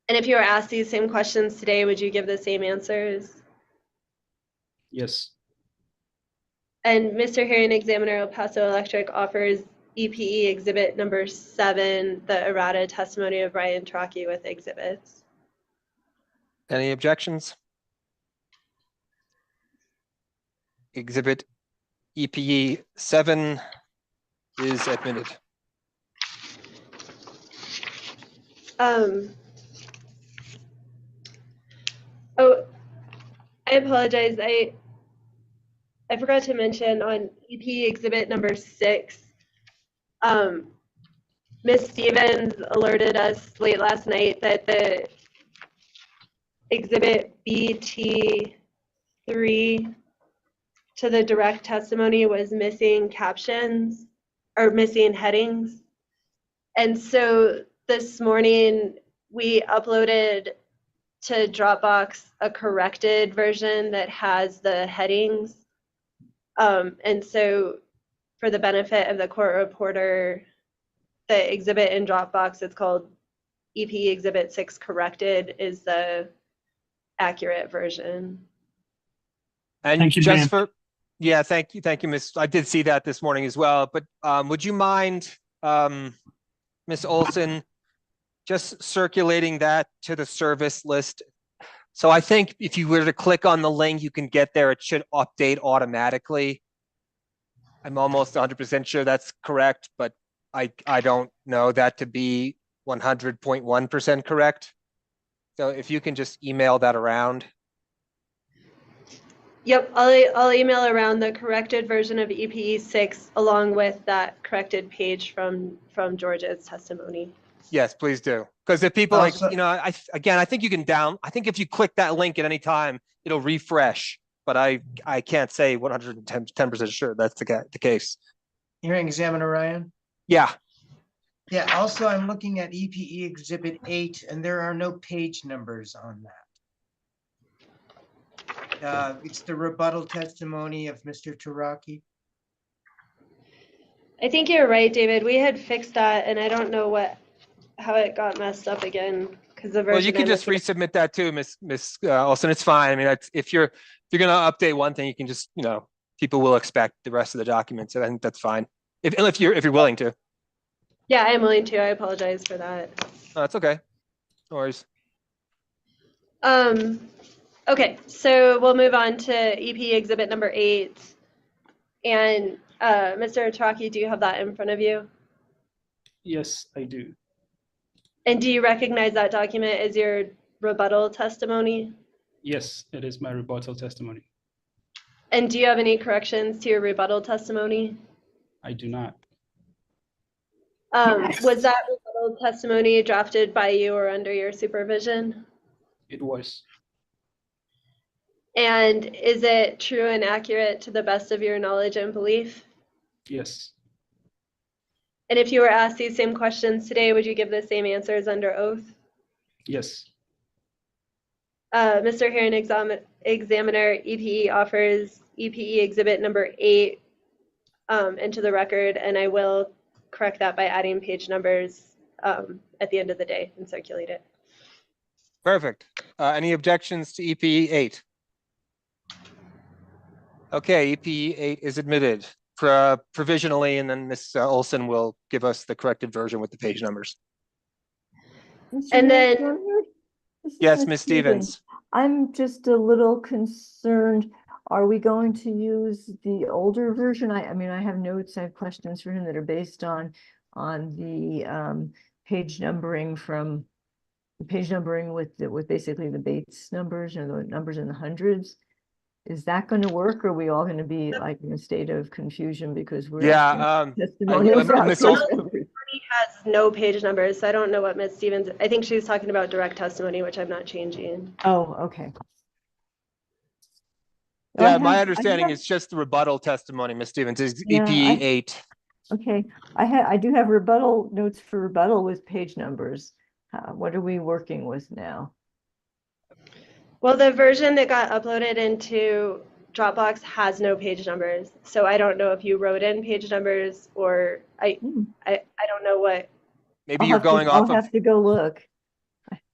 And if you were asked these same questions today, would you give the same answers? Yes. And Mr. Hearing Examiner, El Paso Electric offers EPE exhibit number 7, the errata testimony of Brian Taraki with exhibits. Any objections? Exhibit EPE 7 is admitted. Oh, I apologize. I forgot to mention on EP exhibit number 6, Ms. Stevens alerted us late last night that the exhibit BT3 to the direct testimony was missing captions or missing headings. And so this morning we uploaded to Dropbox a corrected version that has the headings. And so for the benefit of the court reporter, the exhibit in Dropbox, it's called EP Exhibit 6 Corrected, is the accurate version. And Thank you, just ma'am. for, yeah, thank you, Miss. I did see that this morning as well. But would you mind, Miss Olson, just circulating that to the service list? So I think if you were to click on the link, you can get there. It should update automatically. I'm almost 100% sure that's correct, but I don't know that to be 100.1% correct. So if you can just email that around. Yep, I'll email around the corrected version of EPE 6 along with that corrected page from George's testimony. Yes, please do. Because if people Also- I think you can I think if you click that link at any time, it'll refresh. But I can't say 110% sure that's the case. Hearing examiner Ryan? Yeah. Yeah, also I'm looking at EPE Exhibit 8 and there are no page numbers on that. It's the rebuttal testimony of Mr. Taraki. I think you're right, David. We had fixed that and I don't know how it got messed up again because the version. Well, you can just resubmit that too, Miss Olson. It's fine. I mean, if you're going to update one thing, you can just, people will expect the rest of the documents. And I think that's fine. If you're willing to. Yeah, I'm willing to. I apologize for that. No, that's okay. No worries. Okay, so we'll move on to EP Exhibit number 8. And Mr. Taraki, do you have that in front of you? Yes, I do. And do you recognize that document as your rebuttal testimony? Yes, it is my rebuttal testimony. And do you have any corrections to your rebuttal testimony? I do not. Was that rebuttal testimony drafted by you or under your supervision? It was. And is it true and accurate to the best of your knowledge and belief? Yes. And if you were asked these same questions today, would you give the same answers under oath? Yes. Mr. Hearing Examiner, EPE offers EPE Exhibit number 8 into the record, and I will correct that by adding page numbers at the end of the day and circulate it. Perfect. Any objections to EPE 8? Okay, EPE 8 is admitted provisionally, and then Ms. Olson will give us the corrected version with the page numbers. And then, This is Yes, Ms. Stevens. I'm just a little concerned. Are we going to use the older version? I mean, I have notes, I have questions for him that are based on the page numbering with basically the Bates numbers or the numbers in the hundreds. Is that going to work? Or are we all going to be like in a state of confusion because we're testimonials out Ms. page Olson- numbers? he has no page numbers, so I don't know what Ms. Stevens, I think she's talking about direct testimony, which I'm not changing. Oh, okay. Yeah, my understanding is just the rebuttal testimony, Ms. Stevens, is EPE 8. Okay, I do have rebuttal notes for rebuttal with page numbers. What are we working with now? Well, the version that got uploaded into Dropbox has no page numbers, so I don't know if you wrote in page numbers or I don't know what. Maybe you're going off of. I'll have to go look.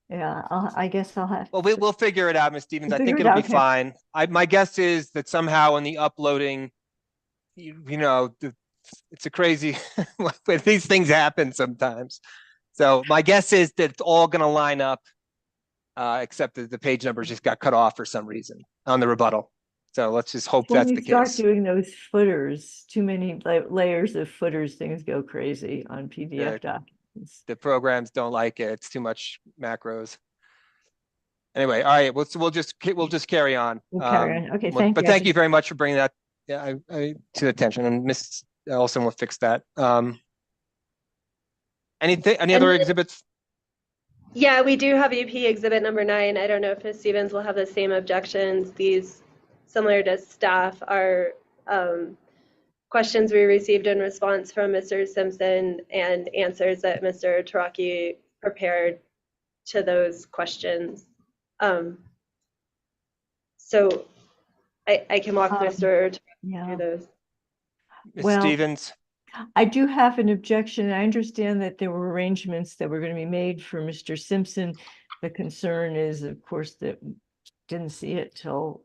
Yeah, I guess I'll have. Well, we'll figure it out, Ms. Stevens. I We'll think figure it it'll be out, fine. My guess is that somehow in the uploading, it's a crazy, these things happen sometimes. So my guess is that it's all going to line up, except that the page numbers just got cut off for some reason on the rebuttal. So let's just hope that's the When you start case. doing those footers, too many layers of footers, things go crazy on PDF documents. The programs don't like it. It's too much macros. Anyway, all right. We'll just carry on. We'll carry on. Okay, But thank you. thank you very much for bringing that to attention, and Ms. Olson will fix that. Any other exhibits? Yeah, we do have EP Exhibit number 9. I don't know if Ms. Stevens will have the same objections. These, similar to staff, are questions we received in response from Mr. Simpson and answers that Mr. Taraki prepared to those questions. So I can walk Mr. Taraki through those. Ms. Stevens? I do have an objection. I understand that there were arrangements that were going to be made for Mr. Simpson. The concern is, of course, that didn't see it till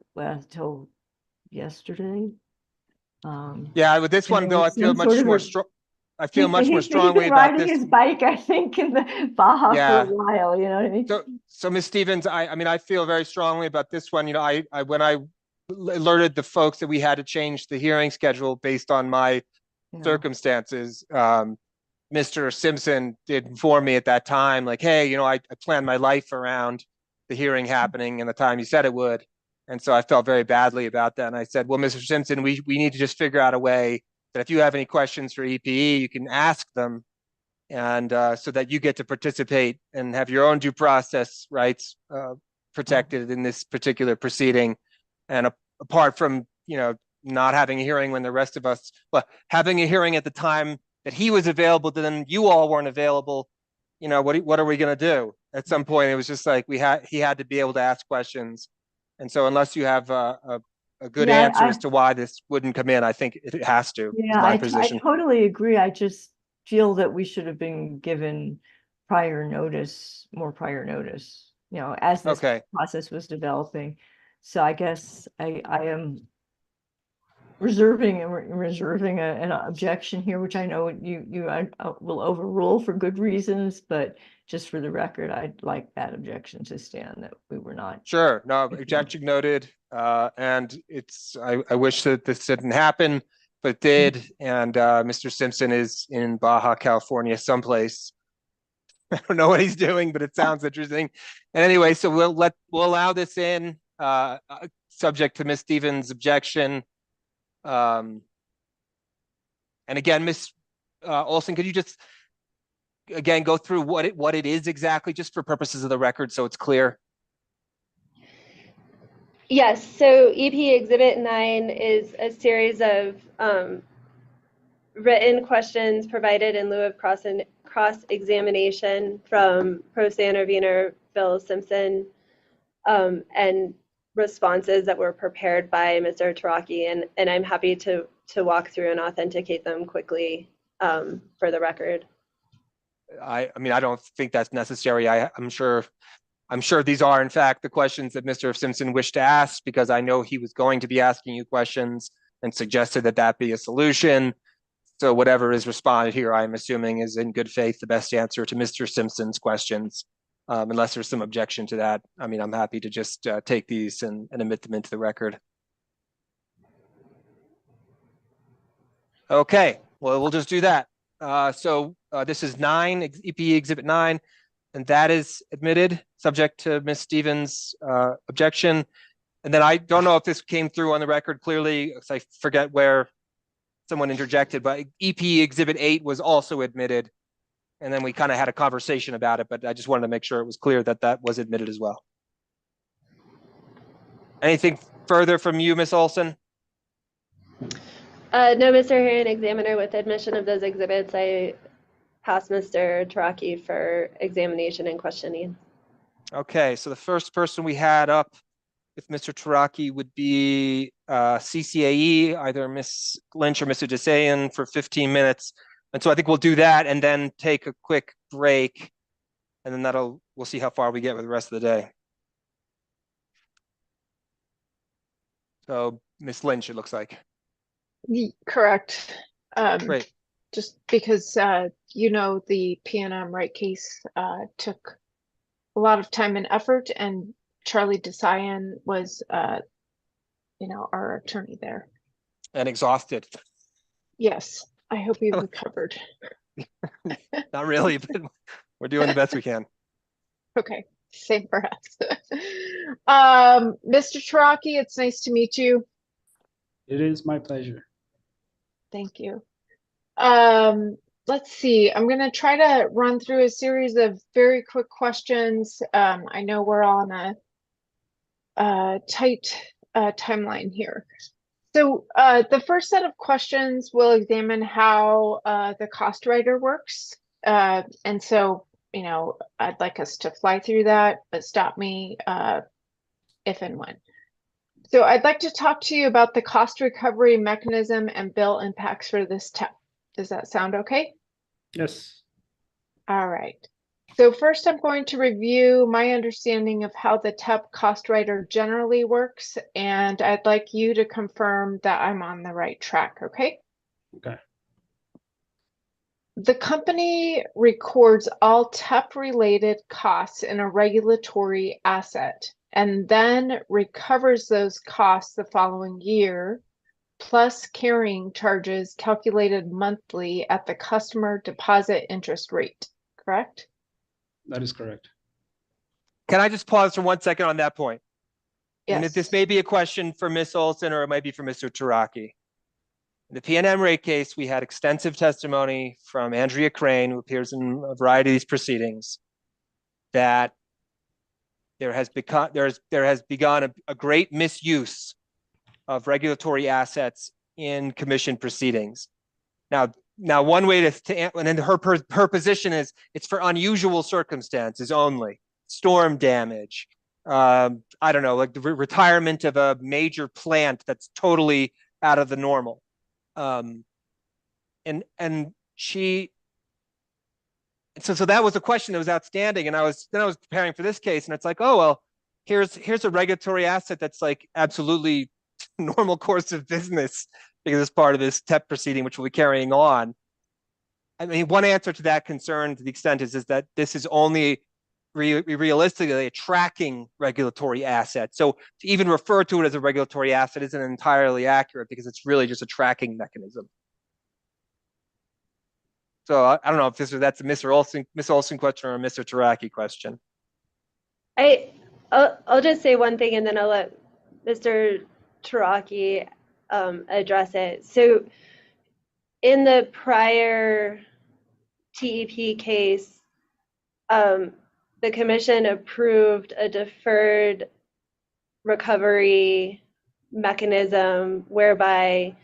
yesterday. Yeah, with this one though, I feel much more strong. I feel much more strongly about this. Riding his bike, I think, in the Baja Yeah. for a while. You know what I mean? So Ms. Stevens, I mean, I feel very strongly about this one. When I alerted the folks that we had to change the hearing schedule based on my circumstances, Mr. Simpson did inform me at that time, like, hey, I planned my life around the hearing happening and the time you said it would. And so I felt very badly about that. And I said, well, Mr. Simpson, we need to just figure out a way that if you have any questions for EPE, you can ask them. And so that you get to participate and have your own due process rights protected in this particular proceeding. And apart from, not having a hearing when the rest of us, well, having a hearing at the time that he was available, then you all weren't available. What are we going to do? At some point, it was just like he had to be able to ask questions. And so unless you have a good answer as to why this wouldn't come in, I think it has to. Yeah, my I position. totally agree. I just feel that we should have been given more prior notice, as this process was developing. So I guess I am reserving an objection here, which I know you will overrule for good reasons, but just for the record, I'd like that objection to stand, that we were not. Sure, no, objection noted. And I wish that this didn't happen, but it did. And Mr. Simpson is in Baja California someplace. I don't know what he's doing, but it sounds interesting. And anyway, so we'll allow this in, subject to Ms. Stevens' objection. And again, Ms. Olson, could you just again go through what it is exactly, just for purposes of the record, so it's clear? Yes, so EP Exhibit 9 is a series of written questions provided in lieu of cross-examination from pro se intervener Phil Simpson, and responses that were prepared by Mr. Taraki, and I'm happy to walk through and authenticate them quickly for the record. I mean, I don't think that's necessary. I'm sure these are in fact the questions that Mr. Simpson wished to ask, because I know he was going to be asking you questions and suggested that be a solution. So whatever is responded here, I'm assuming, is in good faith the best answer to Mr. Simpson's questions. Unless there's some objection to that, I mean, I'm happy to just take these and admit them into the record. Okay, well, we'll just do that. So this is EP Exhibit 9, and that is admitted, subject to Ms. Stevens' objection. And then I don't know if this came through on the record clearly, because I forget where someone interjected, but EP Exhibit 8 was also admitted. And then we kind of had a conversation about it, but I just wanted to make sure it was clear that was admitted as well. Anything further from you, Ms. Olson? No, Mr. Hearing Examiner, with admission of those exhibits, I pass Mr. Taraki for examination and questioning. Okay, so the first person we had up with Mr. Taraki would be CCAE, either Ms. Lynch or Mr. Desayan, for 15 minutes. And so I think we'll do that and then take a quick break, and then we'll see how far we get with the rest of the day. So Ms. Lynch, it looks like. Correct. Great. Just because, the PNM right case took a lot of time and effort, and Charlie Desayan was, our attorney there. And exhausted. Yes, I hope you recovered. Not really, but we're doing the best we can. Okay, same for us. Mr. Taraki, it's nice to meet you. It is my pleasure. Thank you. Let's see. I'm going to try to run through a series of very quick questions. I know we're on a tight timeline here. So the first set of questions will examine how the cost writer works. And so, I'd like us to fly through that, but stop me if and when. So I'd like to talk to you about the cost recovery mechanism and bill impacts for this TEP. Does that sound okay? Yes. All right. So first, I'm going to review my understanding of how the TEP cost writer generally works, and I'd like you to confirm that I'm on the right track, okay? Okay. The company records all TEP-related costs in a regulatory asset, and then recovers those costs the following year, plus carrying charges calculated monthly at the customer deposit interest rate, correct? That is correct. Can I just pause for 1 second on that point? And Yes. this may be a question for Ms. Olson or it might be for Mr. Taraki. In the PNM rate case, we had extensive testimony from Andrea Crane, who appears in a variety of these proceedings, that there has begun a great misuse of regulatory assets in commission proceedings. Now one way and then her position is it's for unusual circumstances only, storm damage, I don't know, like the retirement of a major plant that's totally out of the normal. So that was a question that was outstanding. And I was preparing for this case, and it's like, oh, well, here's a regulatory asset that's like absolutely normal course of business because it's part of this TEP proceeding, which we'll be carrying on. I mean, one answer to that concern, to the extent is that this is only realistically a tracking regulatory asset. So to even refer to it as a regulatory asset isn't entirely accurate because it's really just a tracking mechanism. So I don't know if that's a Miss Olson question or a Mr. Taraki question. I'll just say one thing and then I'll let Mr. Taraki address it. So in the prior TEP case, the commission approved a deferred recovery mechanism whereby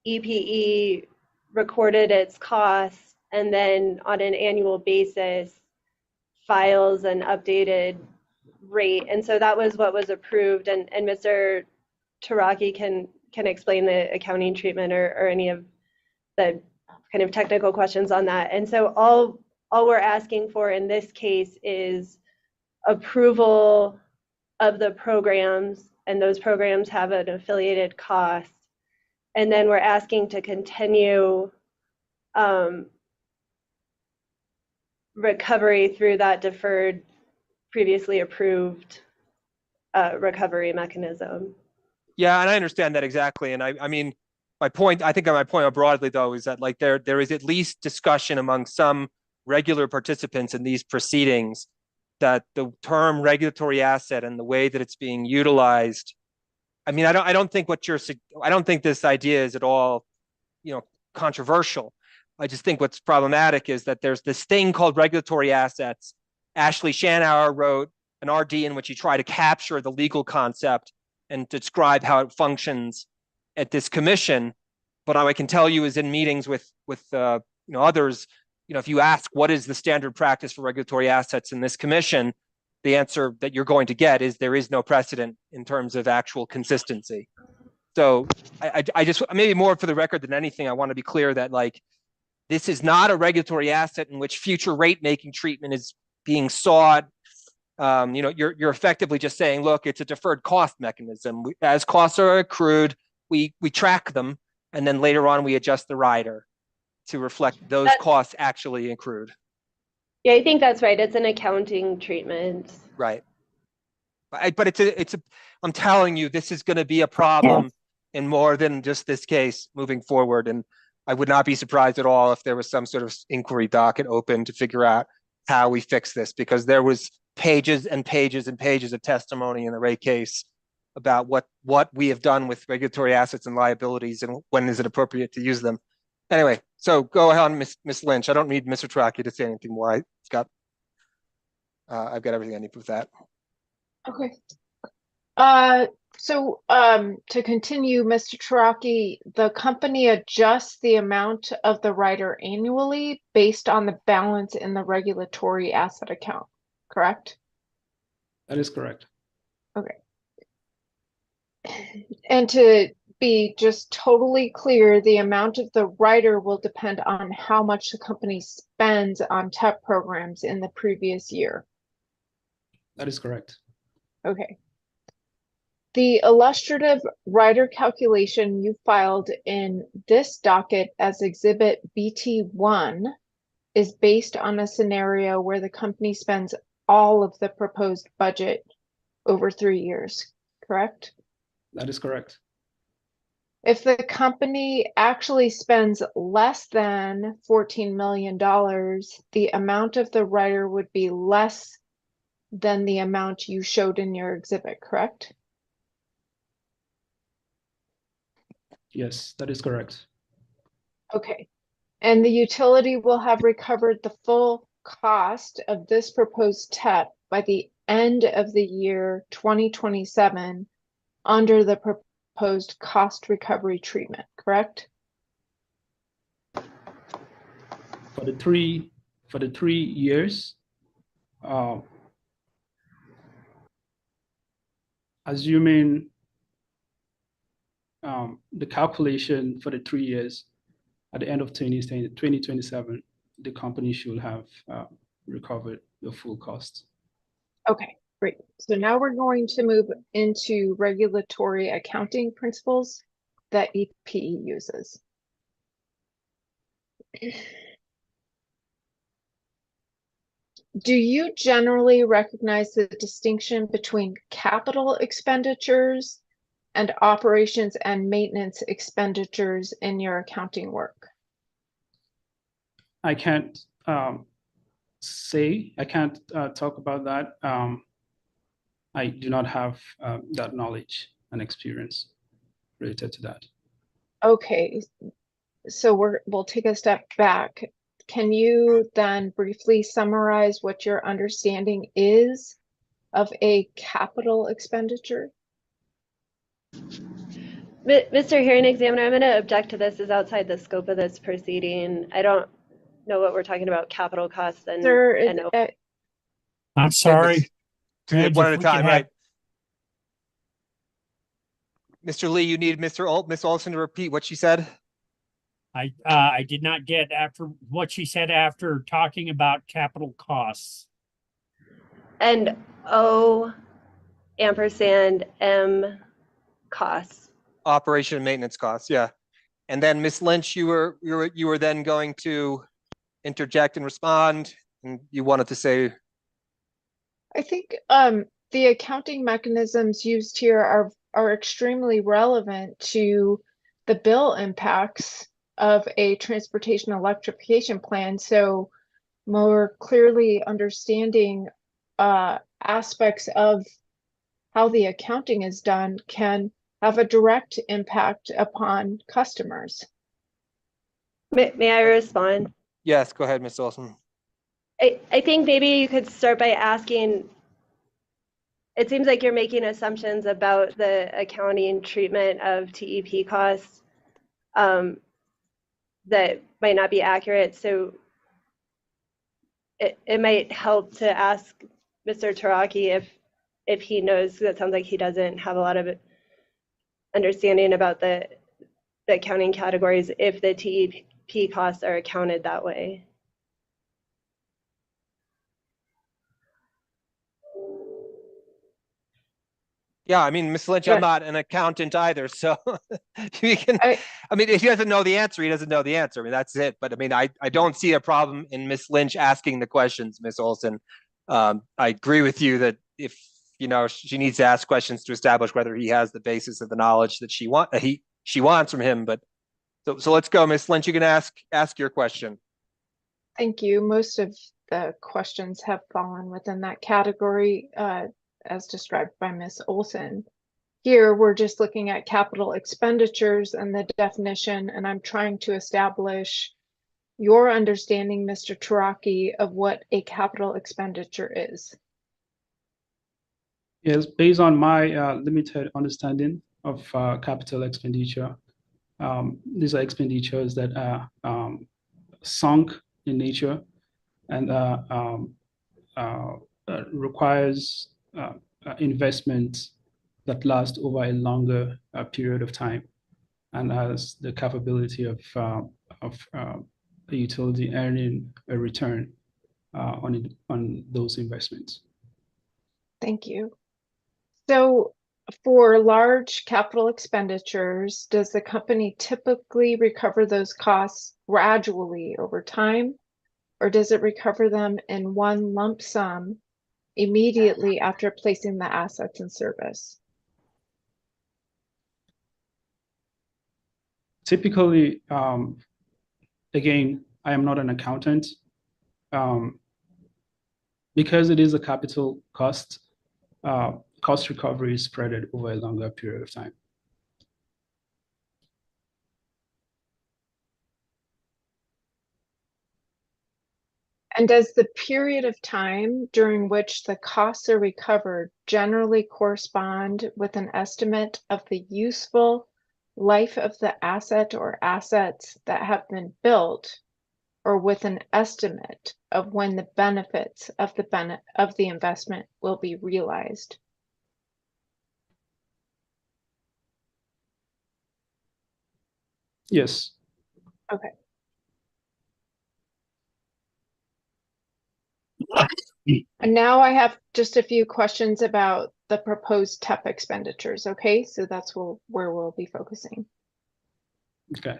EPE recorded its costs and then on an annual basis files an updated rate. And so that was what was approved, and Mr. Taraki can explain the accounting treatment or any of the kind of technical questions on that. And so all we're asking for in this case is approval of the programs, and those programs have an affiliated cost. And then we're asking to continue recovery through that deferred, previously approved recovery mechanism. Yeah, and I understand that exactly. And I mean, my point broadly though is that like there is at least discussion among some regular participants in these proceedings that the term regulatory asset and the way that it's being utilized. I mean, I don't think this idea is at all, controversial. I just think what's problematic is that there's this thing called regulatory assets. Ashley Shanauer wrote an RD in which he tried to capture the legal concept and describe how it functions at this commission. But I can tell you is in meetings with others, if you ask what is the standard practice for regulatory assets in this commission, the answer that you're going to get is there is no precedent in terms of actual consistency. So I just, maybe more for the record than anything, I want to be clear that like this is not a regulatory asset in which future rate making treatment is being sought. You're effectively just saying, look, it's a deferred cost mechanism. As costs are accrued, we track them, and then later on we adjust the rider to reflect those costs actually accrued. Yeah, I think that's right. It's an accounting treatment. Right. But I'm telling you, this is going to be a problem in more than just this case moving forward. And I would not be surprised at all if there was some sort of inquiry docket open to figure out how we fix this, because there was pages and pages and pages of testimony in the rate case about what we have done with regulatory assets and liabilities and when is it appropriate to use them. Anyway, so go ahead, Ms. Lynch. I don't need Mr. Taraki to say anything more. I've got everything I need with that. Okay. So to continue, Mr. Taraki, the company adjusts the amount of the rider annually based on the balance in the regulatory asset account, correct? That is correct. Okay. And to be just totally clear, the amount of the rider will depend on how much the company spends on TEP programs in the previous year. That is correct. Okay. The illustrative rider calculation you filed in this docket as Exhibit BT1 is based on a scenario where the company spends all of the proposed budget over 3 years, correct? That is correct. If the company actually spends less than $14 million, the amount of the rider would be less than the amount you showed in your exhibit, correct? Yes, that is correct. Okay. And the utility will have recovered the full cost of this proposed TEP by the end of the year 2027 under the proposed cost recovery treatment, correct? For the 3 years, assuming the calculation for the 3 years at the end of 2027, the company should have recovered the full cost. Okay, great. So now we're going to move into regulatory accounting principles that EPE uses. Do you generally recognize the distinction between capital expenditures and operations and maintenance expenditures in your accounting work? I can't talk about that. I do not have that knowledge and experience related to that. Okay, so we'll take a step back. Can you then briefly summarize what your understanding is of a capital expenditure? Mr. Hearing Examiner, I'm going to object to this as outside the scope of this proceeding. I don't know what we're talking about, capital costs and. Sir, I'm sorry. Reg, One if at a we could time, have- right? Mr. Lee, you need Miss Olson to repeat what she said? I did not get after what she said after talking about capital costs. And O ampersand M costs. Operation and maintenance costs, yeah. And then Miss Lynch, you were then going to interject and respond, and you wanted to say. I think the accounting mechanisms used here are extremely relevant to the bill impacts of a transportation electrification plan. So more clearly understanding aspects of how the accounting is done can have a direct impact upon customers. May I respond? Yes, go ahead, Miss Olson. I think maybe you could start by asking, it seems like you're making assumptions about the accounting treatment of TEP costs that might not be accurate. So it might help to ask Mr. Taraki if he knows, that sounds like he doesn't have a lot of understanding about the accounting categories if the TEP costs are accounted that way. Yeah, I mean, Miss Lynch, I'm not an accountant either, so you can. I mean, if he doesn't know the answer, he doesn't know the answer. I mean, that's it. But I mean, I don't see a problem in Miss Lynch asking the questions, Miss Olson. I agree with you that if she needs to ask questions to establish whether he has the basis of the knowledge that she wants from him. But so let's go, Miss Lynch. You can ask your question. Thank you. Most of the questions have fallen within that category, as described by Ms. Olson. Here, we're just looking at capital expenditures and the definition, and I'm trying to establish your understanding, Mr. Taraki, of what a capital expenditure is. Yes, based on my limited understanding of capital expenditure, these are expenditures that are sunk in nature and requires investments that last over a longer period of time and has the capability of a utility earning a return on those investments. Thank you. So for large capital expenditures, does the company typically recover those costs gradually over time, or does it recover them in one lump sum immediately after placing the assets in service? Typically, again, I am not an accountant. Because it is a capital cost, cost recovery is spread over a longer period of time. And does the period of time during which the costs are recovered generally correspond with an estimate of the useful life of the asset or assets that have been built, or with an estimate of when the benefits of the investment will be realized? Yes. Okay. And now I have just a few questions about the proposed TEP expenditures. Okay, so that's where we'll be focusing. Okay.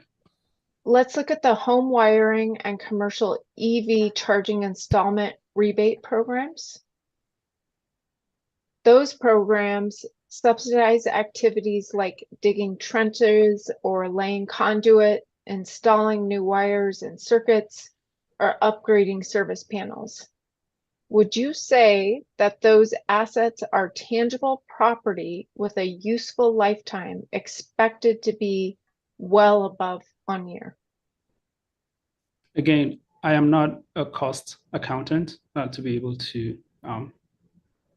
Let's look at the home wiring and commercial EV charging installment rebate programs. Those programs subsidize activities like digging trenches or laying conduit, installing new wires and circuits, or upgrading service panels. Would you say that those assets are tangible property with a useful lifetime expected to be well above 1 year? Again, I am not a cost accountant to be able to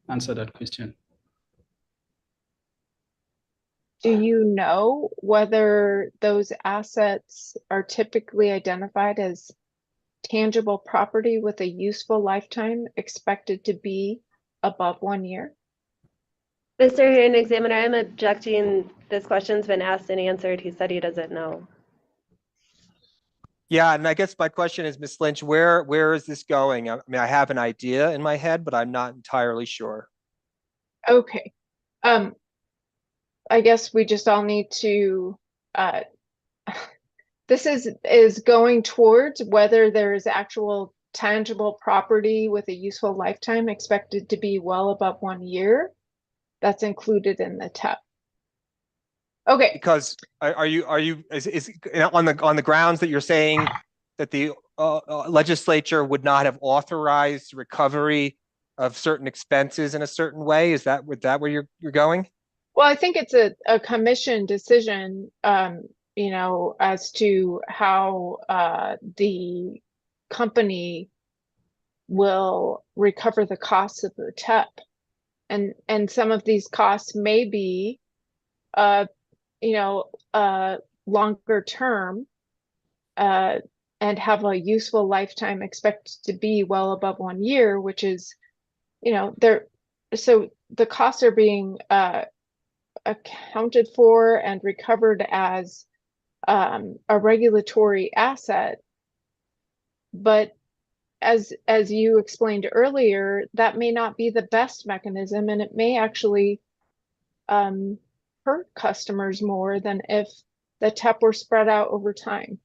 answer that question. Do you know whether those assets are typically identified as tangible property with a useful lifetime expected to be above 1 year? Mr. Hearing Examiner, I'm objecting. This question's been asked and answered. He said he doesn't know. Yeah, and I guess my question is, Ms. Lynch, where is this going? I mean, I have an idea in my head, but I'm not entirely sure. Okay. I guess we just all need to, this is going towards whether there is actual tangible property with a useful lifetime expected to be well above 1 year. That's included in the TEP. Okay. Because is on the grounds that you're saying that the legislature would not have authorized recovery of certain expenses in a certain way? Is that where you're going? Well, I think it's a commission decision, you know, as to how the company will recover the costs of the TEP. And some of these costs may be, you know, longer term and have a useful lifetime expected to be well above 1 year, which is, you know, so the costs are being accounted for and recovered as a regulatory asset. But as you explained earlier, that may not be the best mechanism, and it may actually hurt customers more than if the TEP were spread out over time.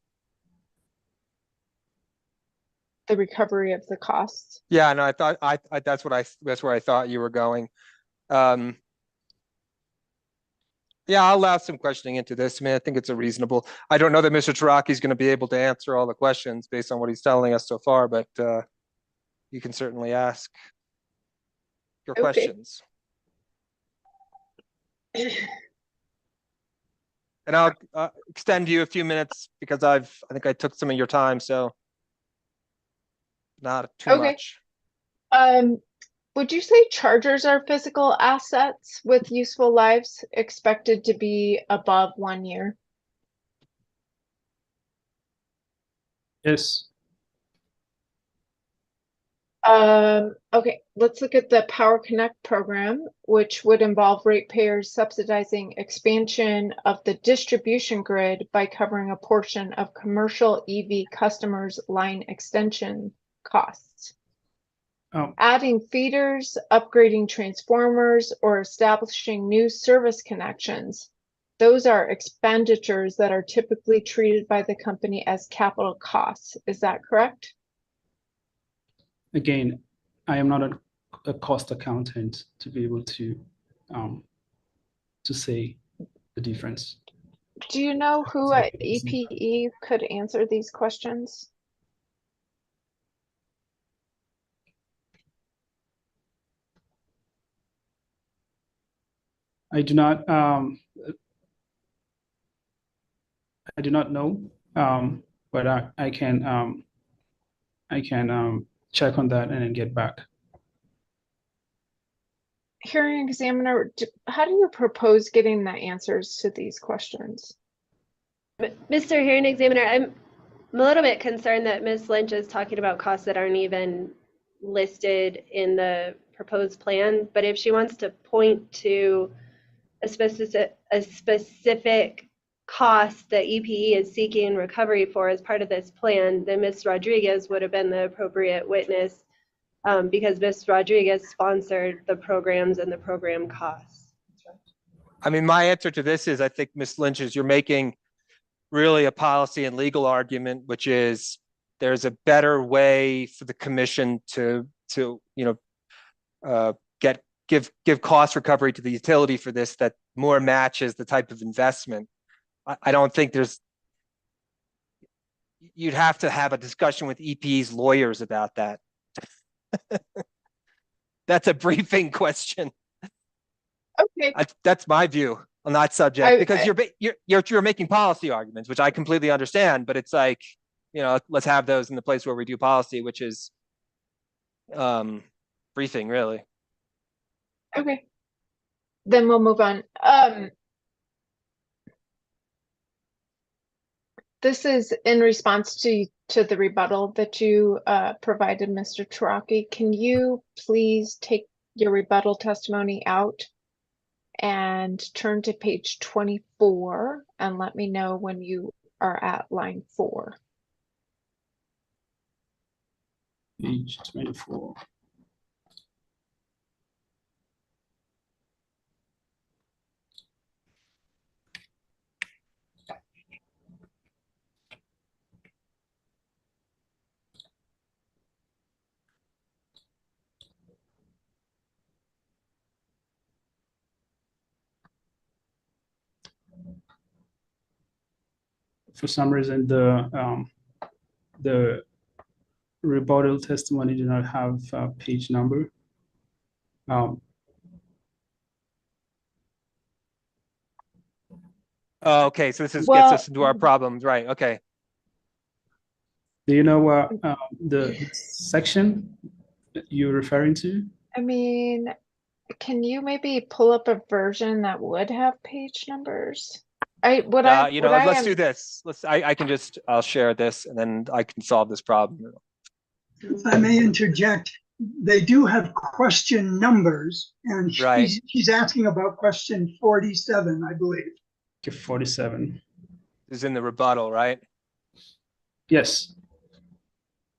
The recovery of the costs. Yeah, no, I thought that's where I thought you were going. Yeah, I'll allow some questioning into this. I mean, I think it's a reasonable. I don't know that Mr. Taraki is going to be able to answer all the questions based on what he's telling us so far, but you can certainly ask your questions. And I'll extend you a few minutes because I think I took some of your time, so not too much. Would you say chargers are physical assets with useful lives expected to be above 1 year? Yes. Okay, let's look at the Power Connect program, which would involve ratepayers subsidizing expansion of the distribution grid by covering a portion of commercial EV customers' line extension costs. Adding feeders, upgrading transformers, or establishing new service connections. Those are expenditures that are typically treated by the company as capital costs. Is that correct? Again, I am not a cost accountant to be able to say the difference. Do you know who at EPE could answer these questions? I do not know, but I can check on that and then get back. Hearing examiner, how do you propose getting the answers to these questions? Mr. Hearing Examiner, I'm a little bit concerned that Ms. Lynch is talking about costs that aren't even listed in the proposed plan, but if she wants to point to a specific cost that EPE is seeking recovery for as part of this plan, then Ms. Rodriguez would have been the appropriate witness because Ms. Rodriguez sponsored the programs and the program costs. I mean, my answer to this is, I think, Ms. Lynch, is you're making really a policy and legal argument, which is there's a better way for the commission to give cost recovery to the utility for this that more matches the type of investment. I don't think you'd have to have a discussion with EPE's lawyers about that. That's a briefing question. Okay. That's my view on that subject, because you're making policy arguments, which I completely understand, but it's like, let's have those in the place where we do policy, which is briefing, really. Okay. Then we'll move on. This is in response to the rebuttal that you provided, Mr. Taraki. Can you please take your rebuttal testimony out and turn to page 24 and let me know when you are at line 4. Page 24. For some reason, the rebuttal testimony did not have a page number. Oh, okay, so this gets us into our problems, right? Okay. Do you know what the section that you're referring to? I mean, can you maybe pull up a version that would have page numbers? Let's do this. I'll share this and then I can solve this problem. If I may interject, they do have question numbers, and she's asking about question 47, I believe. Okay, 47. This is in the rebuttal, right? Yes.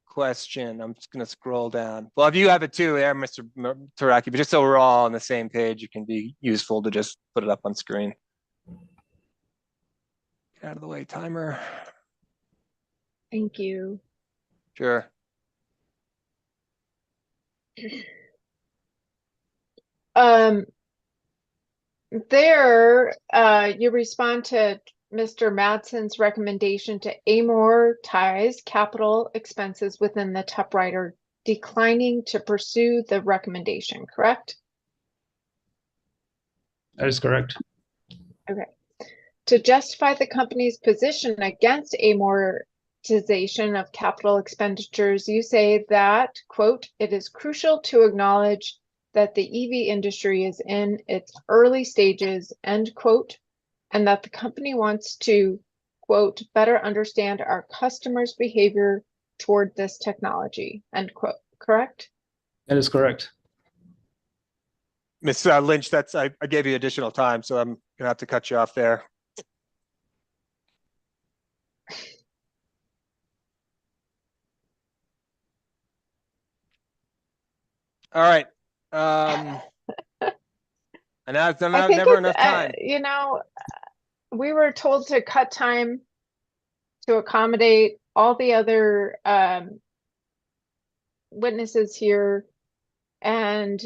Question. I'm just going to scroll down. Well, if you have it too there, Mr. Taraki, but just so we're all on the same page, it can be useful to just put it up on screen. Get out of the way, timer. Thank you. Sure. You respond to Mr. Madsen's recommendation to amortize capital expenses within the TUP rider, declining to pursue the recommendation, correct? That is correct. Okay. To justify the company's position against amortization of capital expenditures, you say that, quote, it is crucial to acknowledge that the EV industry is in its early stages, end quote, and that the company wants to, quote, better understand our customers' behavior toward this technology, end quote, correct? That is correct. Ms. Lynch, I gave you additional time, so I'm gonna have to cut you off there. All right. And that's never enough time. We were told to cut time to accommodate all the other witnesses here, and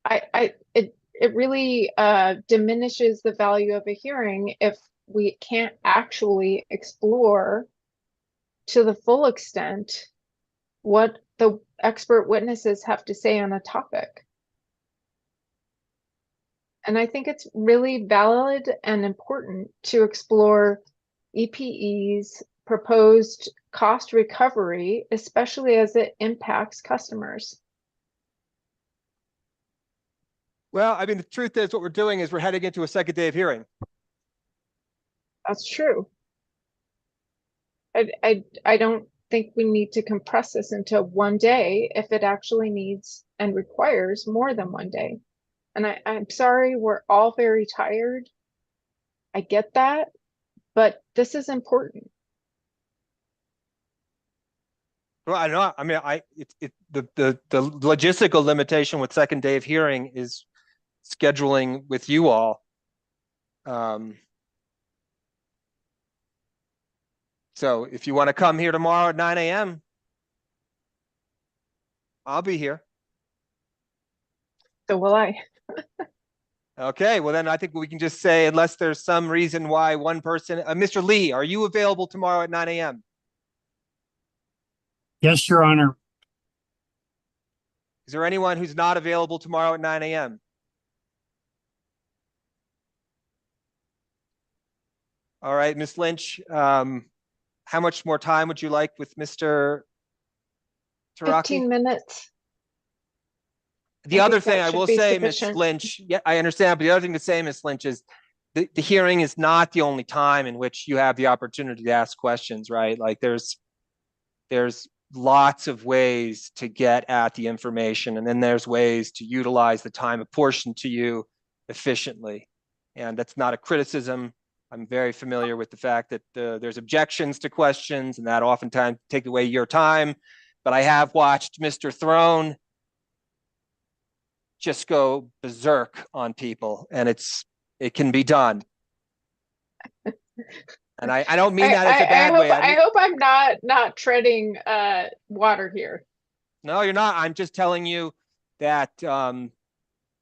it really diminishes the value of a hearing if we can't actually explore to the full extent what the expert witnesses have to say on a topic. And I think it's really valid and important to explore EPE's proposed cost recovery, especially as it impacts customers? Well, I mean, the truth is what we're doing is we're heading into a second day of hearing. That's true. I don't think we need to compress this into one day if it actually needs and requires more than one day. And I'm sorry, we're all very tired. I get that, but this is important. Well, I know. I mean, the logistical limitation with second day of hearing is scheduling with you all. So if you want to come here tomorrow at 9 a.m., I'll be here. So will I. Okay, well then I think we can just say, unless there's some reason why one person, Mr. Lee, are you available tomorrow at 9 a.m.? Yes, Your Honor. Is there anyone who's not available tomorrow at 9 a.m.? All right, Ms. Lynch, how much more time would you like with Mr. Taraki? 15 minutes. The I other think thing that I should will be say, sufficient. Ms. Lynch, yeah, I understand, but the other thing to say, Ms. Lynch, is the hearing is not the only time in which you have the opportunity to ask questions, right? Like there's lots of ways to get at the information, and then there's ways to utilize the time apportioned to you efficiently. And that's not a criticism. I'm very familiar with the fact that there's objections to questions, and that oftentimes take away your time. But I have watched Mr. Throne just go berserk on people, and it can be done. And I don't mean that as a bad way. I hope I'm not treading water here. No, you're not. I'm just telling you that to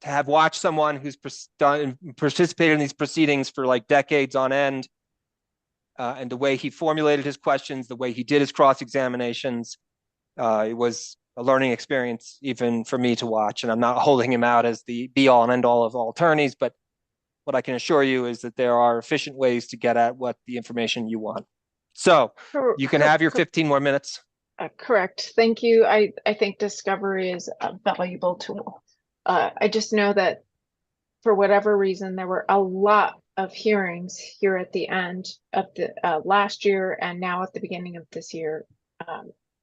have watched someone who's participated in these proceedings for like decades on end, and the way he formulated his questions, the way he did his cross-examinations, it was a learning experience even for me to watch. And I'm not holding him out as the be-all and end-all of all attorneys, but what I can assure you is that there are efficient ways to get at what the information you want. So you can have your 15 more minutes. Correct. Thank you. I think discovery is a valuable tool. I just know that for whatever reason, there were a lot of hearings here at the end of the last year and now at the beginning of this year.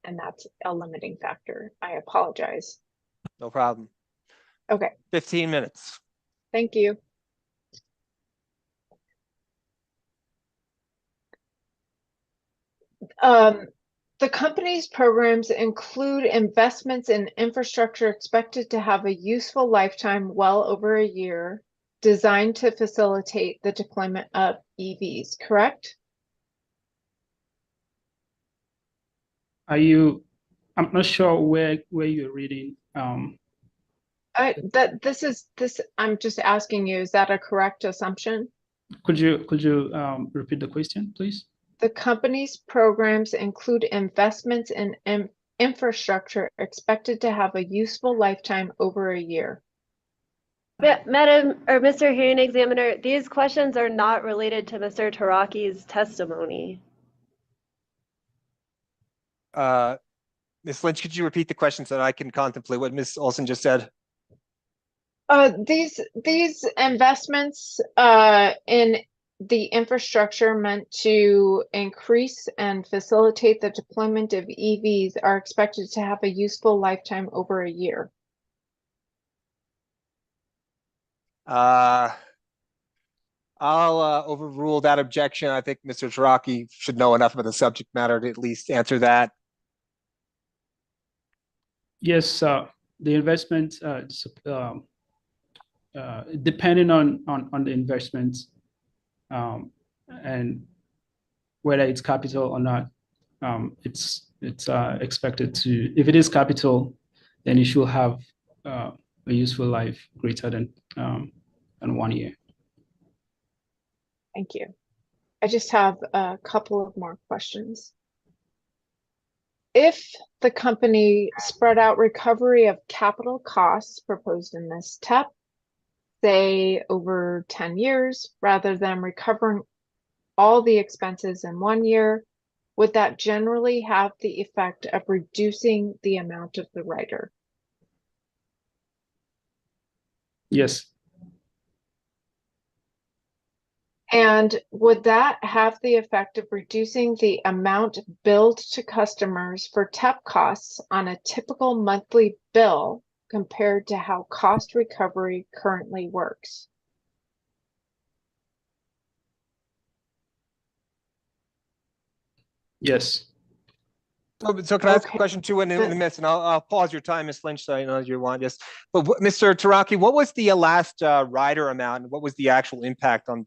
And that's a limiting factor. I apologize. No problem. Okay. 15 minutes. Thank you. The company's programs include investments in infrastructure expected to have a useful lifetime well over a year, designed to facilitate the deployment of EVs, correct? I'm not sure where you're reading. I'm just asking you, is that a correct assumption? Could you repeat the question, please? The company's programs include investments in infrastructure expected to have a useful lifetime over a year. Madam or Mr. Hearing Examiner, these questions are not related to Mr. Taraki's testimony. Ms. Lynch, could you repeat the question so that I can contemplate what Ms. Olson just said? These investments in the infrastructure meant to increase and facilitate the deployment of EVs are expected to have a useful lifetime over a year. I'll overrule that objection. I think Mr. Taraki should know enough about the subject matter to at least answer that. Yes, the investment, depending on the investment, and whether it's capital or not, it's expected to. If it is capital, then it should have a useful life greater than 1 year. Thank you. I just have a couple of more questions. If the company spread out recovery of capital costs proposed in this TEP, say over 10 years, rather than recovering all the expenses in 1 year, would that generally have the effect of reducing the amount of the rider? Yes. And would that have the effect of reducing the amount billed to customers for TEP costs on a typical monthly bill compared to how cost recovery currently works? Yes. So can I ask a Okay. question too in a minute, and I'll pause your time, Ms. Lynch, so I know you want this. But Mr. Taraki, what was the last rider amount, and what was the actual impact on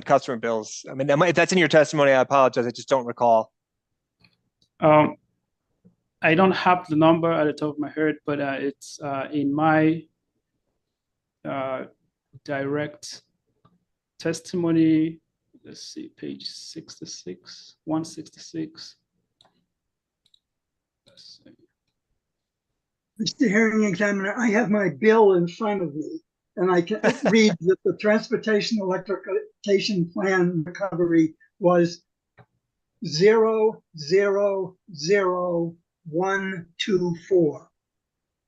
customer bills? I mean, if that's in your testimony, I apologize, I just don't recall. I don't have the number at the top of my head, but it's in my direct testimony. Let's see, page 66, 166. Let's see. Mr. Hearing Examiner, I have my bill in front of me, and I can read that the transportation electrification plan recovery was 0.00124.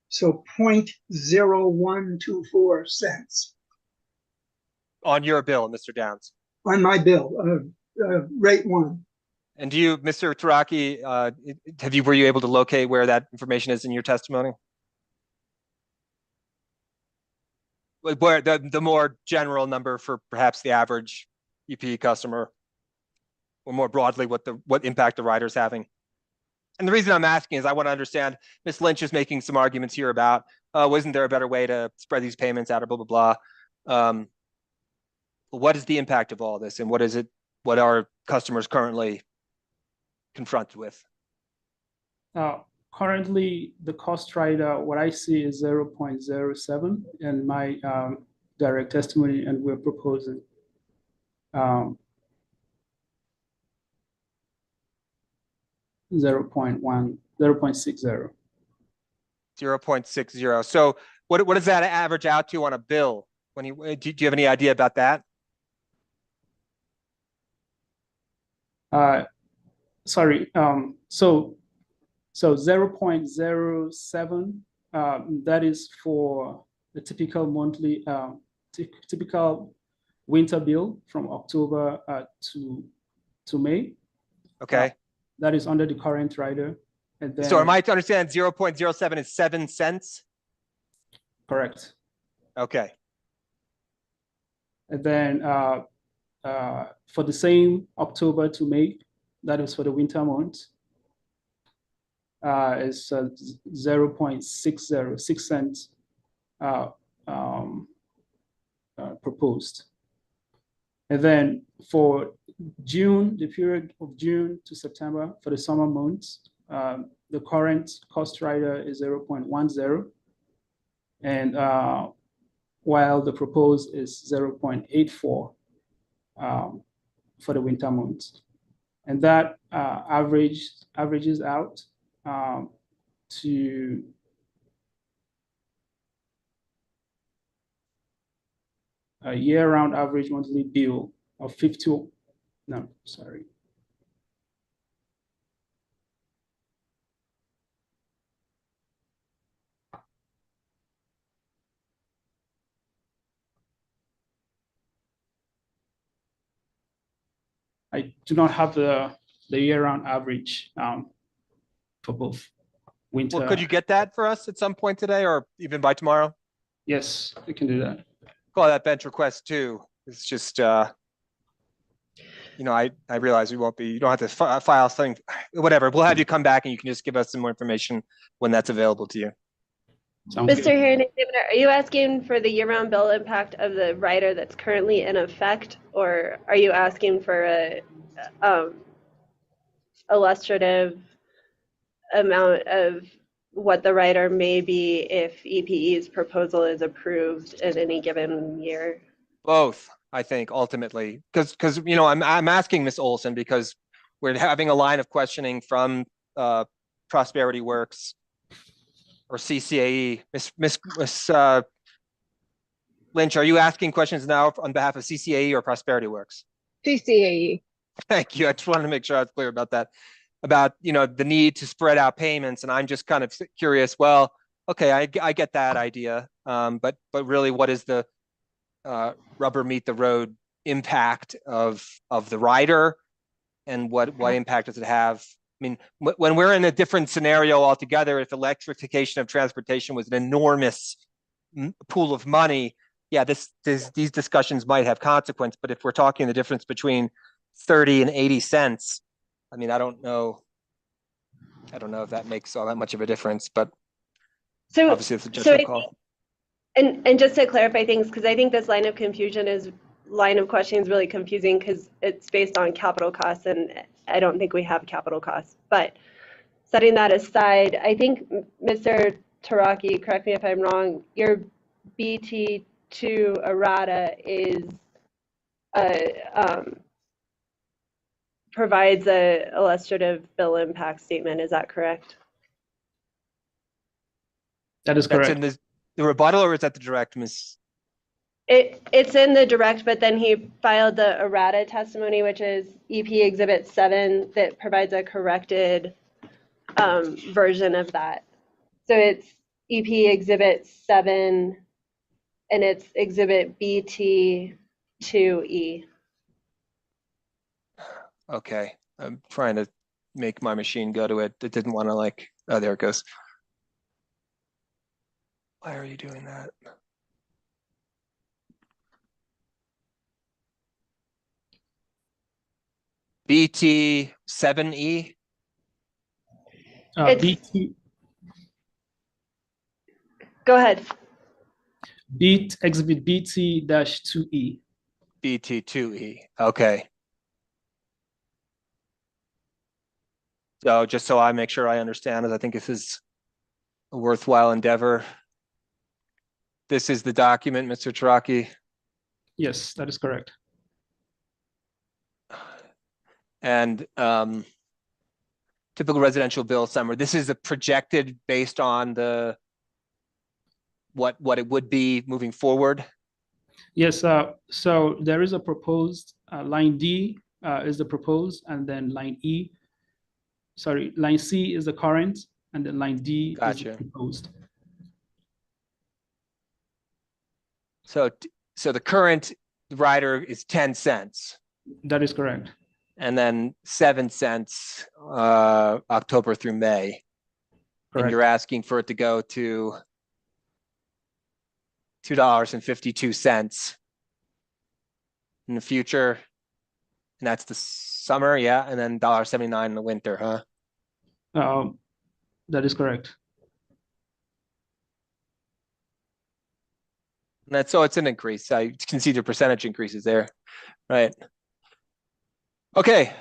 So 0.0124 cents On your bill, Mr. Downs. on my bill, rate one. And do you, Mr. Taraki, were you able to locate where that information is in your testimony? Where the more general number for perhaps the average EPE customer, or more broadly, what impact the rider's having? And the reason I'm asking is I want to understand, Ms. Lynch is making some arguments here about, wasn't there a better way to spread these payments out, or blah, blah, blah. What is the impact of all this, and what are customers currently confronted with? Currently, the cost rider, what I see is 0.07 in my direct testimony, and we're proposing 0.60. 0.60. So what does that average out to on a bill? Do you have any idea about that? Sorry. So 0.07, that is for the typical monthly, typical winter bill from October to May. Okay. That is under the current rider. And then, so am I to understand 0.07 is 7 cents? Correct. Okay. And then for the same October to May, that is for the winter months, is 0.606 cents proposed. And then for June, the period of June to September, for the summer months, the current cost rider is 0.10. And while the proposed is 0.84 for the winter months. And that averages out to a year-round average monthly bill of 50. No, sorry. I do not have the year-round average for both winter. Well, could you get that for us at some point today, or even by tomorrow? Yes, we can do that. Call that bench request too. It's just, I realize you don't have to file something, whatever. We'll have you come back and you can just give us some more information when that's available to you. Mr. Hearing Examiner, are you asking for the year-round bill impact of the rider that's currently in effect, or are you asking for a illustrative amount of what the rider may be if EPE's proposal is approved in any given year? Both, I think, ultimately, because I'm asking Ms. Olson because we're having a line of questioning from Prosperity Works or CCAE. Miss Lynch, are you asking questions now on behalf of CCAE or Prosperity Works? CCAE. Thank you. I just wanted to make sure I was clear about that, about, the need to spread out payments. And I'm just kind of curious, well, okay, I get that idea. But really, what is the rubber meet the road impact of the rider, and what impact does it have? I mean, when we're in a different scenario altogether, if electrification of transportation was an enormous pool of money, yeah, these discussions might have consequence. But if we're talking the difference between 30 and 80 cents, I mean, I don't know if that makes all that much of a difference, but So, obviously it's a so judgment I call. think, and just to clarify things, because I think this line of questioning is really confusing because it's based on capital costs, and I don't think we have capital costs. But setting that aside, I think Mr. Taraki, correct me if I'm wrong, your BT2 errata is provides a illustrative bill impact statement. Is that correct? That is That's correct. in the rebuttal, or is that the direct, Ms.? It's in the direct, but then he filed the errata testimony, which is EP Exhibit 7, that provides a corrected version of that. So it's EP Exhibit 7, and it's Exhibit BT2E. Okay, I'm trying to make my machine go to it. It didn't want to oh, there it goes. Why are you doing that? BT7E? BT Go ahead. Exhibit BT-2E. BT2E, okay. So just so I make sure I understand, as I think this is a worthwhile endeavor. This is the document, Mr. Taraki? Yes, that is correct. And typical residential bill summary. This is a projected based on what it would be moving forward. Yes, so there is a proposed line D is the proposed, and then line line C is the current, and then line D is the proposed. So the current rider is 10 cents. That is correct. And then 7 cents October through May. Correct. And you're asking for it to go to $2.52 in the future. And that's the summer, yeah, and then $1.79 in the winter, huh? That is correct. And so it's an increase. I can see the percentage increases there, right? Okay,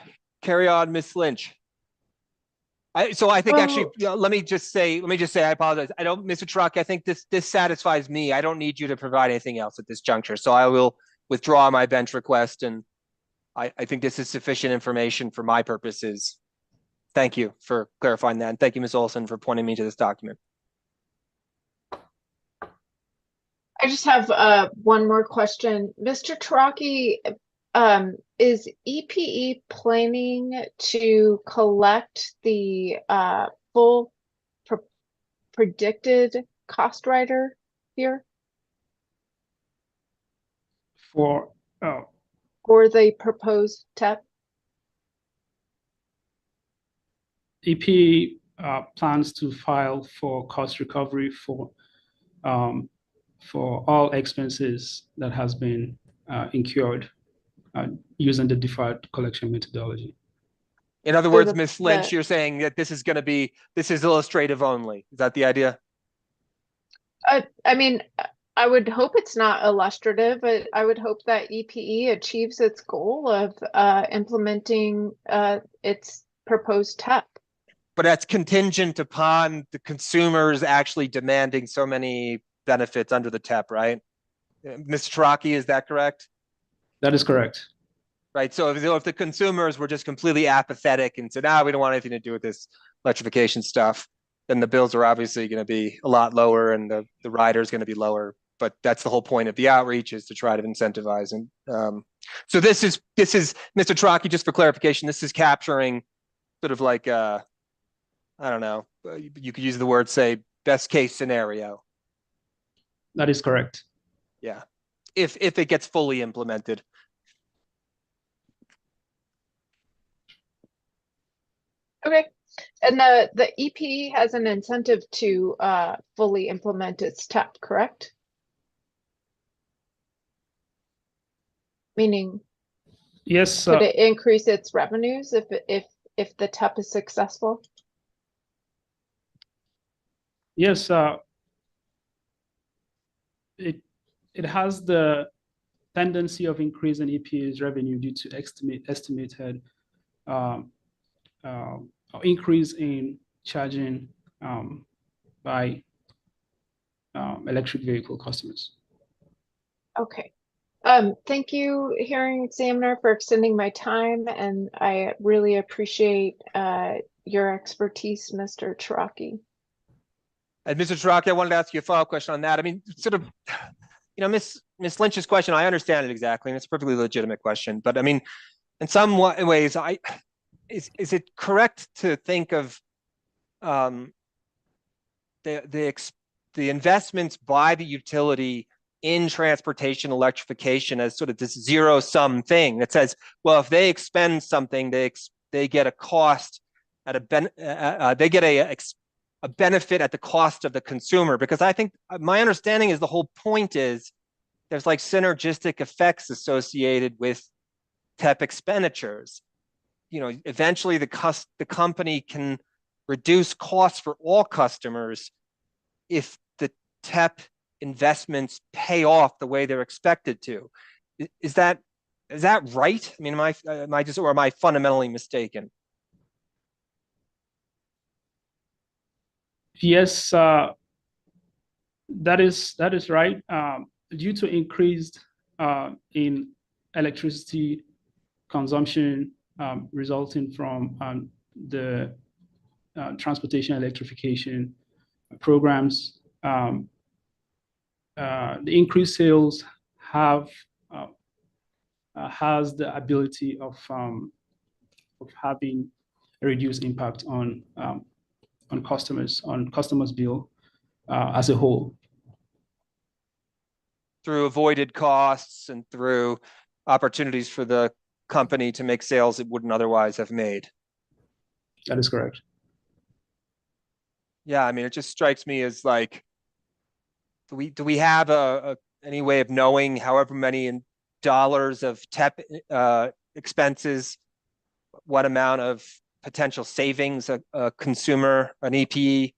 carry on, Ms. Lynch. So I think actually, let me just say, I apologize. Mr. Taraki, I think this satisfies me. I don't need you to provide anything else at this juncture. So I will withdraw my bench request, and I think this is sufficient information for my purposes. Thank you for clarifying that. And thank you, Ms. Olson, for pointing me to this document. I just have one more question. Mr. Taraki, is EPE planning to collect the full predicted cost rider here? For the proposed TEP? EP plans to file for cost recovery for all expenses that has been incurred using the deferred collection methodology. In other words, Ms. Lynch, you're saying that this is illustrative only. Is that the idea? I mean, I would hope it's not illustrative, but I would hope that EPE achieves its goal of implementing its proposed TEP. But that's contingent upon the consumers actually demanding so many benefits under the TEP, right? Mr. Taraki, is that correct? That is correct. Right. So if the consumers were just completely apathetic and said, we don't want anything to do with this electrification stuff, then the bills are obviously going to be a lot lower, and the rider is going to be lower but that's the whole point of the outreach, is to try to incentivize. And so this is Mr. Traki, just for clarification, this is capturing sort of like I don't know, you could use the word, say, best case scenario. That is correct. Yeah, if it gets fully implemented. Okay. And the EPE has an incentive to fully implement its TEP, correct? Meaning, Yes, could it increase its revenues if the TEP is successful? yes, it has the tendency of increasing EPA's revenue due to estimated increase in charging by electric vehicle customers. Okay. Thank you, hearing examiner, for extending my time, and I really appreciate your expertise, Mr. Chiraki. And Mr. Traki, I wanted to ask you a follow-up question on that. I mean, sort of, Miss Lynch's question, I understand it exactly, and it's a perfectly legitimate question. But I mean, in some ways, is it correct to think of the investments by the utility in transportation electrification as sort of this zero-sum thing that says, well, if they expend something, they get a cost at they get a benefit at the cost of the consumer? Because I think my understanding is the whole point is there's like synergistic effects associated with TEP expenditures. Eventually the company can reduce costs for all customers if the TEP investments pay off the way they're expected to. Is that right? I mean, am I fundamentally mistaken? Yes, that is right. Due to increased in electricity consumption resulting from the transportation electrification programs, the increased sales has the ability of having a reduced impact on customers' bill as a whole. Through avoided costs and through opportunities for the company to make sales it wouldn't otherwise have made. That is correct. Yeah, I mean, it just strikes me as like, do we have any way of knowing however many dollars of TEP expenses, what amount of potential savings a consumer, an EPE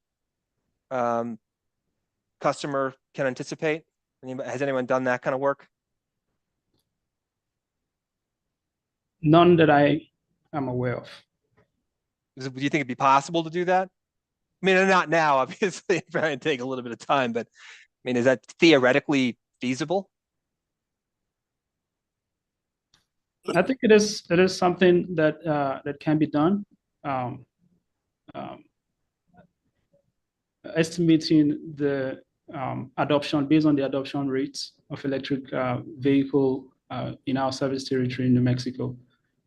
customer can anticipate? Has anyone done that kind of work? None that I am aware of. Do you think it'd be possible to do that? I mean, not now, obviously, it's going to take a little bit of time, but I mean, is that theoretically feasible? I think it is something that that can be done. Estimating the adoption based on the adoption rates of electric vehicle in our service territory in New Mexico.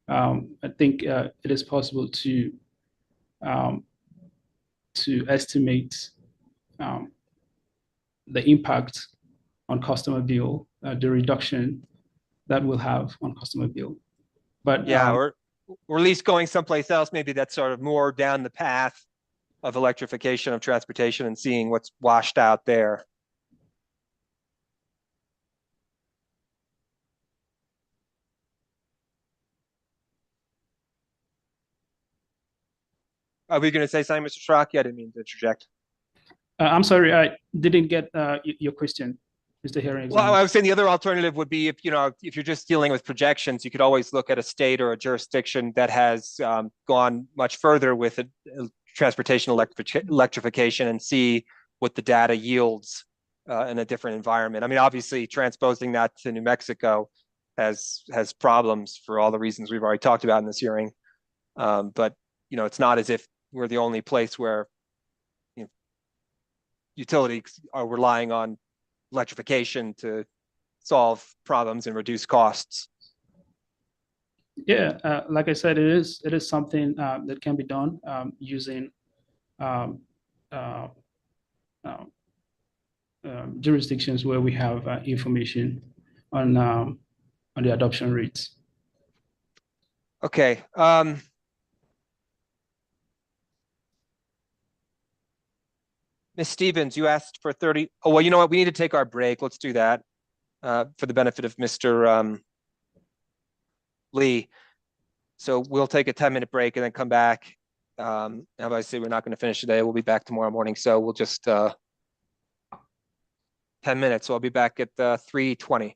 I think it is possible to estimate the impact on customer bill, the reduction that will have on customer bill. But yeah, or at least going someplace else, maybe that's sort of more down the path of electrification of transportation and seeing what's washed out there. Are we going to say something, Mr. Strachey? I didn't mean to interject. I'm sorry, I didn't get your question, Mr. Herring. Well, I was saying the other alternative would be if you're just dealing with projections, you could always look at a state or a jurisdiction that has gone much further with transportation electrification and see what the data yields in a different environment. I mean, obviously, transposing that to New Mexico has problems for all the reasons we've already talked about in this hearing. But it's not as if we're the only place where utilities are relying on electrification to solve problems and reduce costs. Yeah, like I said, it is something that can be done using um, uh, uh, jurisdictions where we have information on the adoption rates. Okay. Ms. Stevens, you asked for 30. Oh, well, you know what? We need to take our break. Let's do that for the benefit of Mr. Lee. So we'll take a 10-minute break and then come back. Obviously, we're not going to finish today. We'll be back tomorrow morning. So we'll just 10 minutes. So I'll be back at 3:20.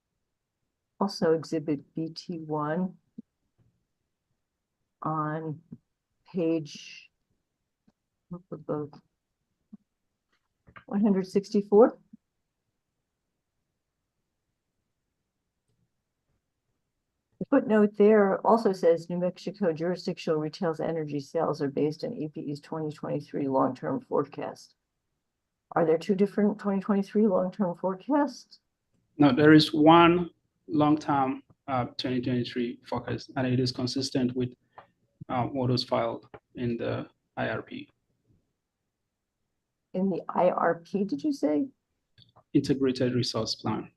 also exhibit BT1 on page 164. The footnote there also says New Mexico jurisdictional retail energy sales are based on EPE's 2023 long-term forecast. Are there two different 2023 long-term forecasts? No, there is one long-term 2023 forecast, and it is consistent with what was filed in the IRP. In the IRP, did you say? Integrated Resource Plan.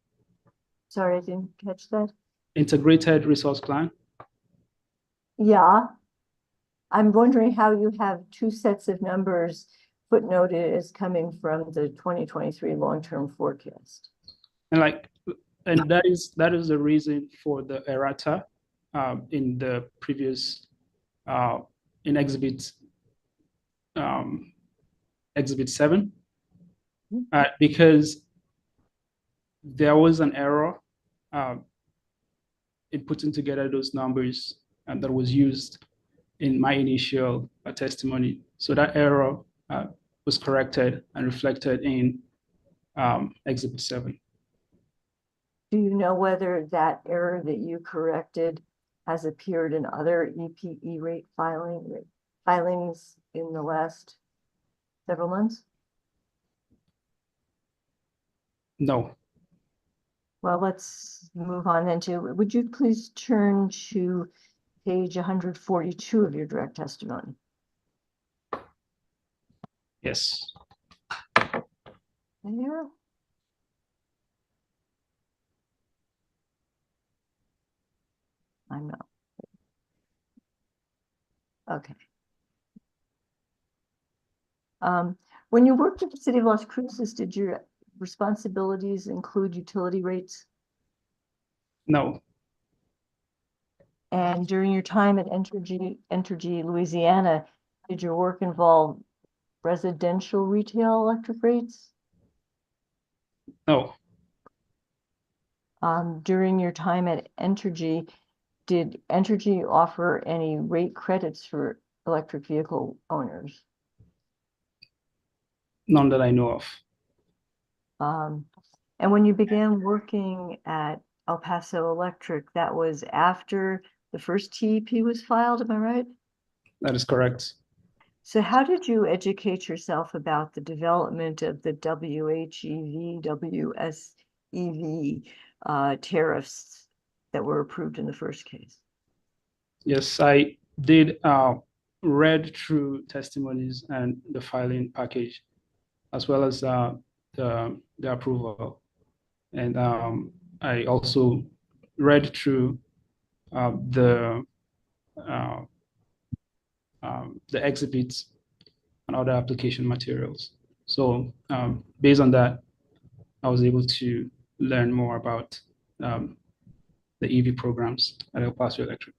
Sorry, I didn't catch that. Integrated Resource Plan. Yeah. I'm wondering how you have two sets of numbers footnoted as coming from the 2023 long-term forecast. And that is the reason for the errata in the previous in exhibit 7, because there was an error in putting together those numbers, and that was used in my initial testimony. So that error was corrected and reflected in exhibit 7. Do you know whether that error that you corrected has appeared in other EPE rate filings in the last several months? No. Well, let's move on then to, would you please turn to page 142 of your direct testimony? Yes. There. I'm not. Okay. When you worked at the City of Las Cruces, did your responsibilities include utility rates? No. And during your time at Entergy Louisiana, did your work involve residential retail electric rates? No. During your time at Entergy, did Entergy offer any rate credits for electric vehicle owners? None that I know of. And when you began working at El Paso Electric, that was after the first TEP was filed, am I right? That is correct. So how did you educate yourself about the development of the WHEV, WSEV tariffs that were approved in the first case? Yes, I did read through testimonies and the filing package, as well as the approval. And I also read through the exhibits and other application materials. So based on that, I was able to learn more about the EV programs at El Paso Electric.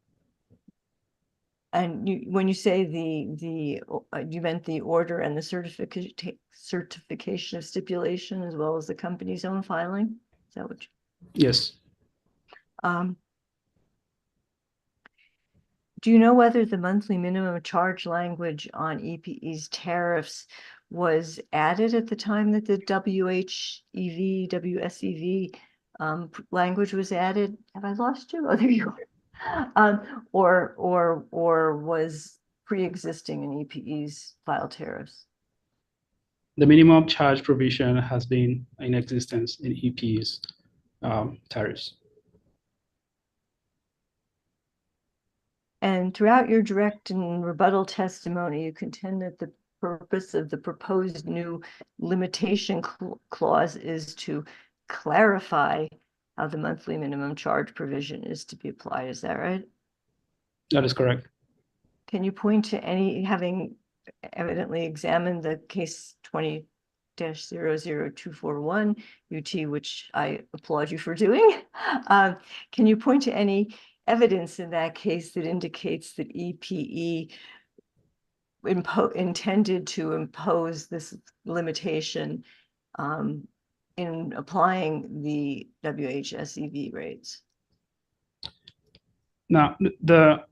And when you say you meant the order and the certification of stipulation as well as the company's own filing? Is that what you? Yes. Do you know whether the monthly minimum charge language on EPE's tariffs was added at the time that the WHEV, WSEV language was added? Have I lost you? Oh, there you are. Or was pre-existing in EPE's file tariffs? The minimum charge provision has been in existence in EPE's tariffs. And throughout your direct and rebuttal testimony, you contend that the purpose of the proposed new limitation clause is to clarify how the monthly minimum charge provision is to be applied. Is that right? That is correct. Can you point to any, having evidently examined the case 20-00241 UT, which I applaud you for doing? Can you point to any evidence in that case that indicates that EPE intended to impose this limitation in applying the WHSEV rates? Now, the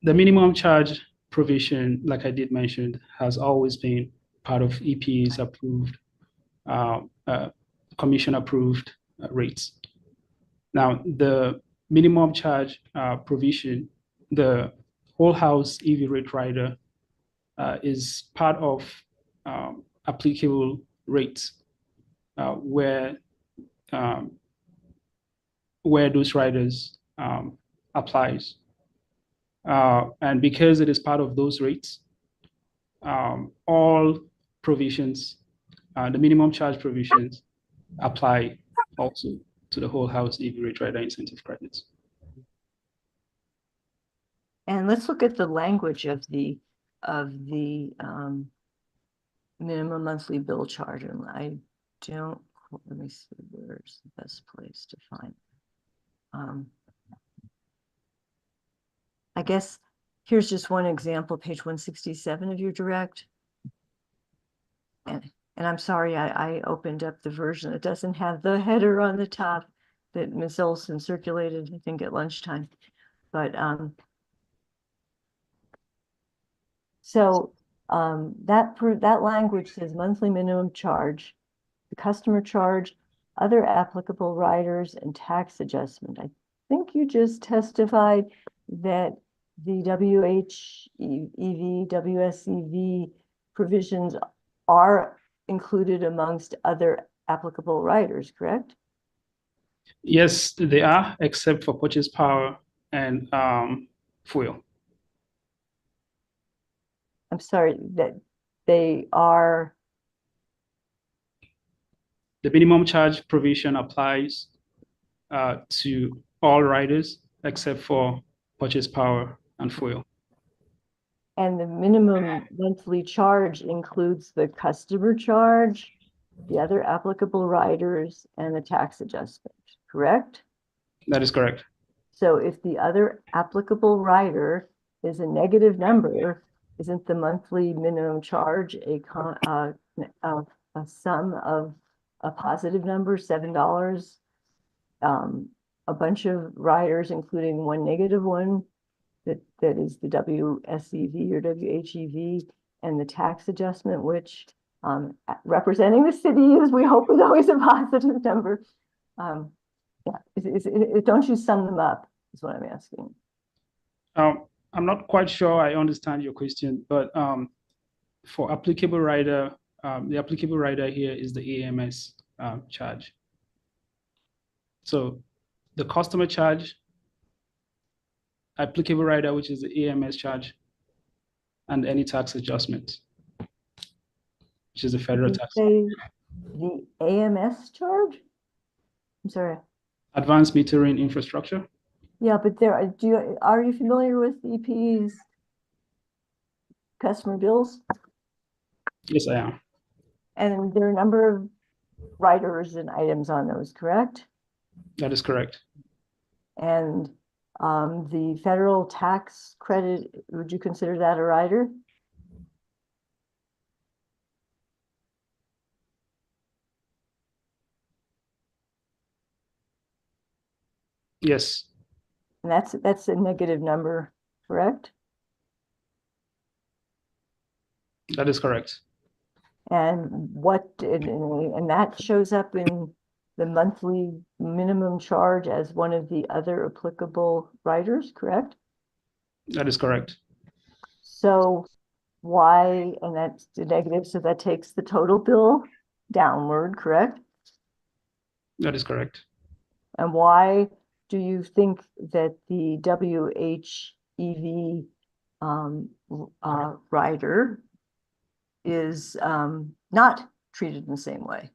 minimum charge provision, like I did mention, has always been part of EPE's approved, commission approved rates. Now, the minimum charge provision, the whole house EV rate rider is part of applicable rates where those riders applies. And because it is part of those rates, all provisions, the minimum charge provisions apply also to the whole house EV rate rider incentive credits. And let's look at the language of the minimum monthly bill charge. And I don't, let me see, where's the best place to find. I guess here's just one example, page 167 of your direct. And I'm sorry, I opened up the version that doesn't have the header on the top that Ms. Olson circulated, I think, at lunchtime. But that language says monthly minimum charge, the customer charge, other applicable riders, and tax adjustment. I think you just testified that the WHEV, WSEV provisions are included amongst other applicable riders, correct? Yes, they are, except for purchase power and fuel. I'm sorry, that they are. The minimum charge provision applies to all riders except for purchase power and fuel. And the minimum monthly charge includes the customer charge, the other applicable riders, and the tax adjustment, correct? That is correct. So if the other applicable rider is a negative number, isn't the monthly minimum charge a sum of a positive number, $7? A bunch of riders, including one negative one, that is the WSEV or WHEV, and the tax adjustment, which representing the cities, we hope is always a positive number. Don't you sum them up, is what I'm asking. I'm not quite sure I understand your question, but for applicable rider, the applicable rider here is the AMS charge. So the customer charge, applicable rider, which is the AMS charge, and any tax adjustment, which is the federal tax. The AMS charge? I'm sorry. Advanced metering infrastructure. Yeah, but are you familiar with EPE's customer bills? Yes, I am. And there are a number of riders and items on those, correct? That is correct. And the federal tax credit, would you consider that a rider? Yes. And that's a negative number, correct? That is correct. And and that shows up in the monthly minimum charge as one of the other applicable riders, correct? That is correct. So why, and that's the negative, so that takes the total bill downward, correct? That is correct. And why do you think that the WHEV rider is not treated in the same way?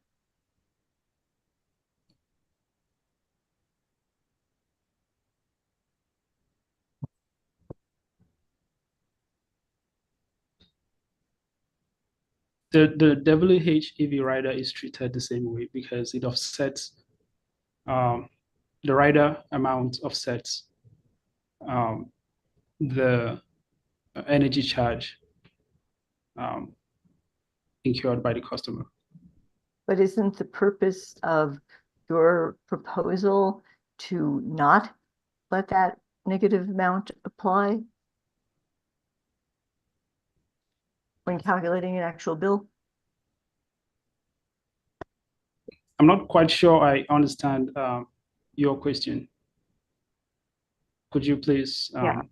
The WHEV rider is treated the same way because it offsets, the rider amount offsets the energy charge incurred by the customer. But isn't the purpose of your proposal to not let that negative amount apply when calculating an actual bill? I'm not quite sure I understand your question. Could you please Yeah.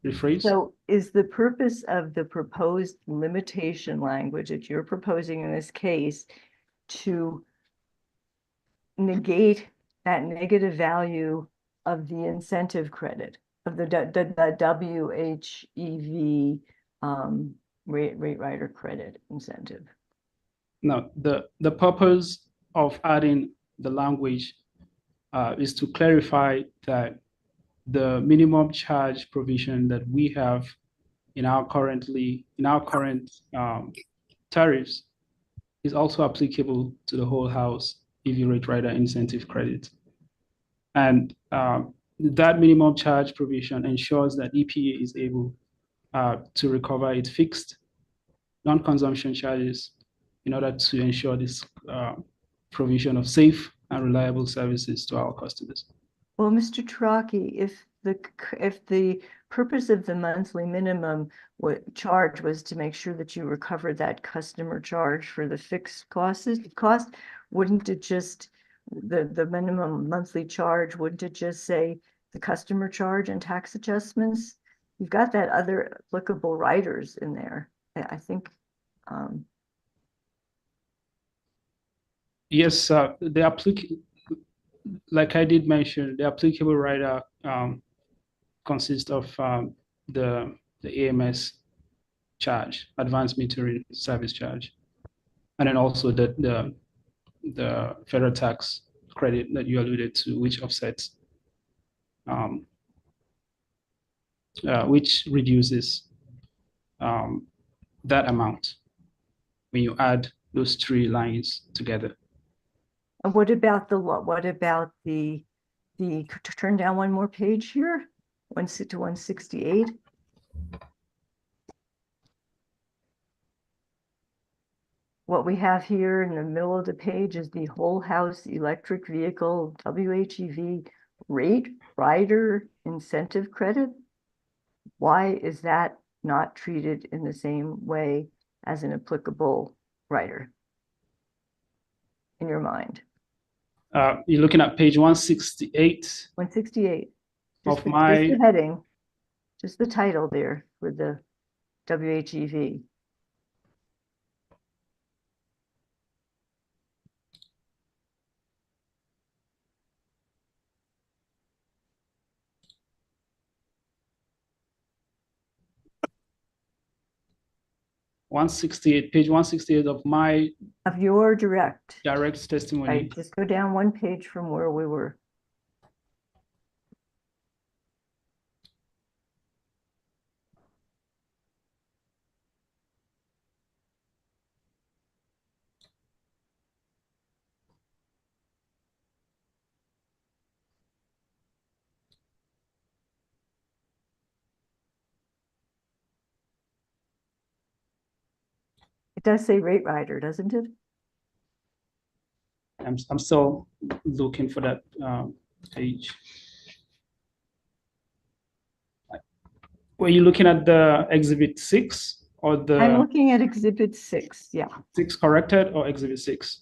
rephrase? So is the purpose of the proposed limitation language that you're proposing in this case to negate that negative value of the incentive credit, of the WHEV rate rider credit incentive? No, the purpose of adding the language is to clarify that the minimum charge provision that we have in our current tariffs is also applicable to the whole house EV rate rider incentive credit. And that minimum charge provision ensures that EPA is able to recover its fixed non-consumption charges in order to ensure this provision of safe and reliable services to our customers. Well, Mr. Taraki, if the purpose of the monthly minimum charge was to make sure that you recovered that customer charge for the fixed cost, wouldn't it just, the minimum monthly charge, wouldn't it just say the customer charge and tax adjustments? You've got that other applicable riders in there. I think. Yes, like I did mention, the applicable rider consists of the AMS charge, advanced metering service charge, and then also the federal tax credit that you alluded to, which offsets, which reduces that amount when you add those three lines together. And what about the turn down one more page here, 168? What we have here in the middle of the page is the whole house electric vehicle WHEV rate rider incentive credit. Why is that not treated in the same way as an applicable rider in your mind? You're looking at page 168. 168. Of Just my the heading, just the title there for the WHEV. page 168 of my Of your direct testimony. Right, just go down one page from where we were. It does say rate rider, doesn't it? I'm still looking for that page. Were you looking at the exhibit 6 or the? I'm looking at exhibit 6, yeah. 6 corrected or exhibit 6?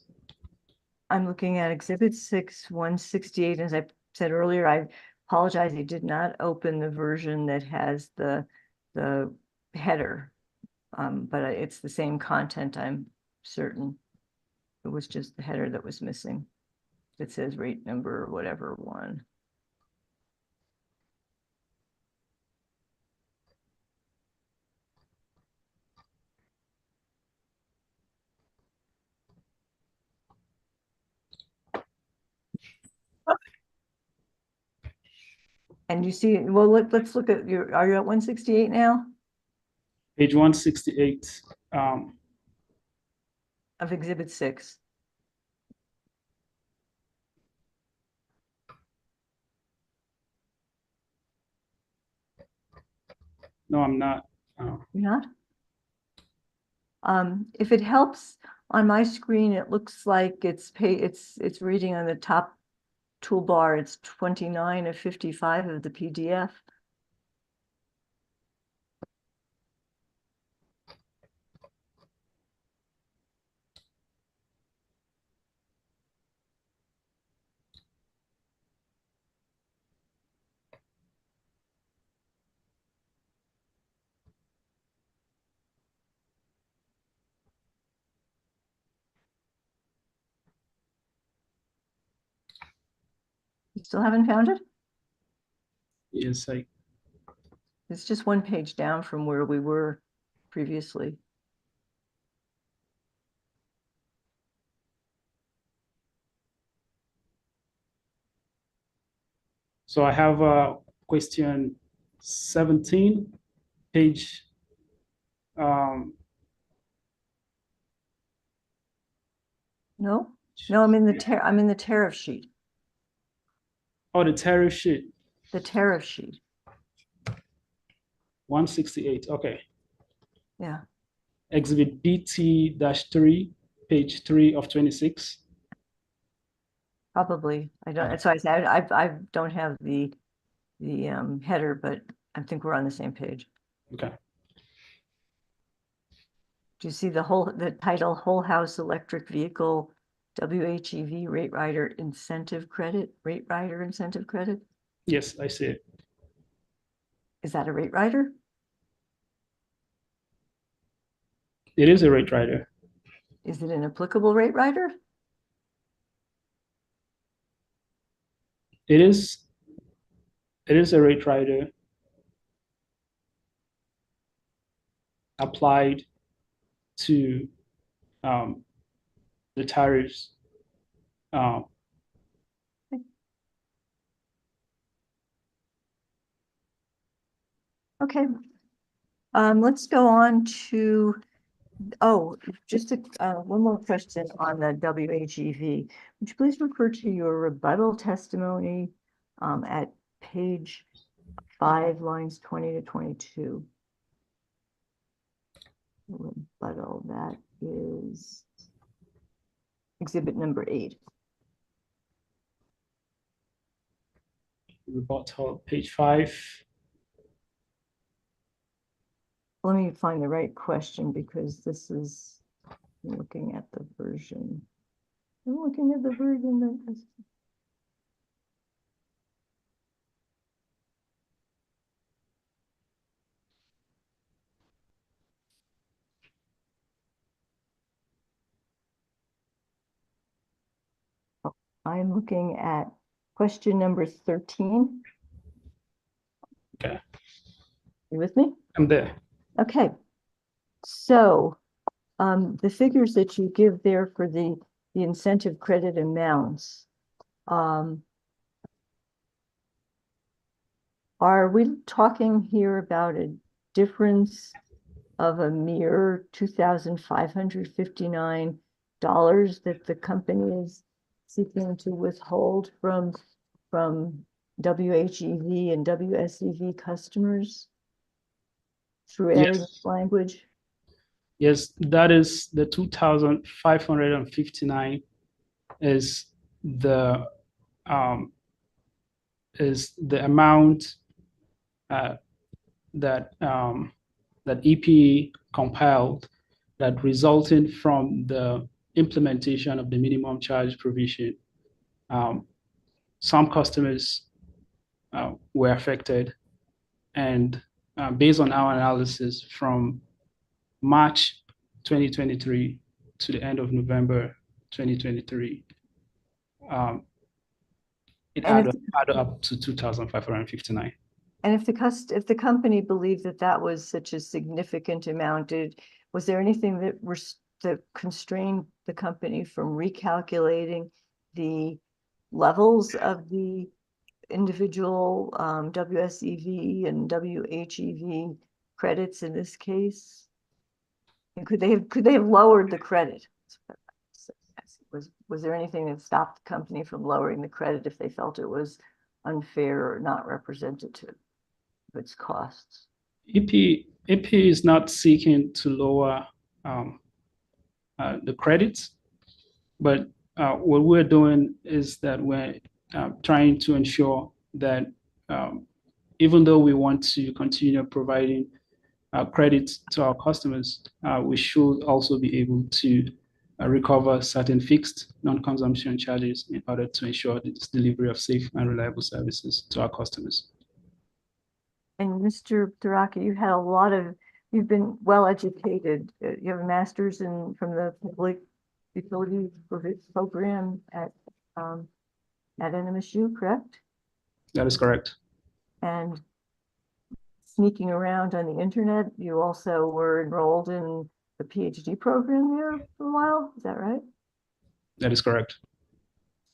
I'm looking at exhibit 6, 168. As I said earlier, I apologize, I did not open the version that has the header. But it's the same content, I'm certain. It was just the header that was missing. It says rate number or whatever 1. And you see, well, let's look at are you at 168 now? Page 168. Of exhibit 6. No, I'm not. You're not? If it helps, on my screen, it looks like it's reading on the top toolbar, it's 29 of 55 of the PDF. You still haven't found it? Yes, It's just one page down from where we were previously. so I have question 17, page No, I'm in the tariff sheet, oh, the tariff sheet, the tariff sheet. 168. Okay. Yeah. Exhibit BT-3, page 3 of 26. Probably. I don't, that's why I said I don't have the header, but I think we're on the same page. Okay. Do you see the title, Whole House Electric Vehicle WHEV Rate Rider Incentive Credit, Rate Rider Incentive Credit? Yes, I see it. Is that a rate rider? It is a rate rider. Is it an applicable rate rider? It is a rate rider applied to the tariffs. Okay. Let's go on to, just one more question on the WHEV. Would you please refer to your rebuttal testimony at page 5, lines 20 to 22? Rebuttal, that is exhibit number 8. Rebuttal, page 5. Let me find the right question because this is looking at the version. I'm looking at the version that is. I'm looking at question number 13. Okay. You with me? I'm there. Okay. So the figures that you give there for the incentive credit amounts, are we talking here about a difference of a mere $2,559 that the company is seeking to withhold from WHEV and WSEV customers through adding this language? Yes, that is the 2,559 is the amount that EPE compiled that resulted from the implementation of the minimum charge provision. Some customers were affected, and based on our analysis from March 2023 to the end of November 2023, it added up to 2,559. And if the company believed that was such a significant amount, was there anything that constrained the company from recalculating the levels of the individual WSEV and WHEV credits in this case? And could they have lowered the credit? Was there anything that stopped the company from lowering the credit if they felt it was unfair or not representative of its costs? EPE is not seeking to lower the credits, but what we're doing is that we're trying to ensure that even though we want to continue providing credit to our customers, we should also be able to recover certain fixed non-consumption charges in order to ensure the delivery of safe and reliable services to our customers. And Mr. Taraki, you've been well educated. You have a master's from the Public Utilities Program at NMSU, correct? That is correct. And sneaking around on the internet, you also were enrolled in the PhD program there for a while. Is that right? That is correct.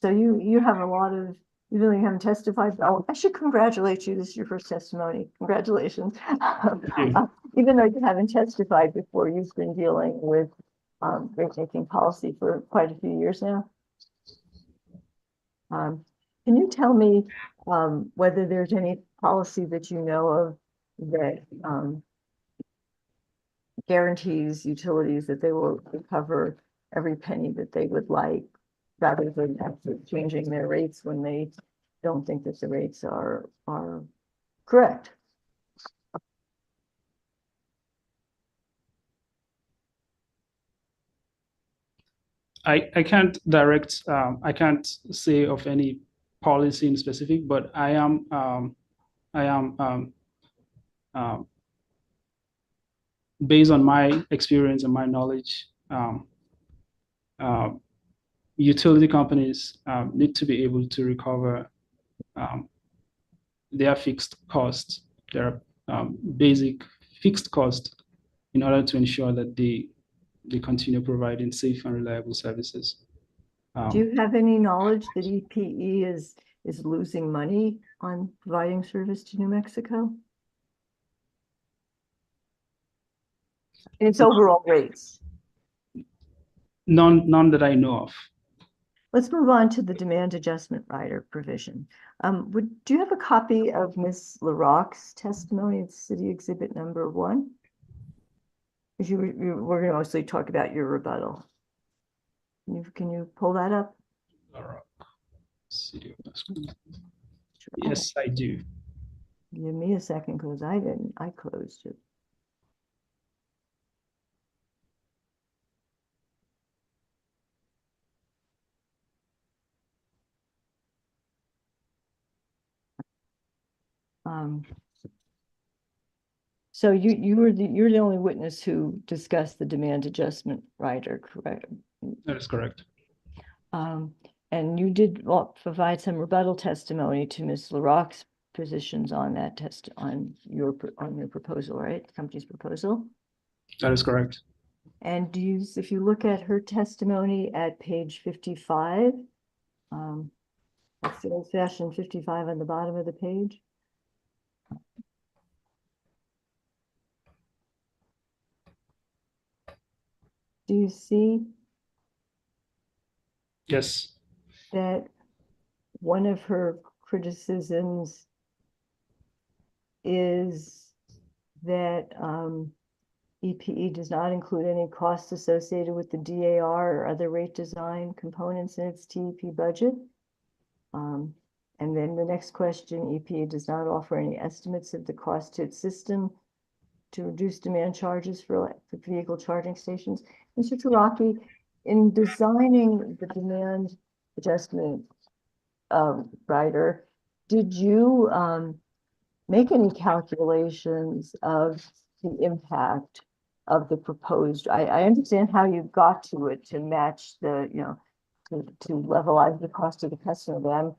So you have a lot of, you really haven't testified. Oh, I should congratulate you. This is your first testimony. Congratulations. Even though you haven't testified before, you've been dealing with rate-making policy for quite a few years now. Can you tell me whether there's any policy that you know of that guarantees utilities that they will recover every penny that they would like, rather than actually changing their rates when they don't think that the rates are correct? I can't say of any policy in specific, but I am based on my experience and my knowledge, utility companies need to be able to recover their fixed costs, their basic fixed cost, in order to ensure that they continue providing safe and reliable services. Do you have any knowledge that EPE is losing money on providing service to New Mexico? Its overall rates? None that I know of. Let's move on to the demand adjustment rider provision. Do you have a copy of Ms. LaRocque's testimony? It's City Exhibit number 1. We're going to mostly talk about your rebuttal. Can you pull that up? Yes, I do. Give me a second, because I closed it. So you're the only witness who discussed the demand adjustment rider, correct? That is correct. And you did provide some rebuttal testimony to Ms. LaRocque's positions on that on your proposal, right? The company's proposal. That is correct. And if you look at her testimony at page 55, that's the old-fashioned 55 on the bottom of the page. Do you see? Yes. That one of her criticisms is that EPE does not include any costs associated with the DAR or other rate design components in its TEP budget. And then the next question, EPE does not offer any estimates of the cost to its system to reduce demand charges for electric vehicle charging stations. Mr. Taraki, in designing the demand adjustment rider, did you make any calculations of the impact of the proposed? I understand how you got to it to match the, to levelize the cost of the customer, but I'm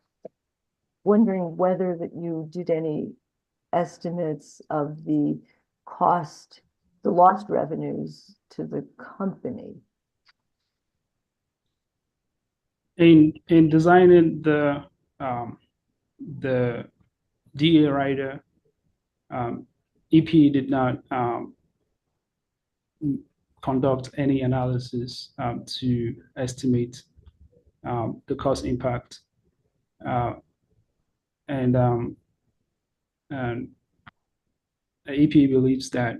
wondering whether that you did any estimates of the cost, the lost revenues to the company. In designing the DA rider, EPE did not conduct any analysis to estimate the cost impact, and EPE believes that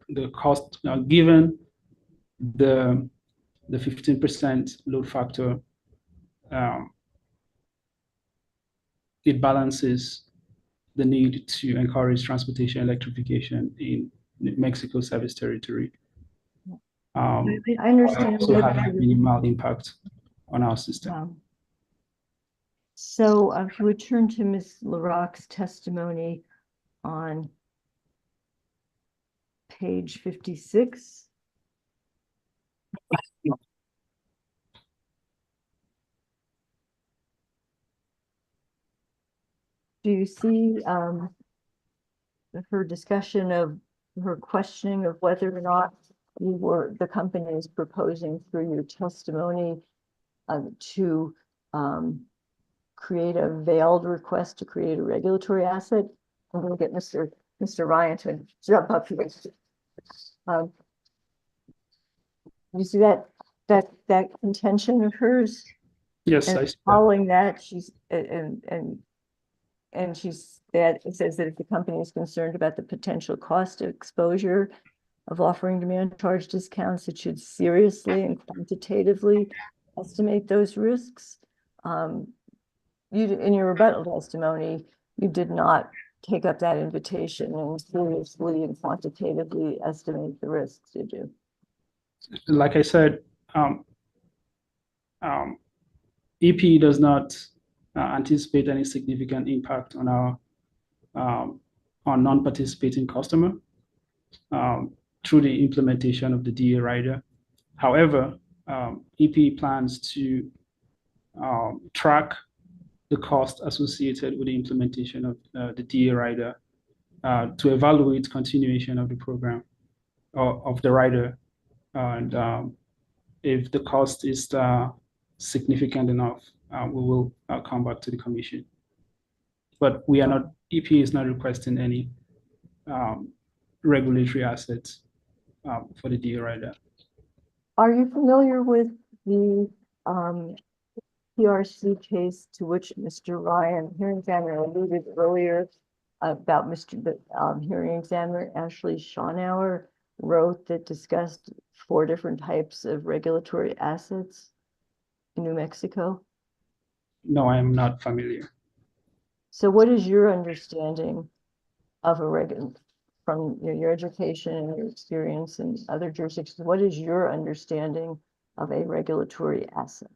the cost, given the 15% load factor, it balances the need to encourage transportation electrification in New Mexico service territory. I understand. Also that- having minimal impact on our system. So if you would turn to Ms. LaRocque's testimony on page 56. Do you see her discussion of her questioning of whether or not the company is proposing through your testimony to create a veiled request to create a regulatory asset? I'm going to get Mr. Ryan to jump up here. You see that intention of hers? Yes, And I see that. following that, she's that it says that if the company is concerned about the potential cost of exposure of offering demand charge discounts, it should seriously and quantitatively estimate those risks. In your rebuttal testimony, you did not take up that invitation and seriously and quantitatively estimate the risks, did you? Like I said, EP does not anticipate any significant impact on our non-participating customer through the implementation of the DA rider. However, EP plans to track the cost associated with the implementation of the DA rider to evaluate continuation of the program or of the rider. And if the cost is significant enough, we will come back to the commission. But we are not, EP is not requesting any regulatory assets for the DA rider. Are you familiar with the PRC case to which Mr. Ryan, hearing examiner, alluded earlier about the hearing examiner Ashley Schonauer wrote that discussed 4 different types of regulatory assets in New Mexico? No, I am not familiar. So what is your understanding of from your education and your experience in other jurisdictions, what is your understanding of a regulatory asset?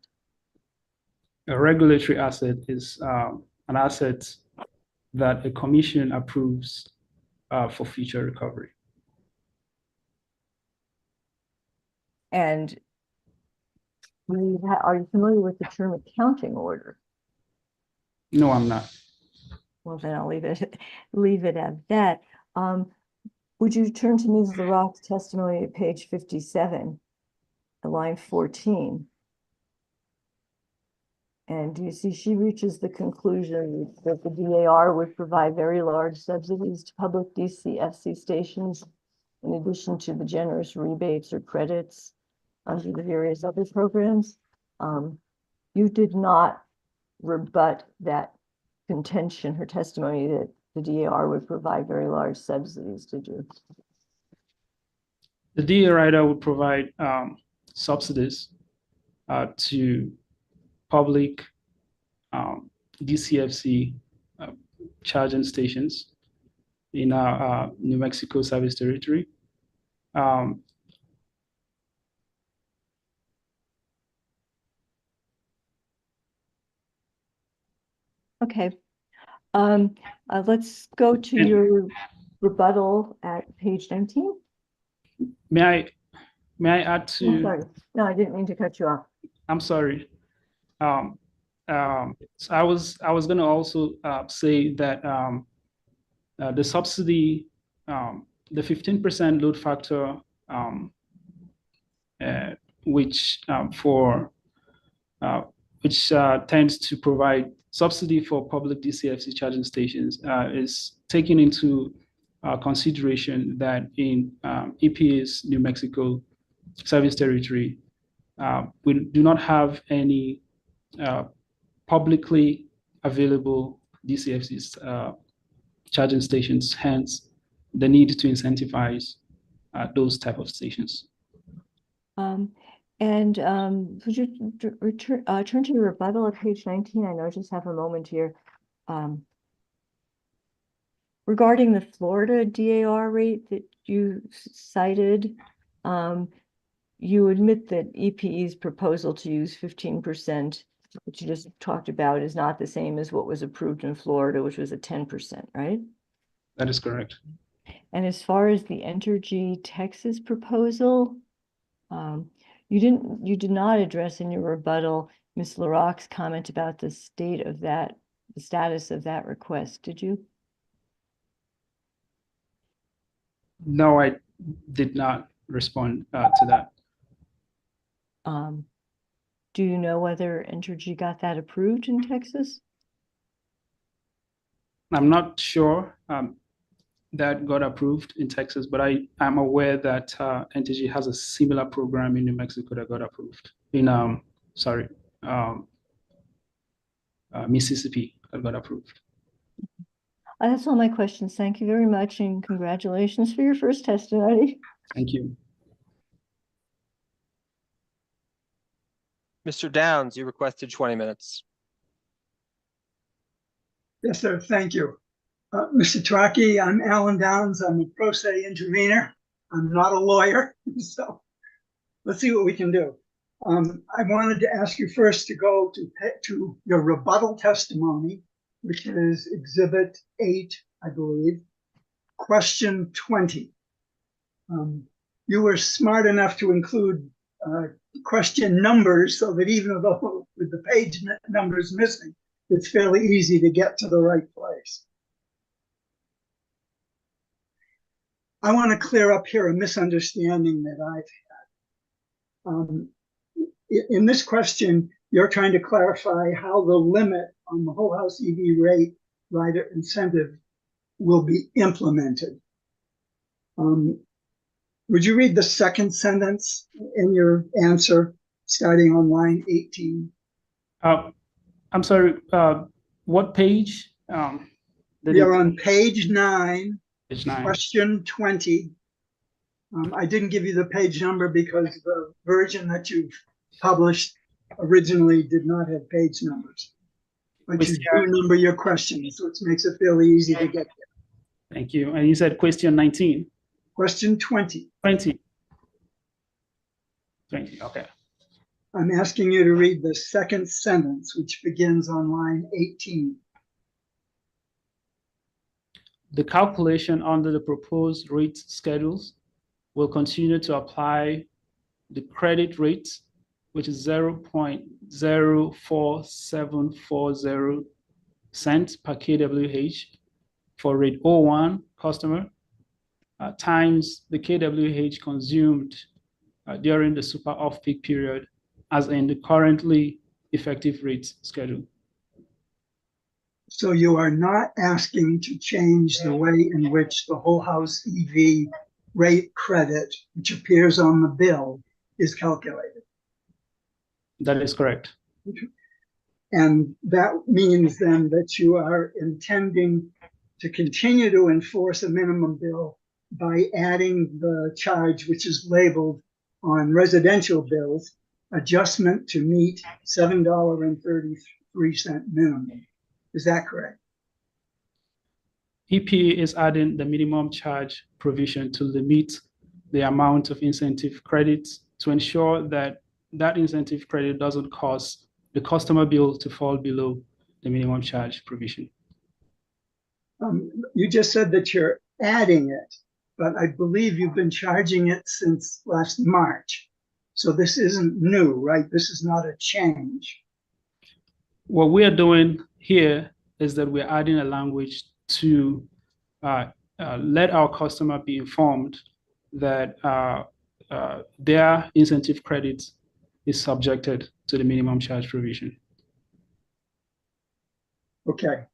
A regulatory asset is an asset that a commission approves for future recovery. And are you familiar with the term accounting order? No, I'm not. Well, then I'll leave it at that. Would you turn to Ms. LaRocque's testimony at page 57, line 14? And you see she reaches the conclusion that the DAR would provide very large subsidies to public DCFC stations in addition to the generous rebates or credits under the various other programs. You did not rebut that contention, her testimony that the DAR would provide very large subsidies, did you? The DA rider would provide subsidies to public DCFC charging stations in our New Mexico service territory. Okay. Let's go to your rebuttal at page 19. May I add to? I'm sorry. No, I didn't mean to cut you off. I'm sorry. So I was going to also say that the subsidy, the 15% load factor, which tends to provide subsidy for public DCFC charging stations, is taken into consideration that in EPA's New Mexico service territory, we do not have any publicly available DCFC charging stations, hence the need to incentivize those type of stations. Would you turn to your rebuttal at page 19? I know I just have a moment here. regarding the Florida DAR rate that you cited, you admit that EPE's proposal to use 15%, which you just talked about, is not the same as what was approved in Florida, which was a 10%, right? That is correct. And as far as the Entergy Texas proposal, you did not address in your rebuttal Ms. LaRocque's comment about the status of that request, did you? No, I did not respond to that. Do you know whether Entergy got that approved in Texas? I'm not sure that got approved in Texas, but I'm aware that Entergy has a similar program in New Mexico that got approved. In Mississippi that got approved. That's all my questions. Thank you very much, and congratulations for your first testimony. Thank you. Mr. Downs, you requested 20 minutes. Yes, sir. Thank you. Mr. Traki, I'm Alan Downs. I'm a pro se intervener. I'm not a lawyer, so let's see what we can do. I wanted to ask you first to go to your rebuttal testimony, which is Exhibit 8, I believe, question 20. You were smart enough to include question numbers so that even though with the page numbers missing, it's fairly easy to get to the right place. I want to clear up here a misunderstanding that I've had. In this question, you're trying to clarify how the limit on the whole house EV rate rider incentive will be implemented. Would you read the second sentence in your answer, starting on line 18? I'm sorry, what page? You're on page 9, Page 9. question 20. I didn't give you the page number because the version that you've published originally did not have page numbers. But you do number your questions, which makes it fairly easy to get there. Thank you. And you said question 19? Question 20. 20, okay. I'm asking you to read the second sentence, which begins on line 18. The calculation under the proposed rate schedules will continue to apply the credit rate, which is 0.04740 cents per kWh for rate 01 customer, times the kWh consumed during the super off-peak period as in the currently effective rate schedule. So you are not asking to change the way in which the whole house EV rate credit, which appears on the bill, is calculated. That is correct. And that means then that you are intending to continue to enforce a minimum bill by adding the charge, which is labeled on residential bills, adjustment to meet $7.33 minimum. Is that correct? EPA is adding the minimum charge provision to limit the amount of incentive credits to ensure that that incentive credit doesn't cause the customer bill to fall below the minimum charge provision. You just said that you're adding it, but I believe you've been charging it since last March. So this isn't new, right? This is not a change. What we are doing here is that we're adding a language to let our customer be informed that their incentive credits is subjected to the minimum charge provision. Okay.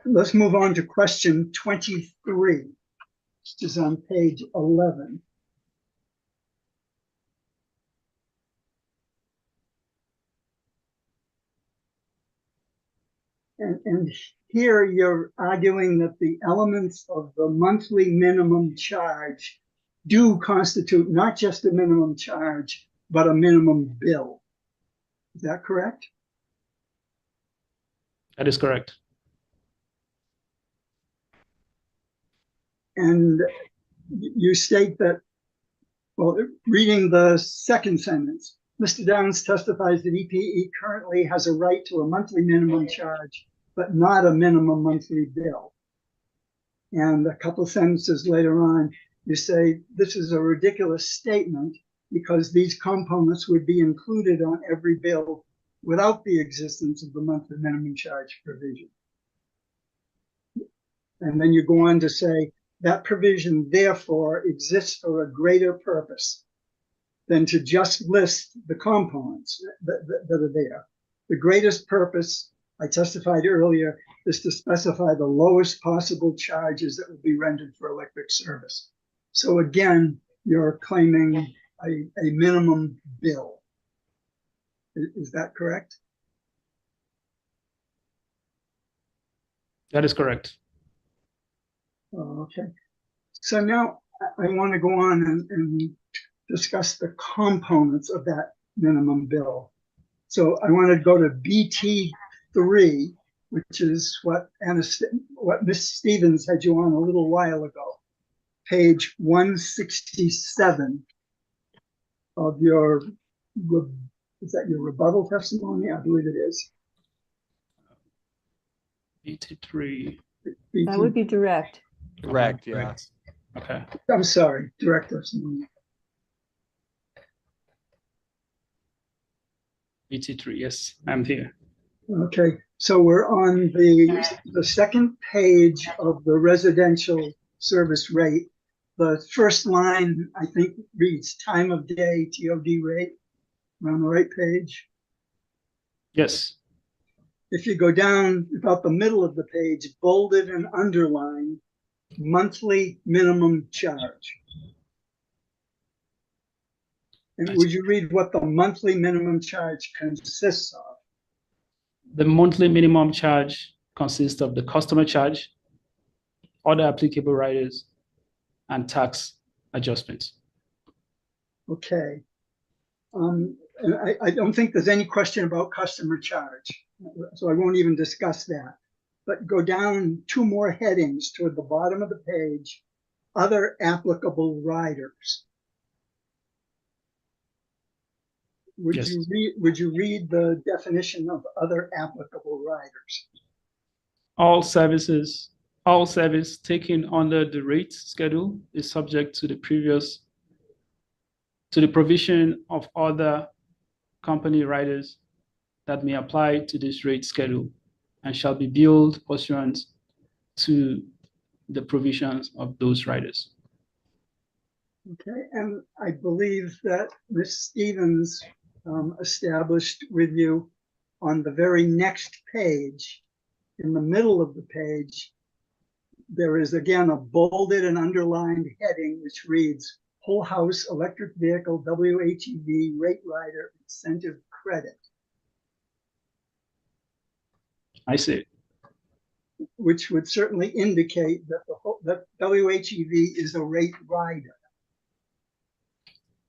Let's move on to question 23, which is on page 11. And here you're arguing that the elements of the monthly minimum charge do constitute not just a minimum charge, but a minimum bill. Is that correct? That is correct. And you state that, well, reading the second sentence, Mr. Downs testifies that EPE currently has a right to a monthly minimum charge, but not a minimum monthly bill. And a couple sentences later on, you say this is a ridiculous statement because these components would be included on every bill without the existence of the monthly minimum charge provision. And then you go on to say that provision therefore exists for a greater purpose than to just list the components that are there. The greatest purpose, I testified earlier, is to specify the lowest possible charges that will be rendered for electric service. So again, you're claiming a minimum bill. Is that correct? That is correct. Okay. So now I want to go on and discuss the components of that minimum bill. So I want to go to BT3, which is what Ms. Stevens had you on a little while ago, page 167 of your, is that your rebuttal testimony? I believe it is. BT3. That would be direct. Correct, yeah. Correct. Okay. I'm sorry, direct testimony. BT3, yes, I'm here. Okay, so we're on the second page of the residential service rate. The first line, I think, reads time of day TOD rate. We're on the right page. Yes. If you go down about the middle of the page, bolded and underlined, monthly minimum charge. And would you read what the monthly minimum charge consists of? The monthly minimum charge consists of the customer charge, other applicable riders, and tax adjustments. Okay. And I don't think there's any question about customer charge, so I won't even discuss that. But go down two more headings toward the bottom of the page, other applicable riders. Would Yes. you read the definition of other applicable riders? All service taken under the rate schedule is subject to the provision of other company riders that may apply to this rate schedule and shall be billed pursuant to the provisions of those riders. Okay, and I believe that Ms. Stevens established with you on the very next page, in the middle of the page, there is again a bolded and underlined heading which reads whole house electric vehicle WHEV rate rider incentive credit. I see. Which would certainly indicate that that WHEV is a rate rider.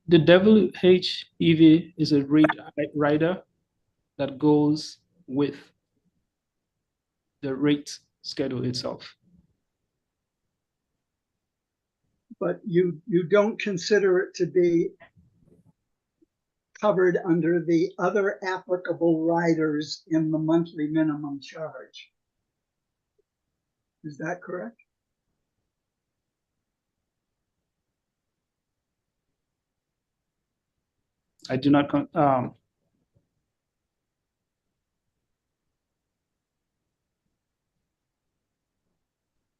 The WHEV is a rate rider that goes with the rate schedule itself. But you don't consider it to be covered under the other applicable riders in the monthly minimum charge. Is that correct? I do not,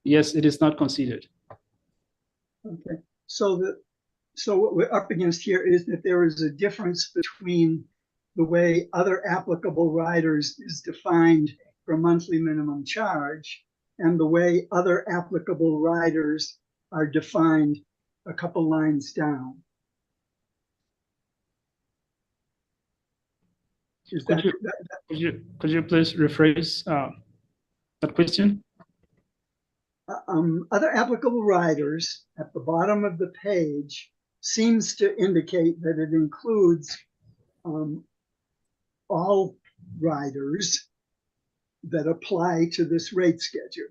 yes, it is not considered. Okay, so what we're up against here is that there is a difference between the way other applicable riders is defined for monthly minimum charge and the way other applicable riders are defined a couple lines down. Is that, Could you please rephrase that question? Other applicable riders at the bottom of the page seems to indicate that it includes all riders that apply to this rate schedule.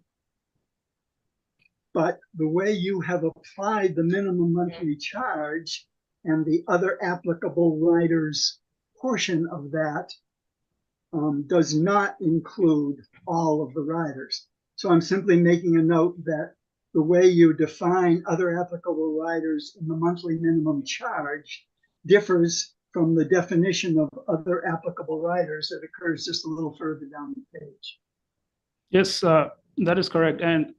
But the way you have applied the minimum monthly charge and the other applicable riders portion of that does not include all of the riders. So I'm simply making a note that the way you define other applicable riders in the monthly minimum charge differs from the definition of other applicable riders that occurs just a little further down the page. Yes, that is correct. And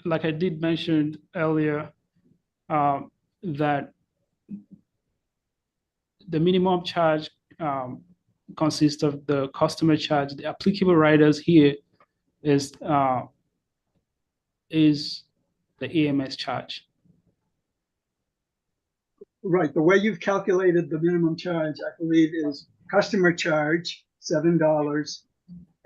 like I did mention earlier, that the minimum charge consists of the customer charge. The applicable riders here is the EMS charge. Right. The way you've calculated the minimum charge, I believe, is customer charge, $7,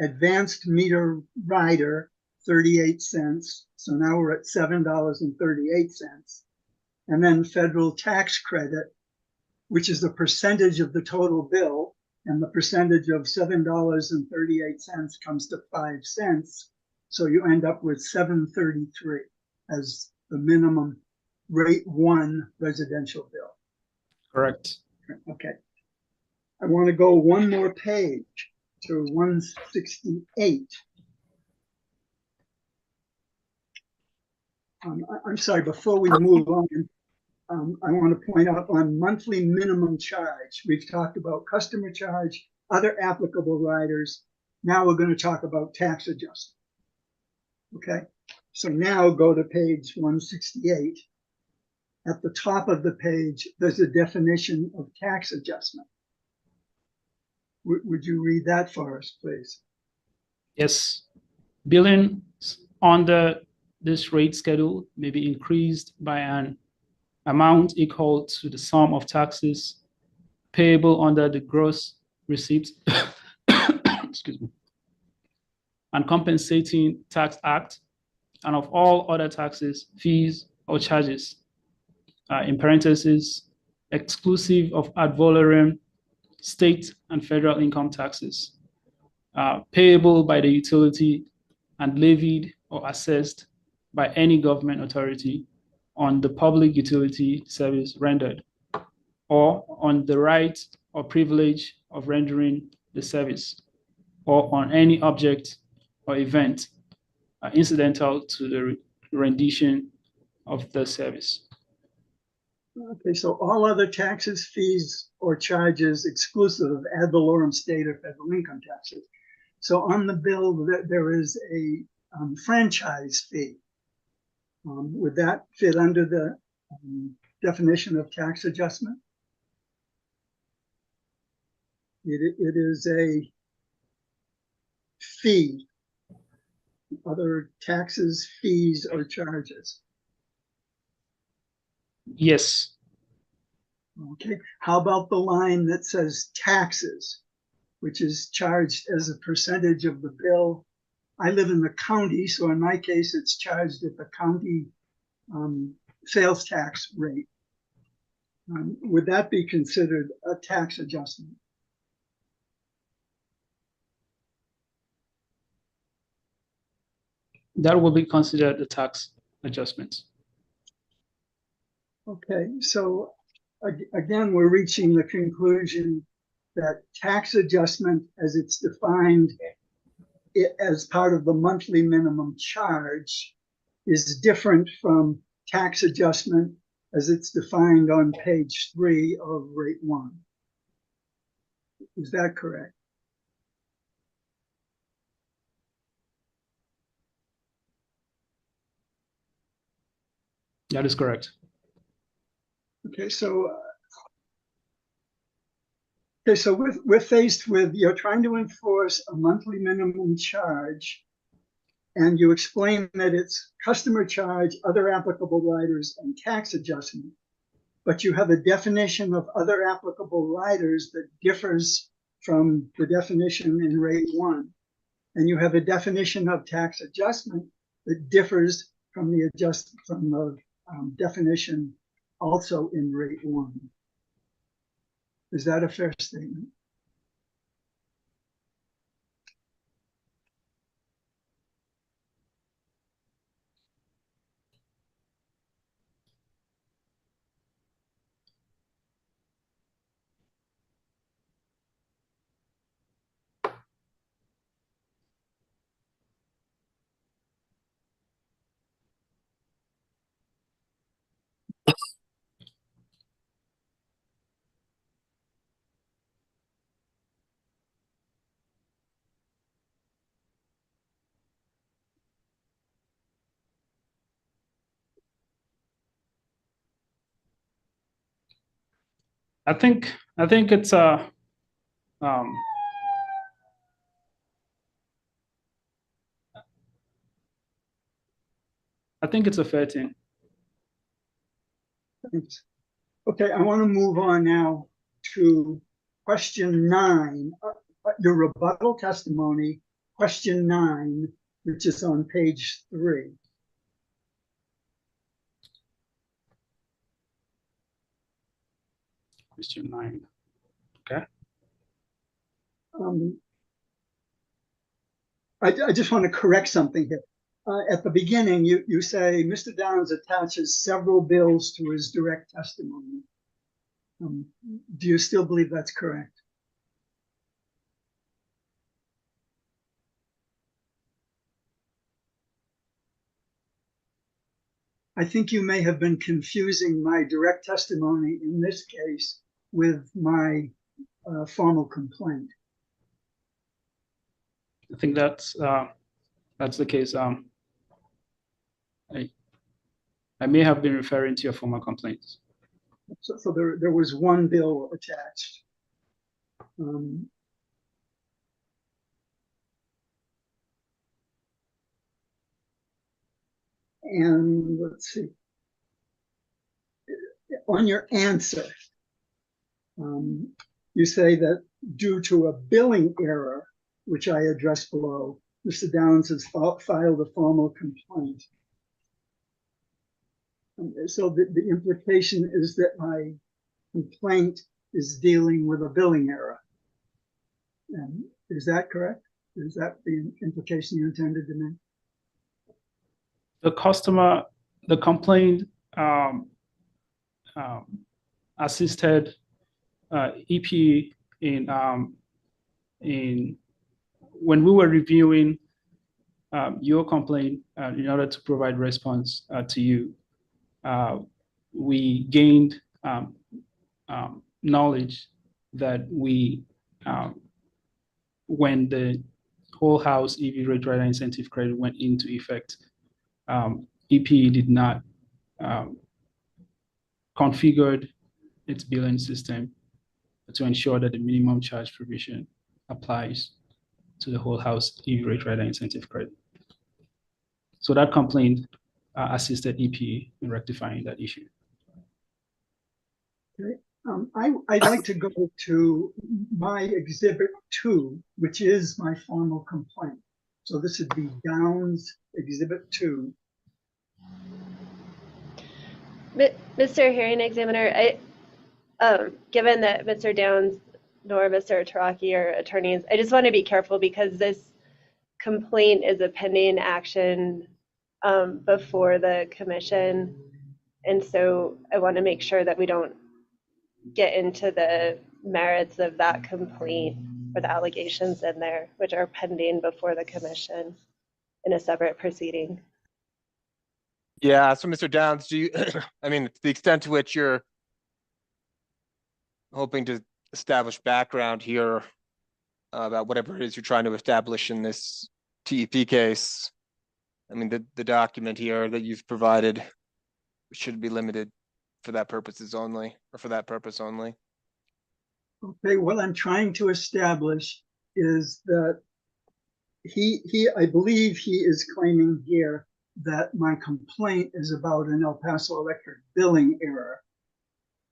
advanced meter rider, 38 cents. So now we're at $7.38. And then federal tax credit, which is the percentage of the total bill, and the percentage of $7.38 comes to 5 cents. So you end up with $7.33 as the minimum rate 1 residential bill. Correct. Okay. I want to go one more page to 168. I'm sorry, before we move on, I want to point out on monthly minimum charge, we've talked about customer charge, other applicable riders. Now we're going to talk about tax adjustment. Okay, so now go to page 168. At the top of the page, there's a definition of tax adjustment. Would you read that for us, please? Yes. Billing under this rate schedule may be increased by an amount equal to the sum of taxes payable under the gross receipts excuse me, and compensating tax act, and of all other taxes, fees, or charges, in parentheses, exclusive of ad valorem state and federal income taxes, payable by the utility and levied or assessed by any government authority on the public utility service rendered, or on the right or privilege of rendering the service, or on any object or event incidental to the rendition of the service. Okay, so all other taxes, fees, or charges exclusive of ad valorem state or federal income taxes. So on the bill, there is a franchise fee. Would that fit under the definition of tax adjustment? It is a fee, other taxes, fees, or charges. Yes. Okay, how about the line that says taxes, which is charged as a percentage of the bill? I live in the county, so in my case, it's charged at the county sales tax rate. Would that be considered a tax adjustment? That will be considered a tax adjustment. Okay, so again, we're reaching the conclusion that tax adjustment, as it's defined as part of the monthly minimum charge, is different from tax adjustment as it's defined on page 3 of rate 1. Is that correct? That is correct. Okay, so we're faced with, you're trying to enforce a monthly minimum charge, and you explain that it's customer charge, other applicable riders, and tax adjustment. But you have a definition of other applicable riders that differs from the definition in rate 1. And you have a definition of tax adjustment that differs from the definition also in rate 1. Is that a fair statement? I think it's a I think it's a fair thing. Thanks. Okay, I want to move on now to question 9, your rebuttal testimony, question 9, which is on page 3. Question 9. Okay. I just want to correct something here. At the beginning, you say Mr. Downs attaches several bills to his direct testimony. Do you still believe that's correct? I think you may have been confusing my direct testimony in this case with my formal complaint. I think that's the case. I may have been referring to your former complaints. So there was one bill attached. And let's see. On your answer, you say that due to a billing error, which I addressed below, Mr. Downs has filed a formal complaint. So the implication is that my complaint is dealing with a billing error. Is that correct? Is that the implication you intended to make? The complaint assisted EP in when we were reviewing your complaint in order to provide response to you. We gained knowledge that when the whole house EV rate rider incentive credit went into effect, EP did not configured its billing system to ensure that the minimum charge provision applies to the whole house EV rate rider incentive credit. So that complaint assisted EP in rectifying that issue. Okay. I'd like to go to my exhibit 2, which is my formal complaint. So this would be Downs exhibit 2. Mr. Hearing Examiner, given that Mr. Downs nor Mr. Taraki are attorneys, I just want to be careful because this complaint is a pending action before the commission. And so I want to make sure that we don't get into the merits of that complaint or the allegations in there, which are pending before the commission in a separate proceeding. Yeah, so Mr. Downs, do you, I mean, to the extent to which you're hoping to establish background here about whatever it is you're trying to establish in this TEP case, I mean, the document here that you've provided should be limited for that purposes only, or for that purpose only. Okay, what I'm trying to establish is that I believe he is claiming here that my complaint is about an El Paso Electric billing error.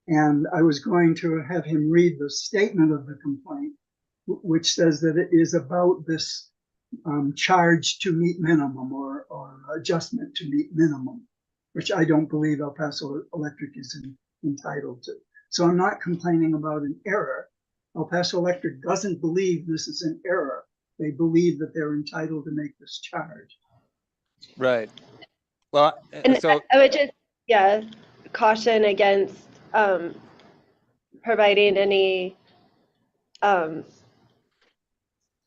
And I was going to have him read the statement of the complaint, which says that it is about this charge to meet minimum or adjustment to meet minimum, which I don't believe El Paso Electric is entitled to. So I'm not complaining about an error. El Paso Electric doesn't believe this is an error. They believe that they're entitled to make this charge. Right. Well, And so I would just, caution against providing any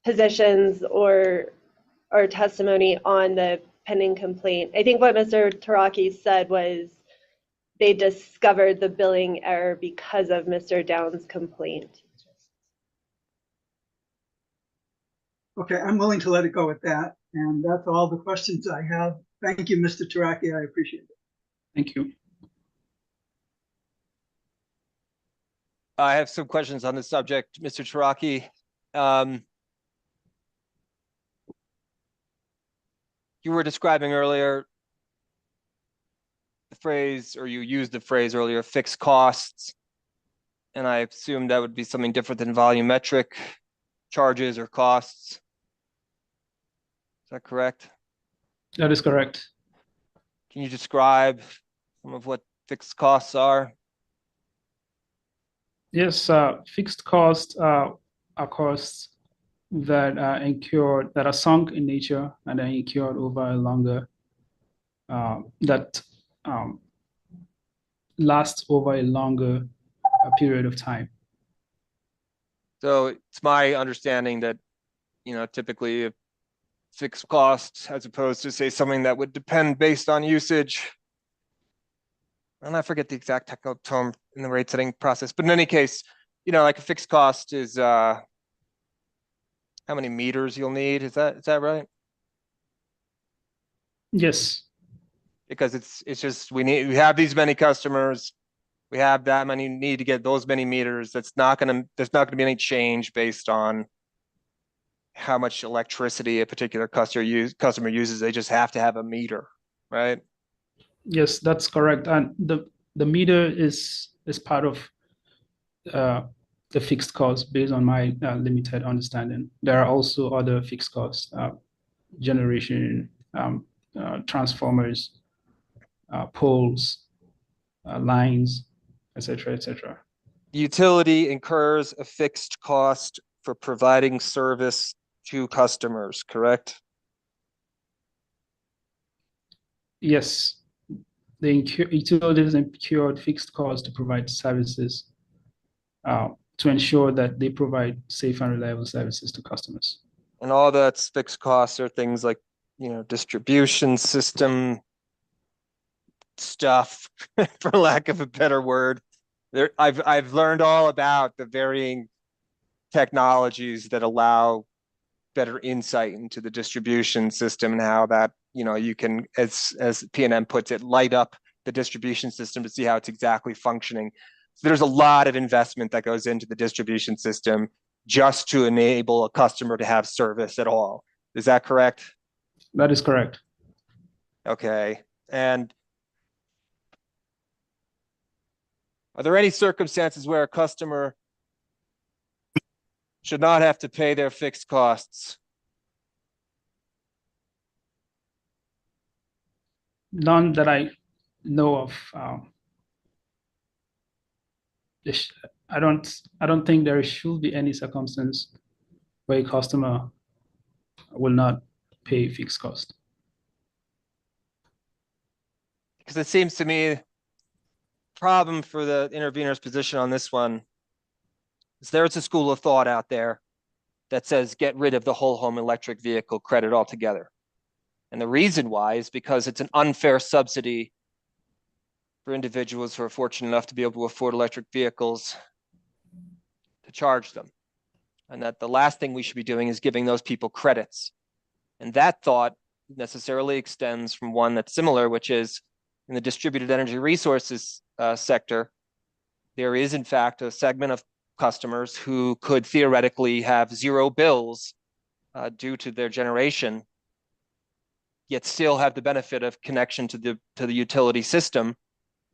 positions or testimony on the pending complaint. I think what Mr. Taraki said was they discovered the billing error because of Mr. Downs' complaint. Okay, I'm willing to let it go at that. And that's all the questions I have. Thank you, Mr. Taraki. I appreciate it. Thank you. I have some questions on this subject, Mr. Taraki. You were describing earlier the phrase, or you used the phrase earlier, fixed costs. And I assume that would be something different than volumetric charges or costs. Is that correct? That is correct. Can you describe some of what fixed costs are? Yes, fixed costs are costs that are incurred, that are sunk in nature and are incurred over a longer, last over a longer period of time. So it's my understanding that, typically a fixed cost, as opposed to say something that would depend based on usage. And I forget the exact technical term in the rate setting process, but in any case, like a fixed cost is how many meters you'll need. Is that right? Yes. Because it's just we have these many customers, we have that many, need to get those many meters. There's not gonna be any change based on how much electricity a particular customer uses. They just have to have a meter, right? Yes, that's correct. And the meter is part of the fixed cost based on my limited understanding. There are also other fixed costs, generation, transformers, poles, lines, etc., etc. The utility incurs a fixed cost for providing service to customers, correct? Yes, the utilities incurred fixed costs to provide services to ensure that they provide safe and reliable services to customers. And all that's fixed costs are things like, distribution system stuff, for lack of a better word. I've learned all about the varying technologies that allow better insight into the distribution system and how that, you can, as PNM puts it, light up the distribution system to see how it's exactly functioning. So there's a lot of investment that goes into the distribution system just to enable a customer to have service at all. Is that correct? That is correct. Okay. And are there any circumstances where a customer should not have to pay their fixed costs? None that I know of. I don't think there should be any circumstance where a customer will not pay fixed cost. Because it seems to me problem for the intervener's position on this one is there's a school of thought out there that says get rid of the whole home electric vehicle credit altogether. And the reason why is because it's an unfair subsidy for individuals who are fortunate enough to be able to afford electric vehicles to charge them. And that the last thing we should be doing is giving those people credits. And that thought necessarily extends from one that's similar, which is in the distributed energy resources sector, there is in fact a segment of customers who could theoretically have zero bills due to their generation, yet still have the benefit of connection to the utility system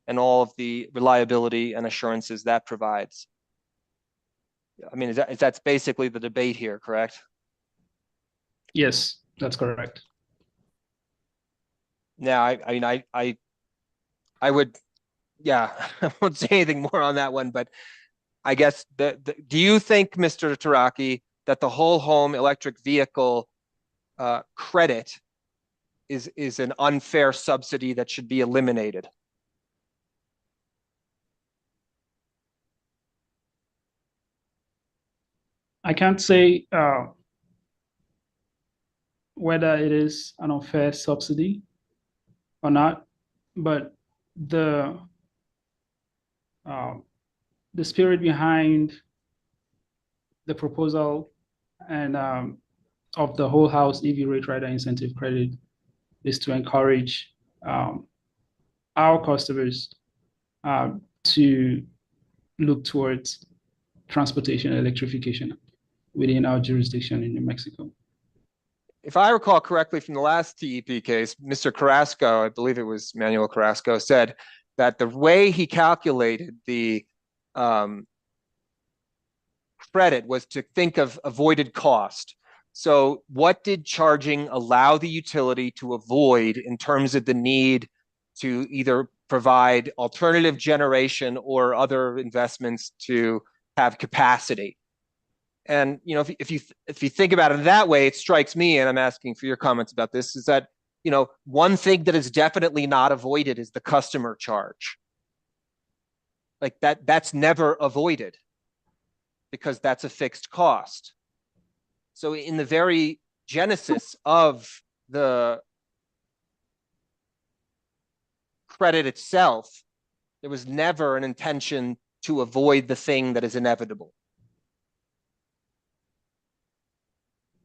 and all of the reliability and assurances that provides. I mean, that's basically the debate here, correct? Yes, that's correct. Now, I would, yeah, I won't say anything more on that one, but I guess do you think, Mr. Taraki, that the whole home electric vehicle credit is an unfair subsidy that should be eliminated? I can't say whether it is an unfair subsidy or not, but the spirit behind the proposal and of the whole house EV rate rider incentive credit is to encourage our customers to look towards transportation electrification within our jurisdiction in New Mexico. If I recall correctly from the last TEP case, Mr. Carrasco, I believe it was Manuel Carrasco, said that the way he calculated the credit was to think of avoided cost. So what did charging allow the utility to avoid in terms of the need to either provide alternative generation or other investments to have capacity? And if you think about it that way, it strikes me, and I'm asking for your comments about this, is that one thing that is definitely not avoided is the customer charge. Like that's never avoided because that's a fixed cost. So in the very genesis of the credit itself, there was never an intention to avoid the thing that is inevitable.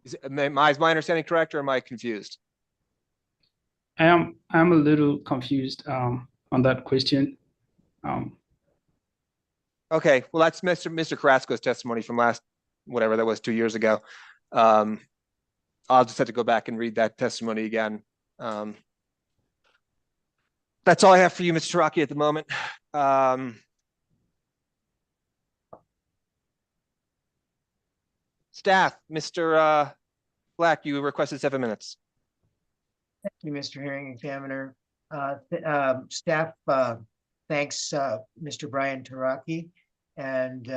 Is my understanding correct, or am I confused? I'm a little confused on that question. Okay, well, that's Mr. Carrasco's testimony from whatever that was, 2 years ago. I'll just have to go back and read that testimony again. That's all I have for you, Mr. Taraki, at the moment. Staff, Mr. Black, you requested 7 minutes. Thank you, Mr. Hearing Examiner. Staff thanks Mr. Brian Taraki and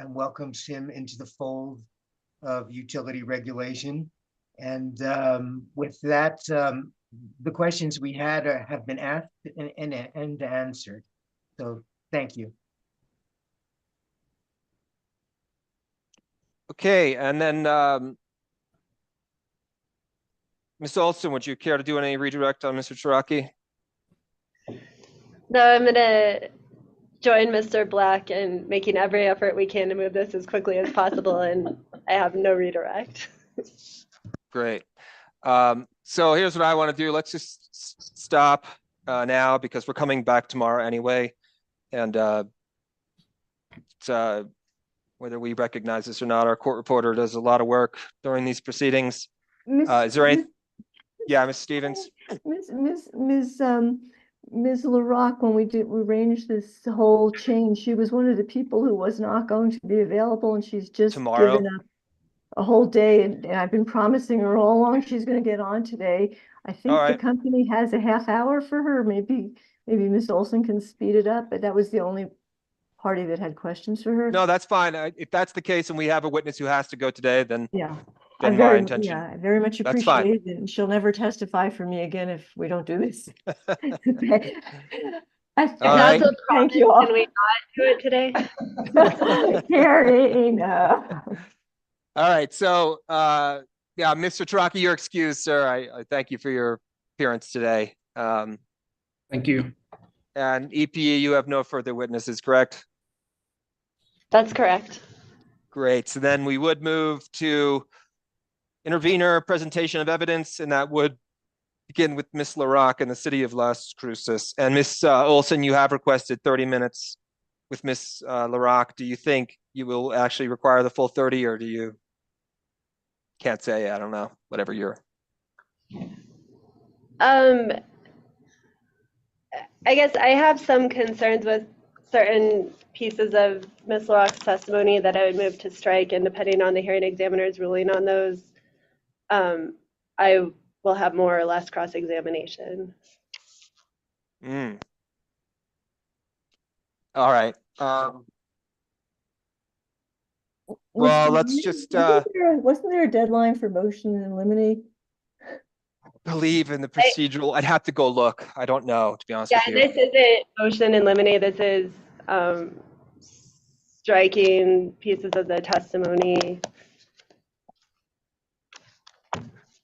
welcomes him into the fold of utility regulation. And with that, the questions we had have been asked and answered. So thank you. Okay, and then Ms. Olson, would you care to do any redirect on Mr. Taraki? No, I'm going to join Mr. Black in making every effort we can to move this as quickly as possible, and I have no redirect. Great. So here's what I want to do. Let's just stop now because we're coming back tomorrow anyway. And whether we recognize this or not, our court reporter does a lot of work during these proceedings. Is there any? Yeah, Ms. Stevens. Ms. LaRock, when we arranged this whole change, she was one of the people who was not going to be available, and she's just Tomorrow? given up a whole day, and I've been promising her all along she's going to get on today. I think the company has a half hour for her. Maybe Ms. Olson can speed it up, but that was the only party that had questions for her. No, that's fine. If that's the case and we have a witness who has to go today, then yeah. Then my intention. Yeah, I very much That's fine. appreciate it, and she'll never testify for me again if we don't do this. All right. Thank you all. Can we not do it today? Carrie, no. All right. So, yeah, Mr. Taraki, you're excused, sir. I thank you for your appearance today. Thank you. And EPE, you have no further witnesses, correct? That's correct. Great. So then we would move to intervener presentation of evidence, and that would begin with Ms. LaRock in the city of Las Cruces. And Ms. Olson, you have requested 30 minutes with Ms. LaRock. Do you think you will actually require the full 30, or do you? Can't say, I don't know, whatever you're. I guess I have some concerns with certain pieces of Ms. LaRock's testimony that I would move to strike, and depending on the hearing examiner's ruling on those, I will have more or less cross-examination. All right. Well, let's just Wasn't there a deadline for motion and eliminate? believe in the procedural. I'd have to go look. I don't know, to be honest with you. Yeah, this isn't motion and eliminate. This is striking pieces of the testimony.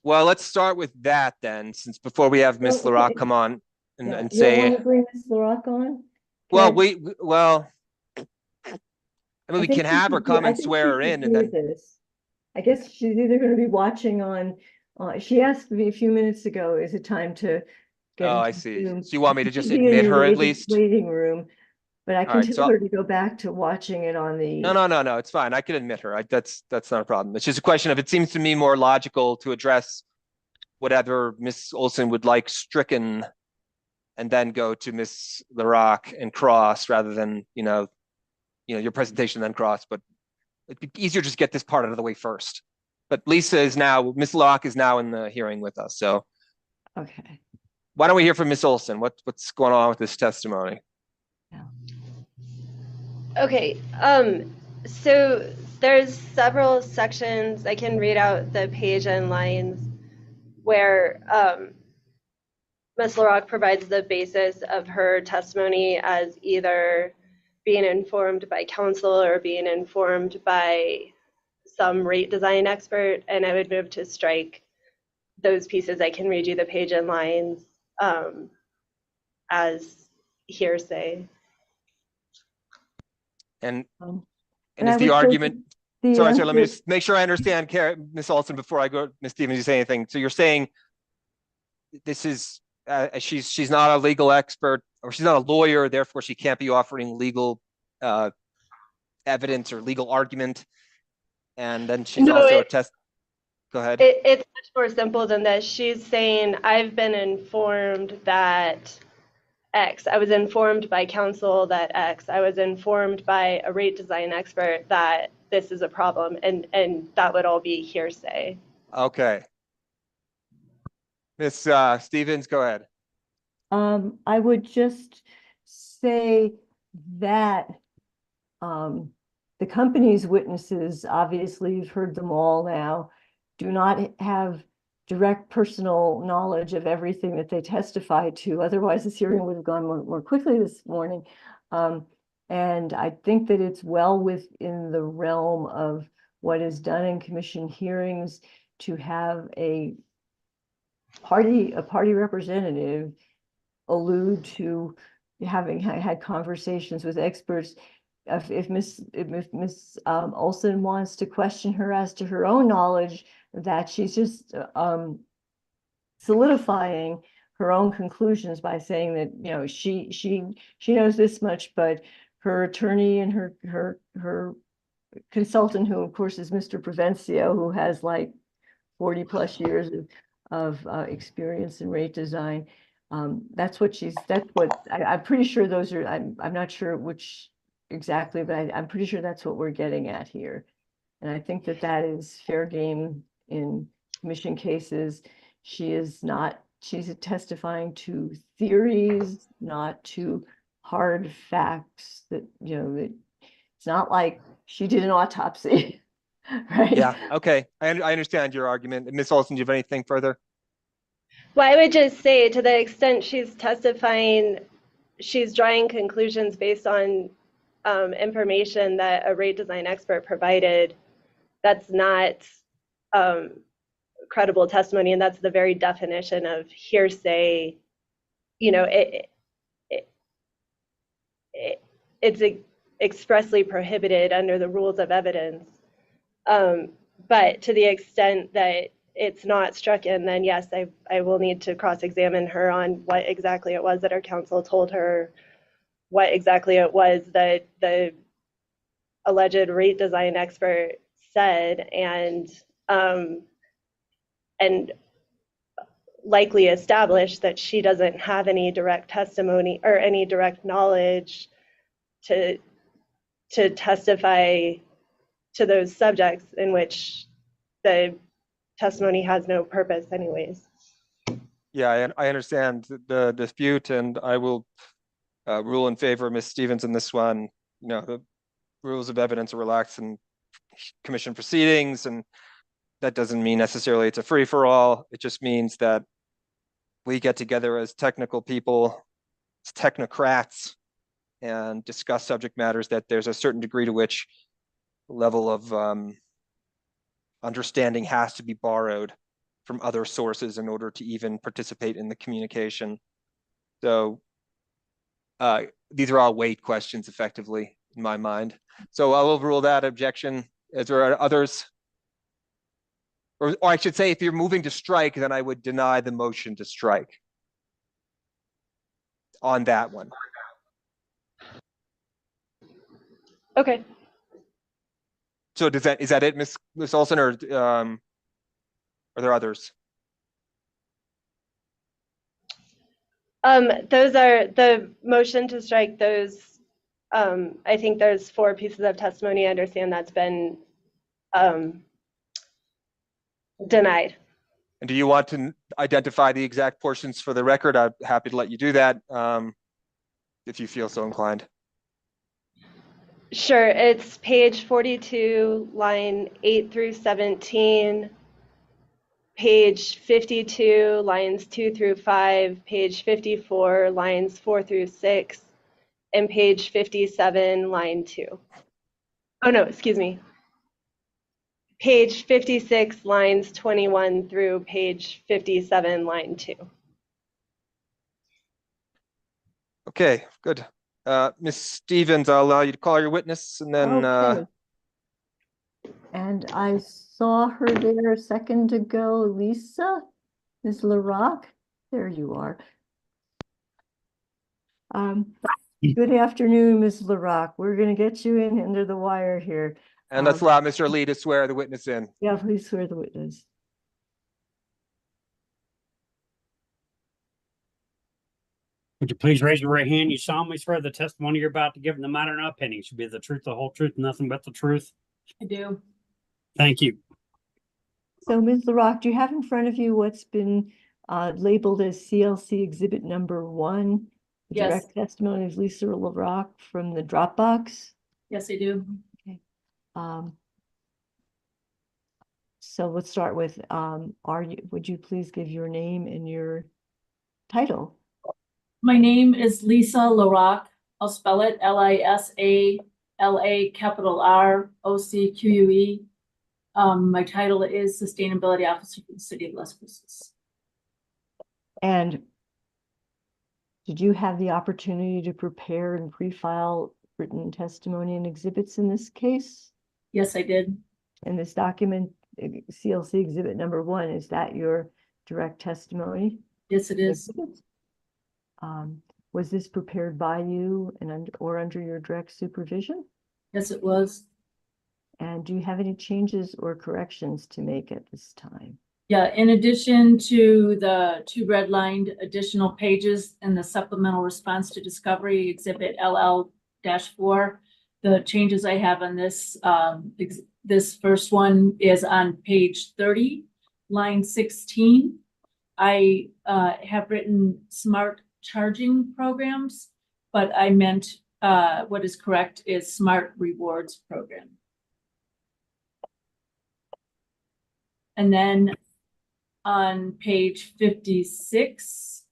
Well, let's start with that then, since before we have Ms. LaRock come on and You say. want to bring Ms. LaRock on? Well, Okay. I mean, we can have her come and swear her in, and then. I guess she's either going to be watching on. She asked me a few minutes ago, "Is it time to?" Get Oh, I into see. Zoom?" So you want me to just She's in admit the her at least? waiting room, But I All can right, so tell her to go back to watching it on the. no, it's fine. I can admit her. That's not a problem. It's just a question of, it seems to me more logical to address whatever Ms. Olson would like stricken and then go to Ms. LaRock and cross, rather than, your presentation then cross, but it'd be easier just get this part out of the way first. But Ms. LaRock is now in the hearing with us. So Okay. why don't we hear from Ms. Olson? What's going on with this testimony? Okay, so there's several sections, I can read out the page and lines where Ms. LaRock provides the basis of her testimony as either being informed by counsel or being informed by some rate design expert, and I would move to strike those pieces. I can read you the page and lines as hearsay. And And is I the would say argument, the sorry, let me answer- just make sure I understand, Ms. Olson, before I go, Ms. Stevens, you say anything. So you're saying this is, she's not a legal expert, or she's not a lawyer, therefore she can't be offering legal evidence or legal argument. And then she's also a test. Go ahead. It's much more simple than this. She's saying, I've been informed that X. I was informed by counsel that X. I was informed by a rate design expert that this is a problem, and that would all be hearsay. Okay. Ms. Stevens, go ahead. I would just say that the company's witnesses, obviously you've heard them all now, do not have direct personal knowledge of everything that they testify to. Otherwise, this hearing would have gone more quickly this morning. And I think that it's well within the realm of what is done in commission hearings to have a party representative allude to having had conversations with experts. If Ms. Olson wants to question her as to her own knowledge, that she's just solidifying her own conclusions by saying that, she knows this much, but her attorney and her consultant, who of course is Mr. Provencio, who has like 40 plus years of experience in rate design. That's what I'm pretty sure those are, I'm not sure which exactly, but I'm pretty sure that's what we're getting at here. And I think that is fair game in commission cases. She's testifying to theories, not to hard facts that, that it's not like she did an autopsy. Right? Yeah, okay. I understand your argument. Ms. Olson, do you have anything further? Well, I would just say, to the extent she's testifying, she's drawing conclusions based on information that a rate design expert provided. That's not credible testimony, and that's the very definition of hearsay. It's expressly prohibited under the rules of evidence. But to the extent that it's not stricken, then yes, I will need to cross-examine her on what exactly it was that her counsel told her, what exactly it was that the alleged rate design expert said, and likely establish that she doesn't have any direct testimony or any direct knowledge to testify to those subjects in which the testimony has no purpose anyways. Yeah, I understand the dispute, and I will rule in favor of Ms. Stevens in this one. The rules of evidence are relaxed in commission proceedings, and that doesn't mean necessarily it's a free-for-all. It just means that we get together as technical people, as technocrats, and discuss subject matters that there's a certain degree to which level of understanding has to be borrowed from other sources in order to even participate in the communication. So these are all weight questions effectively in my mind. So I'll overrule that objection. Is there others? Or I should say, if you're moving to strike, then I would deny the motion to strike on that one. Okay. So is that it, Ms. Olson, or are there others? Those are the motion to strike those. I think there's 4 pieces of testimony. I understand that's been denied. And do you want to identify the exact portions for the record? I'm happy to let you do that if you feel so inclined. Sure, it's page 42, line 8 through 17, page 52, lines 2 through 5, page 54, lines 4 through 6, and page 57, line 2. Oh no, excuse me. Page 56, lines 21 through page 57, line 2. Okay, good. Ms. Stevens, I'll allow you to call your witness and then Okay. And I saw her there a second ago, Lisa, Ms. LaRock. There you are. Good afternoon, Ms. LaRock. We're going to get you in under the wire here. and let's allow Mr. Lee to swear the witness in. Yeah, please swear the witness. Would you please raise your right hand? You solemnly swear the testimony you're about to give in the matter now pending should be the truth, the whole truth, and nothing but the truth? I do. Thank you. So, Ms. LaRock, do you have in front of you what's been labeled as CLC Exhibit Number 1? The Yes. direct testimony of Lisa LaRock from the Dropbox? Yes, I do. So let's start with, would you please give your name and your title? My name is Lisa LaRock. I'll spell it LISALA capital ROCQUE. My title is Sustainability Officer for the City of Las Cruces. And did you have the opportunity to prepare and pre-file written testimony and exhibits in this case? Yes, I did. And this document, CLC Exhibit Number 1, is that your direct testimony? Yes, it is. Was this prepared by you and or under your direct supervision? Yes, it was. And do you have any changes or corrections to make at this time? Yeah, in addition to the 2 redlined additional pages in the supplemental response to discovery exhibit LL-4, the changes I have on this, this first one is on page 30, line 16. I have written smart charging programs, but I meant what is correct is smart rewards program. And then on page 56,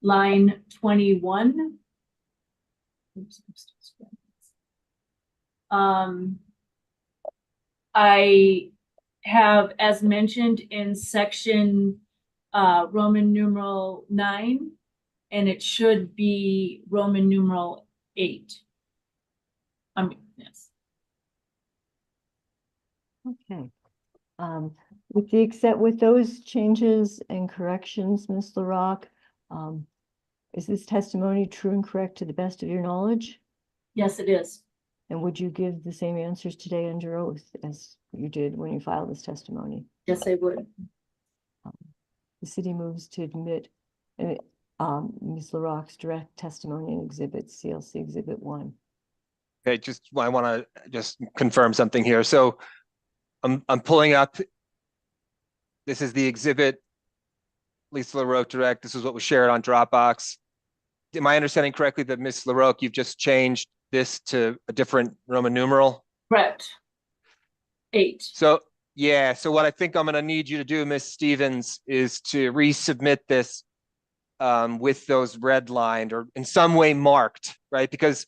line 21. I have, as mentioned in section Roman numeral 9, and it should be Roman numeral 8. Yes. Okay. With those changes and corrections, Ms. LaRock, is this testimony true and correct to the best of your knowledge? Yes, it is. And would you give the same answers today under oath as you did when you filed this testimony? Yes, I would. The city moves to admit Ms. LaRock's direct testimony and exhibit CLC Exhibit 1. Okay, I want to just confirm something here. So I'm pulling up. This is the exhibit, Lisa LaRoque direct. This is what was shared on Dropbox. Am I understanding correctly that Ms. LaRoque, you've just changed this to a different Roman numeral? Correct. 8. So yeah, so what I think I'm going to need you to do, Ms. Stevens, is to resubmit this with those redlined or in some way marked, right? Because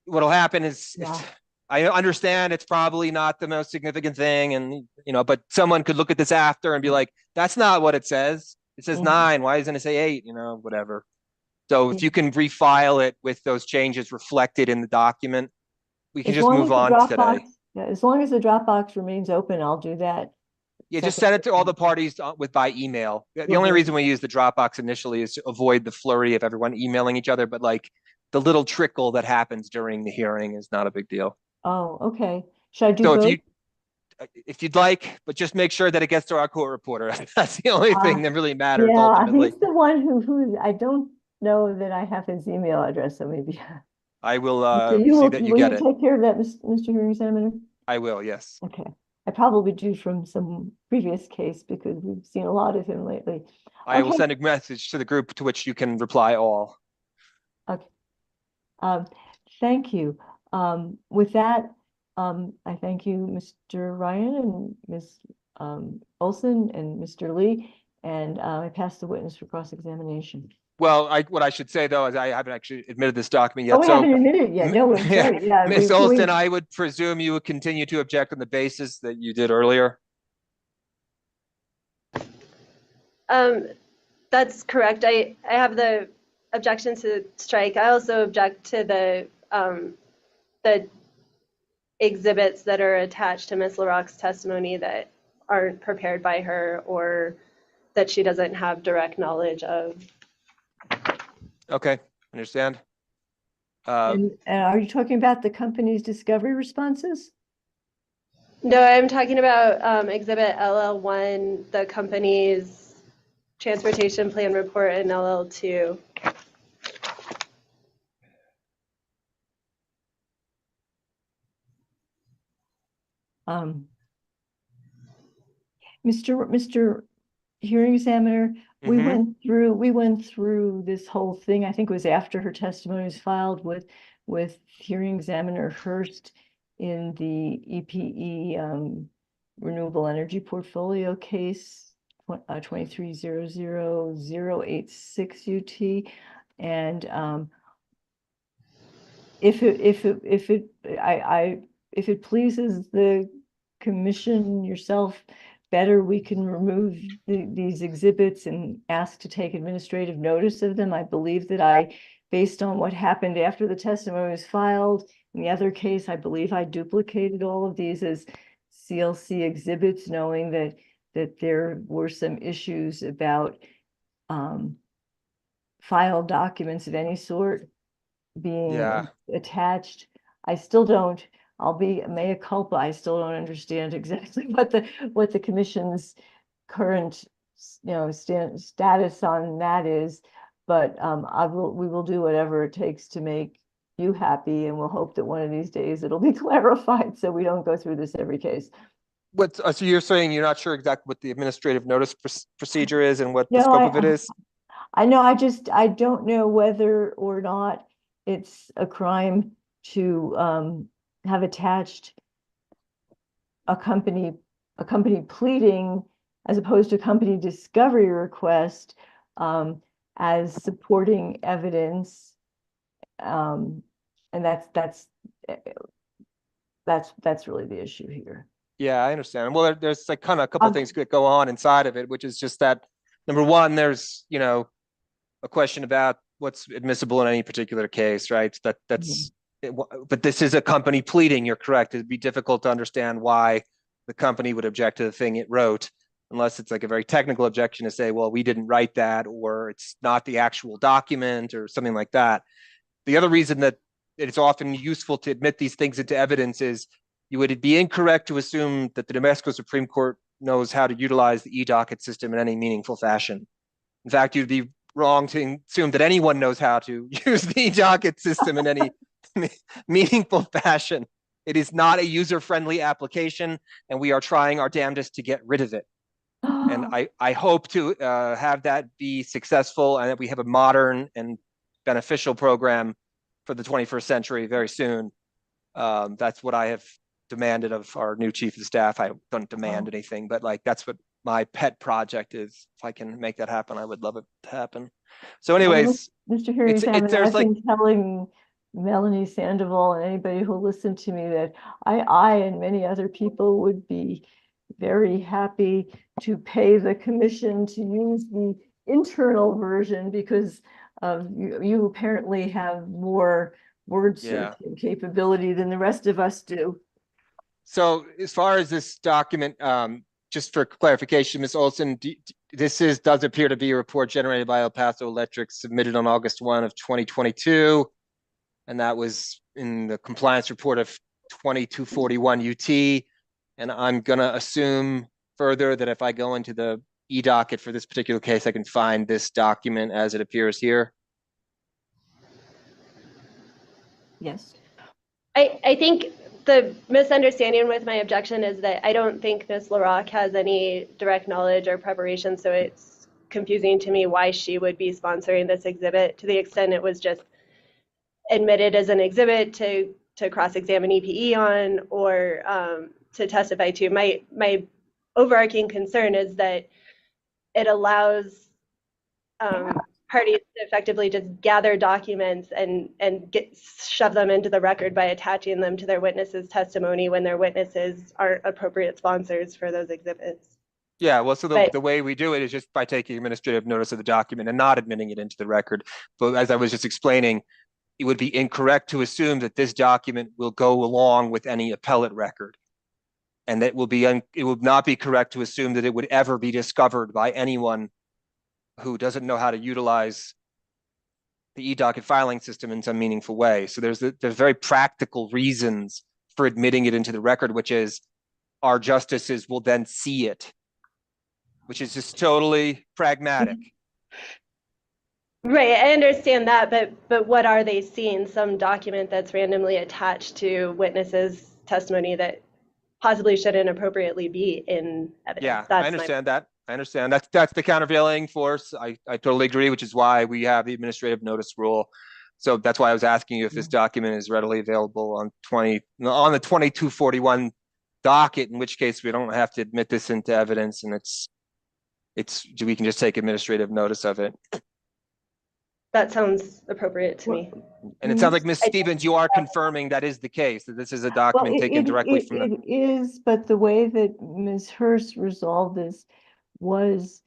what'll happen is, I understand it's probably not the most significant thing, and but someone could look at this after and be like, "That's not what it says. It says 9. Why doesn't it say 8?" Whatever. So if you can refile it with those changes reflected in the document, we can just move on today. Yeah, as long as the Dropbox remains open, I'll do that. Yeah, just send it to all the parties by email. The only reason we use the Dropbox initially is to avoid the flurry of everyone emailing each other. But like, the little trickle that happens during the hearing is not a big deal. Oh, okay. Should I do So both? if you'd like, but just make sure that it gets to our court reporter. That's the only thing that really matters Yeah, ultimately. he's the one who I don't know that I have his email address, so maybe. I will So see that you will get you it. take care of that, Mr. Hearing Examiner? I will, yes. Okay. I probably do from some previous case because we've seen a lot of him lately. I will Okay. send a message to the group to which you can reply all. Okay. Thank you. With that, I thank you, Mr. Ryan and Ms. Olson and Mr. Lee, and I pass the witness for cross-examination. Well, what I should say though is I haven't actually admitted this document yet. Oh, we So haven't admitted it yet. No, I'm yeah, sorry. Yeah, Ms. we- Olson, I would presume you would continue to object on the basis that you did earlier. That's correct. I have the objection to strike. I also object to the exhibits that are attached to Ms. LaRock's testimony that aren't prepared by her or that she doesn't have direct knowledge of. Okay, understand. And are you talking about the company's discovery responses? No, I'm talking about exhibit LL1, the company's transportation plan report, and LL2. Mr. Hearing Examiner, we Mhm. went through this whole thing. I think it was after her testimony was filed with Hearing Examiner Hurst in the EPE renewable energy portfolio case 23000086 UT, and if it pleases the commission yourself better, we can remove these exhibits and ask to take administrative notice of them. I believe that based on what happened after the testimony was filed, in the other case, I believe I duplicated all of these as CLC exhibits, knowing that there were some issues about file documents of any sort being attached. I still don't. I'll be mea culpa. I still don't understand exactly what the commission's current, status on that is. But we will do whatever it takes to make you happy, and we'll hope that one of these days it'll be clarified so we don't go through this every case. So you're saying you're not sure exactly what the administrative notice procedure is and what the No, scope of it is? I know. I don't know whether or not it's a crime to have attached a company pleading as opposed to a company discovery request as supporting evidence, and that's really the issue here. Yeah, I understand. Well, there's like kind of a couple of things that go on inside of it, which is just that number one, there's a question about what's admissible in any particular case, right? But this is a company pleading. You're correct. It'd be difficult to understand why the company would object to the thing it wrote, unless it's like a very technical objection to say, well, we didn't write that, or it's not the actual document, or something like that. The other reason that it's often useful to admit these things into evidence is you would be incorrect to assume that the New Mexico Supreme Court knows how to utilize the e-docket system in any meaningful fashion. In fact, you'd be wrong to assume that anyone knows how to use the e-docket system in any meaningful fashion. It is not a user-friendly application, and we are trying our damnedest to get rid of it. And I hope to have that be successful, and that we have a modern and beneficial program for the 21st century very soon. That's what I have demanded of our new chief of staff. I don't demand anything, but like that's what my pet project is. If I can make that happen, I would love it to happen. So anyways, Mr. Hearing Examiner, I've been telling Melanie Sandoval and anybody who listened to me that I and many other people would be very happy to pay the commission to use the internal version because you apparently have more word searching capability than the rest of us do. So as far as this document, just for clarification, Ms. Olson, does appear to be a report generated by El Paso Electric submitted on August 1 of 2022. And that was in the compliance report of 2241 UT. And I'm gonna assume further that if I go into the e-docket for this particular case, I can find this document as it appears here. Yes. I think the misunderstanding with my objection is that I don't think Ms. LaRock has any direct knowledge or preparation, so it's confusing to me why she would be sponsoring this exhibit to the extent it was just admitted as an exhibit to cross-examine EPE on or to testify to. My overarching concern is that it allows parties to effectively just gather documents and shove them into the record by attaching them to their witnesses' testimony when their witnesses aren't appropriate sponsors for those exhibits. Yeah, well, so But- the way we do it is just by taking administrative notice of the document and not admitting it into the record. But as I was just explaining, it would be incorrect to assume that this document will go along with any appellate record. And that it will not be correct to assume that it would ever be discovered by anyone who doesn't know how to utilize the e-docket filing system in some meaningful way. So there's very practical reasons for admitting it into the record, which is our justices will then see it, which is just totally pragmatic. Right, I understand that, but what are they seeing? Some document that's randomly attached to witnesses' testimony that possibly shouldn't appropriately be in evidence. Yeah, That's I understand that. I understand. That's the countervailing force. I totally agree, which is why we have the administrative notice rule. So that's why I was asking you if this document is readily available on the 2241 docket, in which case we don't have to admit this into evidence, and we can just take administrative notice of it. That sounds appropriate to me. And it sounds like Ms. Stevens, you are confirming that is the case, that this is a document taken directly from the. It is, but the way that Ms. Hurst resolved this was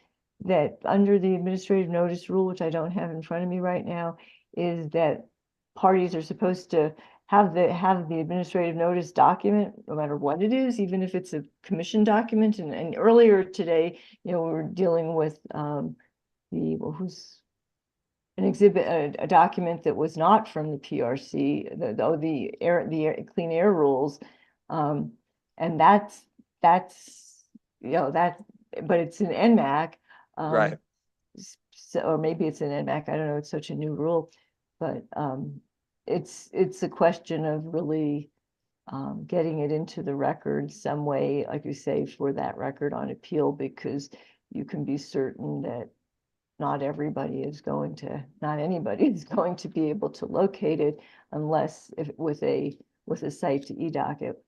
that under the administrative notice rule, which I don't have in front of me right now, is that parties are supposed to have the administrative notice document, no matter what it is, even if it's a commission document. And earlier today, we were dealing with who's an exhibit, a document that was not from the PRC, the clean air rules, and that's but it's an NMAC, Right. So, or maybe it's an NMAC. I don't know. It's such a new rule, but it's a question of really getting it into the record some way, like you say, for that record on appeal, because you can be certain that not anybody is going to be able to locate it unless with a site to e-docket.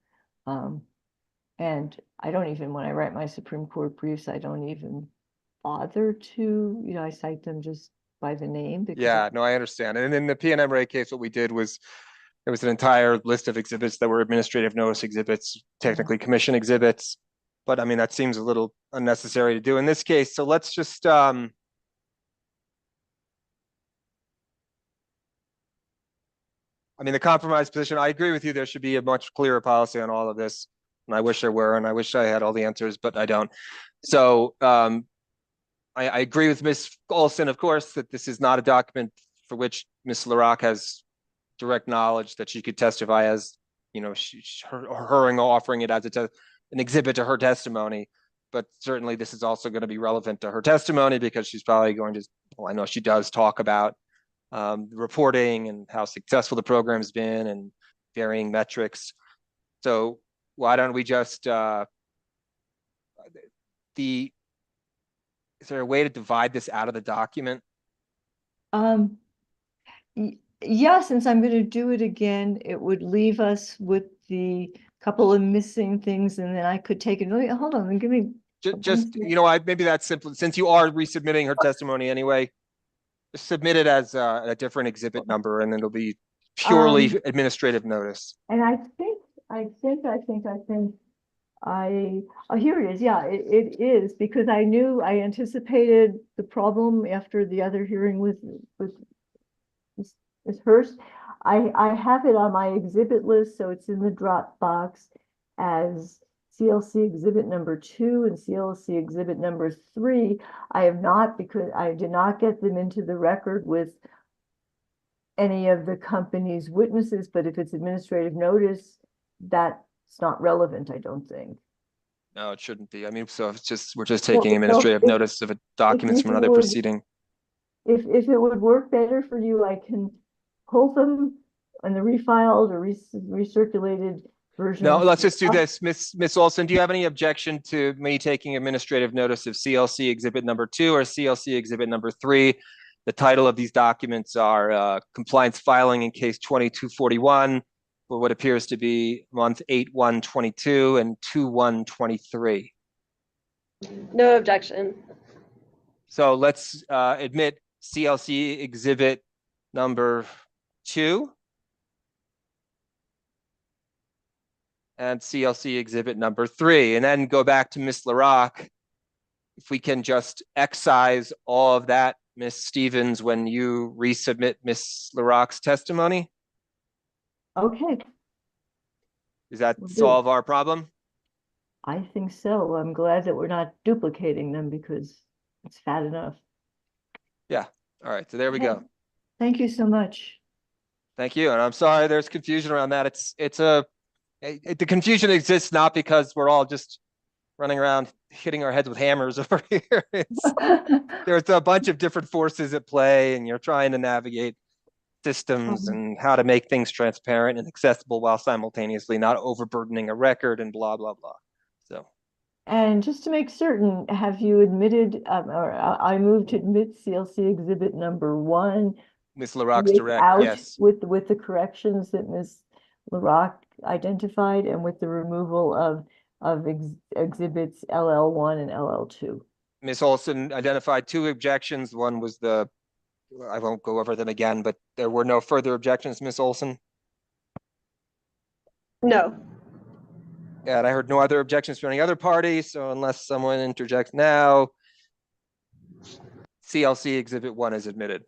And I don't even, when I write my Supreme Court briefs, I don't even bother to, I cite them just by the name. Yeah, no, I understand. And in the PNM rate case, what we did was there was an entire list of exhibits that were administrative notice exhibits, technically commission exhibits. But I mean, that seems a little unnecessary to do in this case. So let's just the compromise position, I agree with you. There should be a much clearer policy on all of this. And I wish there were, and I wish I had all the answers, but I don't. So I agree with Ms. Olson, of course, that this is not a document for which Ms. LaRock has direct knowledge that she could testify as, her offering it as an exhibit to her testimony. But certainly this is also going to be relevant to her testimony because she's probably going to, I know she does talk about reporting and how successful the program's been and varying metrics. So why don't we just is there a way to divide this out of the document? Yeah, since I'm going to do it again, it would leave us with the couple of missing things, and then I could take it. Hold on, give me just maybe that's simple. Since you are resubmitting her testimony anyway, submit it as a different exhibit number, and then it'll be purely administrative notice. And here it is. Yeah, it is, because I anticipated the problem after the other hearing with Ms. Hurst. I have it on my exhibit list, so it's in the Dropbox as CLC exhibit number 2 and CLC exhibit number 3. I have not, because I did not get them into the record with any of the company's witnesses, but if it's administrative notice, that's not relevant, I don't think. No, it shouldn't be. I mean, so it's just, we're just Well, taking no, administrative if- notice of a documents from you another would- proceeding. If it would work better for you, I can pull them on the refiled or recirculated version. No, let's just do this. Miss Olson, do you have any objection to me taking administrative notice of CLC exhibit number 2 or CLC exhibit number 3? The title of these documents are compliance filing in case 2241 for what appears to be month 8/1/22 and 2/1/23. No objection. So let's admit CLC exhibit number 2 and CLC exhibit number 3, and then go back to Miss LaRock. If we can just excise all of that, Miss Stevens, when you resubmit Miss LaRock's testimony, Okay, does that Will do. solve our problem? I think so. I'm glad that we're not duplicating them because it's fat enough. All right, so there we Okay. go. Thank you so much. Thank you, and I'm sorry there's confusion around that. The confusion exists not because we're all just running around hitting our heads with hammers over here. There's a bunch of different forces at play, and you're trying to navigate systems and how to make things transparent and accessible while simultaneously not overburdening a record and blah, blah, blah. So, And just to make certain, have you admitted, or I move to admit CLC exhibit number 1 Ms. LaRock's direct, without- yes. with the corrections that Ms. LaRock identified and with the removal of exhibits LL1 and LL2. Ms. Olson identified 2 objections. One was I won't go over them again, but there were no further objections, Ms. Olson. No. And I heard no other objections from any other party, so unless someone interjects now, CLC exhibit 1 is admitted.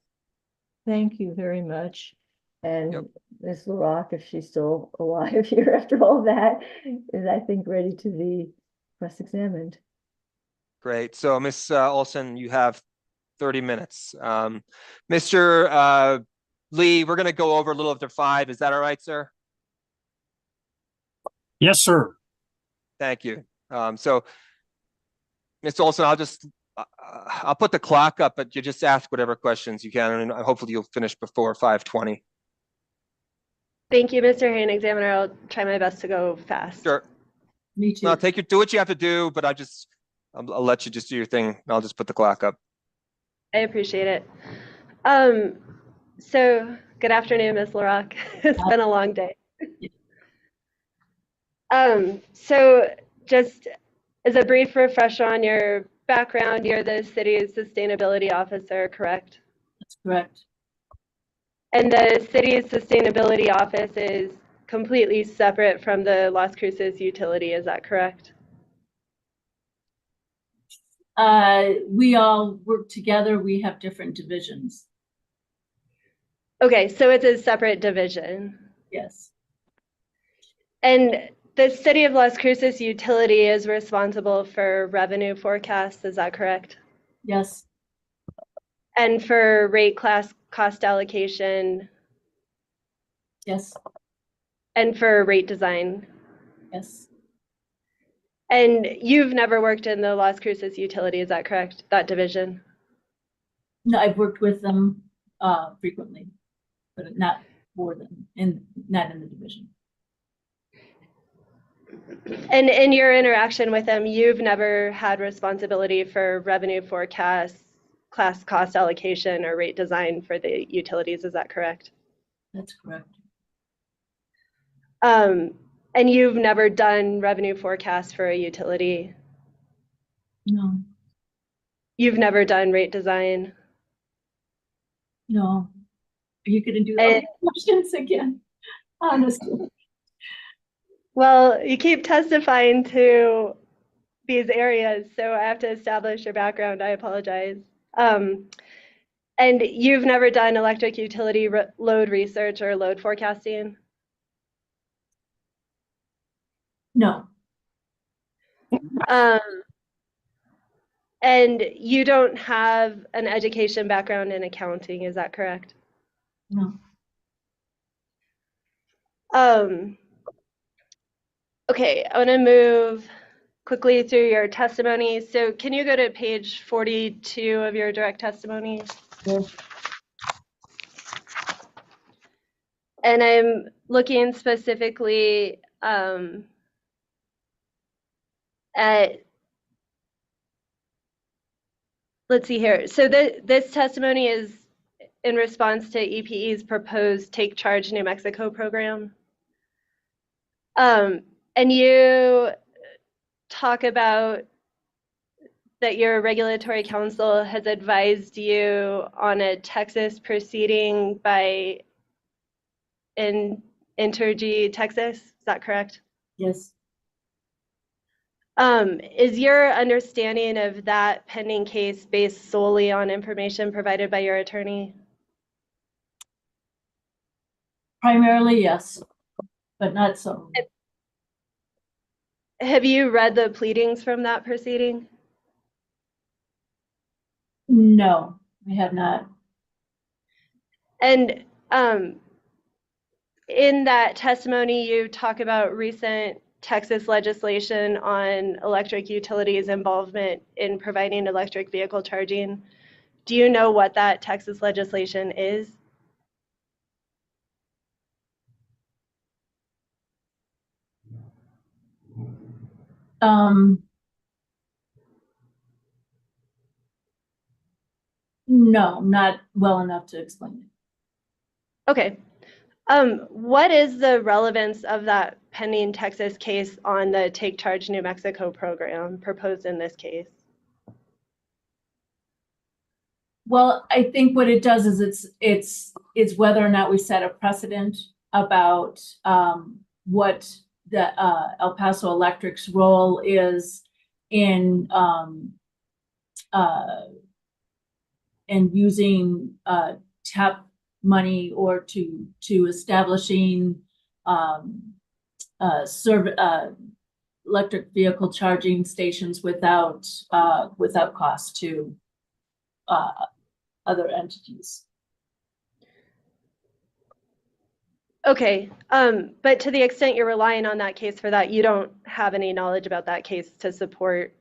Thank you very much. And Yep. Ms. LaRock, if she's still alive here after all that, is I think ready to be cross-examined. Great. So Ms. Olson, you have 30 minutes. Mr. Lee, we're going to go over a little after 5. Is that all right, sir? Yes, sir. Thank you. So, Ms. Olson, I'll put the clock up, but you just ask whatever questions you can, and hopefully you'll finish before 5:20. Thank you, Mr. Hearing Examiner. I'll try my best to go fast. Sure. Me too. No, do what you have to do, but I'll let you just do your thing. And I'll just put the clock up. I appreciate it. So good afternoon, Ms. LaRock. It's been a long day. So just as a brief refresher on your background, you're the city's sustainability officer, correct? That's correct. And the city's sustainability office is completely separate from the Las Cruces utility, is that correct? We all work together. We have different divisions. Okay, so it's a separate division. Yes. And the city of Las Cruces utility is responsible for revenue forecasts, is that correct? Yes. And for rate class cost allocation Yes. and for rate design. Yes. And you've never worked in the Las Cruces utility, is that correct? That division? No, I've worked with them frequently, but not for them, not in the division. And in your interaction with them, you've never had responsibility for revenue forecasts, class cost allocation, or rate design for the utilities, is that correct? That's correct. And you've never done revenue forecasts for a utility? No. You've never done rate design? No. Are you going to do those questions again? Honestly. Well, you keep testifying to these areas, so I have to establish your background. I apologize. And you've never done electric utility load research or load forecasting? No. And you don't have an education background in accounting, is that correct? No. Okay, I want to move quickly through your testimony. So can you go to page 42 of your direct testimony? And I'm looking specifically at, let's see here. So this testimony is in response to EPE's proposed Take Charge New Mexico program. And you talk about that your regulatory counsel has advised you on a Texas proceeding by Entergy Texas. Is that correct? Yes. Is your understanding of that pending case based solely on information provided by your attorney? Primarily, yes, but not so. Have you read the pleadings from that proceeding? No, I have not. And in that testimony, you talk about recent Texas legislation on electric utilities' involvement in providing electric vehicle charging. Do you know what that Texas legislation is? No, not well enough to explain it. Okay. What is the relevance of that pending Texas case on the Take Charge New Mexico program proposed in this case? Well, I think what it does is it's whether or not we set a precedent about what the El Paso Electric's role is in using TAP money or to establishing electric vehicle charging stations without cost to other entities. Okay, but to the extent you're relying on that case for that, you don't have any knowledge about that case to support,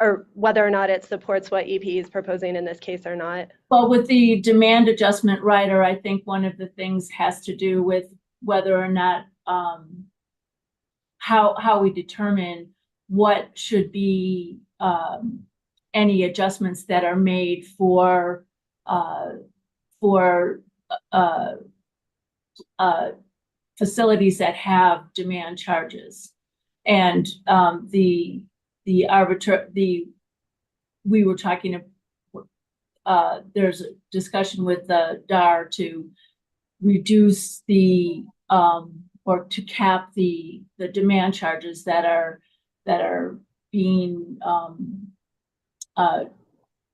or whether or not it supports what EPE is proposing in this case or not? Well, with the demand adjustment rider, I think one of the things has to do with whether or not how we determine what should be any adjustments that are made for facilities that have demand charges. And we were talking, there's a discussion with the DAR to reduce the or to cap the demand charges that are being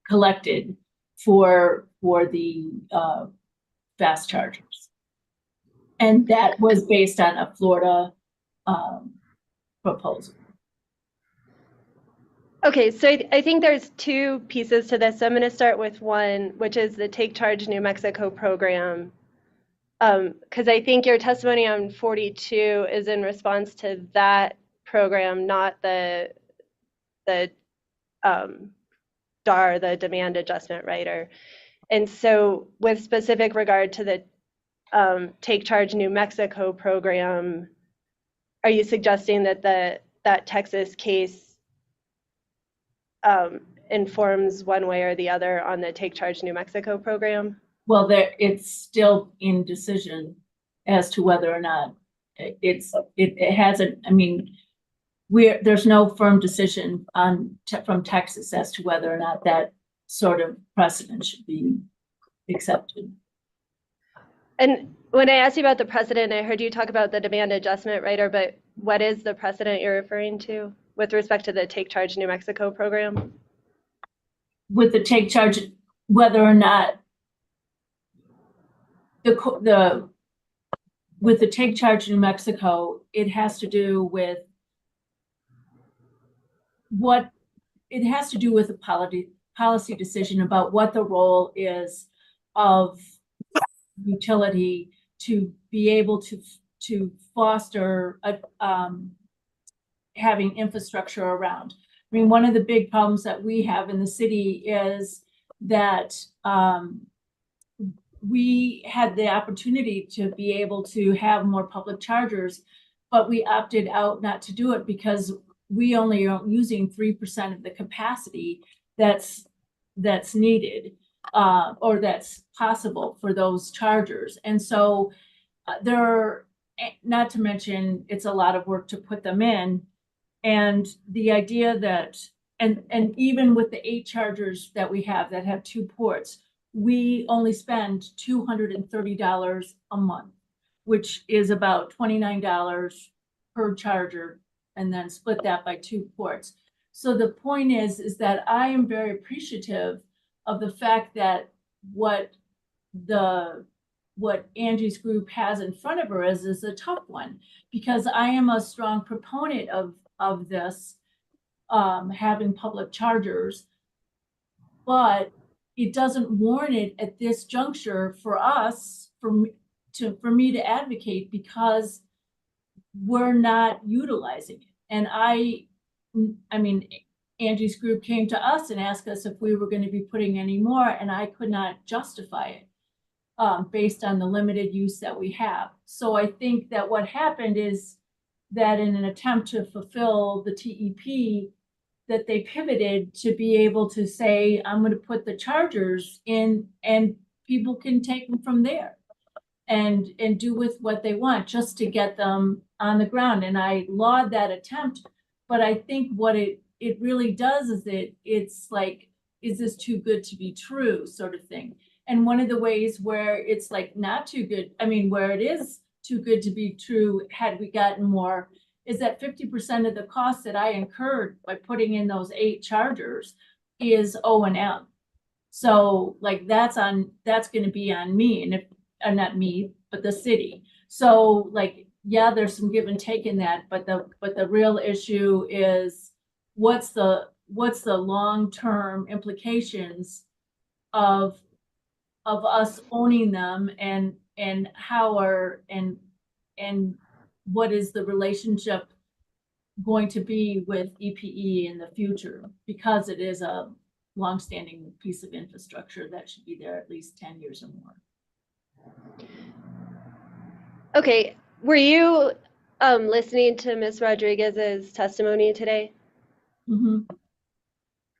collected for the fast chargers. And that was based on a Florida proposal. Okay, so I think there's two pieces to this. So I'm going to start with one, which is the Take Charge New Mexico program. Because I think your testimony on 42 is in response to that program, not the DAR, the demand adjustment rider. And so with specific regard to the Take Charge New Mexico program, are you suggesting that that Texas case informs one way or the other on the Take Charge New Mexico program? Well, it's still in decision as to whether or not it hasn't. I mean, there's no firm decision from Texas as to whether or not that sort of precedent should be accepted. And when I asked you about the precedent, I heard you talk about the demand adjustment rider, but what is the precedent you're referring to with respect to the Take Charge New Mexico program? With the Take Charge, whether or not with the Take Charge New Mexico, it has to do with a policy decision about what the role is of utility to be able to foster having infrastructure around. I mean, one of the big problems that we have in the city is that we had the opportunity to be able to have more public chargers, but we opted out not to do it because we only are using 3% of the capacity that's needed or that's possible for those chargers. And so not to mention, it's a lot of work to put them in. And the idea that, and even with the 8 chargers that we have that have 2 ports, we only spend $230 a month, which is about $29 per charger, and then split that by 2 ports. So the point is that I am very appreciative of the fact that what Angie's group has in front of her is a tough one, because I am a strong proponent of this, having public chargers, but it doesn't warrant it at this juncture for us, for me to advocate, because we're not utilizing it. And I mean, Angie's group came to us and asked us if we were going to be putting any more, and I could not justify it based on the limited use that we have. So I think that what happened is that in an attempt to fulfill the TEP, that they pivoted to be able to say, I'm going to put the chargers in and people can take them from there and do with what they want just to get them on the ground. And I laud that attempt, but I think what it really does is it's like, is this too good to be true, sort of thing. And one of the ways where it's like not too good, I mean, where it is too good to be true, had we gotten more, is that 50% of the cost that I incurred by putting in those 8 chargers is O&M. So like that's going to be on me, and if not me, but the city. So like, yeah, there's some give and take in that, but the real issue is what's the long-term implications of us owning them, and what is the relationship going to be with EPE in the future, because it is a longstanding piece of infrastructure that should be there at least 10 years or more. Okay, were you listening to Ms. Rodriguez's testimony today? Mm-hmm.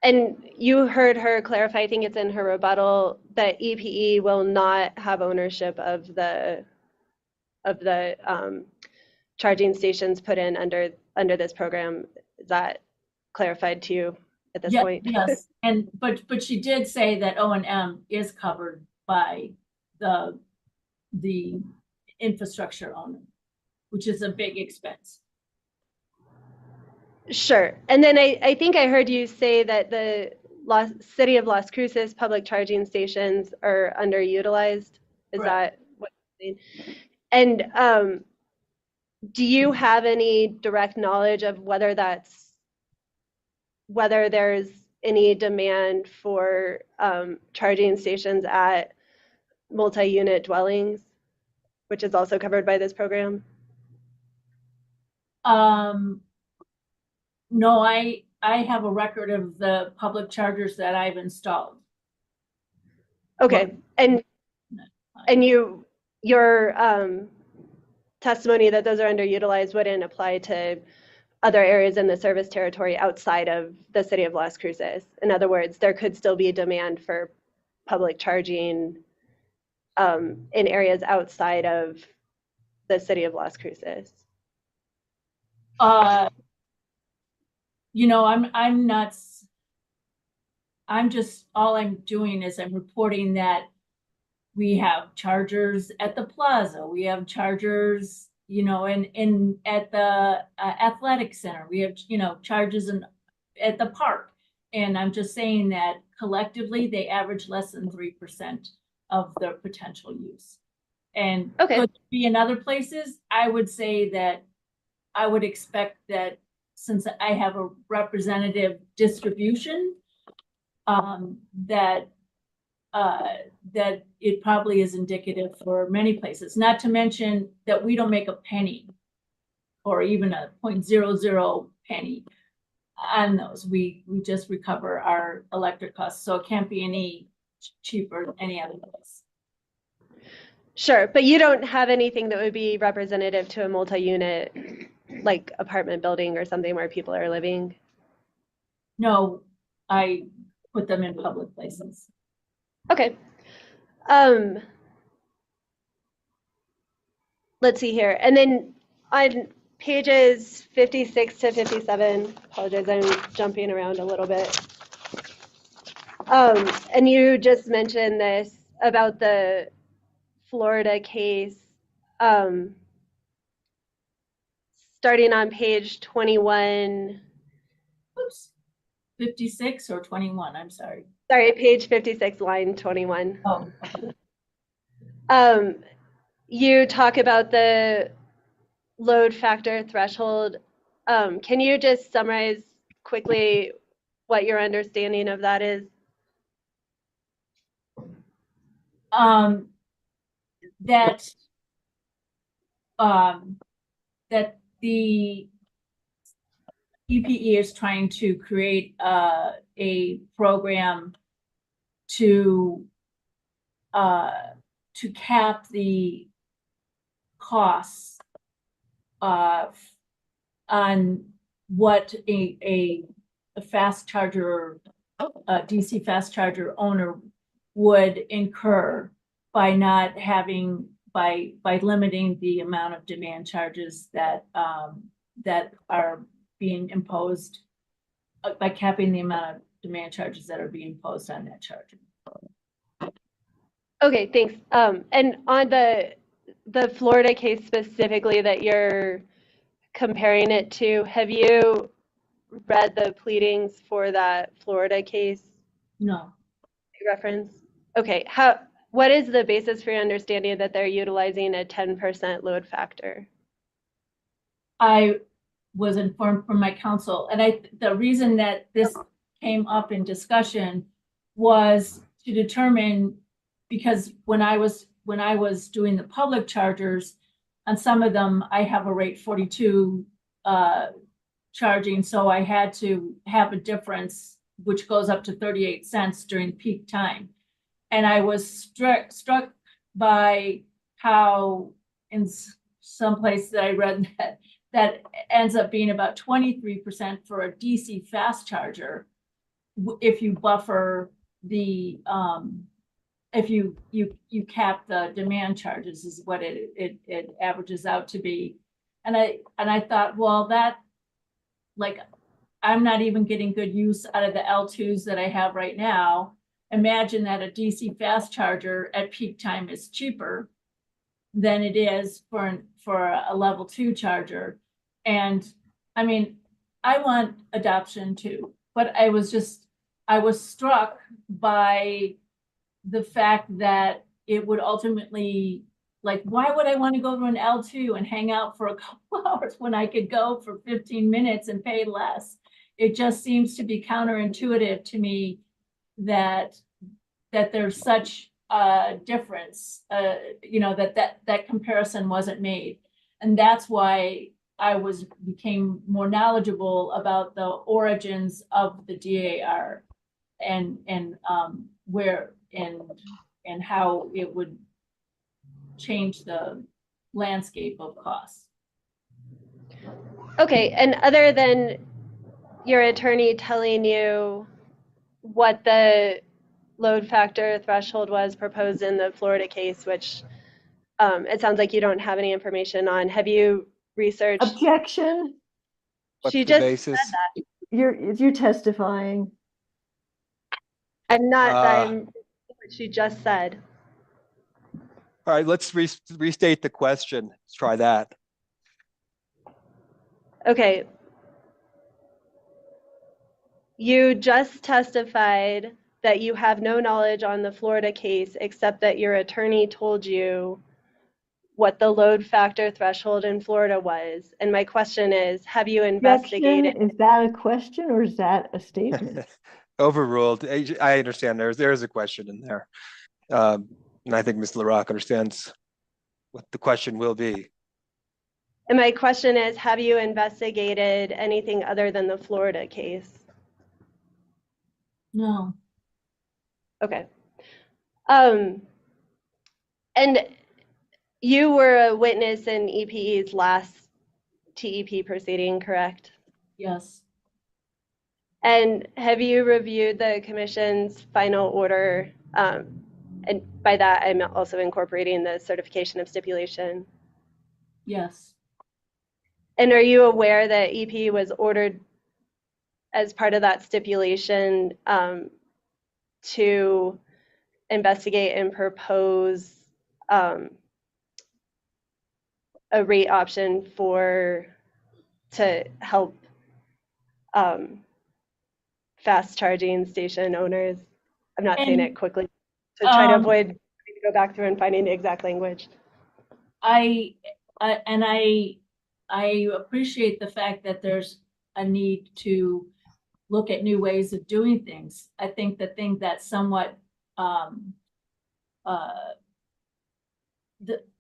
And you heard her clarify, I think it's in her rebuttal, that EPE will not have ownership of the charging stations put in under this program. Is that clarified to you at this point? Yes, and but she did say that O&M is covered by the infrastructure owner, which is a big expense. Sure. And then I think I heard you say that the City of Las Cruces public charging stations are underutilized. Is that what you're saying? And do you have any direct knowledge of whether there's any demand for charging stations at multi-unit dwellings, which is also covered by this program? No, I have a record of the public chargers that I've installed. Okay, and your testimony that those are underutilized wouldn't apply to other areas in the service territory outside of the City of Las Cruces. In other words, there could still be demand for public charging in areas outside of the City of Las Cruces. You know, all I'm doing is I'm reporting that we have chargers at the plaza. We have chargers, you know, at the athletic center. We have, you know, chargers at the park. And I'm just saying that collectively they average less than 3% of their potential use. And could it be in other places? I would say that I would expect that, since I have a representative distribution, that that it probably is indicative for many places, not to mention that we don't make a penny or even a 0.00 penny on those. We just recover our electric costs, so it can't be any cheaper than any other place. Sure, but you don't have anything that would be representative to a multi-unit, like apartment building or something where people are living? No, I put them in public places. Okay. Let's see here. And then on pages 56 to 57, apologize, I'm jumping around a little bit. And you just mentioned this about the Florida case, starting on page 21. Oops, 56 or 21, I'm sorry. Sorry, page 56, line 21. Oh, okay. You talk about the load factor threshold. Can you just summarize quickly what your understanding of that is? That the EPE is trying to create a program to cap the costs on what a fast charger, a DC fast charger owner would incur by not having, by limiting the amount of demand charges that that are being imposed, by capping the amount of demand charges that are being imposed on that charger. Okay, thanks. And on the Florida case specifically that you're comparing it to, have you read the pleadings for that Florida case? No. Reference? Okay, what is the basis for your understanding that they're utilizing a 10% load factor? I was informed from my counsel, and the reason that this came up in discussion was to determine, because when I was doing the public chargers, on some of them I have a rate 42 charging, so I had to have a difference which goes up to 38 cents during peak time. And I was struck by how in some place that I read that ends up being about 23% for a DC fast charger if you buffer the if you cap the demand charges, is what it averages out to be. And I thought, well, that, like, I'm not even getting good use out of the L2s that I have right now. Imagine that a DC fast charger at peak time is cheaper than it is for a level 2 charger. And I mean, I want adoption too, but I was struck by the fact that it would ultimately, like, why would I want to go to an L2 and hang out for a couple hours when I could go for 15 minutes and pay less? It just seems to be counterintuitive to me that there's such a difference, you know, that comparison wasn't made. And that's why I became more knowledgeable about the origins of the DAR and where and how it would change the landscape of costs. Okay, and other than your attorney telling you what the load factor threshold was proposed in the Florida case, which it sounds like you don't have any information on, have you researched? Objection. What's She the just basis? said that. You're testifying. I'm not, I'm what she just said. All right, let's restate the question. Let's try that. Okay. You just testified that you have no knowledge on the Florida case except that your attorney told you what the load factor threshold in Florida was. And my question is, have you investigated? Objection? Is that a question or is that a statement? Overruled. I understand there is a question in there. And I think Ms. LaRock understands what the question will be. And my question is, have you investigated anything other than the Florida case? No, Okay. And you were a witness in EPE's last TEP proceeding, correct? yes, And have you reviewed the commission's final order? And by that, I'm also incorporating the certification of stipulation. yes, And are you aware that EPE was ordered as part of that stipulation to investigate and propose a rate option to help fast charging station owners? I'm not saying it quickly to try to avoid having to go back through and finding the exact language. I appreciate the fact that there's a need to look at new ways of doing things. I think the thing that's somewhat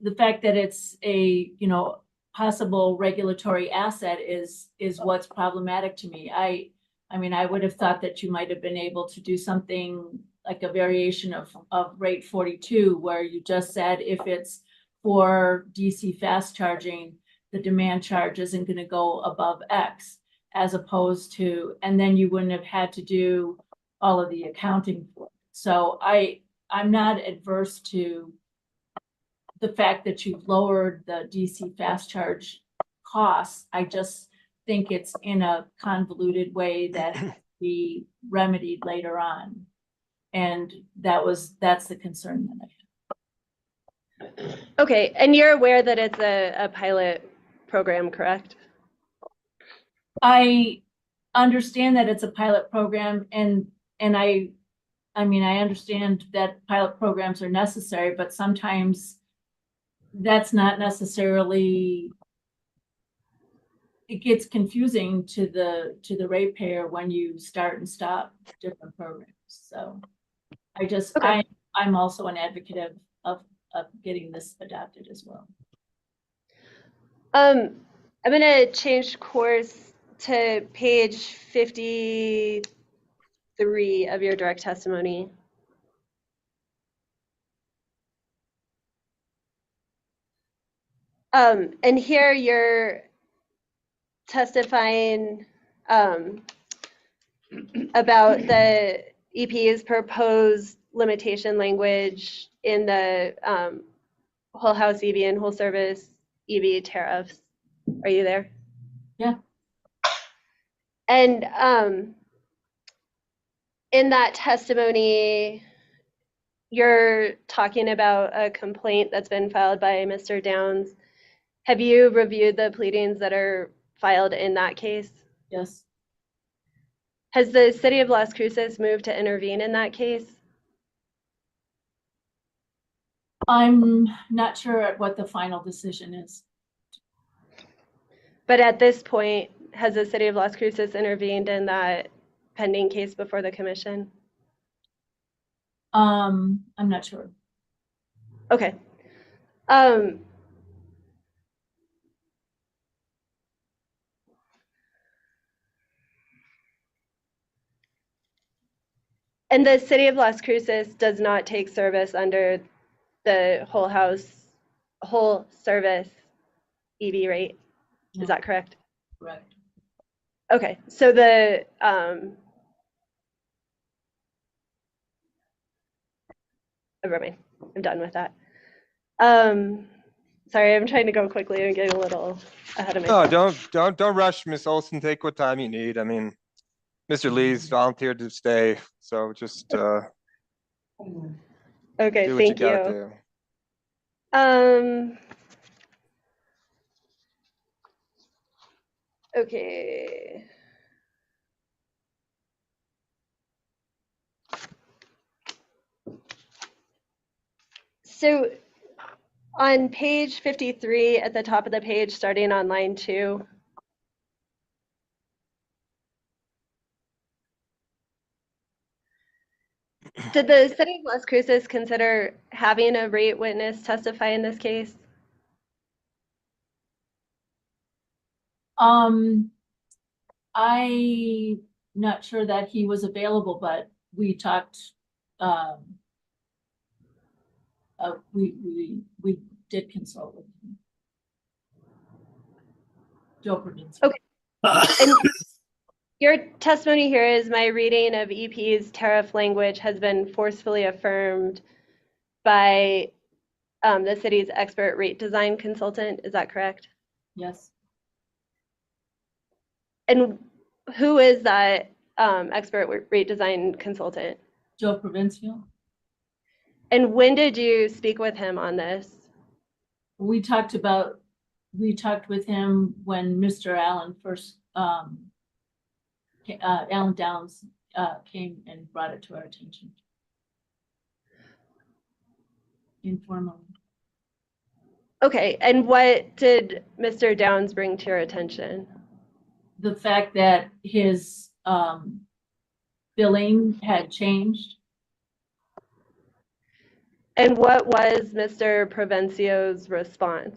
the fact that it's a, you know, possible regulatory asset is what's problematic to me. I mean, I would have thought that you might have been able to do something like a variation of rate 42, where you just said if it's for DC fast charging, the demand charge isn't going to go above X, as opposed to, and then you wouldn't have had to do all of the accounting for it. So I'm not adverse to the fact that you've lowered the DC fast charge costs. I just think it's in a convoluted way that has to be remedied later on. And that's the concern that I have. Okay, and you're aware that it's a pilot program, correct? I understand that it's a pilot program, and I mean, I understand that pilot programs are necessary, but sometimes that's not necessarily, it gets confusing to the ratepayer when you start and stop different programs. So I just, Okay. I'm also an advocate of getting this adopted as well. I'm gonna change course to page 53 of your direct testimony. And here you're testifying about the EPA's proposed limitation language in the whole house EV and whole service EV tariffs. Are you there? Yeah. And in that testimony, you're talking about a complaint that's been filed by Mr. Downs. Have you reviewed the pleadings that are filed in that case? Yes. Has the city of Las Cruces moved to intervene in that case? I'm not sure what the final decision is. But at this point, has the city of Las Cruces intervened in that pending case before the commission? I'm not sure. Okay. And the city of Las Cruces does not take service under the whole service EV rate. Is that correct? Correct. Okay, so the never mind. I'm done with that. Sorry, I'm trying to go quickly and get a little ahead of myself. No, don't rush, Miss Olson. Take what time you need. I mean, Mr. Lee's volunteered to stay, so just Okay, do what you thank gotta you. do. Okay. So on page 53 at the top of the page, starting on line 2, Did the city of Las Cruces consider having a rate witness testify in this case? I'm not sure that he was available, but we talked, we did consult with him. Joe Province. Okay. And your testimony here is my reading of EP's tariff language has been forcefully affirmed by the city's expert rate design consultant. Is that correct? Yes. And who is that expert rate design consultant? Joe Provincial. And when did you speak with him on this? We talked with him when Mr. Allen first, Allen Downs came and brought it to our attention. Informally. Okay, and what did Mr. Downs bring to your attention? The fact that his billing had changed. And what was Mr. Provencio's response?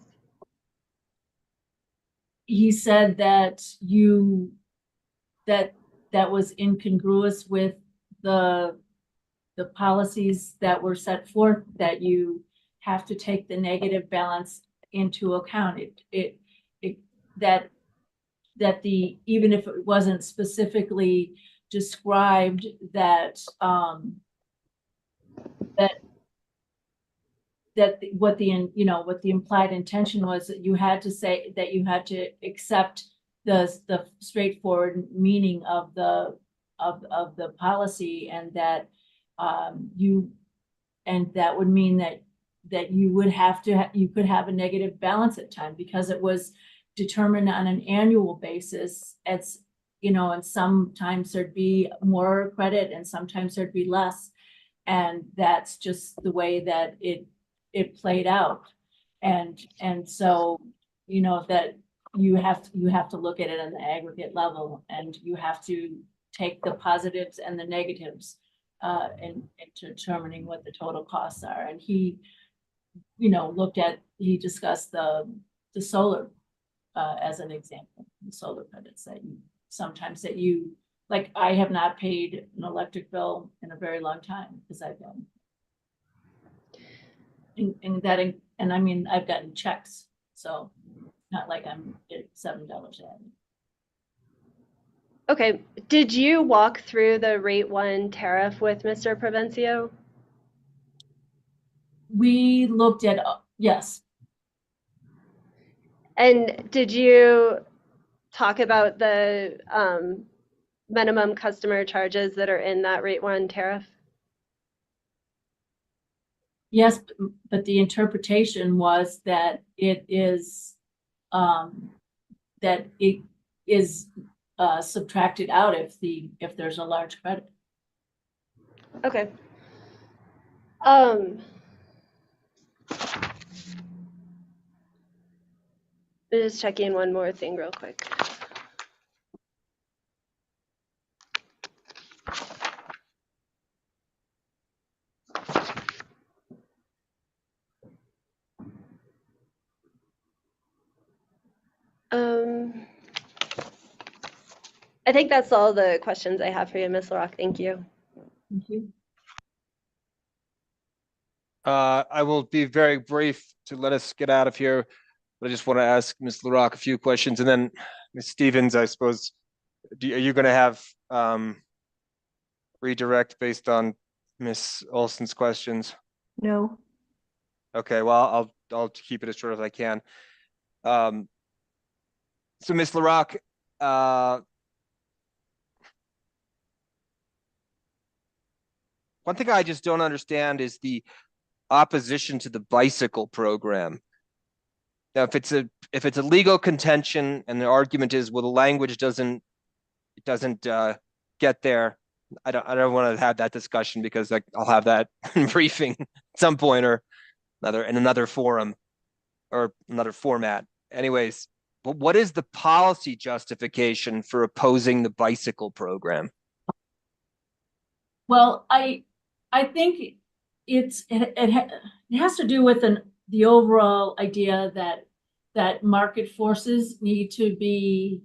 He said that that was incongruous with the policies that were set forth, that you have to take the negative balance into account. That even if it wasn't specifically described, that what the implied intention was, that you had to say that you had to accept the straightforward meaning of the policy, and that that would mean that you could have a negative balance at time, because it was determined on an annual basis. It's, and sometimes there'd be more credit and sometimes there'd be less, and that's just the way that it played out. And so, that you have to look at it on the aggregate level, and you have to take the positives and the negatives in determining what the total costs are. And he, he discussed the solar as an example, the solar credits that like, I have not paid an electric bill in a very long time, because I've been and I mean, I've gotten checks, so not like I'm at $7 added. Okay, did you walk through the rate 1 tariff with Mr. Provencio? We looked at, yes. And did you talk about the minimum customer charges that are in that rate 1 tariff? Yes, but the interpretation was that it is subtracted out if there's a large credit. Okay. Just checking one more thing real quick. I think that's all the questions I have for you, Ms. LaRock. Thank you. Thank you. I will be very brief to let us get out of here, but I just want to ask Ms. LaRock a few questions, and then Ms. Stevens, I suppose, are you going to have redirect based on Ms. Olson's questions? No. Okay, well, I'll keep it as short as I can. So Ms. LaRock, one thing I just don't understand is the opposition to the bicycle program. Now, if it's a legal contention and the argument is, well, the language doesn't get there, I don't want to have that discussion, because I'll have that in briefing at some point or in another forum or another format. Anyways, but what is the policy justification for opposing the bicycle program? Well, I I think it has to do with the overall idea that market forces need to be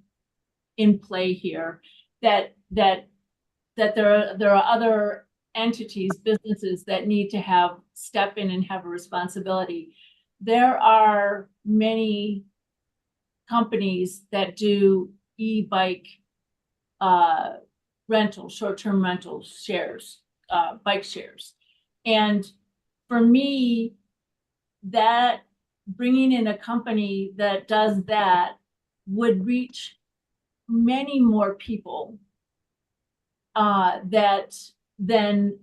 in play here. That there are other entities, businesses that need to step in and have a responsibility. There are many companies that do e-bike rental, short-term rental shares, bike shares. And for me, that bringing in a company that does that would reach many more people that than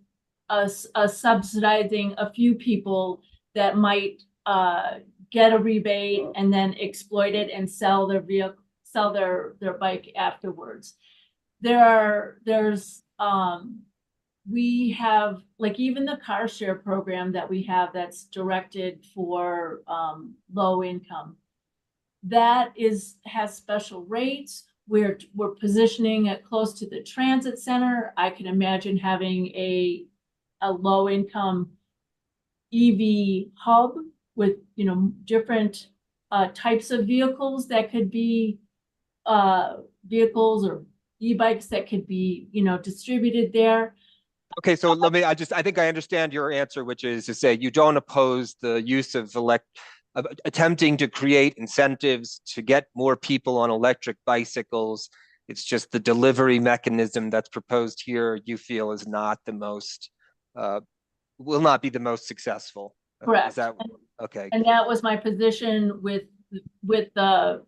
us subsidizing a few people that might get a rebate and then exploit it and sell their vehicle, sell their bike afterwards. We have, like, even the car share program that we have that's directed for low income, that has special rates. We're positioning it close to the transit center. I can imagine having a low income EV hub with, you know, different types of vehicles that could be vehicles or e-bikes that could be, you know, distributed there. Okay, so I think I understand your answer, which is to say you don't oppose the use of attempting to create incentives to get more people on electric bicycles. It's just the delivery mechanism that's proposed here you feel is not the most, will not be the most successful. Correct. Is that okay? And that was my position with the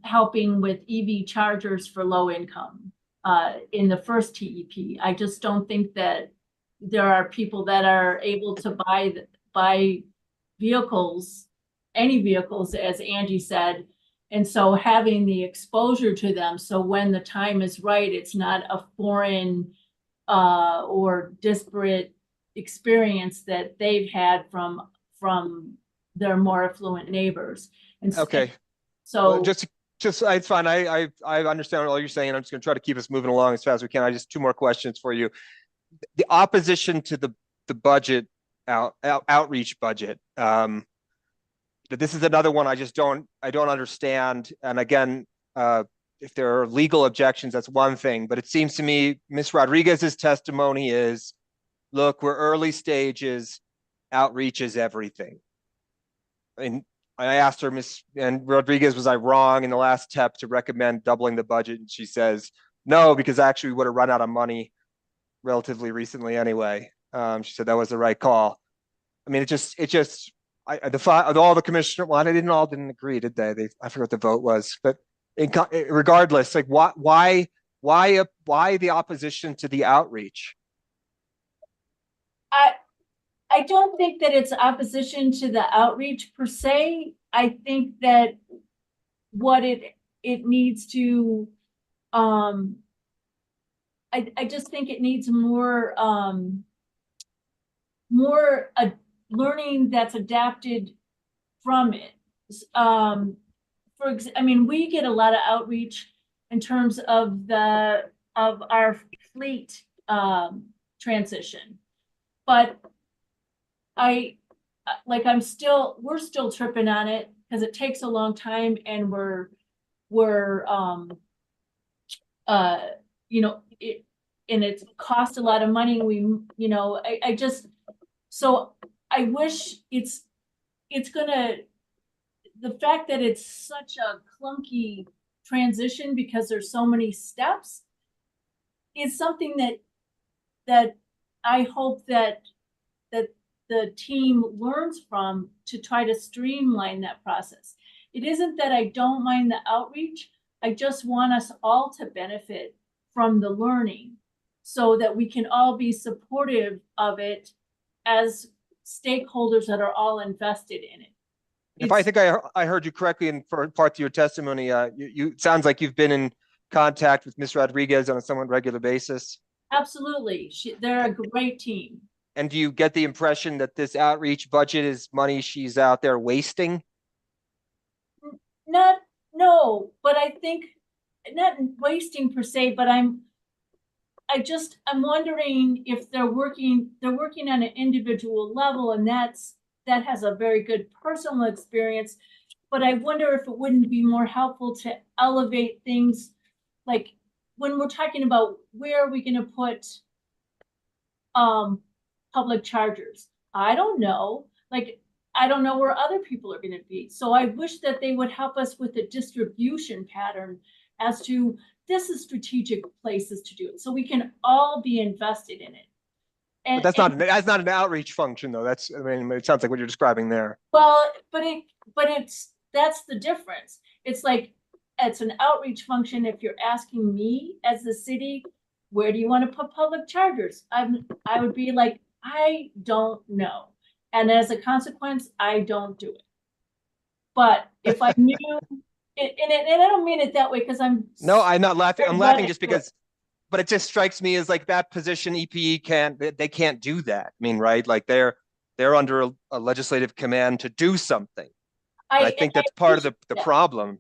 helping with EV chargers for low income in the first TEP. I just don't think that there are people that are able to buy vehicles, any vehicles, as Angie said. And so having the exposure to them, so when the time is right, it's not a foreign or disparate experience that they've had from their more affluent neighbors. And Okay. So well, just it's fine. I understand all you're saying. I'm just going to try to keep us moving along as fast as we can. I just two more questions for you. The opposition to the budget outreach budget. This is another one I don't understand. And again, if there are legal objections, that's one thing. But it seems to me Ms. Rodriguez's testimony is, look, we're early stages. Outreach is everything. And I asked her, and Rodriguez, was I wrong in the last step to recommend doubling the budget? And she says, no, because actually we would have run out of money relatively recently anyway. She said that was the right call. I mean, all the commissioners, well, they didn't agree, did they? I forget what the vote was, but regardless, like why the opposition to the outreach? I don't think that it's opposition to the outreach per se. I think that what it needs to, I just think it needs more learning that's adapted from it. I mean, we get a lot of outreach in terms of our fleet transition, but we're still tripping on it because it takes a long time, and we're you know, it costs a lot of money. So I wish the fact that it's such a clunky transition because there's so many steps is something that I hope that the team learns from to try to streamline that process. It isn't that I don't mind the outreach. I just want us all to benefit from the learning so that we can all be supportive of it as stakeholders that are all invested in it. If I think I heard you correctly in part of your testimony, you sounds like you've been in contact with Ms. Rodriguez on a somewhat regular basis. Absolutely. They're a great team. And do you get the impression that this outreach budget is money she's out there wasting? No, but I think not wasting per se, but I'm wondering if they're working on an individual level, and that has a very good personal experience. But I wonder if it wouldn't be more helpful to elevate things, like when we're talking about where are we going to put public chargers? I don't know. Like, I don't know where other people are going to be. So I wish that they would help us with a distribution pattern as to this is strategic places to do it, so we can all be invested in it. But that's not an outreach function, though. That's, I mean, it sounds like what you're describing there. Well, that's the difference. It's like, it's an outreach function. If you're asking me as the city, where do you want to put public chargers? I would be like, I don't know. And as a consequence, I don't do it. But if I knew, and I don't mean it that way because No, I'm not laughing. I'm laughing just but- because, but it just strikes me as like that position EPE they can't do that. I mean, right? Like they're under a legislative command to do something. I think that's part of the problem.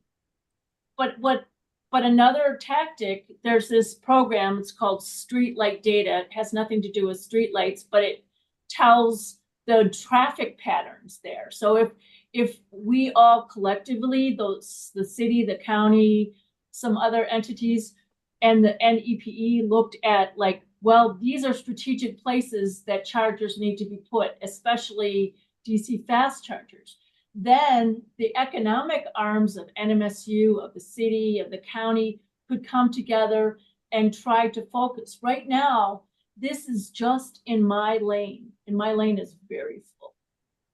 But another tactic, there's this program, it's called Streetlight Data. It has nothing to do with streetlights, but it tells the traffic patterns there. So if we all collectively, the city, the county, some other entities, and the NEPE looked at like, well, these are strategic places that chargers need to be put, especially DC fast chargers. Then the economic arms of NMSU, of the city, of the county could come together and try to focus. Right now, this is just in my lane, and my lane is very full.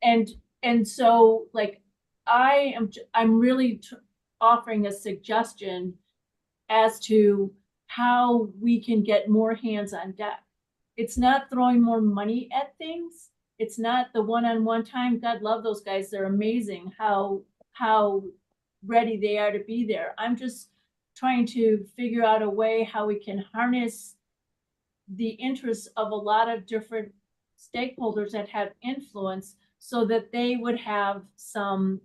And so like, I'm really offering a suggestion as to how we can get more hands on deck. It's not throwing more money at things. It's not the one-on-one time. God love those guys. They're amazing how ready they are to be there. I'm just trying to figure out a way how we can harness the interests of a lot of different stakeholders that have influence so that they would have some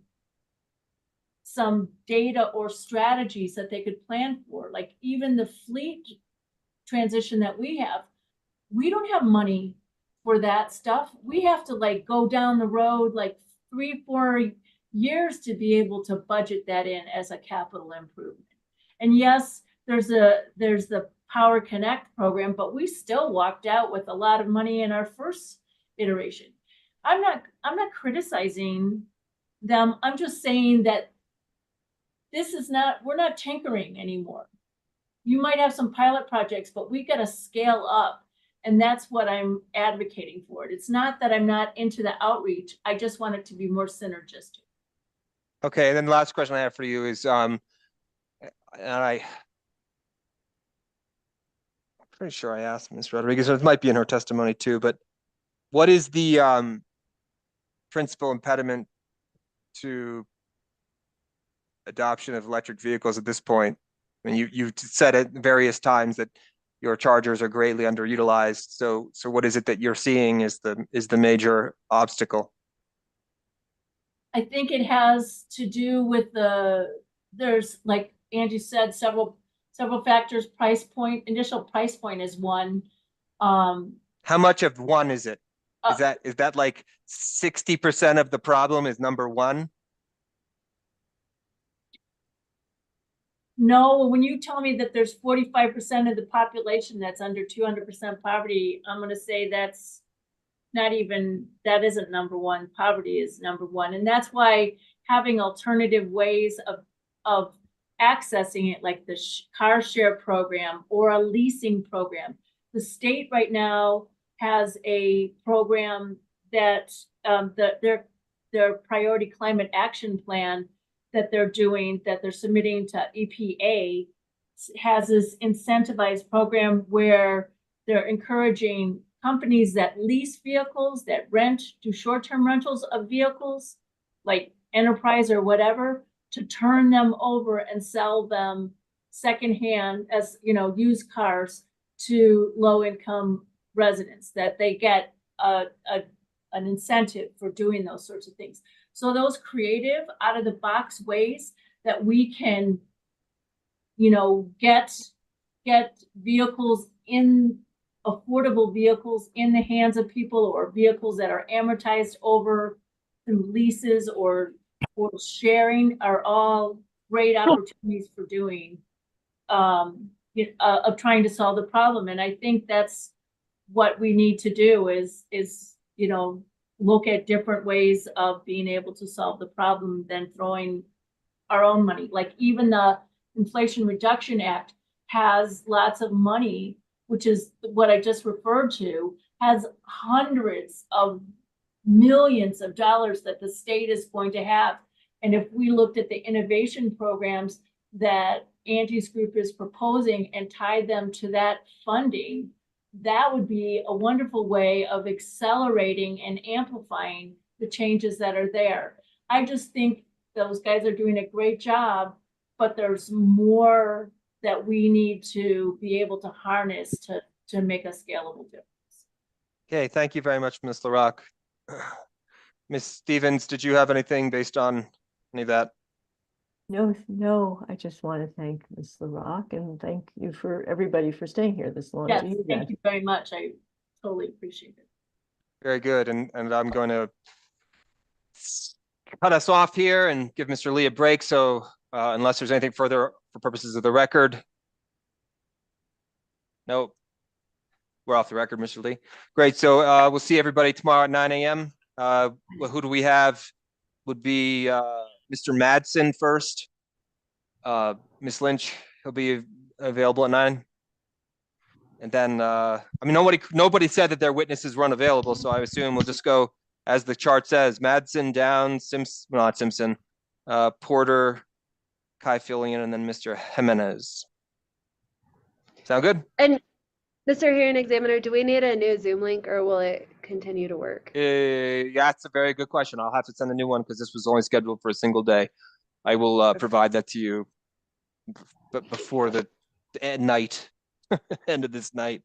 data or strategies that they could plan for. Like even the fleet transition that we don't have money for that stuff. We have to like go down the road like 3-4 years to be able to budget that in as a capital improvement. And yes, there's the Power Connect program, but we still walked out with a lot of money in our first iteration. I'm not criticizing them. I'm just saying that we're not tinkering anymore. You might have some pilot projects, but we got to scale up. And that's what I'm advocating for. It's not that I'm not into the outreach. I just want it to be more synergistic. Okay, and then the last question I have for you is, and I'm pretty sure I asked Ms. Rodriguez, it might be in her testimony too, but what is the principal impediment to adoption of electric vehicles at this point? I mean, you said at various times that your chargers are greatly underutilized. So what is it that you're seeing is the major obstacle? I think it has to do with there's, like Angie said, several factors. Price point, initial price point is one. How much of one is it? Is that like 60% of the problem is number one? No, when you tell me that there's 45% of the population that's under 200% poverty, I'm going to say that's not even, that isn't number one. Poverty is number one. And that's why having alternative ways of accessing it, like the car share program or a leasing program. The state right now has a program that their priority climate action plan that they're doing, that they're submitting to EPA, has this incentivized program where they're encouraging companies that lease vehicles, that do short-term rentals of vehicles, like Enterprise or whatever, to turn them over and sell them secondhand as, used cars to low-income residents, that they get an incentive for doing those sorts of things. So those creative, out of the box ways that we can, get get affordable vehicles in the hands of people, or vehicles that are amortized over through leases or sharing, are all great opportunities for doing, of trying to solve the problem. And I think that's what we need to do is, look at different ways of being able to solve the problem than throwing our own money. Like even the Inflation Reduction Act has lots of money, which is what I just referred to, has hundreds of millions of dollars that the state is going to have. And if we looked at the innovation programs that Angie's group is proposing and tied them to that funding, that would be a wonderful way of accelerating and amplifying the changes that are there. I just think those guys are doing a great job, but there's more that we need to be able to harness to make a scalable difference. Okay, thank you very much, Ms. LaRock. Ms. Stevens, did you have anything based on any of that? No, I just want to thank Ms. LaRock and thank you for everybody for staying here this long. Yes, to hear thank that. you very much. I totally appreciate it. Very good, and I'm going to cut us off here and give Mr. Lee a break, so unless there's anything further for purposes of the record. Nope. We're off the record, Mr. Lee. Great, so we'll see everybody tomorrow at 9 a.m. Who do we have? Would be Mr. Madsen first. Ms. Lynch, he'll be available at 9. And then, I mean, nobody said that their witnesses were unavailable, so I assume we'll just go as the chart says: Madsen, Downs, not Simpson, Porter, Kai Fillion, and then Mr. Jimenez. Sound good? And Mr. Hearing Examiner, do we need a new Zoom link or will it continue to work? Yeah, that's a very good question. I'll have to send a new one because this was only scheduled for a single day. I will provide that to you before the night, end of this night.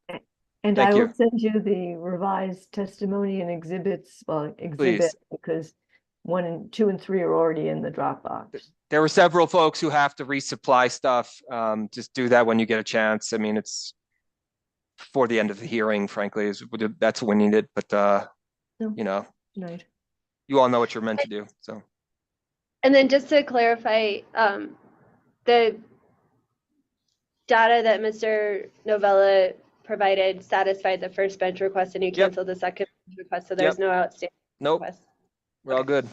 And Thank I you. will send you the revised testimony and exhibits, Please. because 1 and 2 and 3 are already in the Dropbox. There were several folks who have to resupply stuff. Just do that when you get a chance. I mean, it's for the end of the hearing, frankly, that's when we need it. But No. you Right. you all know what you're meant to do. So And then just to clarify, the data that Mr. Novella provided satisfied the first bench request and you Yep. canceled the second bench request, so there's Yep. no outstanding nope, request. we're all good.